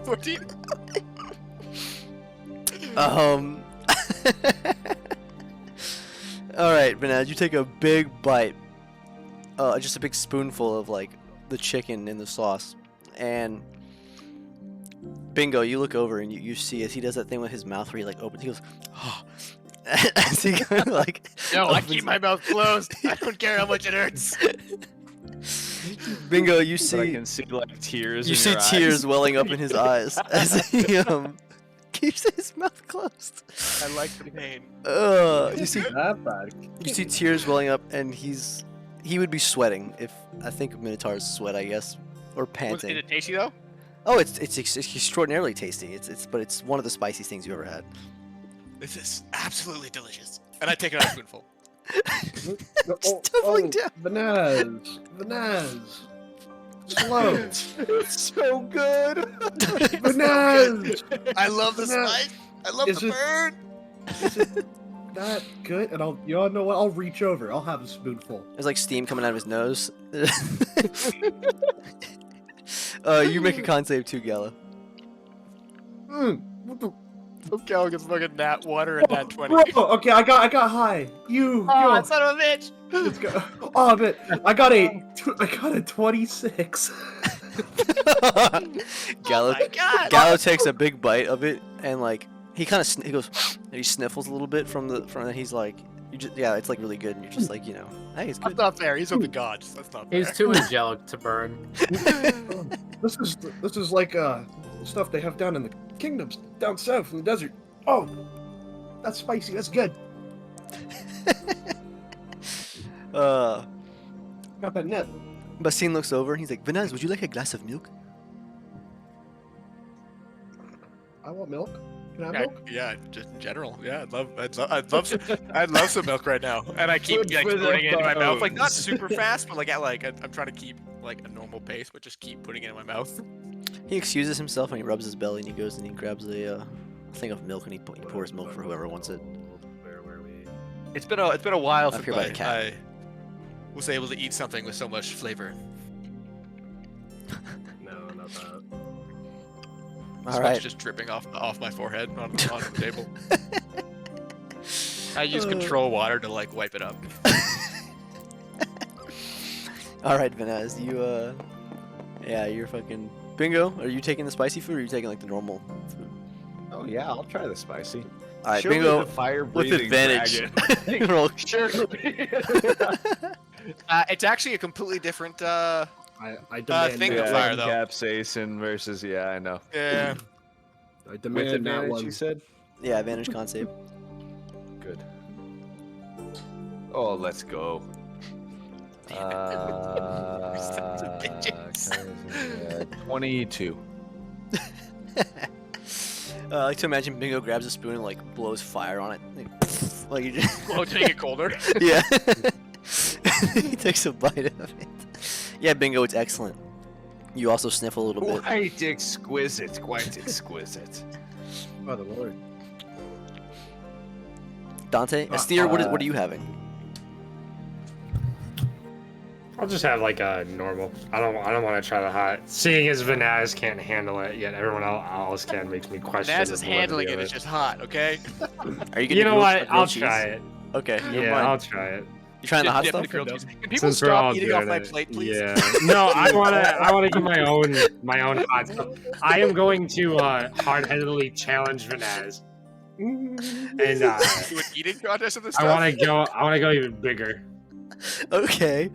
Speaker 1: 14.
Speaker 2: Alright, Vanaz, you take a big bite. Just a big spoonful of the chicken in the sauce. And Bingo, you look over and you see as he does that thing with his mouth where he opens, he goes, oh. As he kind of
Speaker 1: No, I keep my mouth closed. I don't care how much it hurts.
Speaker 2: Bingo, you
Speaker 10: I
Speaker 2: see
Speaker 10: can see tears.
Speaker 2: you
Speaker 10: in
Speaker 2: see
Speaker 10: your eyes.
Speaker 2: tears welling up in his eyes as he keeps his mouth closed.
Speaker 1: I like the pain.
Speaker 2: You see tears welling up, and he would be sweating if I think Minotaurs sweat, I guess, or
Speaker 1: Is
Speaker 2: panting.
Speaker 1: it tasty though?
Speaker 2: Oh, it's extraordinarily tasty. But it's one of the spiciest things you've ever had.
Speaker 1: This is absolutely delicious. And I take another spoonful.
Speaker 2: It's doubling down.
Speaker 6: Vanaz. Slow.
Speaker 10: It's so good.
Speaker 6: Vanaz.
Speaker 1: I love the spice. I love
Speaker 6: Is
Speaker 1: the
Speaker 6: it-
Speaker 1: burn.
Speaker 6: Is it that good? And you all know what? I'll reach over. I'll have a spoonful.
Speaker 2: There's steam coming out of his nose. You make a con save too, Gala.
Speaker 6: What the?
Speaker 1: Cal gets fucking nat water and nat 20.
Speaker 6: Bro, okay, I got high. You,
Speaker 1: Oh,
Speaker 6: yo,
Speaker 1: son of a bitch!
Speaker 6: let's go. Oh, but I got a 26.
Speaker 2: Gallo,
Speaker 1: my God.
Speaker 2: Gallo takes a big bite of it and like he kind of he goes and he sniffles a little bit from that. He's like, you just it's like really good, and you're just like, you know, hey, it's
Speaker 1: That's
Speaker 2: good.
Speaker 1: not fair. He's with the gods. That's not fair.
Speaker 3: He's too angelic to burn.
Speaker 6: This is like stuff they have down in the kingdoms down south in the desert. Oh, that's spicy. That's good. Got that net.
Speaker 2: Basim looks over and he's like, Venaz, would you like a glass of milk?
Speaker 6: I want milk. Can I have
Speaker 1: Yeah,
Speaker 6: milk?
Speaker 1: yeah, just in general. Yeah, I'd love some milk right now. And I keep like putting it in my mouth, like not super fast, but I'm trying to keep like a normal pace, but just keep putting it in my mouth.
Speaker 2: He excuses himself and he rubs his belly and he goes and he grabs a thing of milk and he pours milk for whoever wants it.
Speaker 9: Where were we?
Speaker 1: It's been a while
Speaker 2: Up
Speaker 1: since
Speaker 2: here by the cat.
Speaker 1: I was able to eat something with so much flavor.
Speaker 9: No, not that.
Speaker 2: All
Speaker 1: Sweat's
Speaker 2: right.
Speaker 1: just dripping off my forehead on the table. I use control water to like wipe it up.
Speaker 2: All right, Venaz, you you're fucking Bingo. Are you taking the spicy food or are you taking like the normal food?
Speaker 10: Oh yeah, I'll try the spicy.
Speaker 2: All right,
Speaker 10: Show me
Speaker 2: Bingo
Speaker 10: the fire
Speaker 2: with
Speaker 10: breathing
Speaker 2: advantage.
Speaker 10: dragon.
Speaker 2: Roll.
Speaker 10: Sure.
Speaker 1: It's actually a completely different.
Speaker 6: I demand
Speaker 1: thing
Speaker 6: that
Speaker 1: of
Speaker 6: one.
Speaker 1: fire, though.
Speaker 10: Capsaicin versus I know.
Speaker 1: Yeah.
Speaker 6: I
Speaker 10: With
Speaker 6: demand that
Speaker 10: advantage,
Speaker 6: one.
Speaker 10: you said.
Speaker 2: Yeah, advantage con save.
Speaker 10: Good. Oh, let's go.
Speaker 1: Sons of bitches.
Speaker 10: 22.
Speaker 2: I like to imagine Bingo grabs a spoon and like blows fire on it. Like you just
Speaker 1: Oh, to make it colder.
Speaker 2: yeah. He takes a bite of it. Yeah, Bingo, it's excellent. You also sniff a little bit.
Speaker 10: Quite exquisite. Quite exquisite.
Speaker 6: Oh, the Lord.
Speaker 2: Dante, Astir, what are you having?
Speaker 12: I'll just have like a normal. I don't want to try the hot. Seeing as Venaz can't handle it, yet everyone else can, makes me question.
Speaker 1: Naz
Speaker 12: the
Speaker 1: is handling
Speaker 12: validity
Speaker 1: it.
Speaker 12: of
Speaker 1: It's just hot. Okay.
Speaker 2: Are you getting
Speaker 12: You know
Speaker 2: grilled-
Speaker 12: what?
Speaker 2: grilled
Speaker 12: I'll
Speaker 2: cheese?
Speaker 12: try it.
Speaker 2: Okay. never
Speaker 12: Yeah,
Speaker 2: mind.
Speaker 12: I'll try it.
Speaker 2: You trying the hot
Speaker 1: Dip
Speaker 2: stuff?
Speaker 1: the grilled cheese. Can people
Speaker 12: Since we're all
Speaker 1: stop eating off
Speaker 12: doing
Speaker 1: my
Speaker 12: it.
Speaker 1: plate, please?
Speaker 12: Yeah. No, I wanna get my own hot stuff. I am going to hard-headedly challenge Venaz. And
Speaker 1: Do an eating contest of this
Speaker 12: I
Speaker 1: stuff.
Speaker 12: want to go even bigger.
Speaker 2: Okay.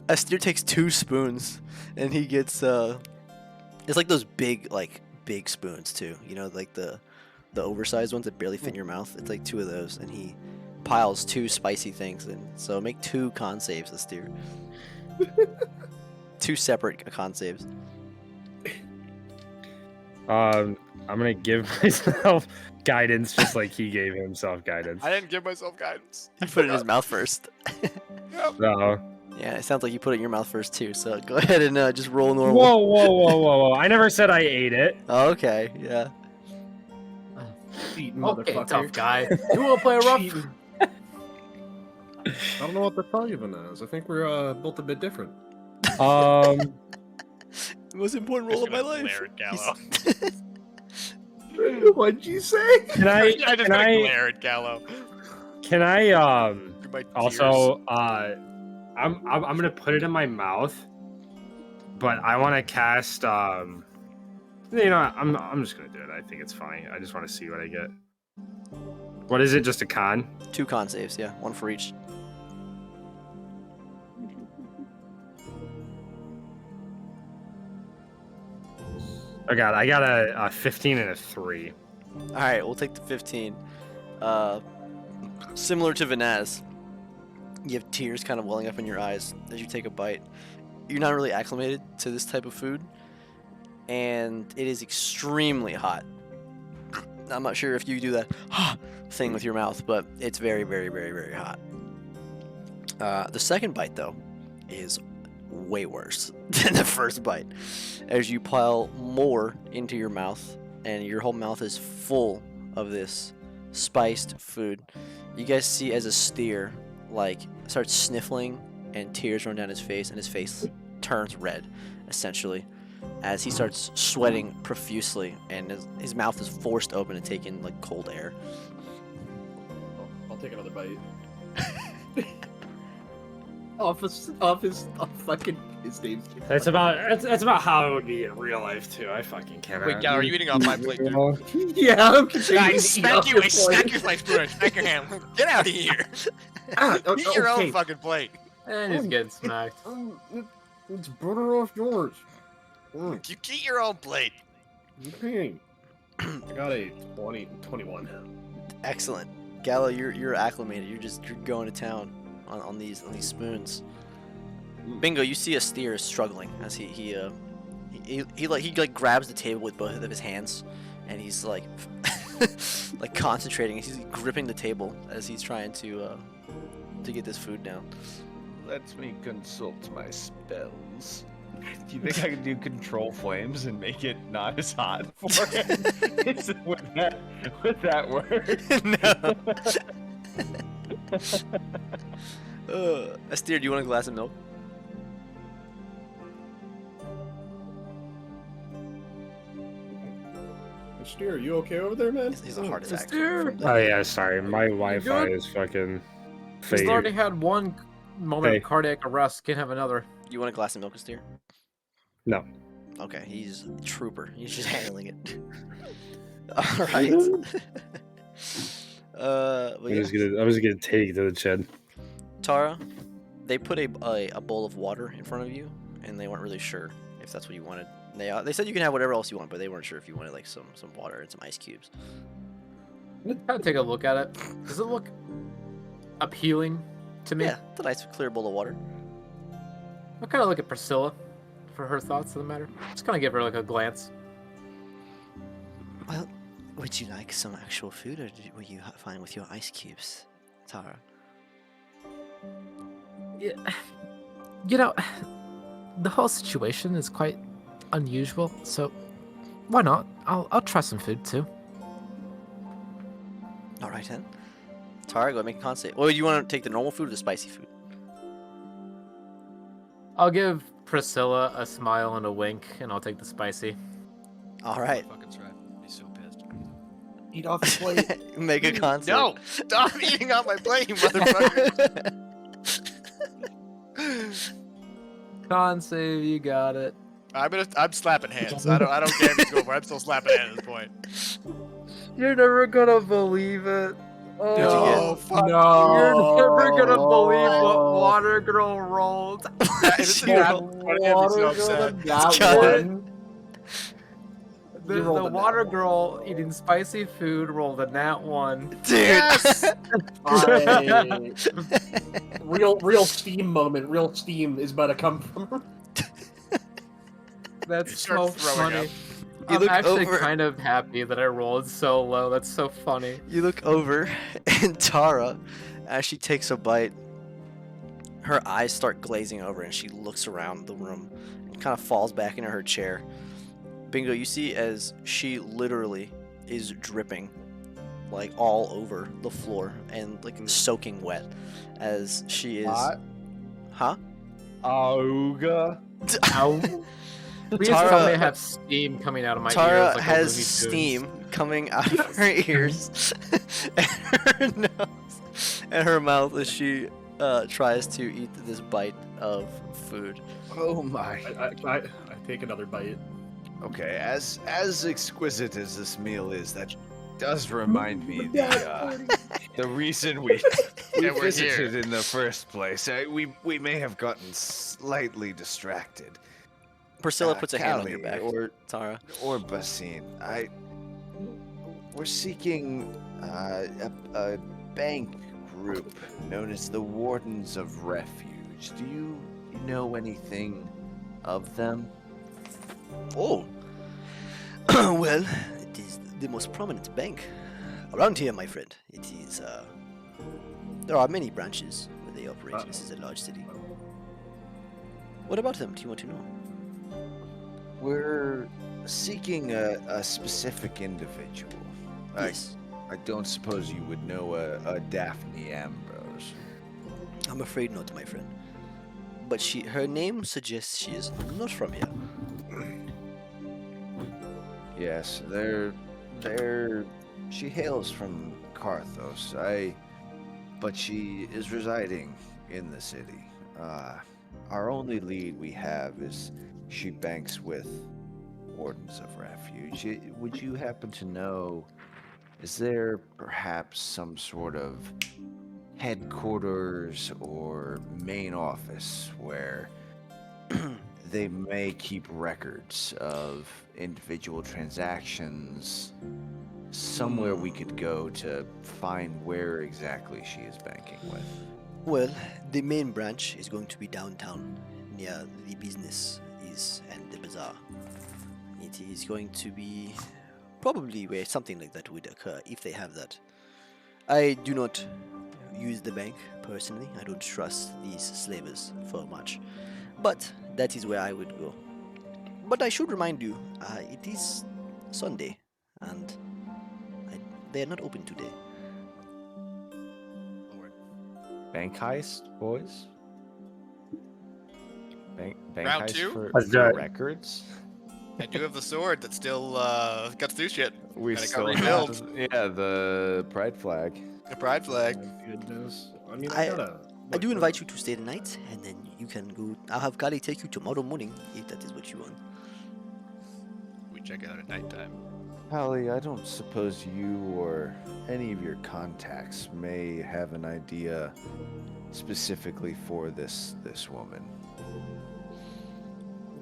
Speaker 2: Astir takes 2 spoons and he gets it's like those big spoons too. You know, like the oversized ones that barely fit in your mouth. It's like 2 of those and he piles 2 spicy things in. So make 2 con saves, Astir. 2 separate con saves.
Speaker 12: I'm gonna give myself guidance just like he gave himself guidance.
Speaker 1: I didn't give myself guidance.
Speaker 2: You put it in his mouth first.
Speaker 12: No.
Speaker 2: Yeah, it sounds like you put it in your mouth first too. So go ahead and just roll normal.
Speaker 12: Whoa! I never said I ate it.
Speaker 2: Oh, okay, yeah.
Speaker 6: Cheating,
Speaker 3: Okay,
Speaker 6: motherfucker.
Speaker 3: tough guy. You want to play rough?
Speaker 6: Cheating. I don't know what to tell you, Vanaz. I think we're built a bit different.
Speaker 2: The most important role of my life.
Speaker 1: Glare at Gallo.
Speaker 6: What'd you say?
Speaker 12: Can I?
Speaker 1: I just
Speaker 12: Can
Speaker 1: gonna
Speaker 12: I?
Speaker 1: glare at Gallo.
Speaker 12: Can I?
Speaker 1: Through my tears.
Speaker 12: Also, I'm gonna put it in my mouth, but I want to cast. You know, I'm just gonna do it. I think it's fine. I just want to see what I get. What is it? Just a con?
Speaker 2: 2 con saves, yeah, 1 for each.
Speaker 12: Oh god, I got a 15 and a 3.
Speaker 2: All right, we'll take the 15. Similar to Venaz, you have tears kind of welling up in your eyes as you take a bite. You're not really acclimated to this type of food, and it is extremely hot. I'm not sure if you do that thing with your mouth, but it's very, very, very, very hot. The second bite, though, is way worse than the first bite, as you pile more into your mouth, and your whole mouth is full of this spiced food. You guys see as Astir starts sniffling and tears run down his face and his face turns red, essentially. as he starts sweating profusely, and his mouth is forced open to take in like cold air.
Speaker 6: I'll take another bite. off fucking his name.
Speaker 12: That's about how it would be in real life too. I fucking can't.
Speaker 1: Wait, Gal, are you eating off my plate, dude?
Speaker 6: Yeah, I'm
Speaker 1: Guys, smack you, smack your plate, spoon, smack your hand. Get out of here. Eat your own fucking plate.
Speaker 8: And he's getting smacked.
Speaker 6: It's better off yours.
Speaker 1: You eat your own plate.
Speaker 6: Okay. I got a 21.
Speaker 2: Excellent, Gallo. You're acclimated. You're going to town on these spoons. Bingo, you see a steer struggling as he grabs the table with both of his hands, and he's like like concentrating. He's gripping the table as he's trying to get this food down.
Speaker 10: Let me consult my spells. Do you think I can do control flames and make it not as hot for him? Would that work?
Speaker 2: No. Astir, do you want a glass of milk?
Speaker 6: Astir, are you okay over there, man?
Speaker 2: He's a heart attack.
Speaker 12: Oh yeah, sorry. My Wi-Fi is fucking.
Speaker 8: He's
Speaker 12: fading.
Speaker 8: already had one moment of cardiac arrest. Can't have another.
Speaker 2: You want a glass of milk, Astir?
Speaker 12: No.
Speaker 2: Okay, he's a trooper. He's just handling it. All right.
Speaker 12: I'm just gonna take it to the shed.
Speaker 2: Tara, they put a bowl of water in front of you, and they weren't really sure if that's what you wanted. They said you can have whatever else you want, but they weren't sure if you wanted like some water and some ice cubes.
Speaker 8: I'll take a look at it. Does it look appealing to me?
Speaker 2: Yeah, it's a nice clear bowl of water.
Speaker 8: I'll kind of look at Priscilla for her thoughts on the matter. Just kind of give her like a glance.
Speaker 2: Well, would you like some actual food, or were you fine with your ice cubes, Tara?
Speaker 8: Yeah, you know, the whole situation is quite unusual, so why not? I'll try some food too.
Speaker 2: All right then. Tara, go make a con save. Well, do you want to take the normal food or the spicy food?
Speaker 8: I'll give Priscilla a smile and a wink, and I'll take the spicy.
Speaker 2: All right.
Speaker 13: Fucking right. He's so pissed.
Speaker 6: Eat off the plate.
Speaker 2: Make a con save.
Speaker 1: No! Stop eating off my plate, you motherfucker!
Speaker 8: Con save, you got it.
Speaker 1: I'm slapping hands. I don't care if it's over. I'm still slapping hands at this point.
Speaker 8: You're never gonna believe it.
Speaker 2: Oh,
Speaker 1: fuck.
Speaker 6: No.
Speaker 8: You're never gonna believe what Water Girl rolled.
Speaker 6: That one.
Speaker 8: The Water Girl eating spicy food rolled a nat 1.
Speaker 2: Dude.
Speaker 1: Yes!
Speaker 6: Real steam moment. Real steam is about to come from her.
Speaker 8: That's
Speaker 1: Start
Speaker 8: so
Speaker 1: throwing
Speaker 8: funny.
Speaker 1: up.
Speaker 2: You
Speaker 8: I'm
Speaker 2: look
Speaker 8: actually
Speaker 2: over-
Speaker 8: kind of happy that I rolled so low. That's so funny.
Speaker 2: You look over, and Tara, as she takes a bite, her eyes start glazing over, and she looks around the room and kind of falls back into her chair. Bingo, you see as she literally is dripping, like all over the floor and like soaking wet, as she is.
Speaker 10: Hot?
Speaker 2: Huh?
Speaker 10: Auga.
Speaker 8: Ow. Please
Speaker 2: Tara-
Speaker 8: tell me I have steam coming out of my
Speaker 2: Tara
Speaker 8: ears. Like
Speaker 2: has
Speaker 8: a Looney Tunes.
Speaker 2: steam coming out of her ears and her nose and her mouth as she tries to eat this bite of food.
Speaker 10: Oh my.
Speaker 6: I take another bite.
Speaker 10: Okay, as exquisite as this meal is, that does remind me the reason we
Speaker 1: Yeah, we're
Speaker 10: visited
Speaker 1: here.
Speaker 10: in the first place. We may have gotten slightly distracted.
Speaker 2: Priscilla puts a hand on
Speaker 10: Callie,
Speaker 2: your back.
Speaker 10: or
Speaker 2: Tara.
Speaker 10: or Basine. We're seeking a bank group known as the Wardens of Refuge. Do you know anything of them?
Speaker 2: Oh. Well, it is the most prominent bank around here, my friend. It is, there are many branches where they operate. This is a large city. What about them? Do you want to know?
Speaker 10: We're seeking a specific individual.
Speaker 2: Yes.
Speaker 10: I don't suppose you would know a Daphne Ambrose.
Speaker 2: I'm afraid not, my friend. But her name suggests she is not from here.
Speaker 7: Yes, she hails from Carthos. But she is residing in the city. Our only lead we have is she banks with Wardens of Refuge. Would you happen to know, is there perhaps some sort of headquarters or main office where they may keep records of individual transactions, somewhere we could go to find where exactly she is banking with?
Speaker 2: Well, the main branch is going to be downtown, near the business and the bazaar. It is going to be probably where something like that would occur, if they have that. I do not use the bank personally. I don't trust these slavers for much, but that is where I would go. But I should remind you, it is Sunday, and they are not open today.
Speaker 10: Bank heist, boys? Bank
Speaker 1: Round
Speaker 10: heist
Speaker 1: two?
Speaker 10: for records?
Speaker 1: I do have the sword that still got to do shit.
Speaker 10: We
Speaker 1: And it got
Speaker 10: still
Speaker 1: rebuilt.
Speaker 10: have, yeah, the pride flag.
Speaker 1: The pride flag.
Speaker 6: My goodness. I mean,
Speaker 2: I do invite you to stay the night, and then you can go. I'll have Kali take you tomorrow morning, if that is what you want.
Speaker 1: We check it out at nighttime.
Speaker 7: Holly, I don't suppose you or any of your contacts may have an idea specifically for this woman.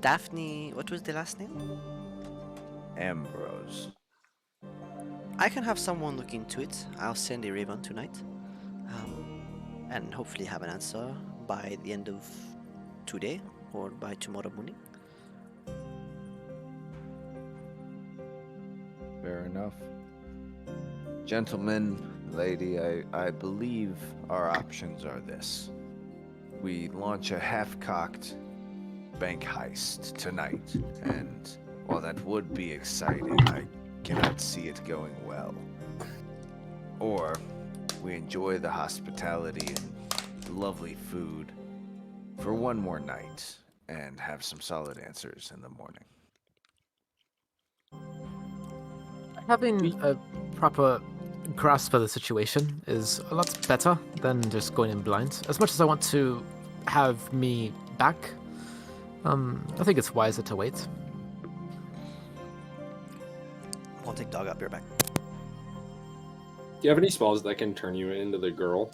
Speaker 2: Daphne, what was the last name?
Speaker 7: Ambrose.
Speaker 2: I can have someone look into it. I'll send a raven tonight, and hopefully have an answer by the end of today or by tomorrow morning.
Speaker 7: Fair enough. Gentlemen, lady, I believe our options are this. We launch a half-cocked bank heist tonight, and while that would be exciting, I cannot see it going well. Or we enjoy the hospitality and lovely food for one more night and have some solid answers in the morning.
Speaker 8: Having a proper grasp of the situation is a lot better than just going in blind. As much as I want to have me back, I think it's wiser to wait.
Speaker 2: I'll take dog up your back.
Speaker 9: Do you have any spells that can turn you into the girl?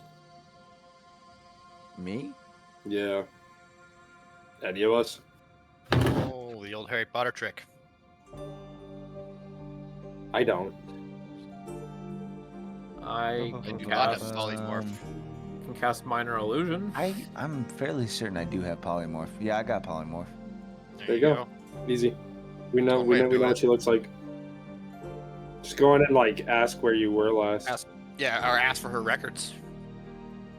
Speaker 7: Me?
Speaker 9: Yeah. Any of us?
Speaker 1: Oh, the old Harry Potter trick.
Speaker 9: I don't.
Speaker 3: I
Speaker 1: I
Speaker 3: can
Speaker 1: do not
Speaker 3: cast,
Speaker 1: have polymorph.
Speaker 3: can cast minor illusion.
Speaker 7: I'm fairly certain I do have polymorph. Yeah, I got polymorph.
Speaker 9: There you go. Easy. We know.
Speaker 1: Oh,
Speaker 9: we
Speaker 1: wait,
Speaker 9: know. We
Speaker 1: do
Speaker 9: know
Speaker 1: it.
Speaker 9: what she looks like. Just go in and like ask where you were last.
Speaker 1: Ask- Yeah, or ask for her records.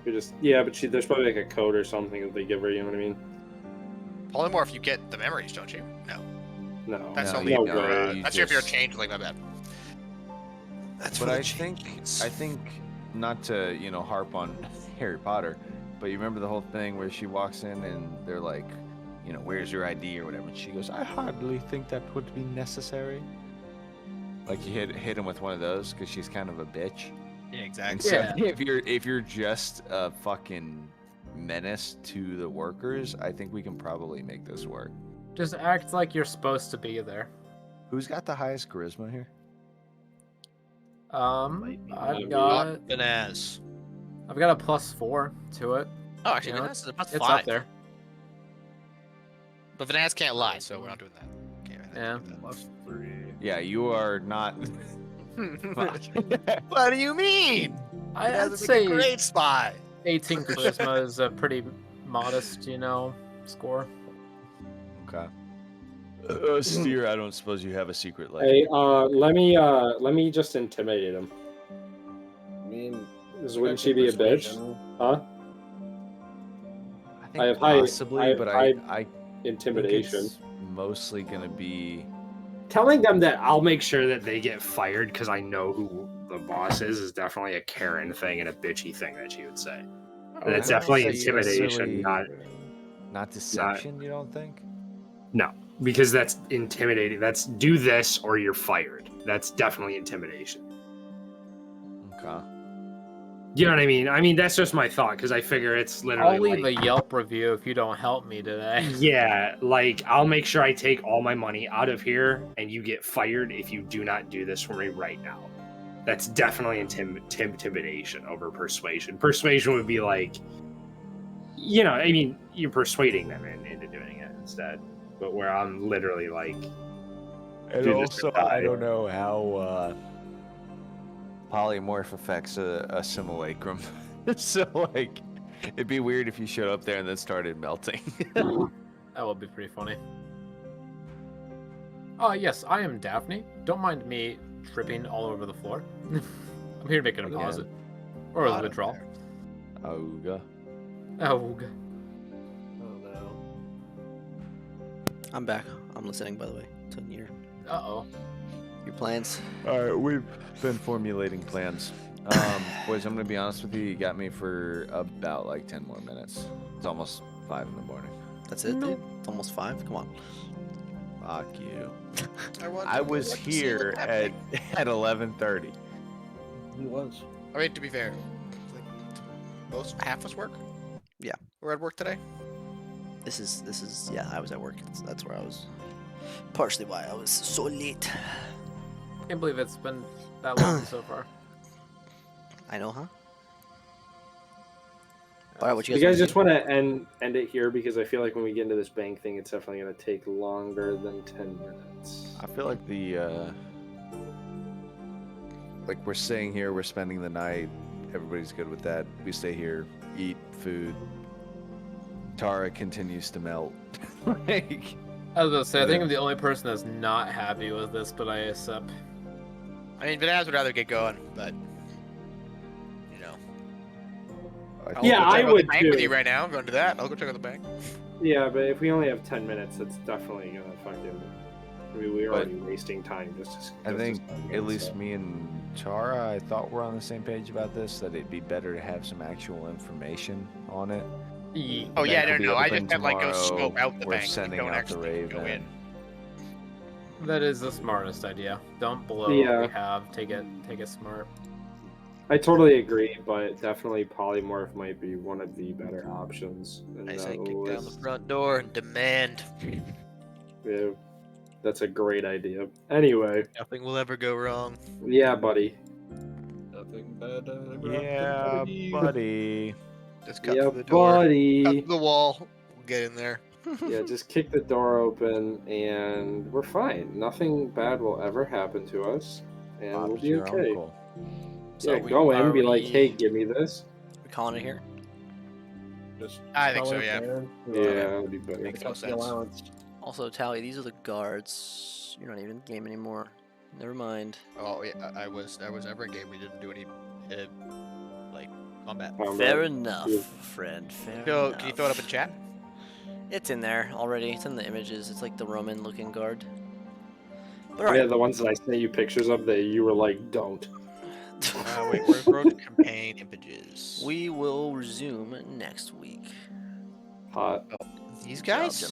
Speaker 9: You just but there's probably like a code or something that they give her. You know what I mean?
Speaker 1: Polymorph, you get the memories, don't you? No.
Speaker 9: No.
Speaker 1: That's
Speaker 7: No,
Speaker 1: only
Speaker 9: no
Speaker 1: if you're,
Speaker 9: way.
Speaker 7: you
Speaker 1: that's if you're a
Speaker 7: just-
Speaker 1: changeling, my bad.
Speaker 2: That's
Speaker 7: But
Speaker 2: for the
Speaker 7: I think not to harp on Harry Potter, but you remember the whole thing where she walks in and they're like, where's your ID or whatever, and she goes, I hardly think that would be necessary. Like you hit him with one of those because she's kind of a bitch.
Speaker 1: Yeah,
Speaker 7: And
Speaker 1: exactly.
Speaker 7: so
Speaker 3: Yeah.
Speaker 7: if you're just a fucking menace to the workers, I think we can probably make this work.
Speaker 3: Just act like you're supposed to be there.
Speaker 7: Who's got the highest charisma here?
Speaker 3: I've
Speaker 1: Not Banaz.
Speaker 3: got a +4 to it.
Speaker 1: Oh, actually,
Speaker 3: You know,
Speaker 1: Banaz is a plus
Speaker 3: It's
Speaker 1: 5.
Speaker 3: up there.
Speaker 1: But Banaz can't lie, so we're not doing that. Okay,
Speaker 3: Yeah.
Speaker 6: +3.
Speaker 7: Yeah, you are not.
Speaker 1: What do you mean?
Speaker 3: I'd
Speaker 1: Banaz is
Speaker 3: say
Speaker 1: a great spy.
Speaker 3: 18 charisma is a pretty modest, score.
Speaker 7: Okay. Steer, I don't suppose you have a secret life.
Speaker 9: Hey, let me just intimidate him.
Speaker 6: I mean,
Speaker 9: Wouldn't she be a bitch?
Speaker 6: persuasion.
Speaker 9: Huh?
Speaker 7: I think
Speaker 9: I have high-
Speaker 7: possibly,
Speaker 9: I have
Speaker 7: but
Speaker 9: high
Speaker 7: I
Speaker 9: Intimidation.
Speaker 7: think it's mostly gonna be.
Speaker 12: Telling them that I'll make sure that they get fired because I know who the boss is definitely a Karen thing and a bitchy thing that she would say. And it's
Speaker 7: I don't
Speaker 12: definitely
Speaker 7: think
Speaker 12: intimidation,
Speaker 7: necessarily-
Speaker 12: not
Speaker 7: Not deception, you don't think?
Speaker 12: no. because that's intimidating. That's do this or you're fired. That's definitely intimidation.
Speaker 10: Okay.
Speaker 12: You know what I mean? I mean, that's just my thought because I figure it's literally.
Speaker 8: I'll leave
Speaker 12: like,
Speaker 8: a Yelp review if you don't help me today.
Speaker 12: Yeah, like I'll make sure I take all my money out of here and you get fired if you do not do this for me right now. That's definitely intimidation over persuasion. Persuasion would be like, you know, I mean, you're persuading them into doing it instead. But where I'm literally like,
Speaker 10: And
Speaker 12: do this
Speaker 10: also,
Speaker 12: or die.
Speaker 10: I don't know how polymorph affects a simulacrum. So, like, it'd be weird if you showed up there and then started melting.
Speaker 8: That would be pretty funny. Yes, I am Daphne. Don't mind me tripping all over the floor. I'm here to make a deposit. Or a withdrawal.
Speaker 10: Auga.
Speaker 8: Oh,
Speaker 2: I'm back. I'm listening, by the way, to
Speaker 8: uh-oh.
Speaker 2: your plans.
Speaker 10: All right, we've been formulating plans. Boys, I'm gonna be honest with you. You got me for about like 10 more minutes. It's almost 5 in the morning.
Speaker 2: That's it, dude? It's almost 5? Come on.
Speaker 10: Fuck you.
Speaker 1: I
Speaker 10: I was here at 11:30.
Speaker 6: He was.
Speaker 1: I mean, to be fair, like, most half us work.
Speaker 2: Yeah.
Speaker 1: We're at work today.
Speaker 2: This is yeah, I was at work. That's where I was. Partially why I was so late.
Speaker 8: Can't believe it's been that long so far.
Speaker 2: I know, huh? Alright, what you
Speaker 9: You
Speaker 2: guys
Speaker 9: guys just want to end it here because I feel like when we get into this bank thing, it's definitely going to take longer than 10 minutes.
Speaker 10: I feel like like we're staying here, we're spending the night. Everybody's good with that. We stay here, eat food. Tara continues to melt. Like,
Speaker 8: I was gonna say, I think I'm the only person that's not happy with this, but I accept.
Speaker 1: I mean, Vanaz would rather get going, but you know.
Speaker 9: Yeah, I would
Speaker 1: bank with
Speaker 9: too.
Speaker 1: you right now. I'm going to that. I'll go check out the bank.
Speaker 9: Yeah, but if we only have 10 minutes, it's definitely going to fucking... I mean, we're already wasting time
Speaker 10: I think at least me and Tara, I thought we're on the same page about this. That it'd be better to have some actual information on it.
Speaker 1: Oh yeah,
Speaker 10: Bank will be
Speaker 1: no. I
Speaker 10: open
Speaker 1: just have like go
Speaker 10: tomorrow.
Speaker 1: scope out the
Speaker 10: We're
Speaker 1: bank.
Speaker 10: sending
Speaker 1: don't
Speaker 10: out the
Speaker 1: actually go in.
Speaker 10: Raven.
Speaker 8: That is the smartest idea. Don't blow
Speaker 9: Yeah.
Speaker 8: what we have. Take it smart.
Speaker 9: I totally agree, but definitely polymorph might be one of the better options.
Speaker 1: I say kick down the front door and demand.
Speaker 9: Yeah, that's a great idea. Anyway,
Speaker 1: Nothing will ever go wrong.
Speaker 9: yeah, buddy.
Speaker 6: Nothing bad.
Speaker 10: Yeah, buddy.
Speaker 1: Just cut
Speaker 9: Yeah,
Speaker 1: through the door.
Speaker 9: buddy.
Speaker 1: Cut through the wall. We'll get in there.
Speaker 9: Yeah, just kick the door open and we're fine. Nothing bad will ever happen to us, and we'll
Speaker 10: Bob's
Speaker 9: be
Speaker 10: your
Speaker 9: okay.
Speaker 10: uncle.
Speaker 2: So
Speaker 9: Yeah, go in,
Speaker 2: are
Speaker 9: be like,
Speaker 2: we-
Speaker 9: hey, give me this.
Speaker 2: We calling it here?
Speaker 1: I think so. Yeah.
Speaker 9: Yeah, that'd be better.
Speaker 1: Makes no sense.
Speaker 2: Also, Tally, these are the guards. You're not even in the game anymore. Never mind.
Speaker 1: Oh yeah, I was ever in game. We didn't do any like combat.
Speaker 2: Fair enough, friend. Fair
Speaker 1: So,
Speaker 2: enough.
Speaker 1: can you throw it up in chat?
Speaker 2: It's in there already. It's in the images. It's like the Roman-looking guard. But
Speaker 9: Yeah,
Speaker 2: alright.
Speaker 9: the ones that I sent you pictures of that you were like, don't.
Speaker 1: Wait, where's road campaign images?
Speaker 2: We will resume next week.
Speaker 9: Hot.
Speaker 1: These guys?
Speaker 2: Job,